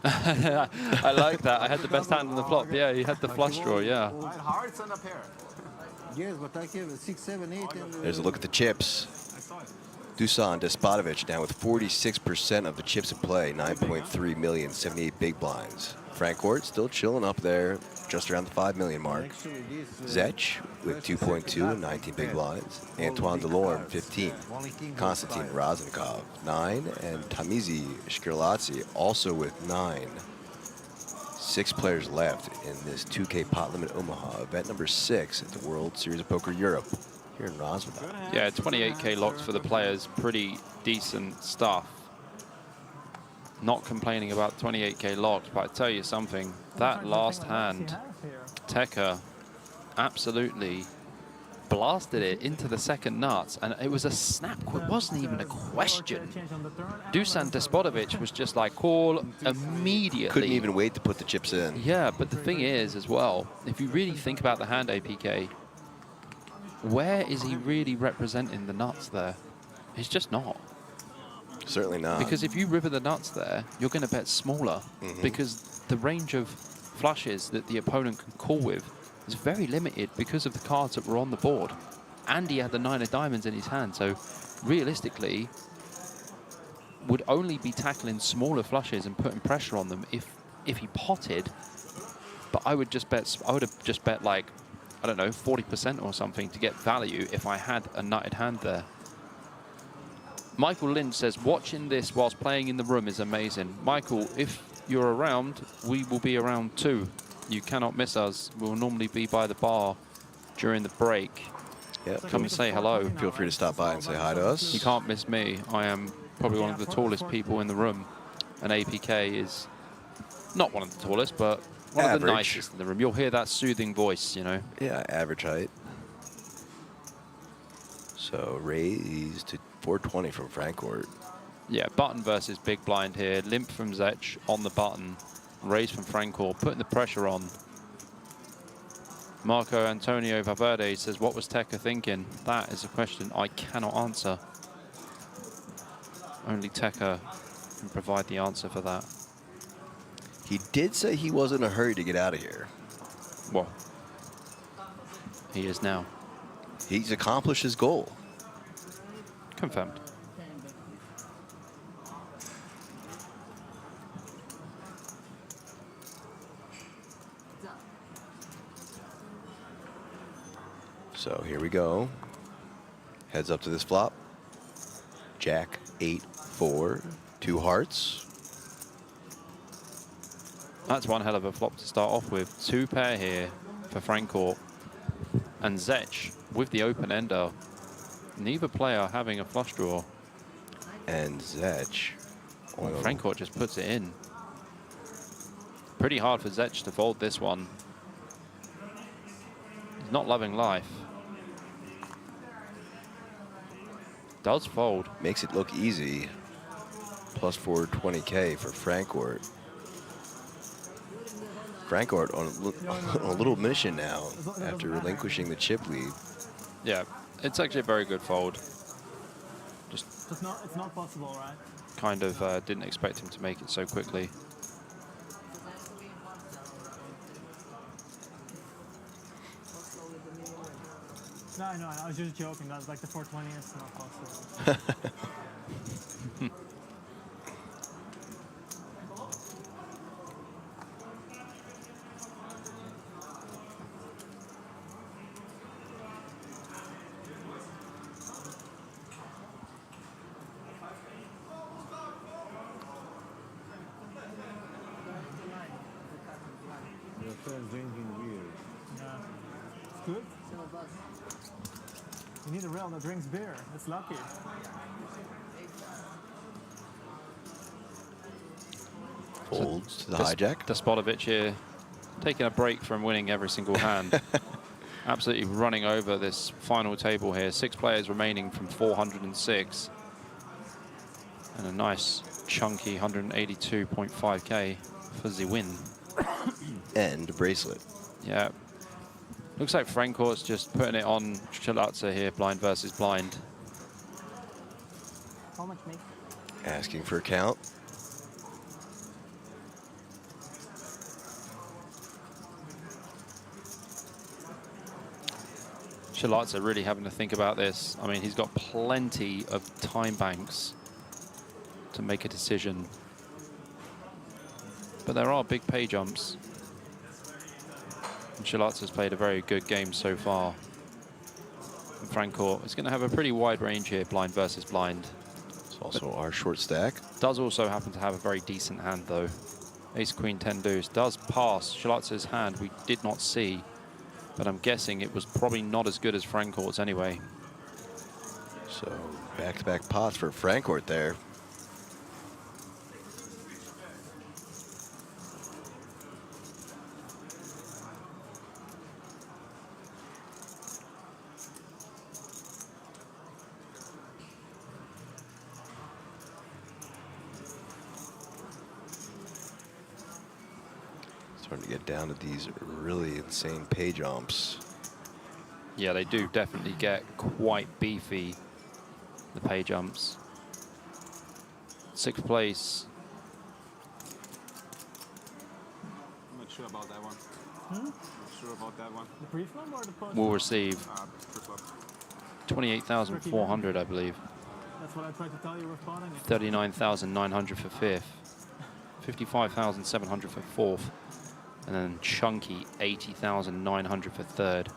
I like that. I had the best hand on the flop. Yeah, he had the flush draw, yeah. I had hearts and a pair. Yes, but I have 6, 7, 8. And, There's a look at the chips. I saw it. Dusan Despodovic now with 46% of the chips in play, 9.3 million, 78 big blinds. Frank Court still chilling up there, just around the 5 million mark. Zech with 2.2 and 19 big blinds. Antoine Delorme, 15. Konstantin Razenkov, 9. And Tamizi Shkirlatsi also with 9. 6 players left in this 2K Pot Limit Omaha, event number 6 at the World Series of Poker Europe here in Roswell. Yeah, 28k locked for the players. Pretty decent stuff. Not complaining about 28k locked, but I tell you something, that last hand, Tekka absolutely blasted it into the second nuts, and it was a snap. It wasn't even a question. Dusan Despodovic was just like, call immediately. Couldn't even wait to put the chips in. Yeah, but the thing is, as well, if you really think about the hand, APK, where is he really representing the nuts there? He's just not. Certainly not. Because if you river the nuts there, you're going to bet smaller, because the range of flushes that the opponent can call with is very limited because of the cards that were on the board. And he had the 9 of diamonds in his hand, so realistically, would only be tackling smaller flushes and putting pressure on them if he potted. But I would just bet, I would have just bet like, I don't know, 40% or something to get value if I had a nutted hand there. Michael Lynch says, watching this whilst playing in the room is amazing. Michael, if you're around, we will be around too. You cannot miss us. We'll normally be by the bar during the break. Yep. Come and say hello. Feel free to stop by and say hi to us. You can't miss me. I am probably one of the tallest people in the room. And APK is not one of the tallest, but one of the nicest in the room. You'll hear that soothing voice, you know. Yeah, average height. So raise to 420 from Frankfurt. Yeah, button versus big blind here. Limp from Zech on the button. Raise from Frankfurt, putting the pressure on. Marco Antonio Valverde says, what was Tekka thinking? That is a question I cannot answer. Only Tekka can provide the answer for that. He did say he wasn't in a hurry to get out of here. Well, he is now. He's accomplished his goal. Confirmed. So here we go. Heads up to this flop. Jack 8-4, 2 hearts. That's one hell of a flop to start off with. 2 pair here for Frankfurt. And Zech with the open ender. Neither player having a flush draw. And Zech. Well, Frankfurt just puts it in. Pretty hard for Zech to fold this one. He's not loving life. Does fold. Makes it look easy. Plus 420K for Frankfurt. Frankfurt on a little mission now after relinquishing the chip lead. Yeah, it's actually a very good fold. Just it's not possible, right? Kind of didn't expect him to make it so quickly. No, I was just joking. That's like the 420 is not possible. Your friend's drinking beer. Yeah. It's good. You need a rail that drinks beer. It's lucky. Folds to the hijack. Despodovic here taking a break from winning every single hand. Absolutely running over this final table here. 6 players remaining from 406. And a nice chunky 182.5K for the win. And bracelet. Yeah. Looks like Frankfurt's just putting it on Shilatsa here, blind versus blind. How much make? Asking for a count. Shilatsa really having to think about this. I mean, he's got plenty of time banks to make a decision. But there are big pay jumps. And Shilatsa's played a very good game so far. And Frankfurt is going to have a pretty wide range here, blind versus blind. It's also our short stack. Does also happen to have a very decent hand, though. Ace, Queen, 10 deuce. Does pass Shilatsa's hand we did not see. But I'm guessing it was probably not as good as Frankfurt's anyway. So back-to-back pots for Frankfurt there. Starting to get down to these really insane pay jumps. Yeah, they do definitely get quite beefy, the pay jumps. 6th place. I'm not sure about that one. Not sure about that one. The pre-flop or the post? Will receive Pre-flop. 28,400, I believe. That's what I tried to tell you with potting it. 39,900 for fifth. 55,700 for fourth. And then chunky 80,900 for third.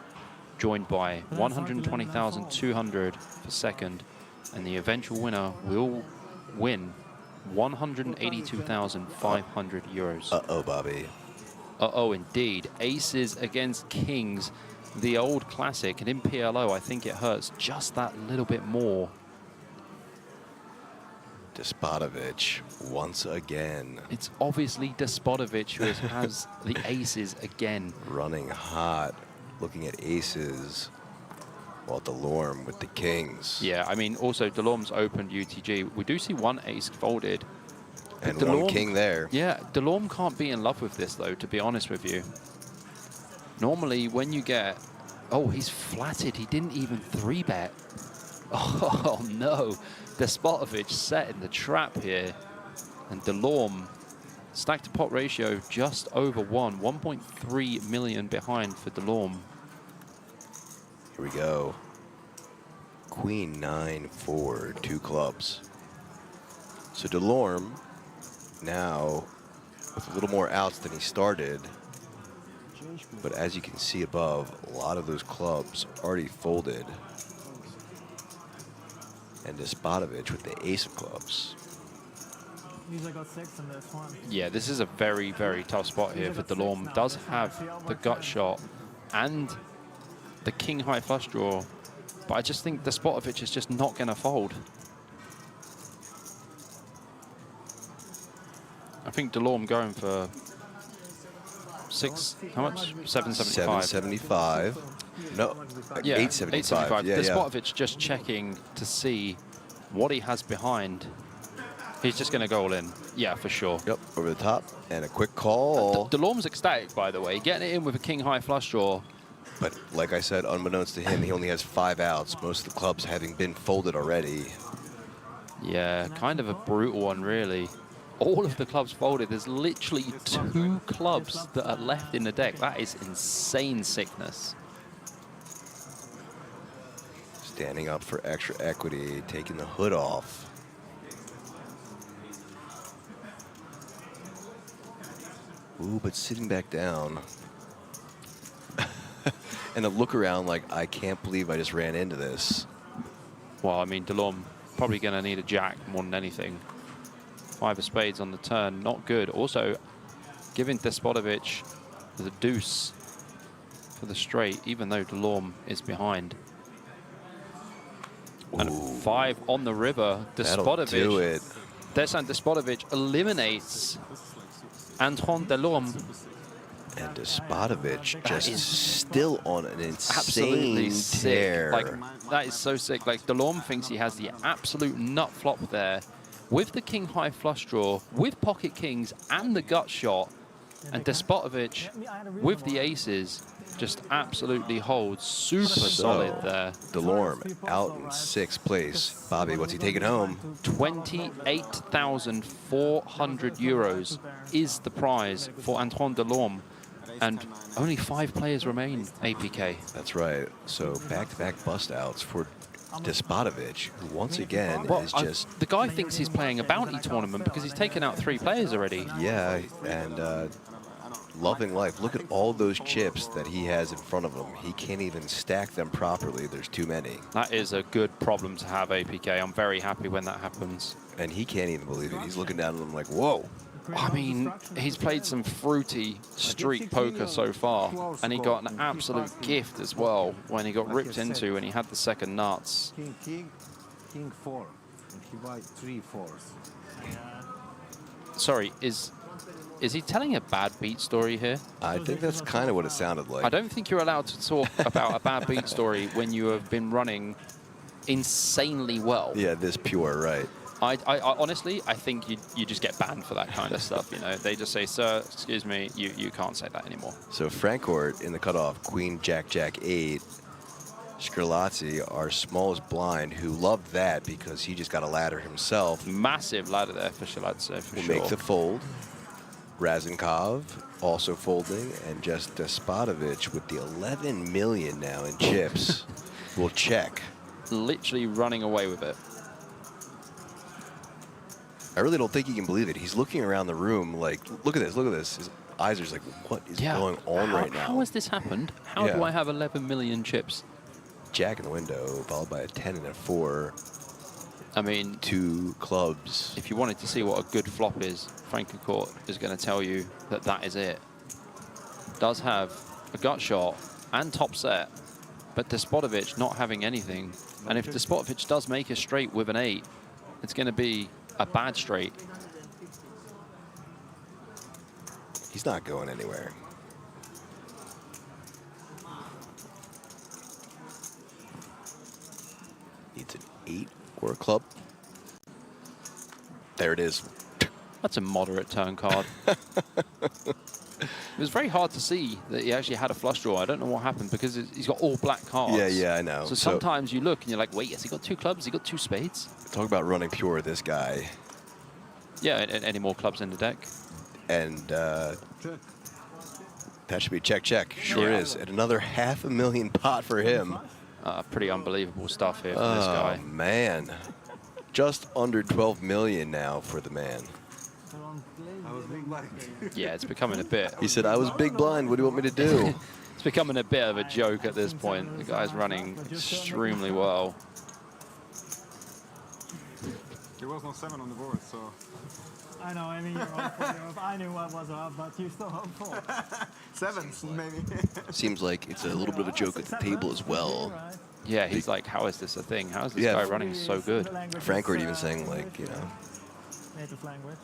Joined by 120,200 for second. And the eventual winner will win 182,500 euros. Uh-oh, Bobby. Uh-oh, indeed. Aces against kings, the old classic. And in PLO, I think it hurts just that little bit more. Despotovich once again. It's obviously Despotovich who has the aces again. Running hot, looking at aces, while Delorme with the kings. Yeah, I mean, also Delorme's opened UTG. We do see one ace folded. And one king there. Yeah, Delorme can't be in love with this, though, to be honest with you. Normally, when you get... Oh, he's flatted. He didn't even 3-bet. Oh, no. Despotovich setting the trap here. And Delorme, stack to pot ratio just over 1. 1.3 million behind for Delorme. Here we go. Queen 9-4, 2 clubs. So Delorme now with a little more outs than he started. But as you can see above, a lot of those clubs already folded. And Despotovich with the ace of clubs. Usually got 6 in this one. Yeah, this is a very, very tough spot here for Delorme. Does have the gut shot and the king high flush draw, but I just think Despotovich is just not going to fold. I think Delorme going for 6, how much? 775. 775. No, yeah, 875. Yeah, Despotovich just checking to see what he has behind. He's just going to go all in. Yeah, for sure. Yep, over the top. And a quick call. Delorme's ecstatic, by the way. Getting it in with a king high flush draw. But like I said, unbeknownst to him, he only has 5 outs. Most of the clubs having been folded already. Yeah, kind of a brutal one, really. All of the clubs folded. There's literally 2 clubs that are left in the deck. That is insane sickness. Standing up for extra equity, taking the hood off. Ooh, but sitting back down. And a look around like, I can't believe I just ran into this. Well, I mean, Delorme probably going to need a jack more than anything. 5 of spades on the turn, not good. Also, giving Despotovich the deuce for the straight, even though Delorme is behind. And a 5 on the river. That'll do it. Desan Despotovich eliminates Antoine Delorme. And Despotovich just still on an Absolutely insane tear. sick. Like, that is so sick. Like, Delorme thinks he has the absolute nut flop there with the king high flush draw, with pocket kings and the gut shot. And Despotovich with the aces just absolutely holds super solid there. Delorme out in 6th place. Bobby, what's he taking home? 28,400 euros is the prize for Antoine Delorme. And only 5 players remain, APK. That's right. So back-to-back bust outs for Despotovich, who once again is just... The guy thinks he's playing a bounty tournament because he's taken out 3 players already. Yeah, and loving life. Look at all those chips that he has in front of him. He can't even stack them properly. There's too many. That is a good problem to have, APK. I'm very happy when that happens. And he can't even believe it. He's looking down at them like, whoa. I mean, he's played some fruity street poker so far, and he got an absolute gift as well when he got ripped into and he had the second nuts. King 4, and he buy 3 4s. Sorry, is he telling a bad beat story here? I think that's kind of what it sounded like. I don't think you're allowed to talk about a bad beat story when you have been running insanely well. Yeah, this pure, right. I honestly, I think you just get banned for that kind of stuff, you know. They just say, sir, excuse me, you can't say that anymore. So Frankfurt in the cutoff, Queen, Jack, Jack 8. Scarlazzi, our smallest blind, who loved that because he just got a ladder himself. Massive ladder there for Scarlazzi, for will sure. make the fold. Razenkov also folding, and just Despotovich with the 11 million now in chips will check. Literally running away with it. I really don't think he can believe it. He's looking around the room like, look at this, look at this. His eyes are just like, what is going on right now? How has this happened? How do I have 11 million chips? Jack in the window, followed by a 10 and a 4. I mean, 2 clubs. If you wanted to see what a good flop is, Frankencourt is going to tell you that that is it. Does have a gut shot and top set, but Despotovic not having anything. And if Despotovic does make a straight with an 8, it's going to be a bad straight. He's not going anywhere. Needs an 8 or a club. There it is. That's a moderate turn card. It was very hard to see that he actually had a flush draw. I don't know what happened because he's got all black cards. Yeah, I know. So sometimes you look and you're like, wait, has he got 2 clubs? Has he got 2 spades? Talk about running pure, this guy. Yeah, any more clubs in the deck? And that should be check, check. Sure is. And another $500,000 pot for him. Pretty unbelievable stuff here from this guy. Oh, man. Just under 12 million now for the man. I was big blind. Yeah, it's becoming a bit. He said, I was big blind. What do you want me to do? It's becoming a bit of a joke at this point. The guy's running extremely well. There was no 7 on the board, so. I know, I mean, you're up. I knew what was up, but you still hope for. 7s, maybe. Seems like it's a little bit of a joke at the table as well. Yeah, he's like, how is this a thing? How is this guy running so good? Francourt even saying, like, you know. Native language.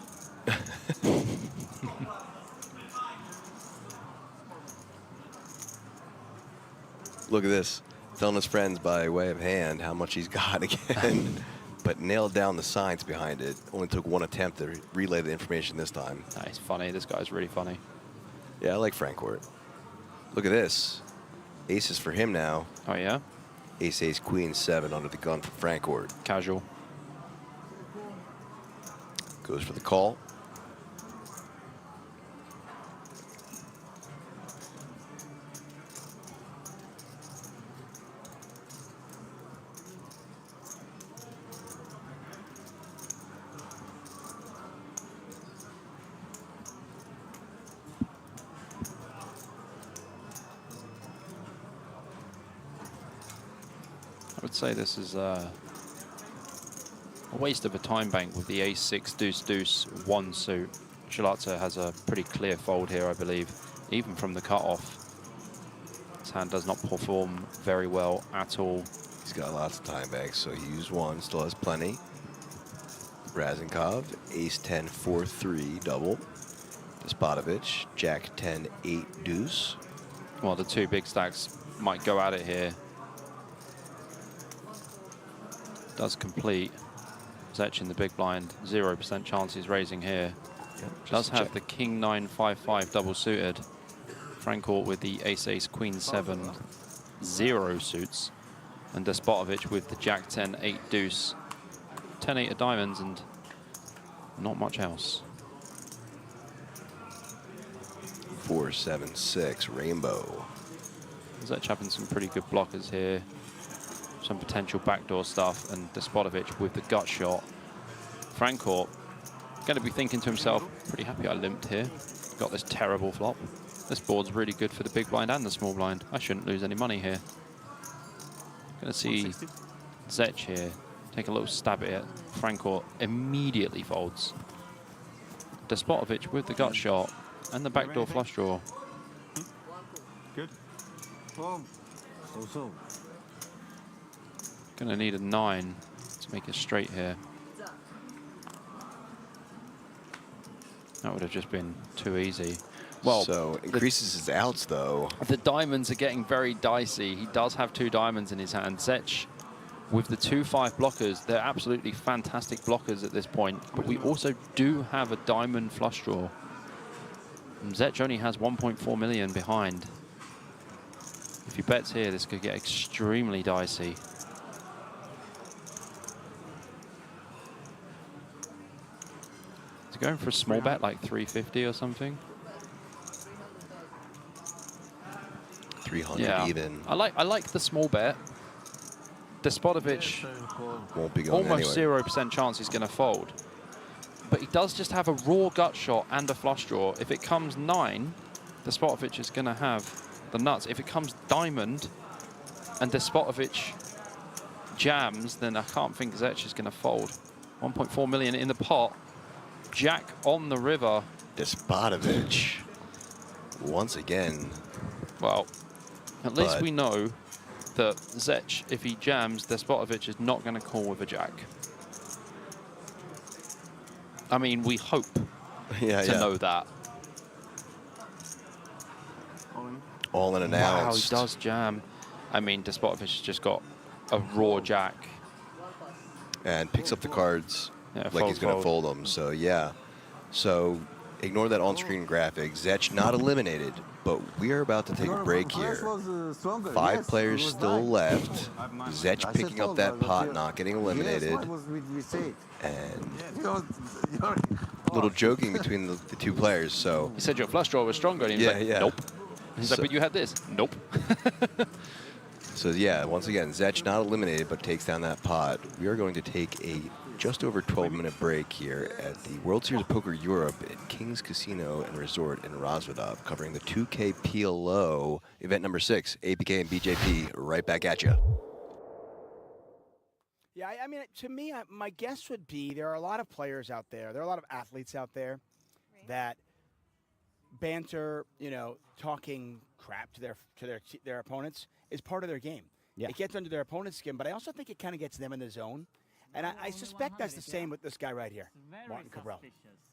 Look at this. Telling his friends by way of hand how much he's got again. But nailed down the science behind it. Only took 1 attempt to relay the information this time. He's funny. This guy's really funny. Yeah, I like Francourt. Look at this. Aces for him now. Oh, yeah? Ace, ace, queen, 7 under the gun for Francourt. Casual. Goes for the call. I would say this is a waste of a time bank with the ace-6 deuce-deuce 1 suit. Shalata has a pretty clear fold here, I believe, even from the cutoff. His hand does not perform very well at all. He's got lots of time banks, so he used 1, still has plenty. Razenkov, ace-10, 4-3 double. Despotovic, jack-10, 8 deuce. Well, the 2 big stacks might go at it here. Does complete. Zech in the big blind, 0% chance he's raising here. Yep, does have the king 9 5-5 double suited. Francourt with the ace ace queen 7 0 suits, and Despotovic with the jack 10 8 deuce, 10 8 of diamonds, and not much else. 4 7 6 rainbow. Zech having some pretty good blockers here. Some potential backdoor stuff, and Despotovic with the gut shot. Francourt going to be thinking to himself, pretty happy I limped here. Got this terrible flop. This board's really good for the big blind and the small blind. I shouldn't lose any money here. Going to see Zech here take a little stab at it. Francourt immediately folds. Despotovic with the gut shot and the backdoor flush draw. Good. So. Going to need a 9 to make it straight here. That would have just been too easy. Well, so increases his outs, though. The diamonds are getting very dicey. He does have 2 diamonds in his hand. Zech with the 2-5 blockers, they're absolutely fantastic blockers at this point. But we also do have a diamond flush draw. And Zech only has 1.4 million behind. If he bets here, this could get extremely dicey. Going for a small bet, like 350 or something. 300 even. I like the small bet. Despotovic won't be going almost anywhere. 0% chance he's going to fold. but he does just have a raw gut shot and a flush draw. If it comes 9, Despotovic is going to have the nuts. If it comes diamond and Despotovic jams, then I can't think Zech is going to fold. 1.4 million in the pot. Jack on the river. Despotovic, once again. Well, at least we know that Zech, if he jams, Despotovic is not going to call with a jack. I mean, we hope to know that. All in announced. Wow, he does jam. I mean, Despotovic has just got a raw jack. And picks up the cards like he's going to fold them. So, yeah. So, ignore that on-screen graphic. Zech not eliminated, but we are about to take a break here. 5 players still left. Zech picking up that pot, not getting eliminated. And a little joking between the 2 players. So he said your flush draw was stronger, and he was like, nope. He's like, but you had this. Nope. So yeah, once again, Zech not eliminated, but takes down that pot. We are going to take a just over 12-minute break here at the World Series of Poker Europe at King's Casino and Resort in Rozvadov, covering the 2K PLO event number 6, APK and BJP. Right back at you. Yeah, I mean, to me, my guess would be there are a lot of players out there. There are a lot of athletes out there that banter, you know, talking crap to their opponents is part of their game. Yeah. It gets under their opponent's skin, but I also think it kind of gets them in the zone. And I suspect that's the same with this guy right here, Martin Cabral.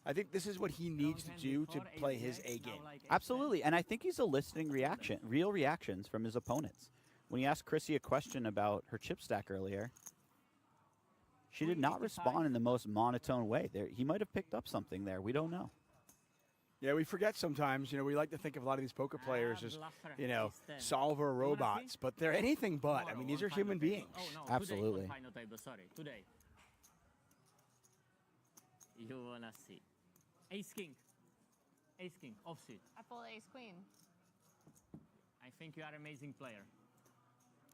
I think this is what he needs to do to play his A game. Absolutely, and I think he's eliciting real reactions from his opponents. When he asked Chrissy a question about her chip stack earlier, she did not respond in the most monotone way. He might have picked up something there. We don't know. Yeah, we forget sometimes. You know, we like to think of a lot of these poker players as, you know, solver robots, but they're anything but. I mean, these are human beings. Absolutely. Today. You wanna see. Ace King. Ace King, offsuit. I pulled Ace Queen. I think you are an amazing player.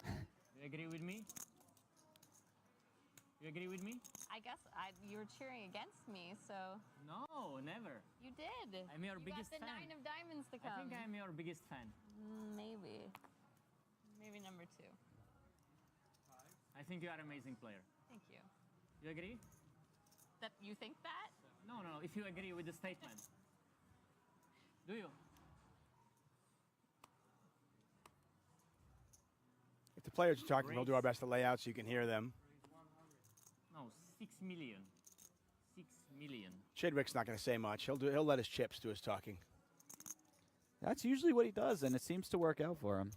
You agree with me? You agree with me? I guess you were cheering against me, so. No, never. You did. I'm your biggest fan. You got the 9 of diamonds to come. I think I'm your biggest fan. Maybe. Maybe number 2. I think you are an amazing player. Thank you. You agree? That you think that? No. If you agree with the statement. Do you? If the players are talking, we'll do our best to lay out so you can hear them. No, 6 million. 6 million. Chidwick's not going to say much. He'll let his chips do his talking. That's usually what he does, and it seems to work out for him.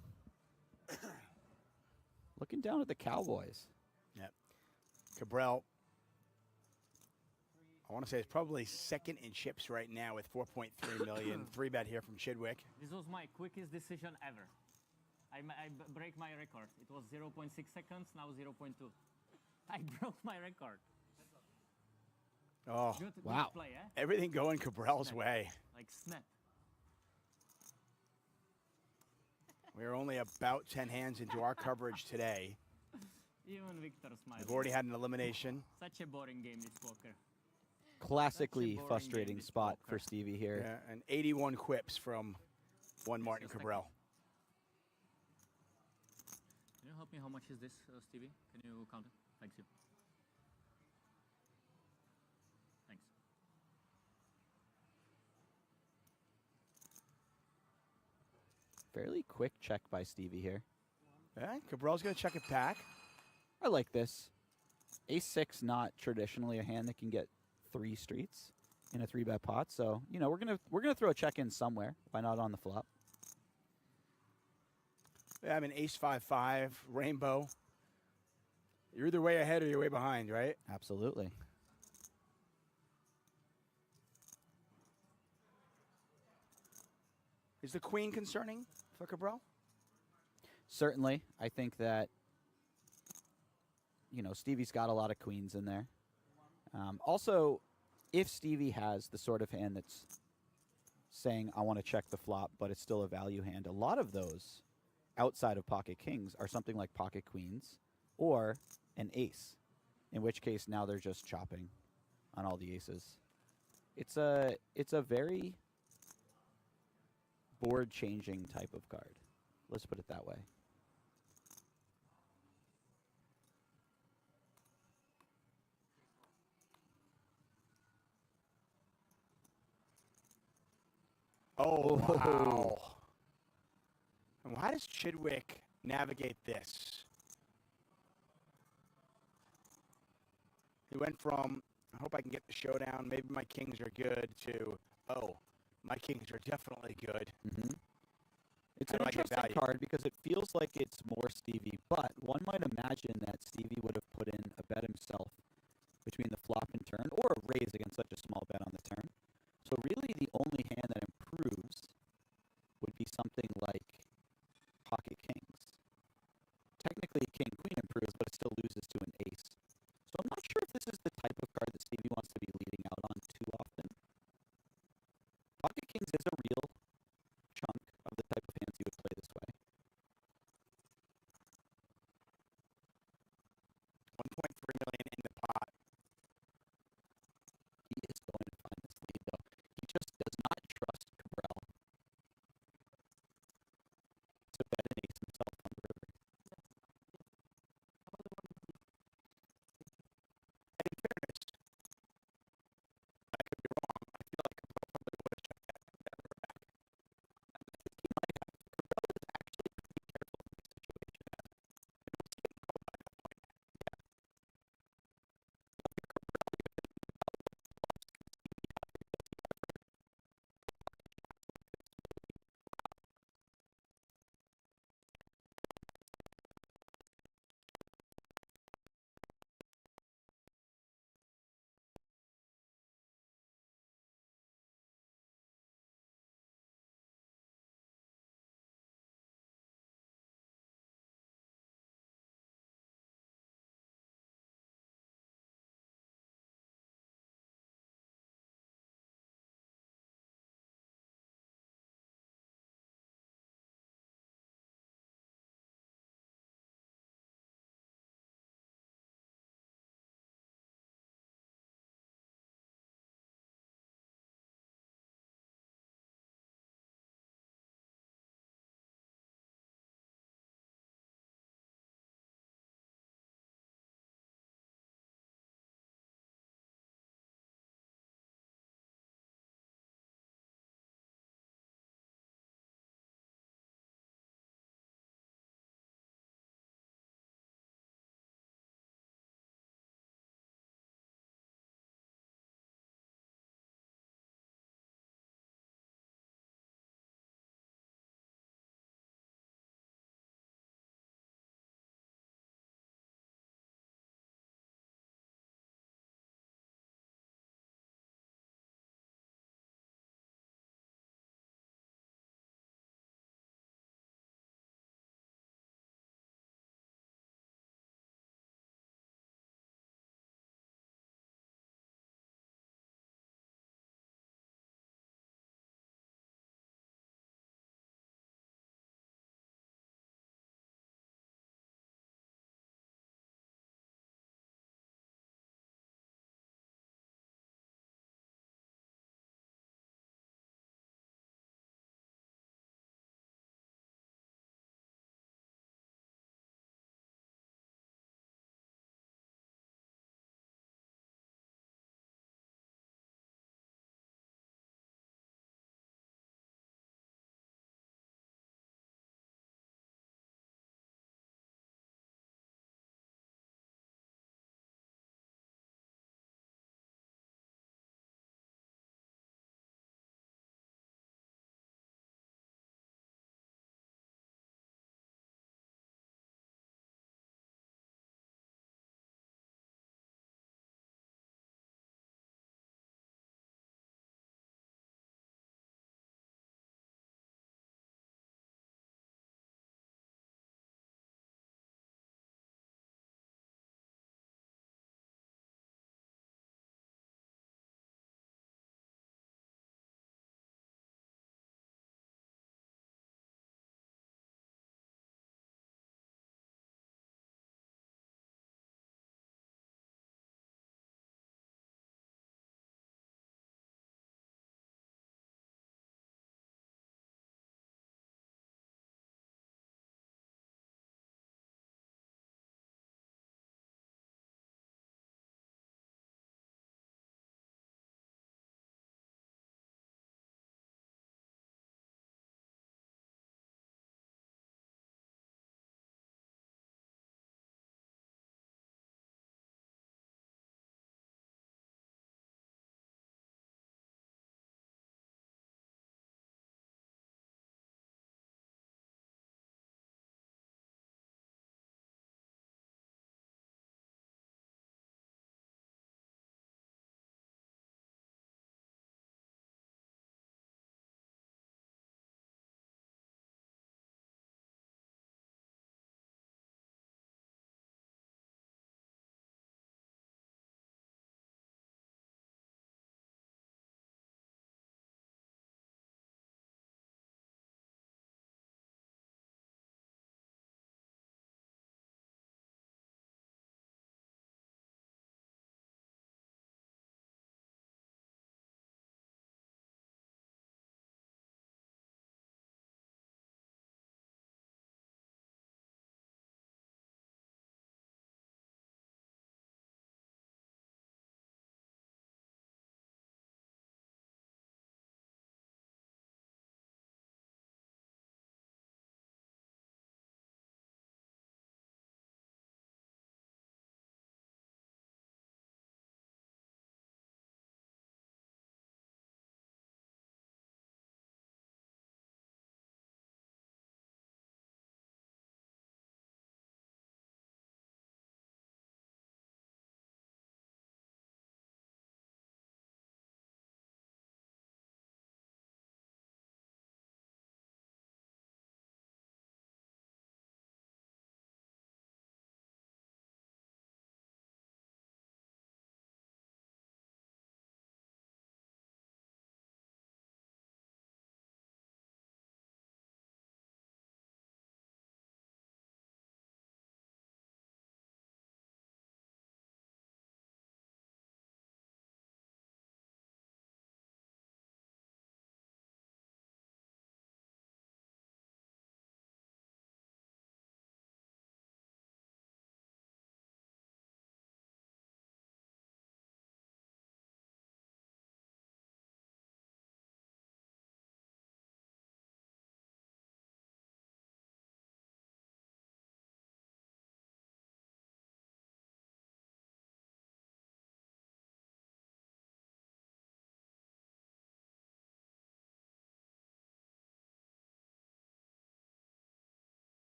Looking down at the Cowboys. Yep. Cabral, I want to say, is probably second in chips right now with 4.3 million. 3-bet here from Chidwick. This was my quickest decision ever. I break my record. It was 0.6 seconds, now 0.2. I broke my record. Oh, good wow. Play, eh? Everything going Cabral's snap. way. Like snap. We're only about 10 hands into our coverage today. Even Victor smiles. We've already had an elimination. Such a boring game, this poker. Classically frustrating spot for Stevie here. Yeah, and 81 quips from one Martin Cabral. Can you help me? How much is this, Stevie? Can you count it? Thanks you. Thanks. Fairly quick check by Stevie here. Yeah, Cabral's going to check it back. I like this. Ace-6, not traditionally a hand that can get 3 streets in a 3-bet pot. So, you know, we're gonna throw a check in somewhere. Why not on the flop? Yeah, I mean, Ace-5-5, Rainbow. You're either way ahead or you're way behind, right? Absolutely. Is the queen concerning for Cabral? Certainly. I think that, you know, Stevie's got a lot of queens in there. Also, if Stevie has the sort of hand that's saying, I want to check the flop, but it's still a value hand, a lot of those outside of pocket kings are something like pocket queens or an ace, in which case now they're just chopping on all the aces. It's a very board changing type of card. Let's put it that way. Oh, wow. And how does Chidwick navigate this? He went from, I hope I can get the showdown, maybe my kings are good, to, oh, my kings are definitely good. It's How an do I get interesting value? card because it feels like it's more Stevie, but one might imagine that Stevie would have put in a bet himself between the flop and turn, or a raise against such a small bet on the turn. So really the only hand that improves would be something like pocket kings. Technically king-queen improves, but it still loses to an ace. So I'm not sure if this is the type of card that Stevie wants to be leading out on too often. Pocket kings is a real chunk of the type of hands he would play this way. 1.3 million in the pot. He is going to find this lead, though. He just does not trust Cabral to bet an ace himself on the river. And in fairness, I could be wrong. I feel like Cabral probably would have checked that river.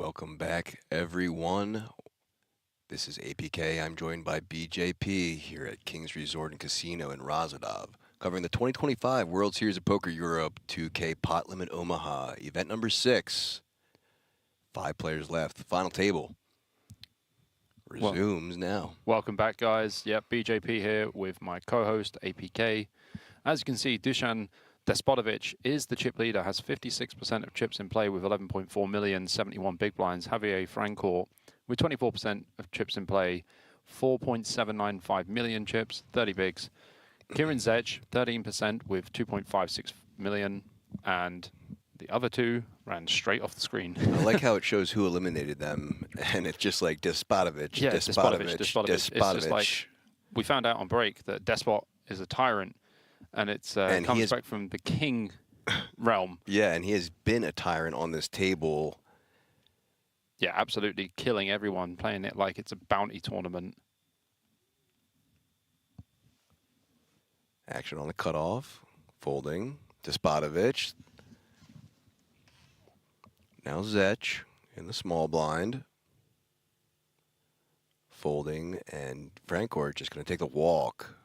Welcome back, everyone. This is APK. I'm joined by BJP here at King's Resort and Casino in Razadov, covering the 2025 World Series of Poker Europe 2K Pot Limit Omaha, event number 6. 5 players left. The final table resumes now. Welcome back, guys. Yep, BJP here with my co-host, APK. As you can see, Dusan Despotovic is the chip leader, has 56% of chips in play with 11.4 million, 71 big blinds. Javier Francourt with 24% of chips in play, 4.795 million chips, 30 bigs. Kieran Zech, 13% with 2.56 million, and the other two ran straight off the screen. I like how it shows who eliminated them, and it's just like Despotovic, yeah, Despotovic. It's just like, we found out on break that Despot is a tyrant, and it's comes back from the king realm. Yeah, and he has been a tyrant on this table. Yeah, absolutely killing everyone, playing it like it's a bounty tournament. Action on the cutoff, folding, Despotovic. Now Zech in the small blind, folding, and Francourt just going to take the walk.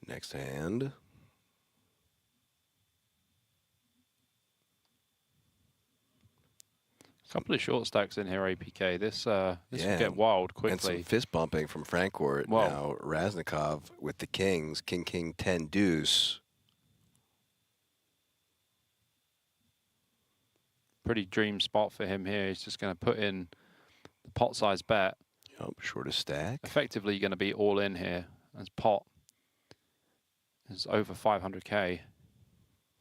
Next hand. Couple of short stacks in here, APK. This will get wild quickly. And some fist bumping from Francourt. Whoa. Now Raznikov with the kings, king, king, 10, deuce. Pretty dream spot for him here. He's just going to put in the pot size bet. Yep, shortest stack. Effectively going to be all in here as pot is over 500k.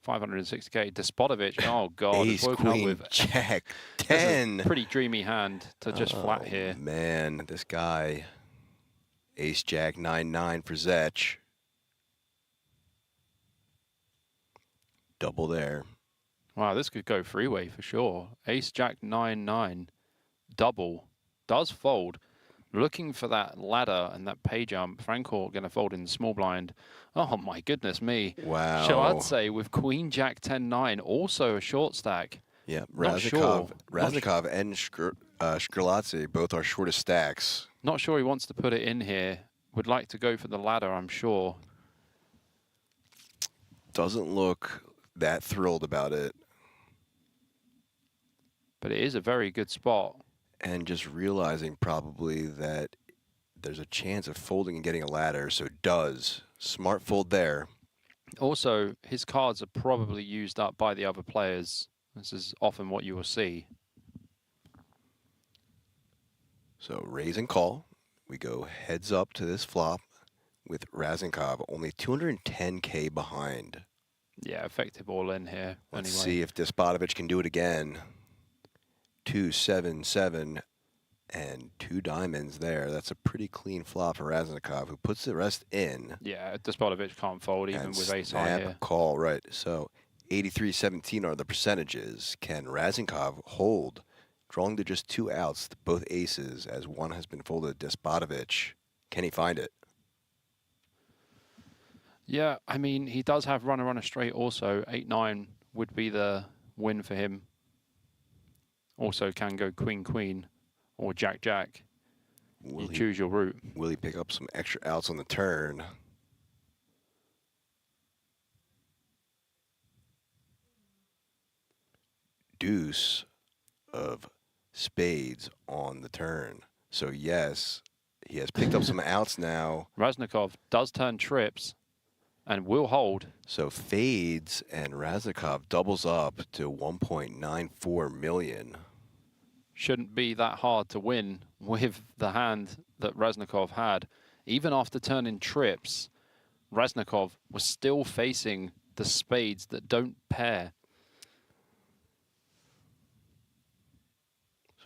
560k. Despotovic, oh god, Ace, woken queen, up with jack, 10. Pretty dreamy hand to just flat here. Man, this guy, ace, jack, 9-9 for Zech. Double there. Wow, this could go freeway for sure. Ace, jack, 9-9, double, does fold. Looking for that ladder and that pay jump. Francourt going to fold in the small blind. Oh my goodness me. Wow. So I'd say with queen, jack, 10-9, also a short stack. Yeah, Not sure. Raznikov and Shkrlatzy both are shortest stacks. Not sure he wants to put it in here. Would like to go for the ladder, I'm sure. Doesn't look that thrilled about it. But it is a very good spot. And just realizing probably that there's a chance of folding and getting a ladder, so does. Smart fold there. Also, his cards are probably used up by the other players. This is often what you will see. So raise and call. We go heads up to this flop with Raznikov only 210k behind. Yeah, effective all in here. Let's anyway. see if Despotovic can do it again. 2-7-7 and 2 diamonds there. That's a pretty clean flop for Raznikov, who puts the rest in. Yeah, Despotovic can't fold even And with ace high here. call, right. So 83-17 are the percentages. Can Raznikov hold, drawing to just 2 outs, both aces, as one has been folded? Despotovic, can he find it? Yeah, I mean, he does have runner straight also. 8-9 would be the win for him. Also can go queen, queen, or jack, jack. You choose your route. Will he pick up some extra outs on the turn? Deuce of spades on the turn. So yes, he has picked up some outs now. Raznikov does turn trips and will hold. So fades and Raznikov doubles up to 1.94 million. Shouldn't be that hard to win with the hand that Raznikov had. Even after turning trips, Raznikov was still facing the spades that don't pair.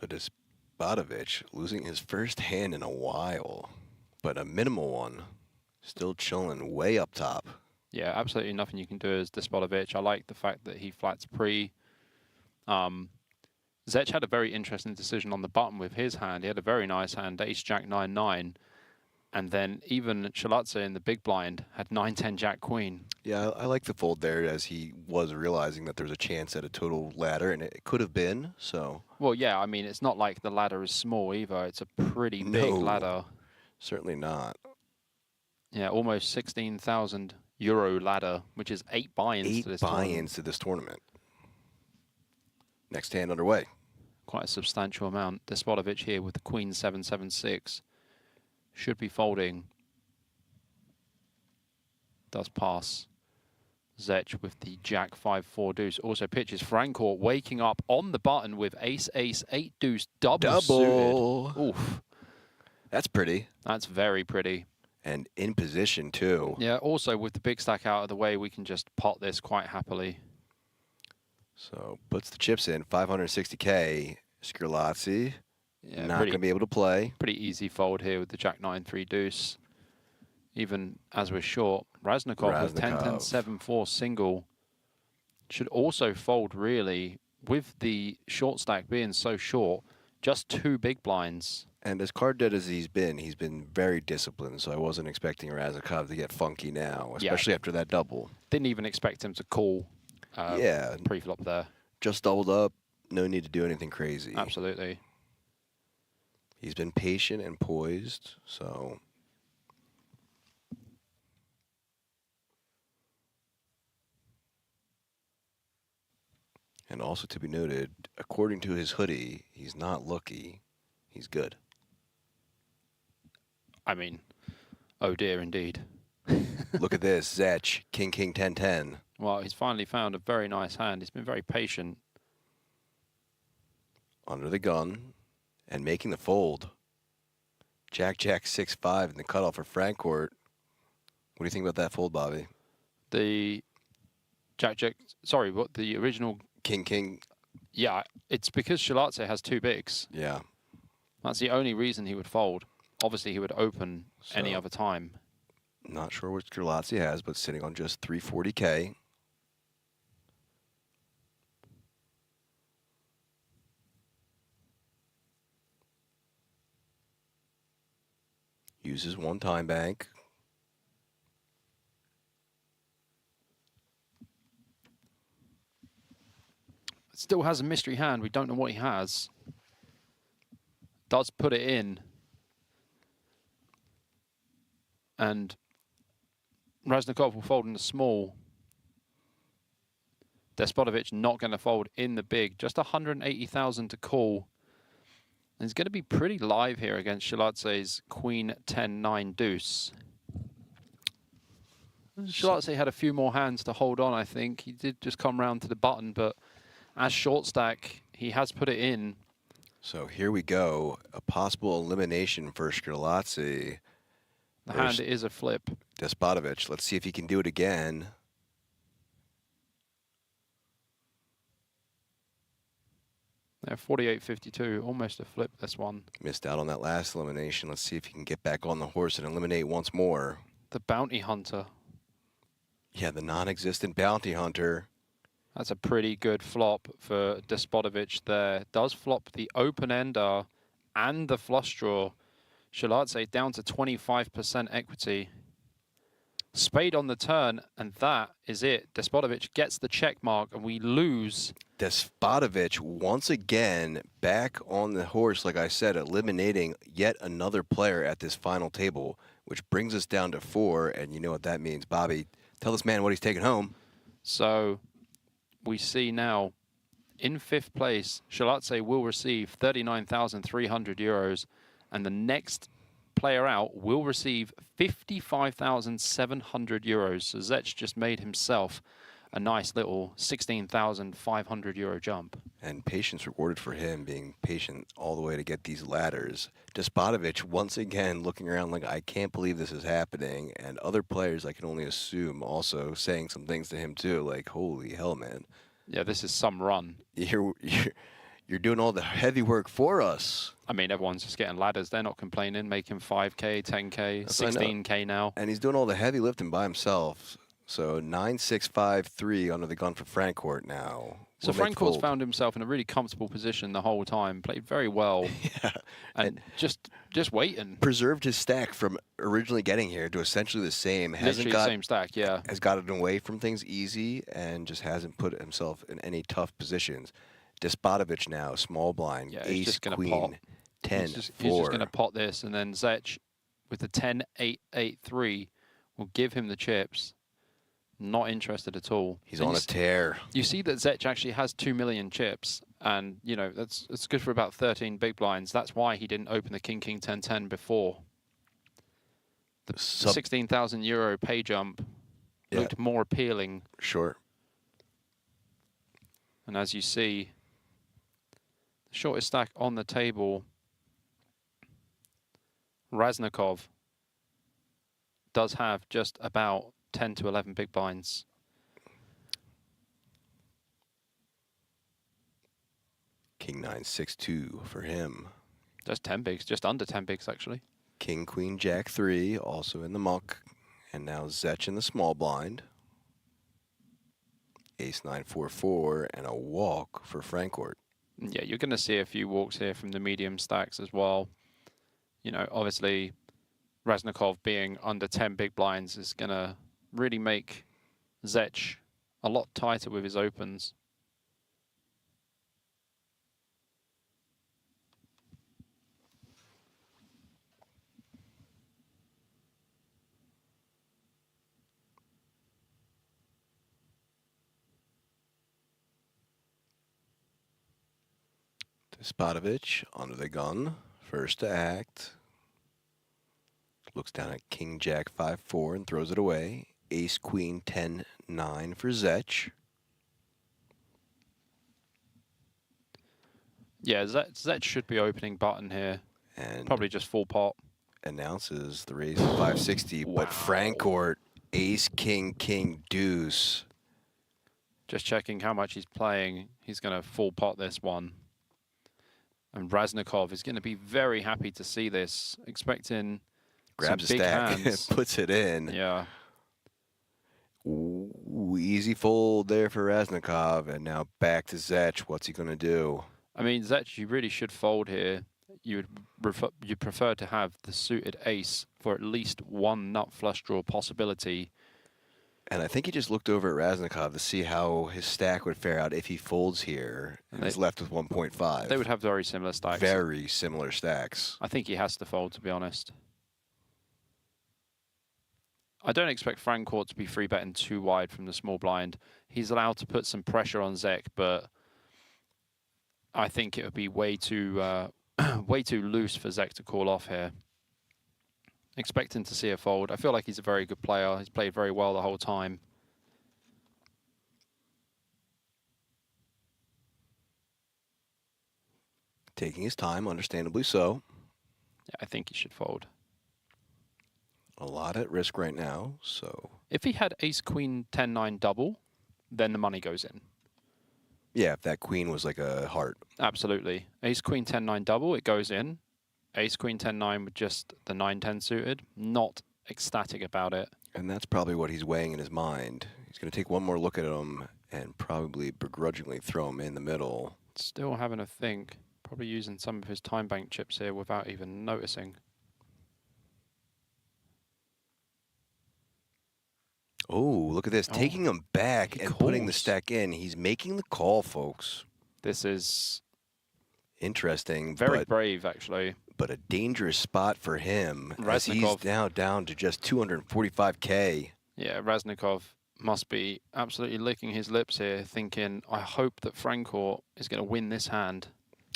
So Despotovic losing his first hand in a while, but a minimal one. Still chilling way up top. Yeah, absolutely nothing you can do as Despotowicz. I like the fact that he flats pre. Zech had a very interesting decision on the button with his hand. He had a very nice hand, ace jack 9-9. And then even Shalotze in the big blind had 9-10 jack queen. Yeah, I like the fold there as he was realizing that there's a chance at a total ladder, and it could have been, so. Well, yeah, I mean, it's not like the ladder is small either. It's a pretty big ladder. Certainly not. Yeah, almost 16,000 euro ladder, which is 8 buy-ins to this tournament. 8 buy-ins to this tournament. Next hand underway. Quite a substantial amount. Despotowicz here with the queen 7-7-6. Should be folding. Does pass. Zech with the jack 5-4 deuce. Also pitches Francourt waking up on the button with ace, ace, 8 deuce, double suited. Oof. That's pretty. That's very pretty. And in position too. Yeah, also with the big stack out of the way, we can just pot this quite happily. So puts the chips in, 560K. Scrilazzi, yeah, not going to be able to play. Pretty easy fold here with the jack 9-3 deuce. Even as we're short, Raznikov with 10-10-7-4 single should also fold really with the short stack being so short, just 2 big blinds. And as card dead as he's been very disciplined, so I wasn't expecting Raznikov to get funky now, especially after that double. Didn't even expect him to call pre-flop there. Just doubled up, no need to do anything crazy. Absolutely. He's been patient and poised, so... And also to be noted, according to his hoodie, he's not lucky, he's good. I mean, oh dear indeed. Look at this, Zech, king, king, 10-10. Well, he's finally found a very nice hand. He's been very patient. Under the gun, and making the fold. Jack, jack, 6-5 in the cutoff for Francourt. What do you think about that fold, Bobby? The jack, jack, sorry, what, the original... King, king. Yeah, it's because Shalotze has 2 bigs. Yeah. That's the only reason he would fold. Obviously, he would open any other time. Not sure what Scrilazzi has, but sitting on just 340K. Uses 1 time bank. Still has a mystery hand. We don't know what he has. Does put it in. And Raznikov will fold in the small. Despotowicz not going to fold in the big. Just 180,000 to call. And he's going to be pretty live here against Shalotze's queen 10-9 deuce. Shalotze had a few more hands to hold on, I think. He did just come round to the button, but as short stack, he has put it in. So here we go. A possible elimination for Scrilazzi. The hand is a flip. Despotowicz. Let's see if he can do it again. They're 48-52, almost a flip this one. Missed out on that last elimination. Let's see if he can get back on the horse and eliminate once more. The bounty hunter. Yeah, the non-existent bounty hunter. That's a pretty good flop for Despotowicz there. Does flop the open-ender and the flush draw. Shalotze down to 25% equity. Spade on the turn, and that is it. Despotowicz gets the check mark, and we lose. Despotowicz once again back on the horse, like I said, eliminating yet another player at this final table, which brings us down to 4, and you know what that means. Bobby, tell this man what he's taking home. So we see now in 5th place, Shalotze will receive 39,300 euros, and the next player out will receive 55,700 euros. So Zech just made himself a nice little 16,500 euro jump. And patience rewarded for him, being patient all the way to get these ladders. Despotowicz once again looking around like, I can't believe this is happening. And other players, I can only assume, also saying some things to him too, like, holy hell, man. Yeah, this is some run. You're doing all the heavy work for us. I mean, everyone's just getting ladders. They're not complaining, making 5K, 10K, 16K now. And he's doing all the heavy lifting by himself. So 9-6-5-3 under the gun for Francourt now. So Will make Francourt's fold. found himself in a really comfortable position the whole time, played very well, Yeah. and just waiting. Preserved his stack from originally getting here to essentially the same. Literally the same stack, yeah. Has gotten away from things easy and just hasn't put himself in any tough positions. Despotovich now, small blind, Yeah, he's ace, just gonna queen, pop. 10, He's just 4. going to pot this, and then Zech with the 10-8-8-3 will give him the chips. Not interested at all. He's on a tear. You see that Zech actually has 2 million chips, and you know that's good for about 13 big blinds. That's why he didn't open the King 10-10 before. The 16,000 euro pay jump looked more appealing. Sure. And as you see, the shortest stack on the table, Raznikov does have just about 10 to 11 big blinds. King 9-6-2 for him. Just 10 bigs, just under 10 bigs actually. King, queen, jack 3 also in the muck. And now Zech in the small blind. Ace 9-4-4 and a walk for Francourt. Yeah, you're going to see a few walks here from the medium stacks as well. You know, obviously, Raznikov being under 10 big blinds is going to really make Zech a lot tighter with his opens. Despotovich under the gun, first to act. Looks down at King Jack 5-4 and throws it away. Ace Queen 10-9 for Zech. Yeah, Zech should be opening button here. And probably just full pot. Announces the raise to 560, but Francourt, Ace King King Deuce. Just checking how much he's playing. He's going to full pot this one. And Raznikov is going to be very happy to see this, expecting Grabs a some big stack, hands. puts it in. Yeah. Ooh, easy fold there for Raznikov, and now back to Zech. What's he going to do? I mean, Zech, you really should fold here. You'd prefer to have the suited ace for at least one nut flush draw possibility. And I think he just looked over at Raznikov to see how his stack would fare out if he folds here and is left with 1.5. They would have very similar stacks. Very similar stacks. I think he has to fold, to be honest. I don't expect Francourt to be free betting too wide from the small blind. He's allowed to put some pressure on Zech, but I think it would be way too loose for Zech to call off here. Expecting to see a fold. I feel like he's a very good player. He's played very well the whole time. Taking his time, understandably so. Yeah, I think he should fold. A lot at risk right now, so... If he had ace queen 10-9 double, then the money goes in. Yeah, if that queen was like a heart. Absolutely. Ace queen 10-9 double, it goes in. Ace queen 10-9 with just the 9-10 suited. Not ecstatic about it. And that's probably what he's weighing in his mind. He's going to take one more look at him and probably begrudgingly throw him in the middle. Still having a think. Probably using some of his time bank chips here without even noticing. Oh, look at this. Taking him back and putting the calls. stack in. He's making the call, folks. This is interesting. Very brave, actually. But a dangerous spot for him as he's Raznikov. now down to just 245K. Yeah, Raznikov must be absolutely licking his lips here, thinking, I hope that Francourt is going to win this hand.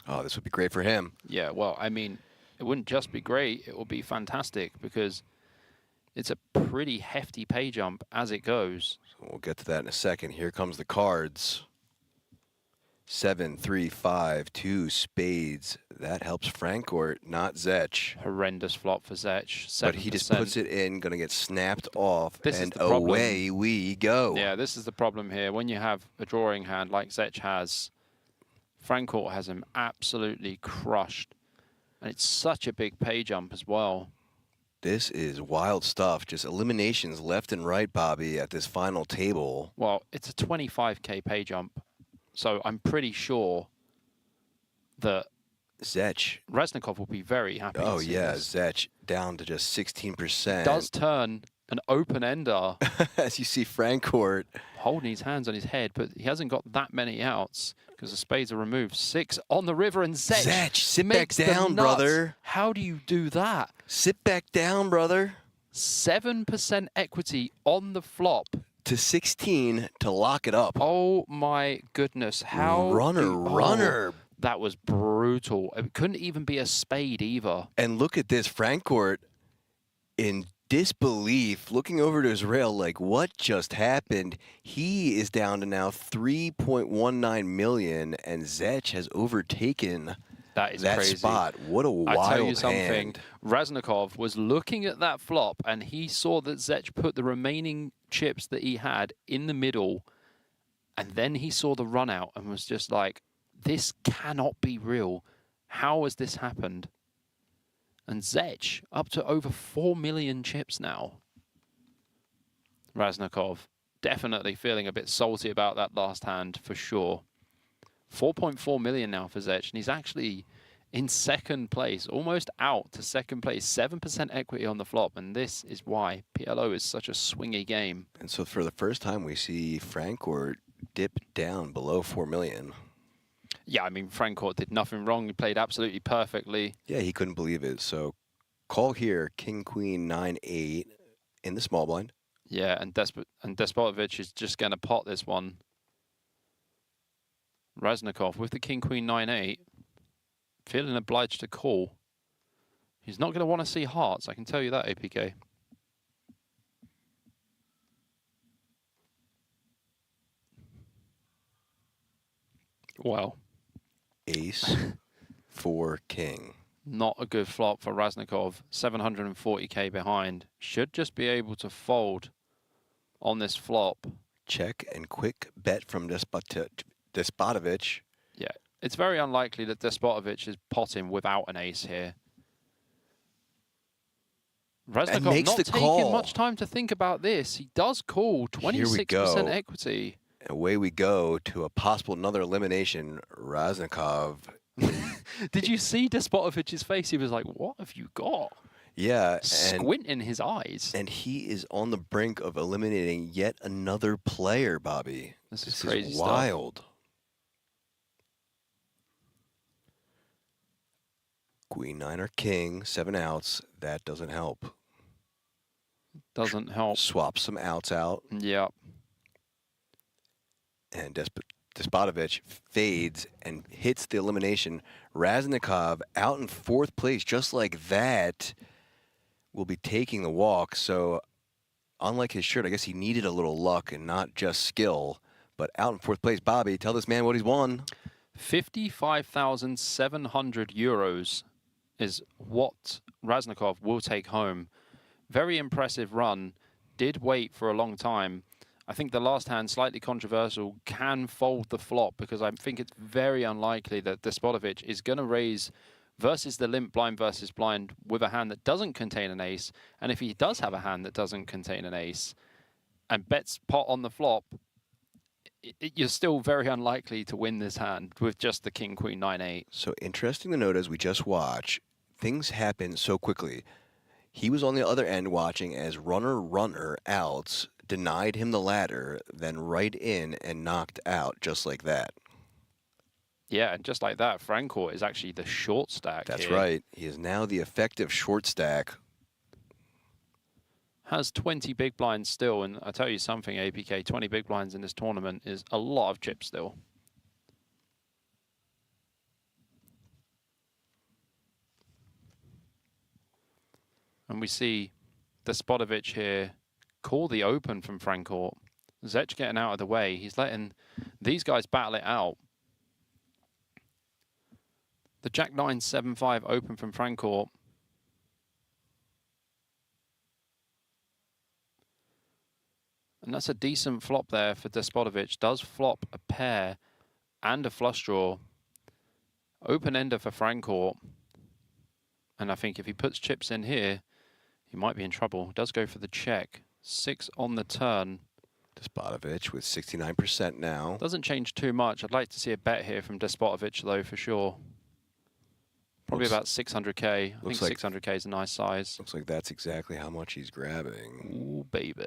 Oh, this would be great for him. Yeah, well, I mean, it wouldn't just be great, it will be fantastic because it's a pretty hefty pay jump as it goes. So we'll get to that in a second. Here comes the cards. 7, 3, 5, 2 spades. That helps Francourt, not Zech. Horrendous flop for Zech. 7%. But he just puts it in, going to get snapped off, This is and the problem. away we go. Yeah, this is the problem here. When you have a drawing hand like Zech has, Francourt has him absolutely crushed. And it's such a big pay jump as well. This is wild stuff. Just eliminations left and right, Bobby, at this final table. Well, it's a 25K pay jump, so I'm pretty sure that Zech. Reznikov will be very happy. Oh, to see yeah, this. Zech down to just 16%. Does turn an open-ender. As you see Francourt holding his hands on his head, but he hasn't got that many outs because the spades are removed. 6 on the river, and Zech sit back makes the down, nuts. brother. How do you do that? Sit back down, brother. 7% equity on the flop. To 16 to lock it up. Oh my goodness. How runner. That was brutal. It couldn't even be a spade either. And look at this, Francourt in disbelief, looking over to his rail like, what just happened? He is down to now 3.19 million, and Zech has overtaken that crazy. Spot. What a wild hand. I tell you something, Reznikov was looking at that flop, and he saw that Zech put the remaining chips that he had in the middle, and then he saw the run out and was just like, this cannot be real. How has this happened? And Zech up to over 4 million chips now. Reznikov definitely feeling a bit salty about that last hand for sure. 4.4 million now for Zech, and he's actually in second place, almost out to second place. 7% equity on the flop, and this is why PLO is such a swingy game. And so for the first time, we see Francourt dip down below 4 million. Yeah, I mean, Francourt did nothing wrong. He played absolutely perfectly. Yeah, he couldn't believe it. So call here, King, Queen, 9-8 in the small blind. Yeah, and Despotovich is just going to pot this one. Reznikov with the King, Queen, 9-8. Feeling obliged to call. He's not going to want to see hearts, I can tell you that, APK. Wow. Ace, 4, King. Not a good flop for Reznikov. 740K behind. Should just be able to fold on this flop. Check and quick bet from Despotovich. Yeah, it's very unlikely that Despotovich is potting without an ace here. Reznikov not taking much time to think about this. He does call 26% equity. Away we go to a possible another elimination. Reznikov. Did you see Despotovich's face? He was like, what have you got? Yeah. Squinting his eyes. And he is on the brink of eliminating yet another player, Bobby. This is crazy stuff. Wild. Queen, 9 or King, 7 outs. That doesn't help. Doesn't help. Swap some outs out. Yep. And Despotovich fades and hits the elimination. Reznikov out in 4th place, just like that, will be taking the walk. So unlike his shirt, I guess he needed a little luck and not just skill. But out in 4th place, Bobby, tell this man what he's won. 55,700 euros is what Reznikov will take home. Very impressive run. Did wait for a long time. I think the last hand, slightly controversial, can fold the flop because I think it's very unlikely that Despotovich is going to raise versus the limp blind versus blind with a hand that doesn't contain an ace. And if he does have a hand that doesn't contain an ace and bets pot on the flop, you're still very unlikely to win this hand with just the King, Queen, 9-8. So interesting to note as we just watch, things happen so quickly. He was on the other end watching as runner outs denied him the ladder, then right in and knocked out just like that. Yeah, and just like that, Francourt is actually the short stack. That's right. He is now the effective short stack. Has 20 big blinds still, and I tell you something, APK, 20 big blinds in this tournament is a lot of chips still. And we see Despotovich here call the open from Francourt. Zech getting out of the way. He's letting these guys battle it out. The Jack 9 7-5 open from Francourt. And that's a decent flop there for Despotovich. Does flop a pair and a flush draw. Open ender for Francourt. And I think if he puts chips in here, he might be in trouble. Does go for the check. 6 on the turn. Despotovic with 69% now. Doesn't change too much. I'd like to see a bet here from Despotovic, though, for sure. Probably about 600k. I think 600k is a nice size. Looks like that's exactly how much he's grabbing. Ooh, baby.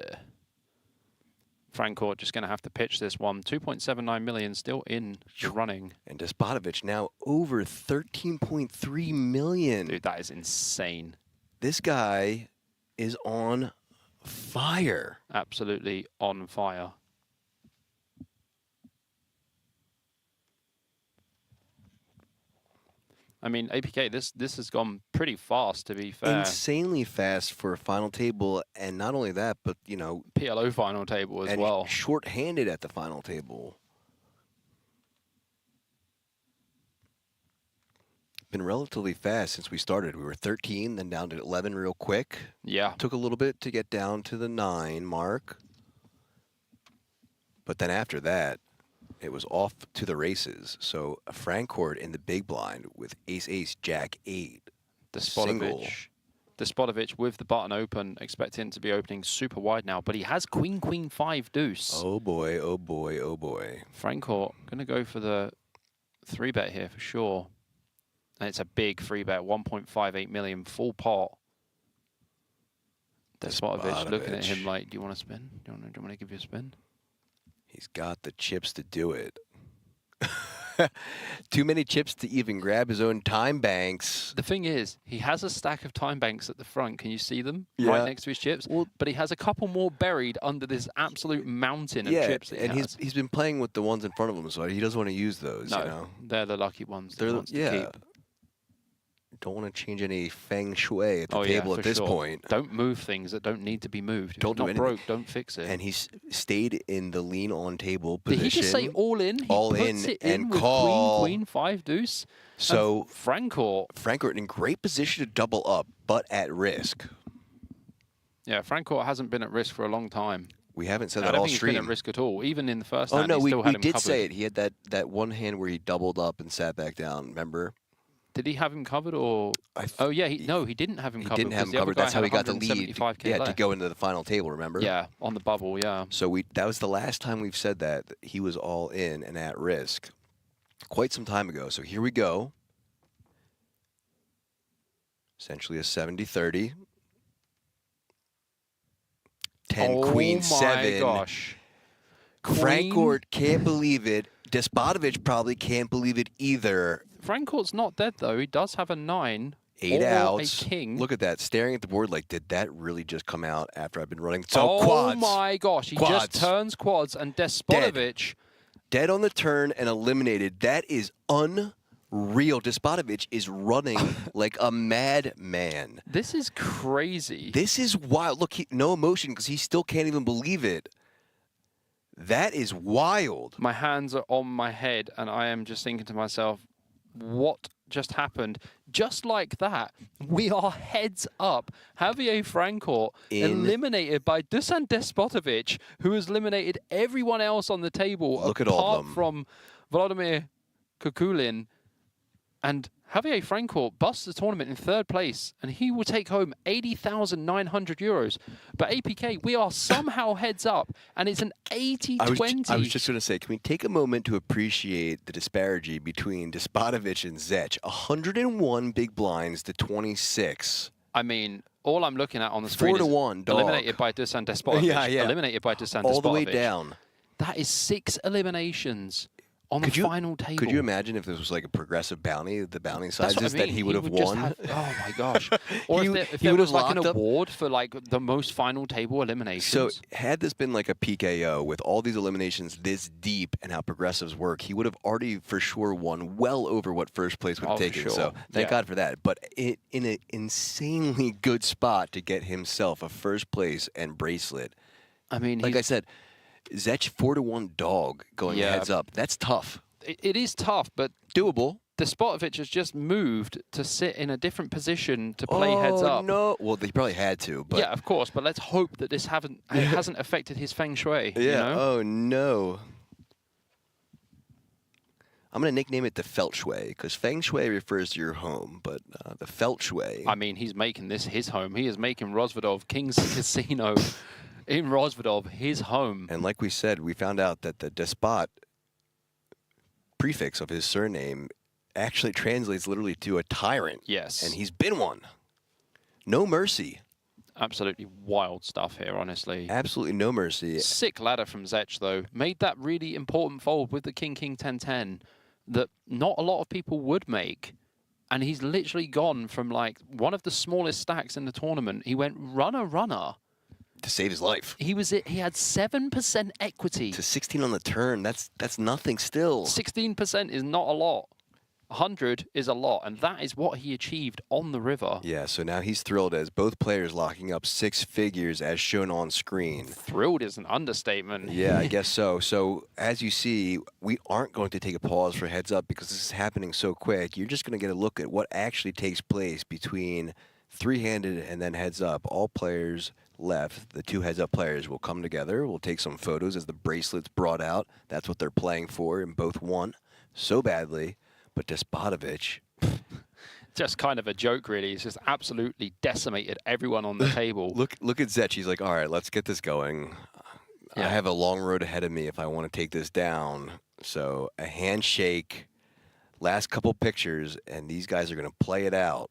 Francourt just going to have to pitch this one. 2.79 million still in the running. And Despotovic now over 13.3 million. Dude, that is insane. This guy is on fire. Absolutely on fire. I mean, APK, this has gone pretty fast, to be fair. Insanely fast for a final table, and not only that, but, you know... PLO final table as well. Short-handed at the final table. Been relatively fast since we started. We were 13, then down to 11 real quick. Yeah. Took a little bit to get down to the 9 mark. But then after that, it was off to the races. So a Francourt in the big blind with ace-ace, jack-8. Despotovic with the button open, expecting to be opening super wide now, but he has queen-queen-5 deuce. Oh boy, oh boy, oh boy. Francourt going to go for the 3-bet here for sure. And it's a big 3-bet, 1.58 million, full pot. Despotovic looking at him like, do you want to spin? Do you want to give you a spin? He's got the chips to do it. Too many chips to even grab his own time banks. The thing is, he has a stack of time banks at the front. Can you see them? Yeah. Right next to his chips? Well, but he has a couple more buried under this absolute mountain of chips that and he's been playing with the ones in front of him, so he doesn't want to use those. No, you know? They're the lucky ones that he wants to keep. Don't want to change any feng shui at the table at this point. Don't move things that don't need to be moved. If it's not broke, don't fix it. And he's stayed in the lean on table position. Did he just say all in? He puts it in with call. Queen, 5 deuce. So Francourt in great position to double up, but at risk. Yeah, Francourt hasn't been at risk for a long time. We haven't said I that don't all think he's stream. been at risk at all. Even in the first Oh hand, no, he still had we him did covered. say it. He had that one hand where he doubled up and sat back down. Remember? Did he have him covered or? Oh yeah, he didn't have him covered. He didn't have him covered. That's how he got the lead. Yeah, to go into the final table. Remember? Yeah, on the bubble. Yeah. So that was the last time we've said that he was all in and at risk. Quite some time ago. So here we go. Essentially a 70-30. 10 queen 7. Oh my gosh. Francourt can't believe it. Despotovic probably can't believe it either. Francourt's not dead though. He does have a 9. 8 or outs. A king. Look at that. Staring at the board like, did that really just come out after I've been running? So oh quads. My gosh. He just turns quads and Despotovic. Dead on the turn and eliminated. That is unreal. Despotovic is running like a madman. This is crazy. This is wild. Look, no emotion because he still can't even believe it. That is wild. My hands are on my head and I am just thinking to myself, what just happened? Just like that, we are heads up. Javier Francourt eliminated by Dusan Despotovic, who has eliminated everyone else on the table apart from Vladimir Kukulin. And Javier Francourt busts the tournament in 3rd place, and he will take home 80,900 euros. But APK, we are somehow heads up, and it's an 80-20. I was just going to say, can we take a moment to appreciate the disparity between Despotovic and Zech? 101 big blinds to 26. I mean, all I'm looking at on the screen 4-1, is dog. Eliminated by Dusan Despotovic. Yeah. Eliminated by Dusan Despotovic. All the way down. That is 6 eliminations on the final table. Could you imagine if this was like a progressive bounty, the bounty sizes that he would have won? Oh my gosh. Or if there was like an award for like the most final table eliminations. So had this been like a PKO with all these eliminations this deep and how progressives work, he would have already for sure won well over what first place would have taken. Sure. So thank God for that. But in an insanely good spot to get himself a first place and bracelet. I mean, like I said, Zech 4-1 dog going heads up. That's tough. It is tough, but doable. Despotovic has just moved to sit in a different position to play heads up. No, well, he probably had to. But yeah, of course. But let's hope that this hasn't affected his feng shui. Yeah. You know? Oh no. I'm going to nickname it the Felt Shui, because Feng Shui refers to your home, but the Felt Shui. I mean, he's making this his home. He is making Rozvadov, King's Casino in Rozvadov, his home. And like we said, we found out that the Despot prefix of his surname actually translates literally to a tyrant. Yes. And he's been one. No mercy. Absolutely wild stuff here, honestly. Absolutely no mercy. Sick ladder from Zech, though. Made that really important fold with the King-King 10-10 that not a lot of people would make. And he's literally gone from, like, one of the smallest stacks in the tournament. He went runner-runner. To save his life. He had 7% equity. To 16 on the turn. That's nothing still. 16% is not a lot. 100 is a lot, and that is what he achieved on the river. Yeah, so now he's thrilled as both players locking up 6 figures as shown on screen. Thrilled is an understatement. Yeah, I guess so. So as you see, we aren't going to take a pause for heads up because this is happening so quick. You're just going to get a look at what actually takes place between three-handed and then heads up. All players left, the 2 heads up players will come together. We'll take some photos as the bracelets brought out. That's what they're playing for, and both won so badly. But Despotovich, just kind of a joke, really. He's just absolutely decimated everyone on the table. Look at Zech. He's like, all right, let's get this going. Yeah. I have a long road ahead of me if I want to take this down. So a handshake, last couple pictures, and these guys are going to play it out.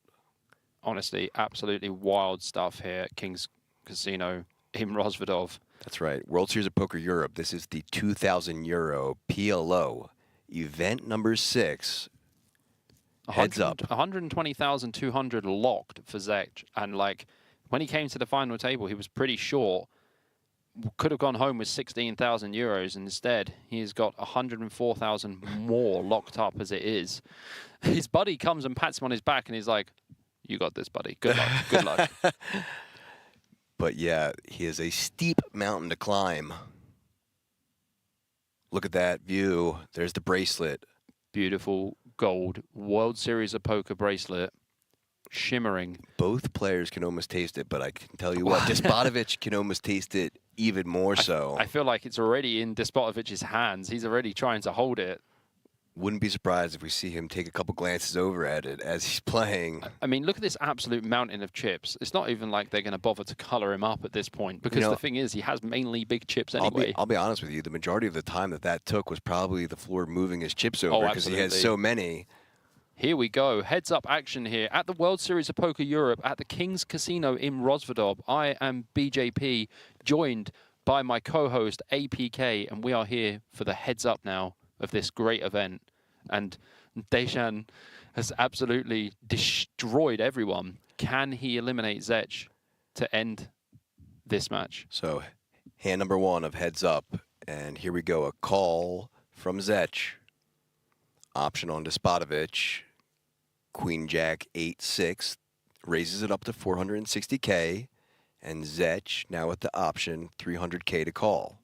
Honestly, absolutely wild stuff here at King's Casino in Rozvadov. That's right. World Series of Poker Europe. This is the €2,000 PLO. Event number 6. Heads up. 120,200 locked for Zech. And, like, when he came to the final table, he was pretty short. Could have gone home with 16,000 euros. And instead, he has got 104,000 more locked up as it is. His buddy comes and pats him on his back, and he's like, you got this, buddy. Good luck. Good luck. But, yeah, he has a steep mountain to climb. Look at that view. There's the bracelet. Beautiful gold World Series of Poker bracelet, shimmering. Both players can almost taste it, but I can tell you what, Despotovich can almost taste it even more so. I feel like it's already in Despotovich's hands. He's already trying to hold it. Wouldn't be surprised if we see him take a couple glances over at it as he's playing. I mean, look at this absolute mountain of chips. It's not even like they're going to bother to color him up at this point, because the thing is, he has mainly big chips anyway. I'll be honest with you. The majority of the time that took was probably the floor moving his chips over because he has so many. Here we go. Heads up action here at the World Series of Poker Europe at the King's Casino in Rozvadov. I am BJP, joined by my co-host APK, and we are here for the heads up now of this great event. And Dejan has absolutely destroyed everyone. Can he eliminate Zech to end this match? So hand number 1 of heads up, and here we go. A call from Zech. Option on Despotovich. Queen Jack 8-6 raises it up to 460K, and Zech now at the option 300K to call.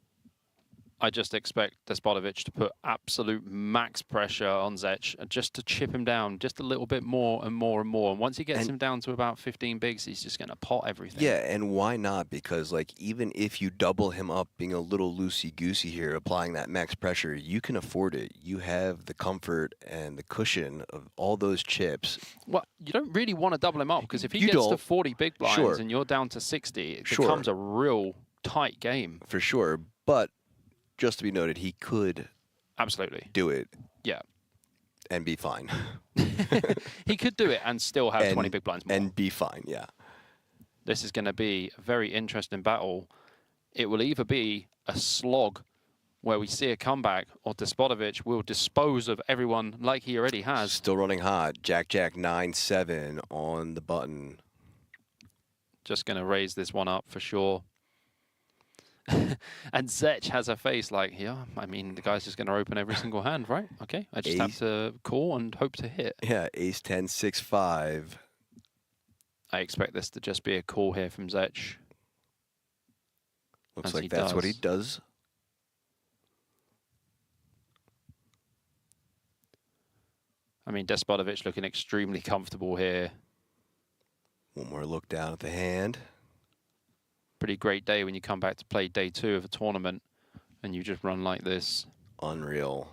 I just expect Despotovich to put absolute max pressure on Zech just to chip him down just a little bit more and more and more. And once he gets him down to about 15 bigs, he's just going to pot everything. Yeah, and why not? Because, like, even if you double him up, being a little loosey-goosey here, applying that max pressure, you can afford it. You have the comfort and the cushion of all those chips. Well, you don't really want to double him up, because if he gets to 40 big blinds and you're down to 60, it becomes a real tight game. For sure, but just to be noted, he could absolutely do it. Yeah. And be fine. He could do it and still have 20 big blinds more. And be fine, yeah. This is going to be a very interesting battle. It will either be a slog where we see a comeback, or Despotovich will dispose of everyone like he already has. Still running hot. Jack 9-7 on the button. Just going to raise this one up for sure. And Zech has a face like, yeah, I mean, the guy's just going to open every single hand, right? Okay, I just have to call and hope to hit. Yeah, ace 10, 6-5. I expect this to just be a call here from Zech. Looks like that's what he does. I mean, Despotovich looking extremely comfortable here. One more look down at the hand. Pretty great day when you come back to play day 2 of a tournament and you just run like this. Unreal.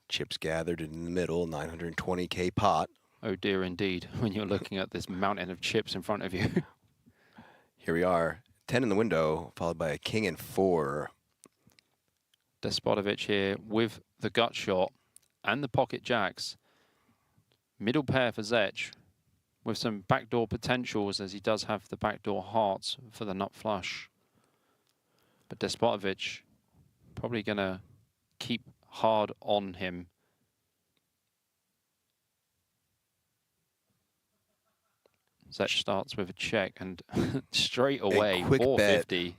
Chips gathered in the middle, 920K pot. Oh dear, indeed, when you're looking at this mountain of chips in front of you. Here we are, 10 in the window, followed by a king and 4. Despotovic here with the gut shot and the pocket jacks. Middle pair for Zech with some backdoor potentials, as he does have the backdoor hearts for the nut flush. But Despotovic probably going to keep hard on him. Zech starts with a check and straight away, a quick 450.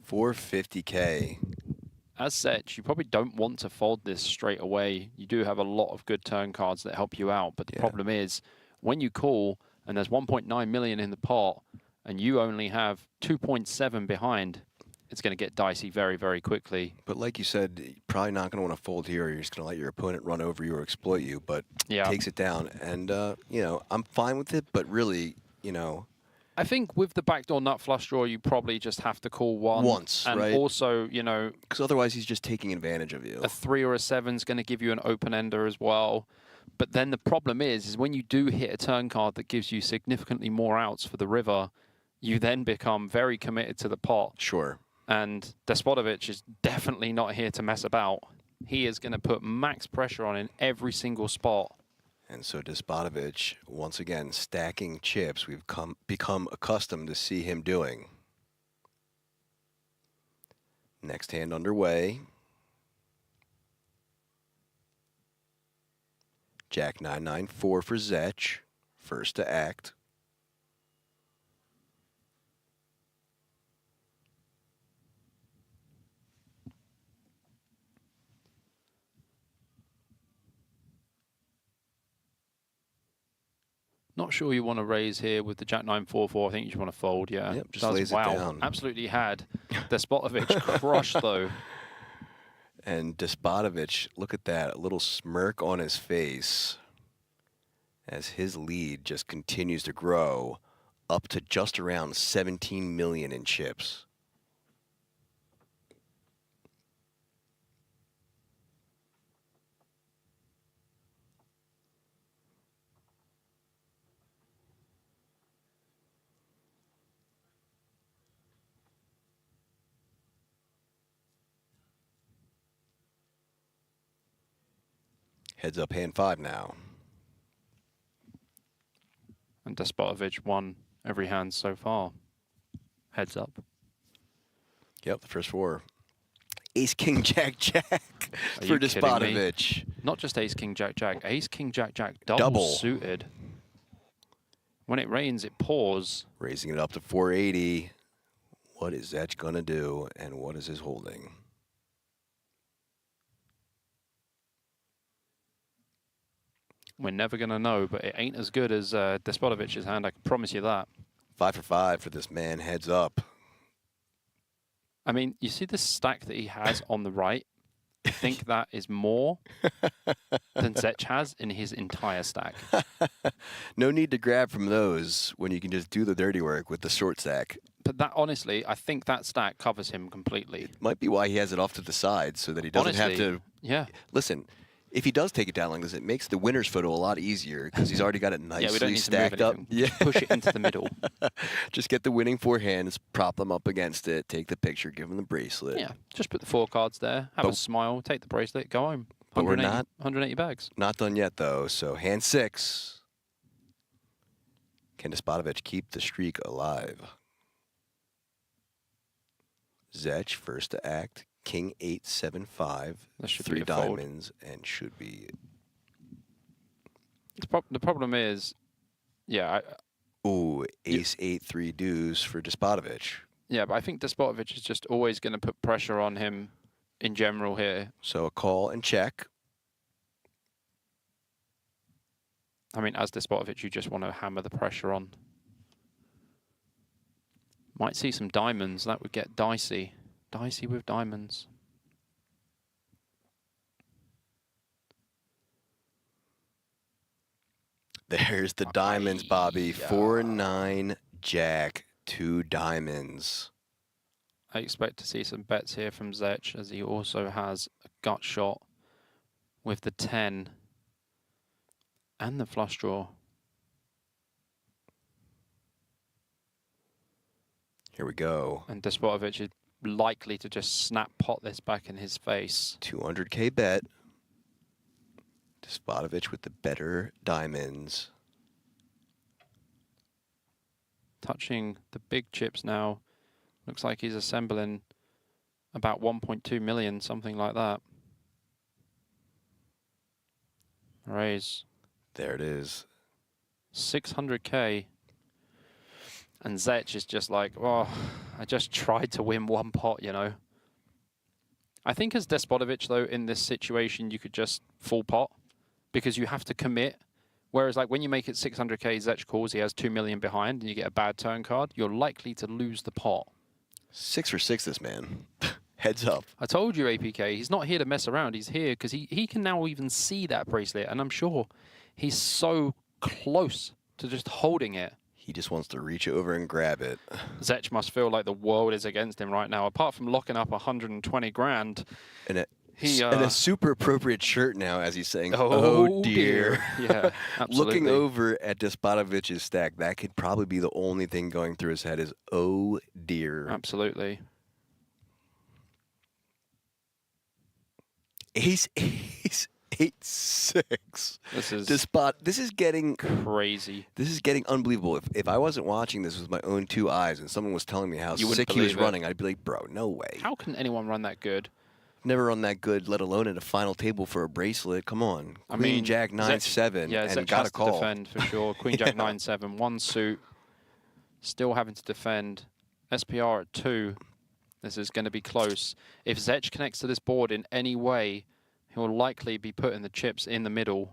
Bet, 450K. As Zech, you probably don't want to fold this straight away. You do have a lot of good turn cards that help you out, but the problem is when you call and there's 1.9 million in the pot and you only have 2.7 behind, it's going to get dicey very, very quickly. But like you said, you're probably not going to want to fold here. You're just going to let your opponent run over you or exploit you, but takes it down. And, you know, I'm fine with it, but really, you know, I think with the backdoor nut flush draw, you probably just have to call once, and right? Also, you know, because otherwise he's just taking advantage of you. A 3 or a 7 is going to give you an open ender as well. But then the problem is when you do hit a turn card that gives you significantly more outs for the river, you then become very committed to the pot. Sure. And Despotovic is definitely not here to mess about. He is going to put max pressure on in every single spot. And so Despotovic, once again, stacking chips, we've become accustomed to see him doing. Next hand underway. Jack 994 for Zech, first to act. Not sure you want to raise here with the Jack 944. I think you just want to fold, yeah. Yep, just lays it down. Absolutely had. Despotovic crushed, though. And Despotovic, look at that, a little smirk on his face as his lead just continues to grow up to just around 17 million in chips. Heads up hand 5 now. And Despotovic won every hand so far. Heads up. Yep, the first 4. Ace, King, Jack, Jack for Despotovic. Not just Ace, King, Jack, Jack. Ace, King, Jack, Jack, double suited. When it rains, it pours. Raising it up to 480. What is Zech going to do, and what is his holding? We're never going to know, but it ain't as good as Despotovic's hand, I can promise you that. 5 for 5 for this man, heads up. I mean, you see the stack that he has on the right? I think that is more than Zech has in his entire stack. No need to grab from those when you can just do the dirty work with the short stack. But that, honestly, I think that stack covers him completely. Might be why he has it off to the side, so that he doesn't have to... Yeah. Listen, if he does take it down like this, it makes the winner's photo a lot easier because he's already got it nicely stacked up. Yeah, push it into the middle. Just get the winning 4 hands, prop them up against it, take the picture, give him the bracelet. Yeah, just put the 4 cards there, have a smile, take the bracelet, go home. But we're not 180 bags. Not done yet, though. So hand 6. Can Despotovic keep the streak alive? Zech first to act. King 8-7-5. That should 3 be a fold. diamonds and should be. The problem is, yeah. Ooh, Ace 8-3 deuce for Despotovic. Yeah, but I think Despotovic is just always going to put pressure on him in general here. So a call and check. I mean, as Despotovic, you just want to hammer the pressure on. Might see some diamonds. That would get dicey. Dicey with diamonds. There's the diamonds, Bobby. 4-9 Jack, 2 diamonds. I expect to see some bets here from Zech, as he also has a gut shot with the 10 and the flush draw. Here we go. And Despotovic is likely to just snap pot this back in his face. 200K bet. Despotovic with the better diamonds. Touching the big chips now. Looks like he's assembling about 1.2 million, something like that. Raise. There it is. 600K. And Zech is just like, oh, I just tried to win one pot, you know. I think as Despotovic, though, in this situation, you could just full pot because you have to commit. Whereas, like, when you make it 600K, Zech calls, he has 2 million behind, and you get a bad turn card, you're likely to lose the pot. 6 for 6, this man. Heads up. I told you, APK, he's not here to mess around. He's here because he can now even see that bracelet, and I'm sure he's so close to just holding it. He just wants to reach over and grab it. Zech must feel like the world is against him right now. Apart from locking up 120 grand, and a super appropriate shirt now, as he's saying, oh dear. Yeah, absolutely. Looking over at Despotovic's stack, that could probably be the only thing going through his head is, oh dear. Absolutely. Ace 8-6. This is getting crazy. This is getting unbelievable. If I wasn't watching this with my own 2 eyes and someone was telling me how sick he was running, I'd be like, bro, no way. How can anyone run that good? Never run that good, let alone at a final table for a bracelet. Come on. Queen, Jack, 9-7, yeah, and Zech got has a call. to defend for sure. Queen, Jack, 9-7, 1 suit. Still having to defend. SPR at 2. This is going to be close. If Zech connects to this board in any way, he'll likely be putting the chips in the middle.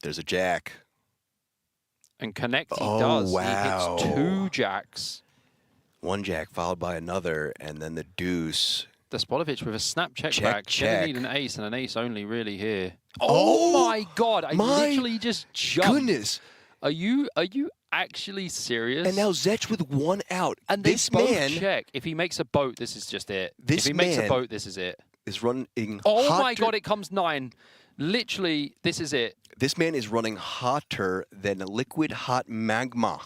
There's a jack. And connect he does. Wow. He hits 2 jacks. 1 jack followed by another, and then the deuce. Despotovic with a snap check back. Check. Gonna need an ace, and an ace only really here. Oh my God! I literally just jumped. Goodness. Are you actually serious? And now Zech with 1 out. And this they both man check. If he makes a boat, this is just it. This if he makes a man boat, this is it. Is running. Oh my God! It comes 9. Literally, this is it. This man is running hotter than liquid hot magma.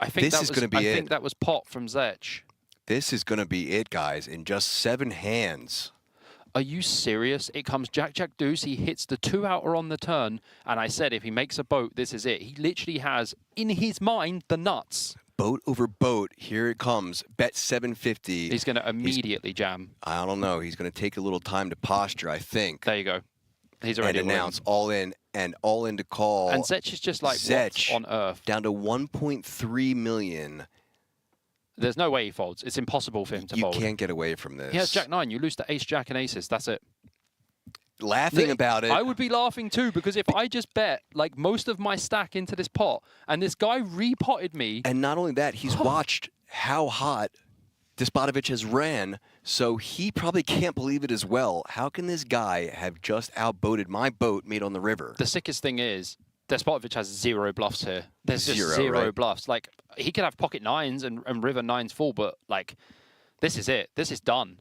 I think this is going to be it. I think that was pot from Zech. This is going to be it, guys, in just 7 hands. Are you serious? It comes Jack, Jack, deuce. He hits the 2 outer on the turn. And I said, if he makes a boat, this is it. He literally has, in his mind, the nuts. Boat over boat. Here it comes. Bet 750. He's going to immediately jam. I don't know. He's going to take a little time to posture, I think. There you go. He's already announced all in and all in to call. And Zech is just like, what on earth? Down to 1.3 million. There's no way he folds. It's impossible for him to fold. You can't get away from this. He has Jack 9. You lose to ace, Jack, and aces. That's it. Laughing about it. I would be laughing too, because if I just bet like most of my stack into this pot, and this guy repotted me. And not only that, he's watched how hot Despotovic has ran, so he probably can't believe it as well. How can this guy have just outboated my boat made on the river? The sickest thing is, Despotovic has 0 bluffs here. There's just 0 right? bluffs. Like, he could have pocket 9s and river 9s full, but like, this is it. This is done.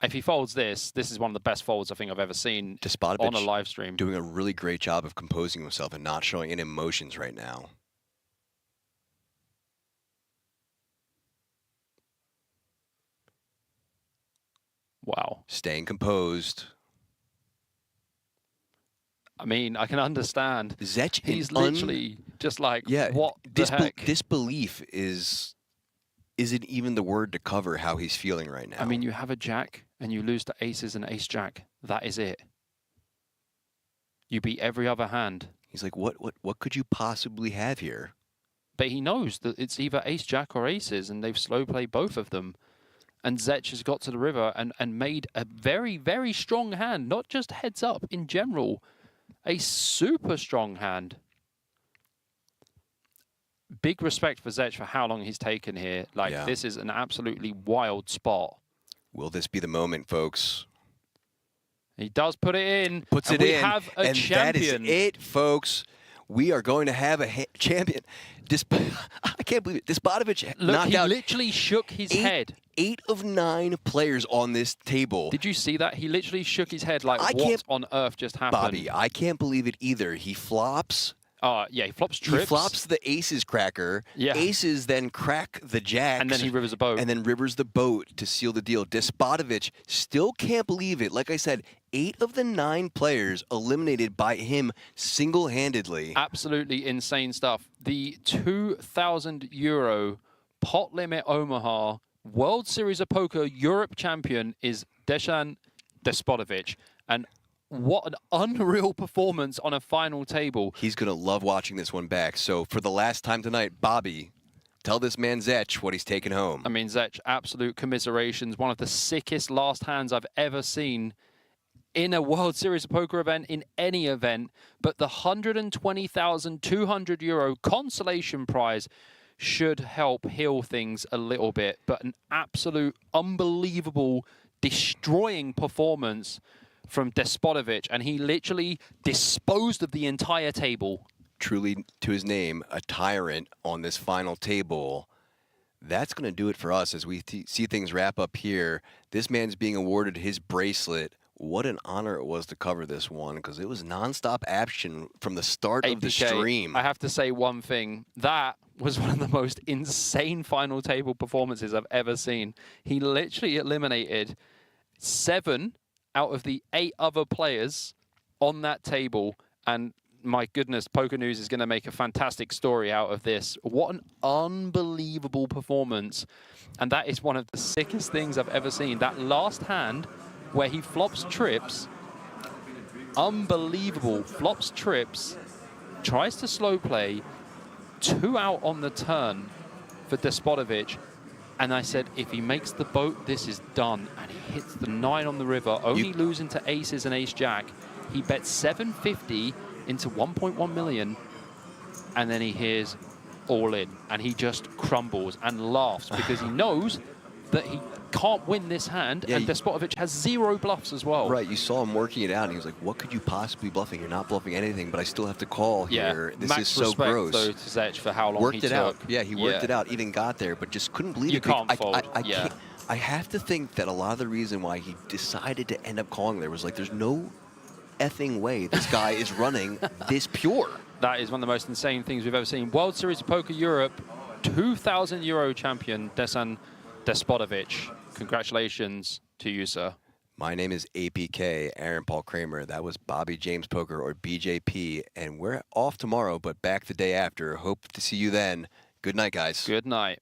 If he folds this, this is one of the best folds I think I've ever seen on a live stream. Doing a really great job of composing himself and not showing any emotions right now. Wow. Staying composed. I mean, I can understand. Zech, he's literally just like, what the heck? Disbelief isn't even the word to cover how he's feeling right now. I mean, you have a jack and you lose to aces and ace jack. That is it. You beat every other hand. He's like, what could you possibly have here? But he knows that it's either ace jack or aces, and they've slow played both of them. And Zech has got to the river and made a very, very strong hand, not just heads up in general. A super strong hand. Big respect for Zech for how long he's taken here. Like, this is an absolutely wild spot. Will this be the moment, folks? He does put it in. Puts it in. We have a champion. That is it, folks. we are going to have a champion. I can't believe it. Despotovich knocked out. He literally shook his head. 8 of 9 players on this table. Did you see that? He literally shook his head like, what on earth just happened? Bobby, I can't believe it either. He flops. Yeah, he flops trips. He flops the aces cracker. Yeah. Aces then crack the jacks. And then he rivers a boat. And then rivers the boat to seal the deal. Despotovich still can't believe it. Like I said, 8 of the 9 players eliminated by him single-handedly. Absolutely insane stuff. The €2,000 Pot Limit Omaha World Series of Poker Europe champion is Dejan Despotovich. And what an unreal performance on a final table. He's going to love watching this one back. So for the last time tonight, Bobby, tell this man Zech what he's taking home. I mean, Zech, absolute commiserations. One of the sickest last hands I've ever seen in a World Series of Poker event, in any event. But the €120,200 consolation prize should help heal things a little bit. But an absolute unbelievable, destroying performance from Despotovich, and he literally disposed of the entire table. Truly, to his name, a tyrant on this final table. That's going to do it for us as we see things wrap up here. This man's being awarded his bracelet. What an honor it was to cover this one, because it was nonstop action from the start of the stream. I have to say one thing. That was one of the most insane final table performances I've ever seen. He literally eliminated 7 out of the 8 other players on that table. And my goodness, Poker News is going to make a fantastic story out of this. What an unbelievable performance. And that is one of the sickest things I've ever seen. That last hand where he flops trips, unbelievable, flops trips, tries to slow play, 2 out on the turn for Despotovich. And I said, if he makes the boat, this is done. And he hits the 9 on the river, only losing to aces and ace-jack. He bets 750 into 1.1 million, and then he hears all in. And he just crumbles and laughs because he knows that he can't win this hand, and Despotovich has 0 bluffs as well. Right, you saw him working it out, and he was like, what could you possibly bluffing? You're not bluffing anything, but I still have to call here. This Max is so respect, gross. Though, to Zech for how long worked he it took. out. Yeah, he worked it out, even got there, but just couldn't believe you it. Can't fold. I have to think that a lot of the reason why he decided to end up calling there was like, there's no effing way this guy is running this pure. That is one of the most insane things we've ever seen. World Series of Poker Europe, €2,000 champion, Dejan Despotovich. Congratulations to you, sir. My name is APK, Aaron Paul Kramer. That was Bobby James Poker, or BJP. And we're off tomorrow, but back the day after. Hope to see you then. Good night, guys. Good night.